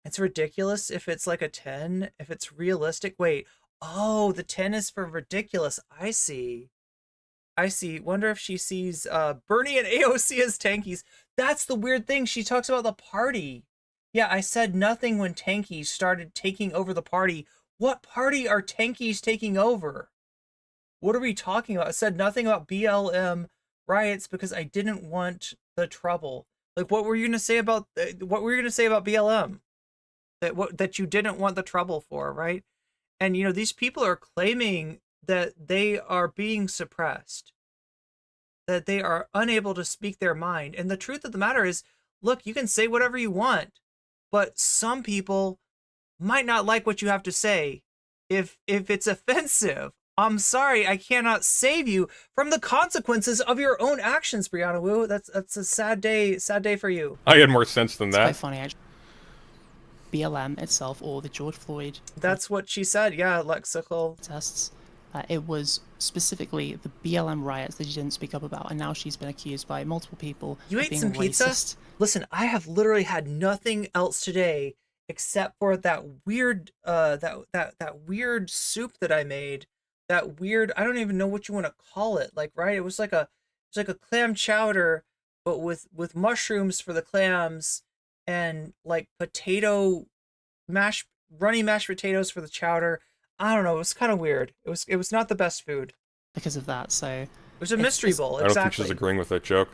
it's ridiculous if it's like a 10. If it's realistic, wait. Oh, the 10 is for ridiculous. I see. Wonder if she sees Bernie and AOC as tankies. That's the weird thing. She talks about the party. Yeah, I said nothing when tankies started taking over the party. What party are tankies taking over? What are we talking about? I said nothing about BLM riots because I didn't want the trouble. Like, what were you gonna say about BLM? That you didn't want the trouble for, right? And you know, these people are claiming that they are being suppressed, that they are unable to speak their mind. And the truth of the matter is, look, you can say whatever you want, but some people might not like what you have to say if it's offensive. I'm sorry, I cannot save you from the consequences of your own actions, Brianna Wu. That's a sad day for you. I had more sense than that. It's quite funny, actually. BLM itself or the George Floyd. That's what she said. Yeah, lexical tests. It was specifically the BLM riots that she didn't speak up about, and now she's been accused by multiple people You of ate being some pizza? racist. Listen, I have literally had nothing else today except for that weird that weird soup that I made. That weird, I don't even know what you want to call it. Like, right? It was like a clam chowder, but with mushrooms for the clams and like runny mashed potatoes for the chowder. I don't know. It was kind of weird. It was not the best food because of that. So it was a mystery bowl. I don't think she's agreeing with that joke.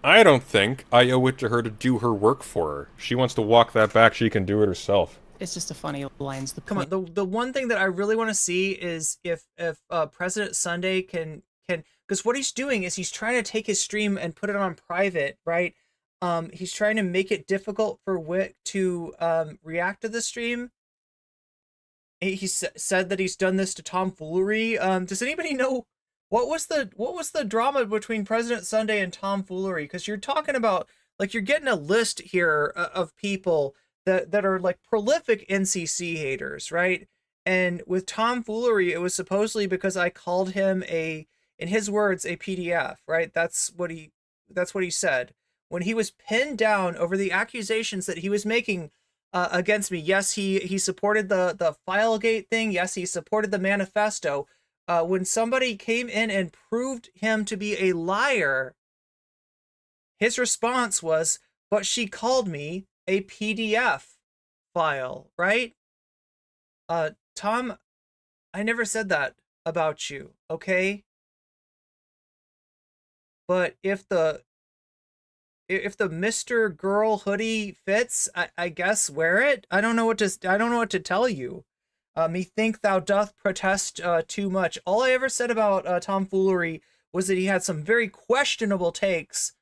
I don't think I owe it to her to do her work for her. She wants to walk that back. She can do it herself. It's just a funny lines. Come on. The one thing that I really want to see is if President Sunday can because what he's doing is he's trying to take his stream and put it on private, right? He's trying to make it difficult for Whick to react to the stream. He said that he's done this to tomfoolery. Does anybody know what was the drama between President Sunday and tomfoolery? Because you're talking about, like, you're getting a list here of people that are like prolific NCC haters, right? And with tomfoolery, it was supposedly because I called him in his words, a PDF, right? That's what he said when he was pinned down over the accusations that he was making against me. Yes, he supported the Filegate thing. Yes, he supported the manifesto. When somebody came in and proved him to be a liar, his response was, "But she called me a PDF file," right? Tom, I never said that about you, okay? But if the Mr. Girl hoodie fits, I guess wear it. I don't know what to tell you. Methink thou doth protest too much. All I ever said about tomfoolery was that he had some very questionable takes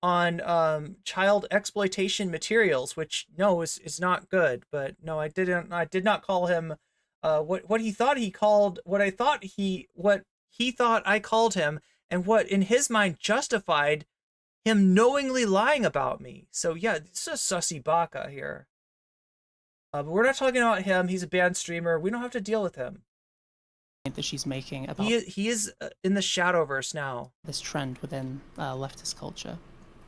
on child exploitation materials, which no is not good. But no, I did not call him what he thought he called what he thought I called him, and what in his mind justified him knowingly lying about me. So yeah, this is sussy baka here. But we're not talking about him. He's a banned streamer. We don't have to deal with him. That she's making about he is in the Shadowverse now. This trend within leftist culture.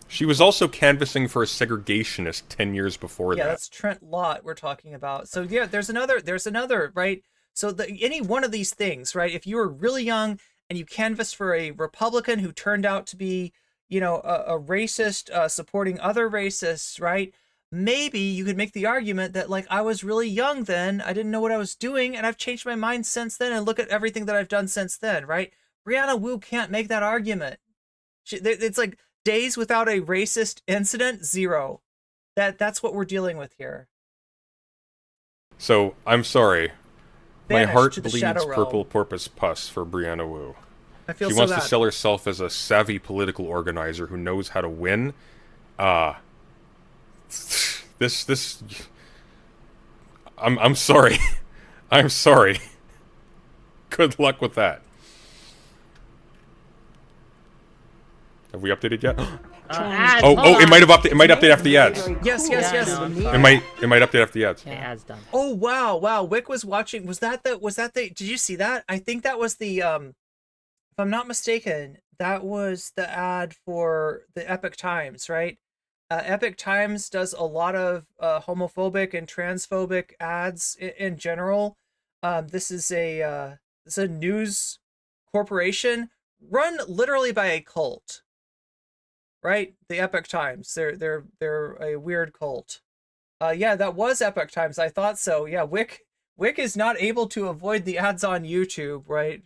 She was also canvassing for a segregationist 10 years before that. Yeah, that's Trent Lott we're talking about. So yeah, there's another, right? So any one of these things, right? If you were really young and you canvassed for a Republican who turned out to be, you know, a racist supporting other racists, right? Maybe you could make the argument that, like, I was really young then, I didn't know what I was doing, and I've changed my mind since then, and look at everything that I've done since then, right? Brianna Wu can't make that argument. It's like days without a racist incident, 0. That's what we're dealing with here. So, I'm sorry. My Banished heart to the bleeds Shadow purple Realm. porpoise pus for Brianna Wu. I feel she so wants bad. to sell herself as a savvy political organizer who knows how to win. This I'm sorry. I'm sorry. Good luck with that. Have we updated yet? It might update after the ads. Yes. It might update after the ads. Okay, ads done. Oh wow. Wick was watching. Was that the did you see that? I think that was the if I'm not mistaken, that was the ad for the Epic Times, right? Epic Times does a lot of homophobic and transphobic ads in general. This is a news corporation run literally by a cult, right? The Epic Times. They're a weird cult. Yeah, that was Epic Times. I thought so. Yeah, Wick is not able to avoid the ads on YouTube, right?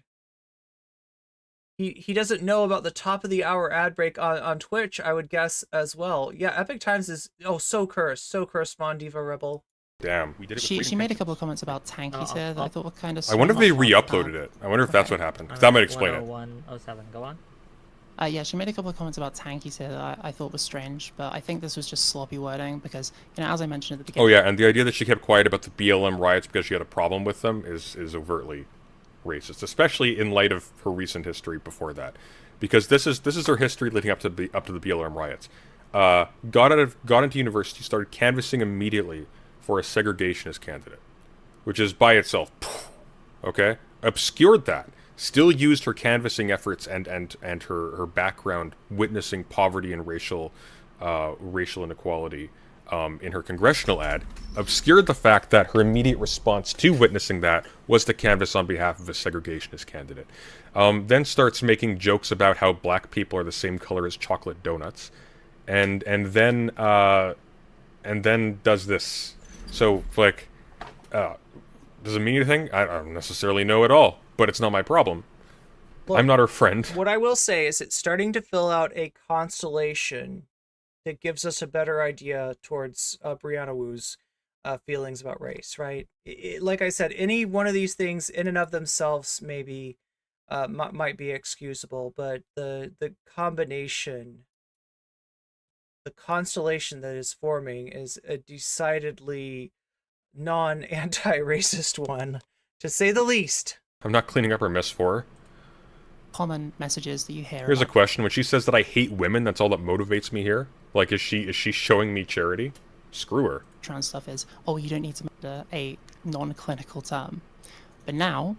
He doesn't know about the top of the hour ad break on Twitch, I would guess, as well. Yeah, Epic Times is so cursed, Von Diva Rebel. Damn, we did it. She made a couple of comments about Tank Eater that I thought were kind of. I wonder if they re-uploaded it. I wonder if that's what happened. Because that might explain it. 10107. Go on. Yeah, she made a couple of comments about Tank Eater that I thought was strange, but I think this was just sloppy wording because, you know, as I mentioned at the beginning. Oh yeah, and the idea that she kept quiet about the BLM riots because she had a problem with them is overtly racist, especially in light of her recent history before that, because this is her history leading up to the BLM riots. Got into university, started canvassing immediately for a segregationist candidate, which is by itself, okay, obscured that, still used her canvassing efforts and her background witnessing poverty and racial inequality in her congressional ad, obscured the fact that her immediate response to witnessing that was to canvass on behalf of a segregationist candidate. Then starts making jokes about how black people are the same color as chocolate donuts, and then does this. So, like, does it mean anything? I don't necessarily know at all, but it's not my problem. Well, I'm not her friend. What I will say is it's starting to fill out a constellation that gives us a better idea towards Brianna Wu's feelings about race, right? Like I said, any one of these things in and of themselves maybe might be excusable, but the combination, the constellation that is forming is a decidedly non-anti-racist one, to say the least. I'm not cleaning up her mess for her. Common messages that you hear. Here's a question. When she says that I hate women, that's all that motivates me here? Like, is she showing me charity? Screw her. Trans stuff is, oh, you don't need to murder a non-clinical term. But now,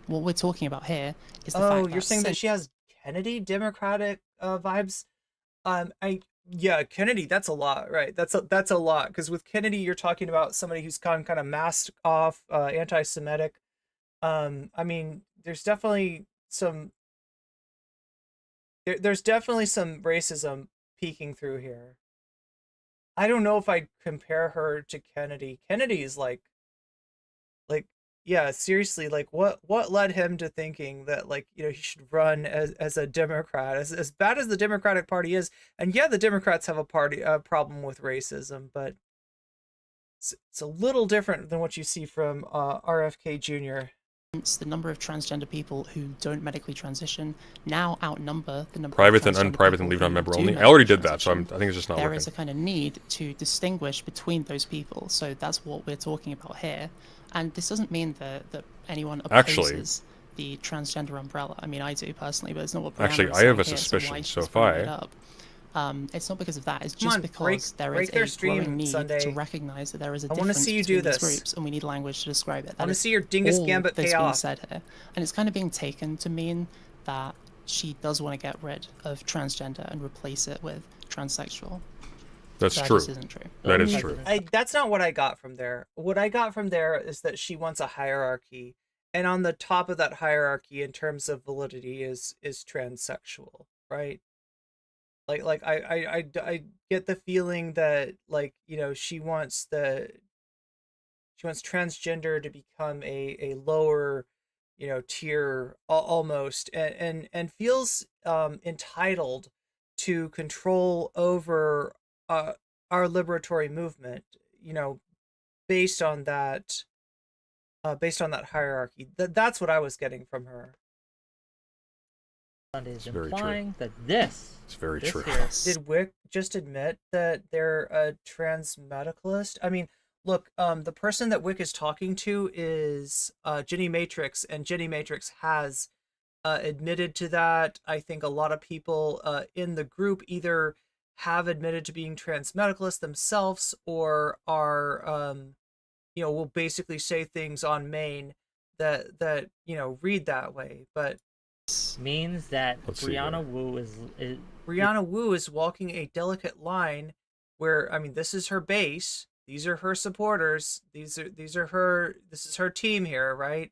what we're talking about here is the fact that... you're saying that she has Kennedy Democratic vibes? Yeah, Kennedy, that's a lot, right? That's a lot, because with Kennedy, you're talking about somebody who's kind of masked off, anti-Semitic. I mean, there's definitely some... There's definitely some racism peeking through here. I don't know if I'd compare her to Kennedy. Kennedy is like, yeah, seriously, like what led him to thinking that, like, you know, he should run as a Democrat, as bad as the Democratic Party is. And yeah, the Democrats have a problem with racism, but it's a little different than what you see from RFK Jr. The number of transgender people who don't medically transition now outnumber the number private of and unprivate and leave non-member only. I already did that, so I think it's just not working. There is a kind of need to distinguish between those people, so that's what we're talking about here. And this doesn't mean that anyone opposes the transgender umbrella. I mean, I do personally, but it's not what Brianna I have a here, suspicion. So if I it's not because of that. It's just because there is a growing need to recognize that there is a difference between these groups, and we need language to describe it. I want to see your dingus gambit pay off. Said here, and it's kind of being taken to mean that she does want to get rid of transgender and replace it with transsexual. That's true. Just isn't true. That is true. That's not what I got from there. What I got from there is that she wants a hierarchy, and on the top of that hierarchy, in terms of validity, is transsexual, right? Like I get the feeling that, like, you know, she wants transgender to become a lower, you know, tier almost, and feels entitled to control over our liberatory movement, you know, based on that hierarchy. That's what I was getting from her. Is implying that this is very true. Did Whick just admit that they're a trans medicalist? I mean, look, the person that Whick is talking to is Jenny Matrix, and Jenny Matrix has admitted to that. I think a lot of people in the group either have admitted to being trans medicalists themselves, or are you know, will basically say things on main that you know, read that way. But means that Brianna Wu is walking a delicate line where, I mean, this is her base, these are her supporters, this is her team here, right?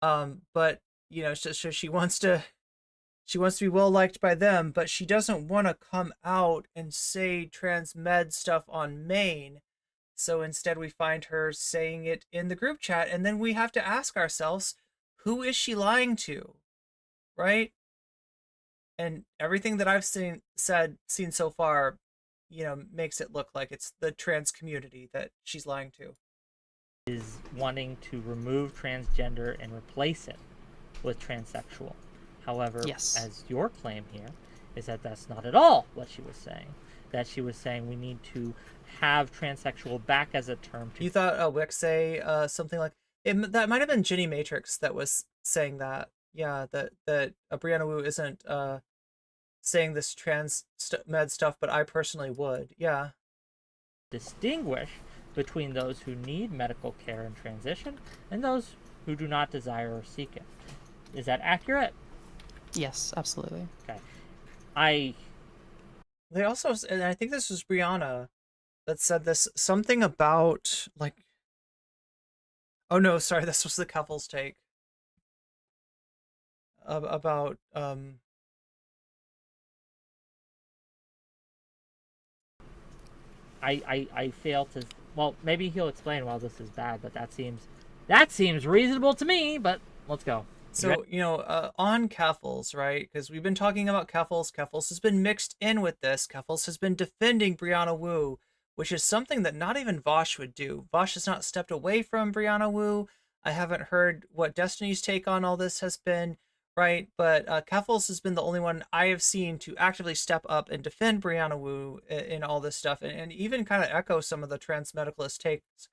But you know, so she wants to be well liked by them, but she doesn't want to come out and say trans med stuff on main. So instead we find her saying it in the group chat, and then we have to ask ourselves, who is she lying to, right? And everything that I've seen so far, you know, makes it look like it's the trans community that she's lying to. Is wanting to remove transgender and replace it with transsexual. However, as your claim here is that that's not at all what she was saying. That she was saying we need to have transsexual back as a term. You thought Whick say something like... that might have been Jenny Matrix that was saying that. Yeah, that Brianna Wu isn't saying this trans med stuff, but I personally would. Yeah. distinguish between those who need medical care and transition and those who do not desire or seek it. Is that accurate? Yes, absolutely. Okay. They also, and I think this was Brianna that said this, something about, like, oh no, sorry, this was the Keffals take. About, I fail to, well, maybe he'll explain why this is bad, but that seems reasonable to me, but let's go. So, you know, on Keffals, right? Because we've been talking about Keffals. Keffals has been mixed in with this. Keffals has been defending Brianna Wu, which is something that not even Vosh would do. Vosh has not stepped away from Brianna Wu. I haven't heard what Destiny's take on all this has been, right? But Keffals has been the only one I have seen to actively step up and defend Brianna Wu in all this stuff, and even kind of echo some of the trans medicalist takes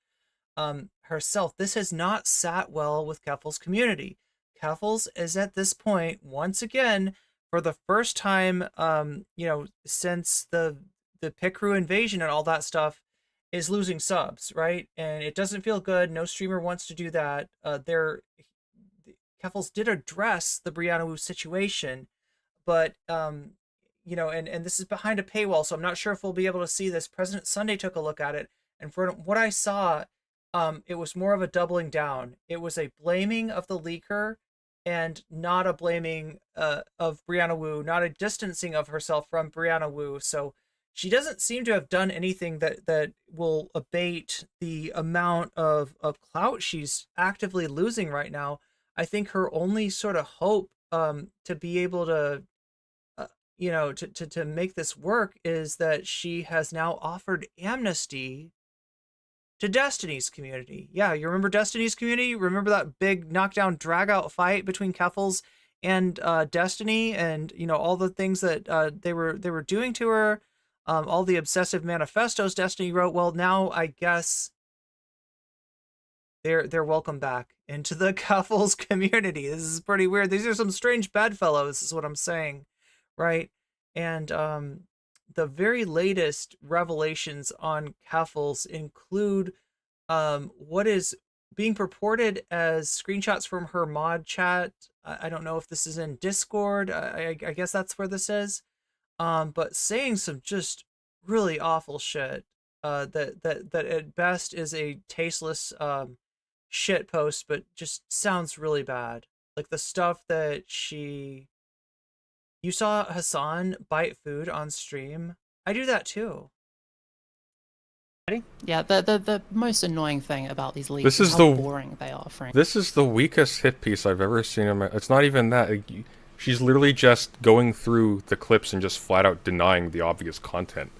herself. This has not sat well with Keffals' community. Keffals is at this point, once again, for the first time, you know, since the Picru invasion and all that stuff, is losing subs, right? And it doesn't feel good. No streamer wants to do that. Keffals did address the Brianna Wu situation, but you know, and this is behind a paywall, so I'm not sure if we'll be able to see this. President Sunday took a look at it, and for what I saw, it was more of a doubling down. It was a blaming of the leaker and not a blaming of Brianna Wu, not a distancing of herself from Brianna Wu. So she doesn't seem to have done anything that will abate the amount of clout she's actively losing right now. I think her only sort of hope to be able to, you know, to make this work is that she has now offered amnesty to Destiny's community. Yeah, you remember Destiny's community? Remember that big knockdown drag-out fight between Keffals and Destiny, and you know all the things that they were doing to her, all the obsessive manifestos Destiny wrote. Well, now I guess they're welcome back into the Keffals community. This is pretty weird. These are some strange bedfellows, is what I'm saying, right? And the very latest revelations on Keffals include what is being purported as screenshots from her mod chat. I don't know if this is in Discord. I guess that's where this is. But saying some just really awful shit that at best is a tasteless shit post, but just sounds really bad. Like the stuff that you saw Hasan bite food on stream. I do that too. Yeah, the most annoying thing about these leaks is how boring they are, frankly. This is the weakest hit piece I've ever seen in my... It's not even that. She's literally just going through the clips and just flat out denying the obvious content.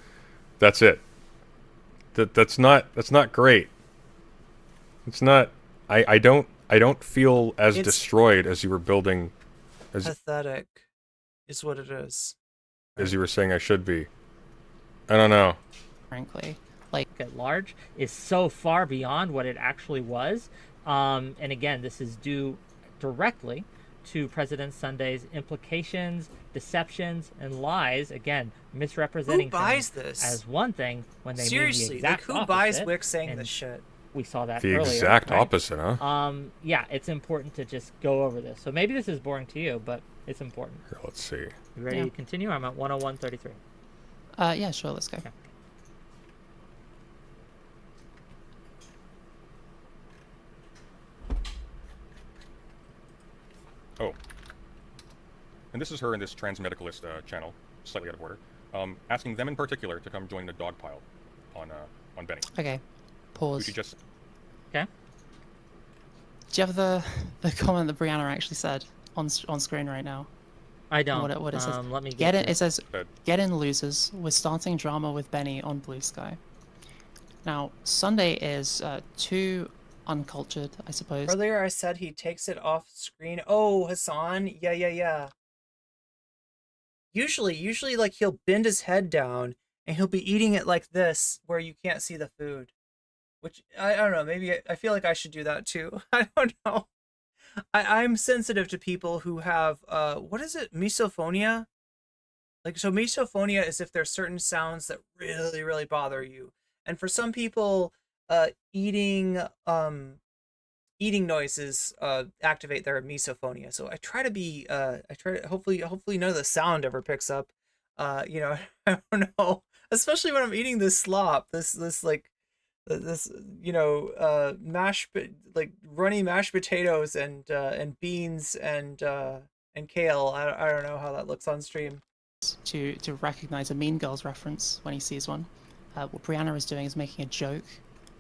That's it. That's not great. It's not... I don't feel as destroyed as you were building... Pathetic is what it is. As you were saying I should be. I don't know. Frankly. Like at large is so far beyond what it actually was. And again, this is due directly to President Sunday's implications, deceptions, and lies. Again, misrepresenting who buys things this as one thing when they seriously, mean the exact like who opposite, buys Whick saying this shit? We saw that the earlier, exact right? opposite, huh? Yeah, it's important to just go over this. So maybe this is boring to you, but it's important. Here, let's see. You ready to continue? I'm at 101.33. Yeah, sure, let's go. Okay. Oh. And this is her in this transmedicalist channel, slightly out of order, asking them in particular to come join the dog pile on Benny. Okay, pause. We should just... Okay. Do you have the comment that Brianna actually said on screen right now? I don't. What it says? Let me get in. It says, Good. "Get in, losers. We're starting drama with Benny on Blue Sky." Now, Sunday is too uncultured, I suppose. Earlier I said he takes it off screen. Oh, Hasan. Yeah. Usually like he'll bend his head down and he'll be eating it like this where you can't see the food. Which, I don't know, maybe I feel like I should do that too. I don't know. I'm sensitive to people who have, what is it? Misophonia? Like, so misophonia is if there's certain sounds that really, really bother you. And for some people, eating noises activate their misophonia. So I try to be hopefully none of the sound ever picks up. You know, I don't know, especially when I'm eating this slop, this you know, like runny mashed potatoes and beans and kale. I don't know how that looks on stream. To recognize a Mean Girls reference when he sees one. What Brianna is doing is making a joke.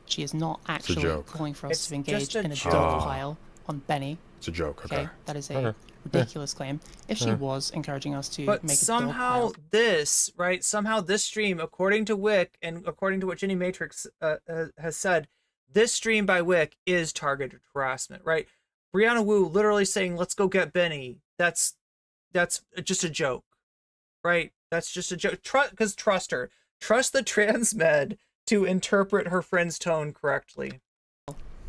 She is not actually calling for us to engage in a dog pile on Benny. It's a joke. Okay. That is a ridiculous claim. If she was encouraging us to but make a somehow dog pile, somehow this stream, according to Whick and according to what Jenny Matrix has said, this stream by Whick is targeted harassment, right? Brianna Wu literally saying, "Let's go get Benny." That's just a joke, right? That's just a joke. Because trust her. Trust the trans med to interpret her friend's tone correctly.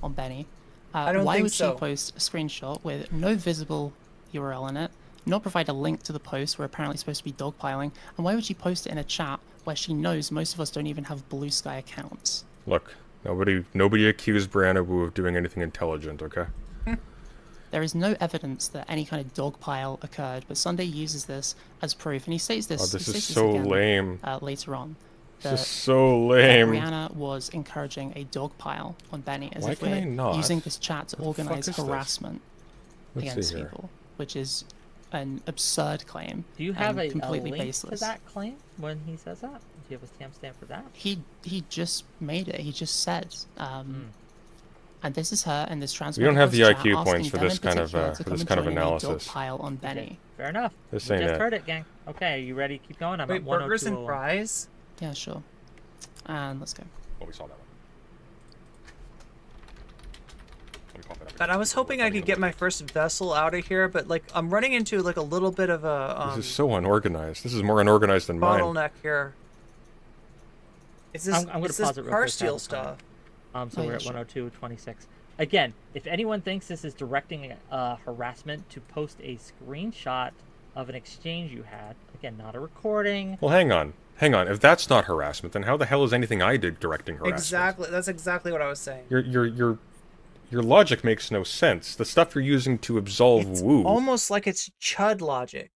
On Benny. I don't why think would so. she post a screenshot with no visible URL in it, not provide a link to the post we're apparently supposed to be dogpiling, and why would she post it in a chat where she knows most of us don't even have Blue Sky accounts? Look, nobody accused Brianna Wu of doing anything intelligent, okay? There is no evidence that any kind of dogpile occurred, but Sunday uses this as proof, and he states this. Oh, this he is states so this again, lame. Later on. This is so lame. Brianna was encouraging a dogpile on Benny as if we're using this chat to organize harassment against people, which is an absurd claim. Do you have a completely link baseless to that claim when he says that? Do you have a timestamp for that? He just made it. He just said, and this is her and this trans. We don't have the IQ points for this kind of analysis. Dogpile on Benny. Okay, fair enough. This We ain't just it. heard it, gang. Okay, are you ready? Keep going. I'm Wait, at burgers and 102.01. fries? Yeah, sure. And let's go. Well, we saw that one. Let me pop it up. But I was hoping I could get my first vessel out of here, but like I'm running into like a little bit of a This is so unorganized. This is more unorganized than mine. bottleneck here. Is this, I'm going to pause it real car quick. steal stuff? So we're at 102.26. Again, if anyone thinks this is directing harassment, to post a screenshot of an exchange you had, again, not a recording. Well, hang on. If that's not harassment, then how the hell is anything I did directing harassment? Exactly. That's exactly what I was saying. Your logic makes no sense. The stuff you're using to absolve Wu Almost like it's chud logic.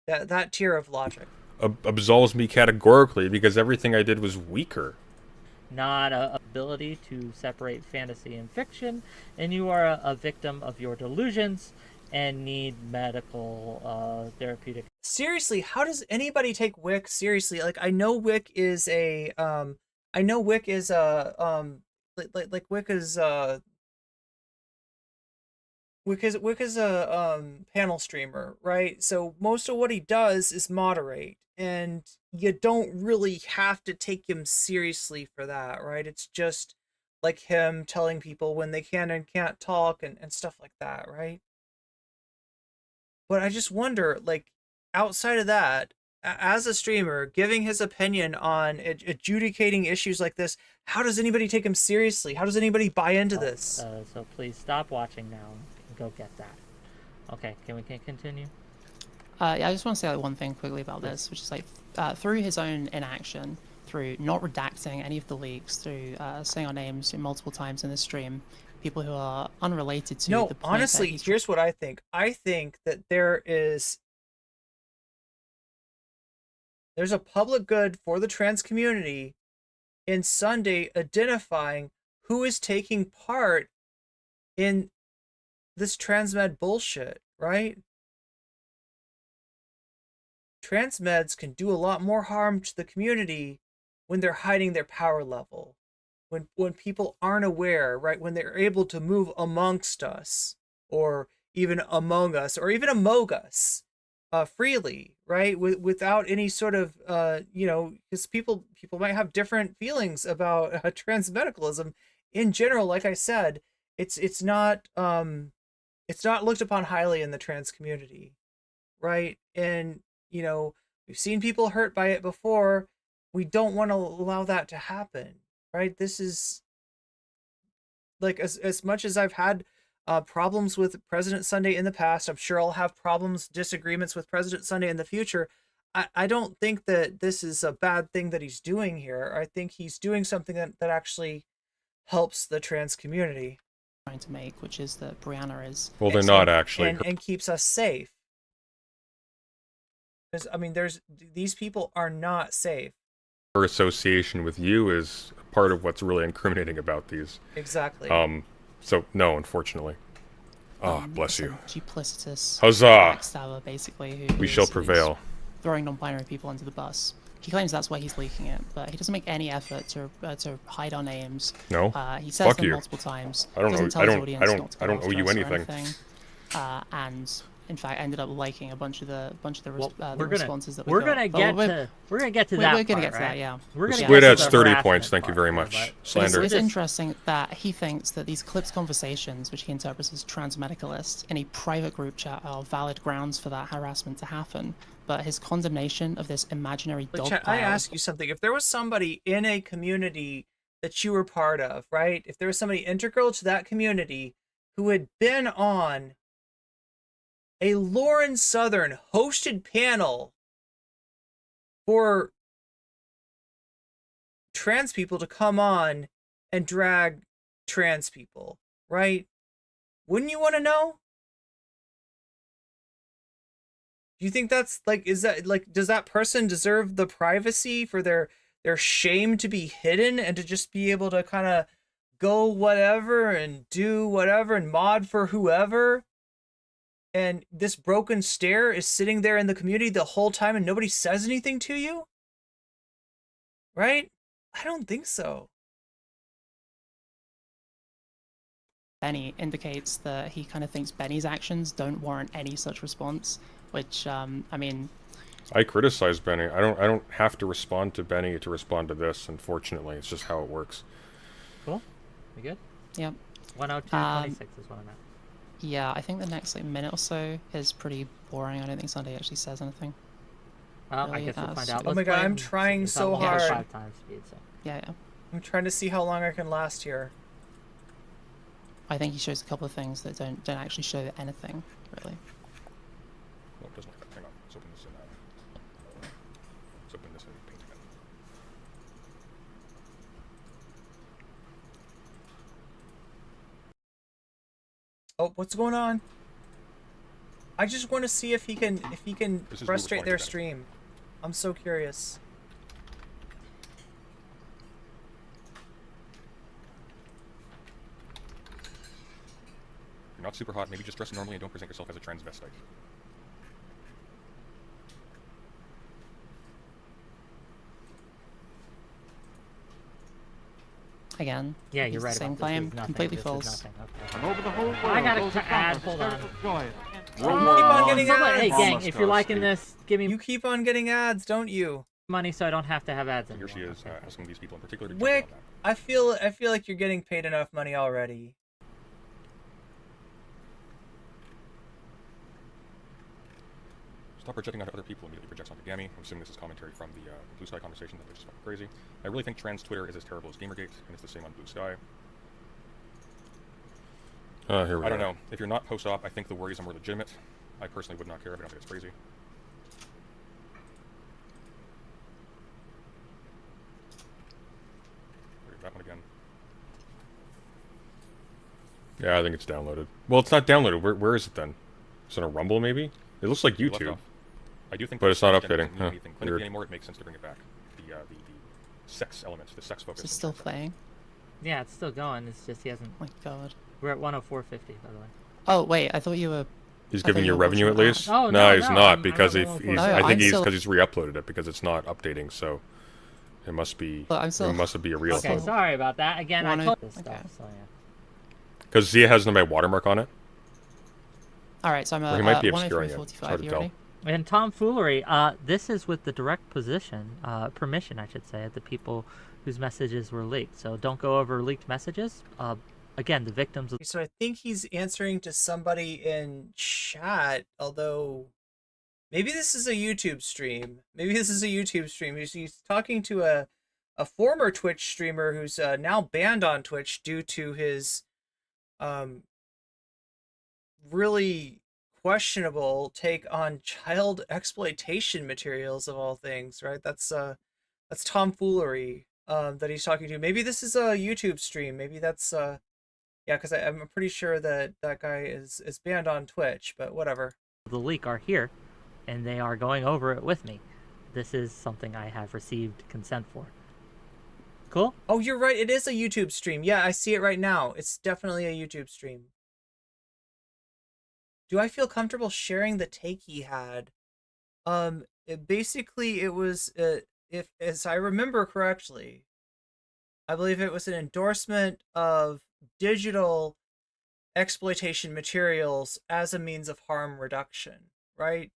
That tier of logic. absolves me categorically because everything I did was weaker. Not a ability to separate fantasy and fiction, and you are a victim of your delusions and need medical therapeutic. Seriously, how does anybody take Whick seriously? Like I know Whick is a Whick is a panel streamer, right? So most of what he does is moderate, and you don't really have to take him seriously for that, right? It's just like him telling people when they can and can't talk and stuff like that, right? But I just wonder, like, outside of that, as a streamer, giving his opinion on adjudicating issues like this, how does anybody take him seriously? How does anybody buy into this? So please stop watching now and go get that. Okay, can we continue? Yeah, I just want to say like one thing quickly about this, which is like through his own inaction, through not redacting any of the leaks, through saying our names multiple times in the stream, people who are unrelated to the point honestly, here's what I think. I think that there's a public good for the trans community in Sunday identifying who is taking part in this transmed bullshit, right? Transmeds can do a lot more harm to the community when they're hiding their power level. When people aren't aware, right? When they're able to move amongst us, or even among us, or even among us, freely, right? Without any sort of, because people might have different feelings about transmedicalism in general. Like I said, it's not looked upon highly in the trans community, right? And we've seen people hurt by it before. We don't want to allow that to happen. Right, this is like as much as I've had problems with President Sunday in the past, I'm sure I'll have disagreements with President Sunday in the future. I don't think that this is a bad thing that he's doing here. I think he's doing something that actually helps the trans community. Trying to make, which is that Brianna is. Well, they're not actually. And keeps us safe. Because, I mean, these people are not safe. Her association with you is part of what's really incriminating about these. Exactly. So, no, unfortunately. Ah, bless you. Duplicitous. Huzzah! Backstabber, basically. We shall prevail. Throwing non-binary people under the bus. He claims that's why he's leaking it, but he doesn't make any effort to hide our names. No. He says them multiple times. I don't know. Tell his audience not to I don't owe you anything. And in fact, ended up liking a bunch of the responses that we're gonna get to that. We're gonna get to right? that. Yeah. Squid adds 30 points. Thank you very much. Slander. It's interesting that he thinks that these clips conversations, which he interprets as trans-medicalist, in a private group chat are valid grounds for that harassment to happen. But his condemnation of this imaginary dog pile... I ask you something. If there was somebody in a community that you were part of, right? If there was somebody integral to that community who had been on a Lauren Southern hosted panel for trans people to come on and drag trans people, right? Wouldn't you want to know? Do you think that's like, is that like, does that person deserve the privacy for their shame to be hidden and to just be able to kind of go whatever and do whatever and mod for whoever? And this broken stare is sitting there in the community the whole time and nobody says anything to you? Right? I don't think so. Benny indicates that he kind of thinks Benny's actions don't warrant any such response, which, I mean... I criticize Benny. I don't have to respond to Benny to respond to this, unfortunately. It's just how it works. Cool. You good? Yep. 102.26 is what I'm at. Yeah, I think the next minute or so is pretty boring. I don't think Sunday actually says anything. Well, I guess we'll find out. Oh my god, I'm trying so hard. 5 times speed, so. Yeah. I'm trying to see how long I can last here. I think he shows a couple of things that don't actually show anything, really. No, it doesn't. Hang on. Let's open this in. Let's open this in Paint again. Oh, what's going on? I just want to see if he can frustrate their stream. I'm so curious. You're not super hot. Maybe just dress normally and don't present yourself as a transvestite. Again. Yeah, you're right. Same claim, completely false. I'm over the whole I got to add. Hold on. You keep on getting ads. Hey, gang, if you're liking this, give me. You keep on getting ads, don't you? Money, so I don't have to have ads anymore. Here she is, asking these people in particular to Whick, I feel like you're getting paid enough money already. Stop projecting onto other people, immediately projects onto Gammy. I'm assuming this is commentary from the Blue Sky conversation, that was just fucking crazy. I really think trans Twitter is as terrible as Gamergate, and it's the same on Blue Sky. Here we go. I don't know. If you're not post-op, I think the worries are more legitimate. I personally would not care if I don't think it's crazy. That one again. Yeah, I think it's downloaded. Well, it's not downloaded. Where is it then? Is it a Rumble, maybe? It looks like YouTube. I do think, but it's not updating. Huh, clinically anymore, it makes sense to bring it back. The sex element, the sex focus. Is it still playing? Yeah, it's still going. It's just he hasn't. Oh my god. We're at 104.50, by the way. Oh wait, I thought you were. He's giving you revenue at least. Oh, no, he's not because I think he's still... because he's re-uploaded it because it's not updating. So it must be. It must be a real. Okay, sorry about that. Again, I told this stuff. So yeah. Because Zia has my watermark on it. All right, so I'm he might be obscuring it. It's hard to tell. And tomfoolery, this is with the direct permission, I should say, of the people whose messages were leaked. So don't go over leaked messages. Again, the victims. So I think he's answering to somebody in chat, although maybe this is a YouTube stream. He's talking to a former Twitch streamer who's now banned on Twitch due to his really questionable take on child exploitation materials of all things, right? That's tomfoolery that he's talking to. Maybe this is a YouTube stream. Maybe that's yeah, because I'm pretty sure that that guy is banned on Twitch, but whatever. The leak are here, and they are going over it with me. This is something I have received consent for. Cool? Oh, you're right. It is a YouTube stream. Yeah, I see it right now. It's definitely a YouTube stream. Do I feel comfortable sharing the take he had? Basically, it was, if as I remember correctly, I believe it was an endorsement of digital exploitation materials as a means of harm reduction, right?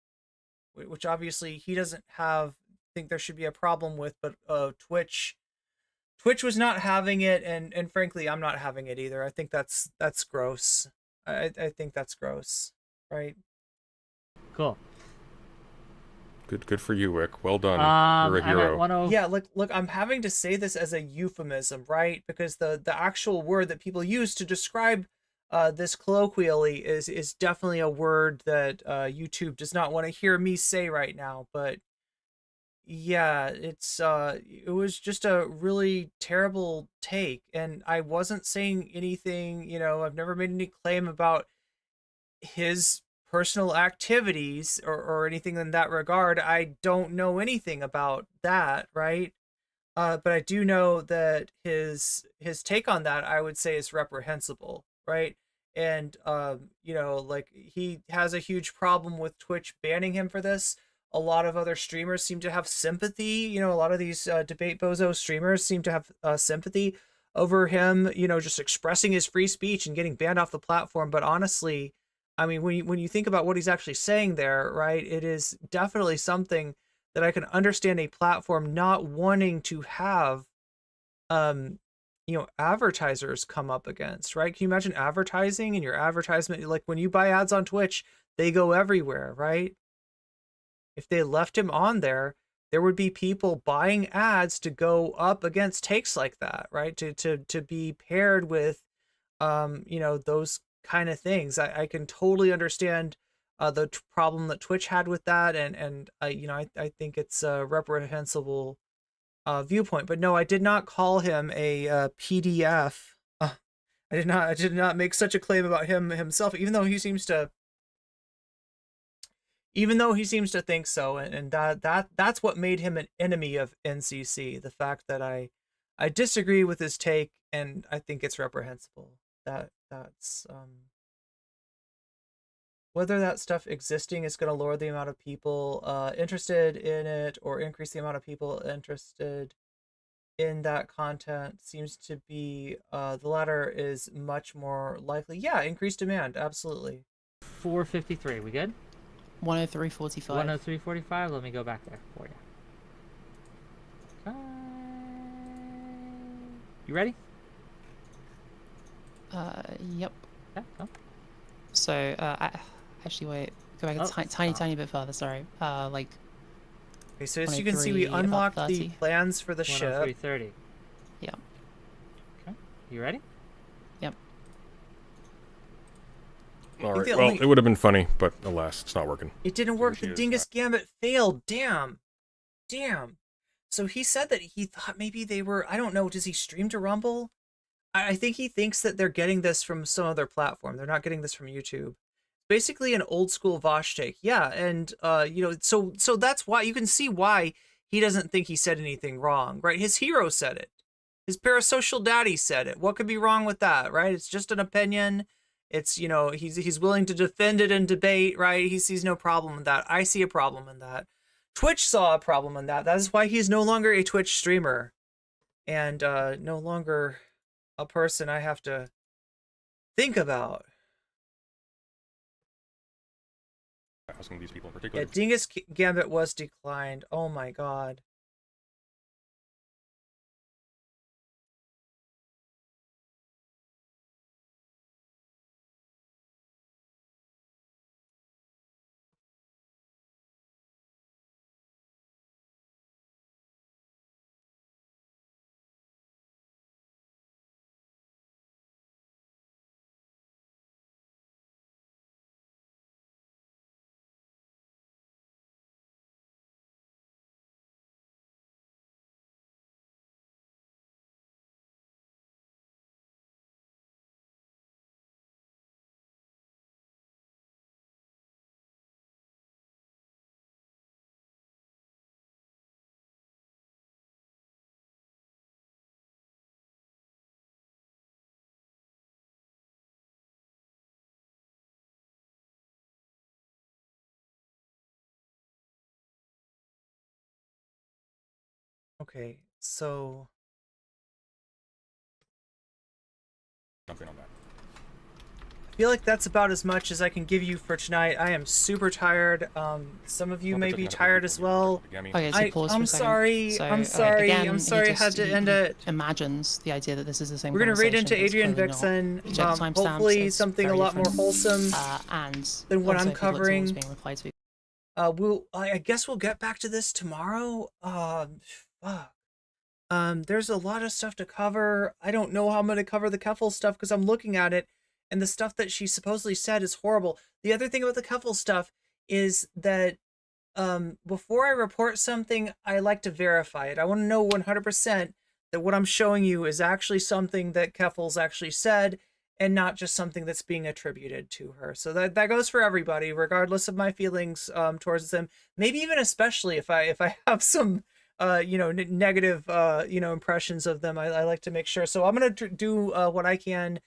Which obviously he doesn't think there should be a problem with, but Twitch was not having it, and frankly, I'm not having it either. I think that's gross. I think that's gross, right? Cool. Good for you, Whick. Well done. You're a hero. Yeah, look, I'm having to say this as a euphemism, right? Because the actual word that people use to describe this colloquially is definitely a word that YouTube does not want to hear me say right now. But yeah, it was just a really terrible take, and I wasn't saying anything. I've never made any claim about his personal activities or anything in that regard. I don't know anything about that, right? But I do know that his take on that, I would say, is reprehensible, right? And like, he has a huge problem with Twitch banning him for this. A lot of other streamers seem to have sympathy. A lot of these debate bozo streamers seem to have sympathy over him, just expressing his free speech and getting banned off the platform. But honestly, I mean, when you think about what he's actually saying there, right, it is definitely something that I can understand a platform not wanting to have, advertisers come up against, right? Can you imagine advertising and your advertisement? Like, when you buy ads on Twitch, they go everywhere, right? If they left him on there, there would be people buying ads to go up against takes like that, right? To be paired with, those kind of things. I can totally understand the problem that Twitch had with that, and I think it's a reprehensible viewpoint. But no, I did not call him a PDF. I did not make such a claim about him himself, even though he seems to think so, and that's what made him an enemy of NCC. The fact that I disagree with his take, and I think it's reprehensible. That's whether that stuff existing is going to lower the amount of people interested in it or increase the amount of people interested in that content seems to be the latter is much more likely. Yeah, increased demand, absolutely. 453, we good? 103.45. 103.45. Let me go back there for you. You ready? Yep. Yeah, go. So, actually, wait. Go back a tiny bit further. Sorry. Like. Okay, so as you can see, we unlocked the plans for the ship. 103.30. Yeah. Okay. You ready? Yep. All right. Well, it would have been funny, but alas, it's not working. It didn't work. The Dingus Gambit failed. Damn. So he said that he thought maybe they were. I don't know. Does he stream to Rumble? I think he thinks that they're getting this from some other platform. They're not getting this from YouTube. Basically an old school Vosh take. Yeah, and so that's why you can see why he doesn't think he said anything wrong, right? His hero said it. His parasocial daddy said it. What could be wrong with that, right? It's just an opinion. It's, he's willing to defend it in debate, right? He sees no problem in that. I see a problem in that. Twitch saw a problem in that. That is why he's no longer a Twitch streamer and no longer a person I have to think about. Asking these people in particular. Yeah, Dingus Gambit was declined. Oh my god. Okay, so Jumping on that. I feel like that's about as much as I can give you for tonight. I am super tired. Some of you may be tired as well. Okay, so pause for I'm a second. sorry. So, I'm sorry. again, I'm sorry I had to end it. Imagines the idea that this is the same. We're gonna read into conversation, but it's Adrian clearly Vixen. not. You check the timestamps, Hopefully it's something a very lot more different. wholesome And than what also, I'm if you'd like to know what's covering. being replied to. I guess we'll get back to this tomorrow. Fuck. There's a lot of stuff to cover. I don't know how I'm gonna cover the Keffals stuff because I'm looking at it, and the stuff that she supposedly said is horrible. The other thing about the Keffals stuff is that before I report something, I like to verify it. I want to know 100% that what I'm showing you is actually something that Keffals actually said, and not just something that's being attributed to her. So that goes for everybody, regardless of my feelings towards them. Maybe even especially if I have some negative impressions of them. I like to make sure. So I'm gonna do what I can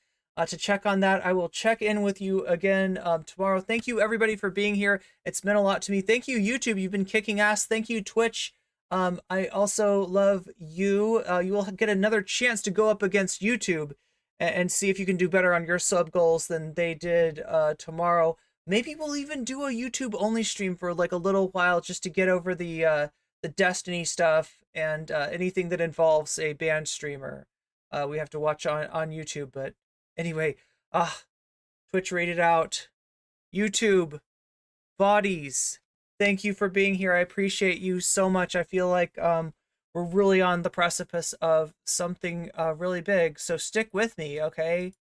to check on that. I will check in with you again tomorrow. Thank you everybody for being here. It's meant a lot to me. Thank you YouTube. You've been kicking ass. Thank you Twitch. I also love you. You will get another chance to go up against YouTube and see if you can do better on your sub goals than they did tomorrow. Maybe we'll even do a YouTube only stream for like a little while just to get over the Destiny stuff and anything that involves a banned streamer. We have to watch on YouTube. But anyway, Twitch rated out. YouTube, bodies, thank you for being here. I appreciate you so much. I feel like we're really on the precipice of something really big. So stick with me, okay?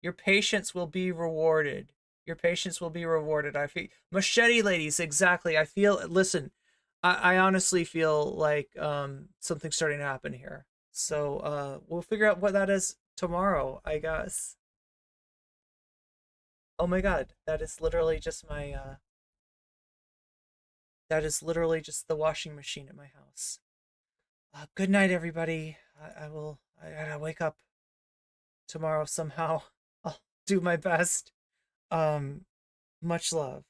Your patience will be rewarded. Your patience will be rewarded. I feel machete ladies, exactly. I feel, listen, I honestly feel like something's starting to happen here. So we'll figure out what that is tomorrow, I guess. Oh my god, that is literally just my that is literally just the washing machine at my house. Good night, everybody. I gotta wake up tomorrow somehow. I'll do my best. Much love.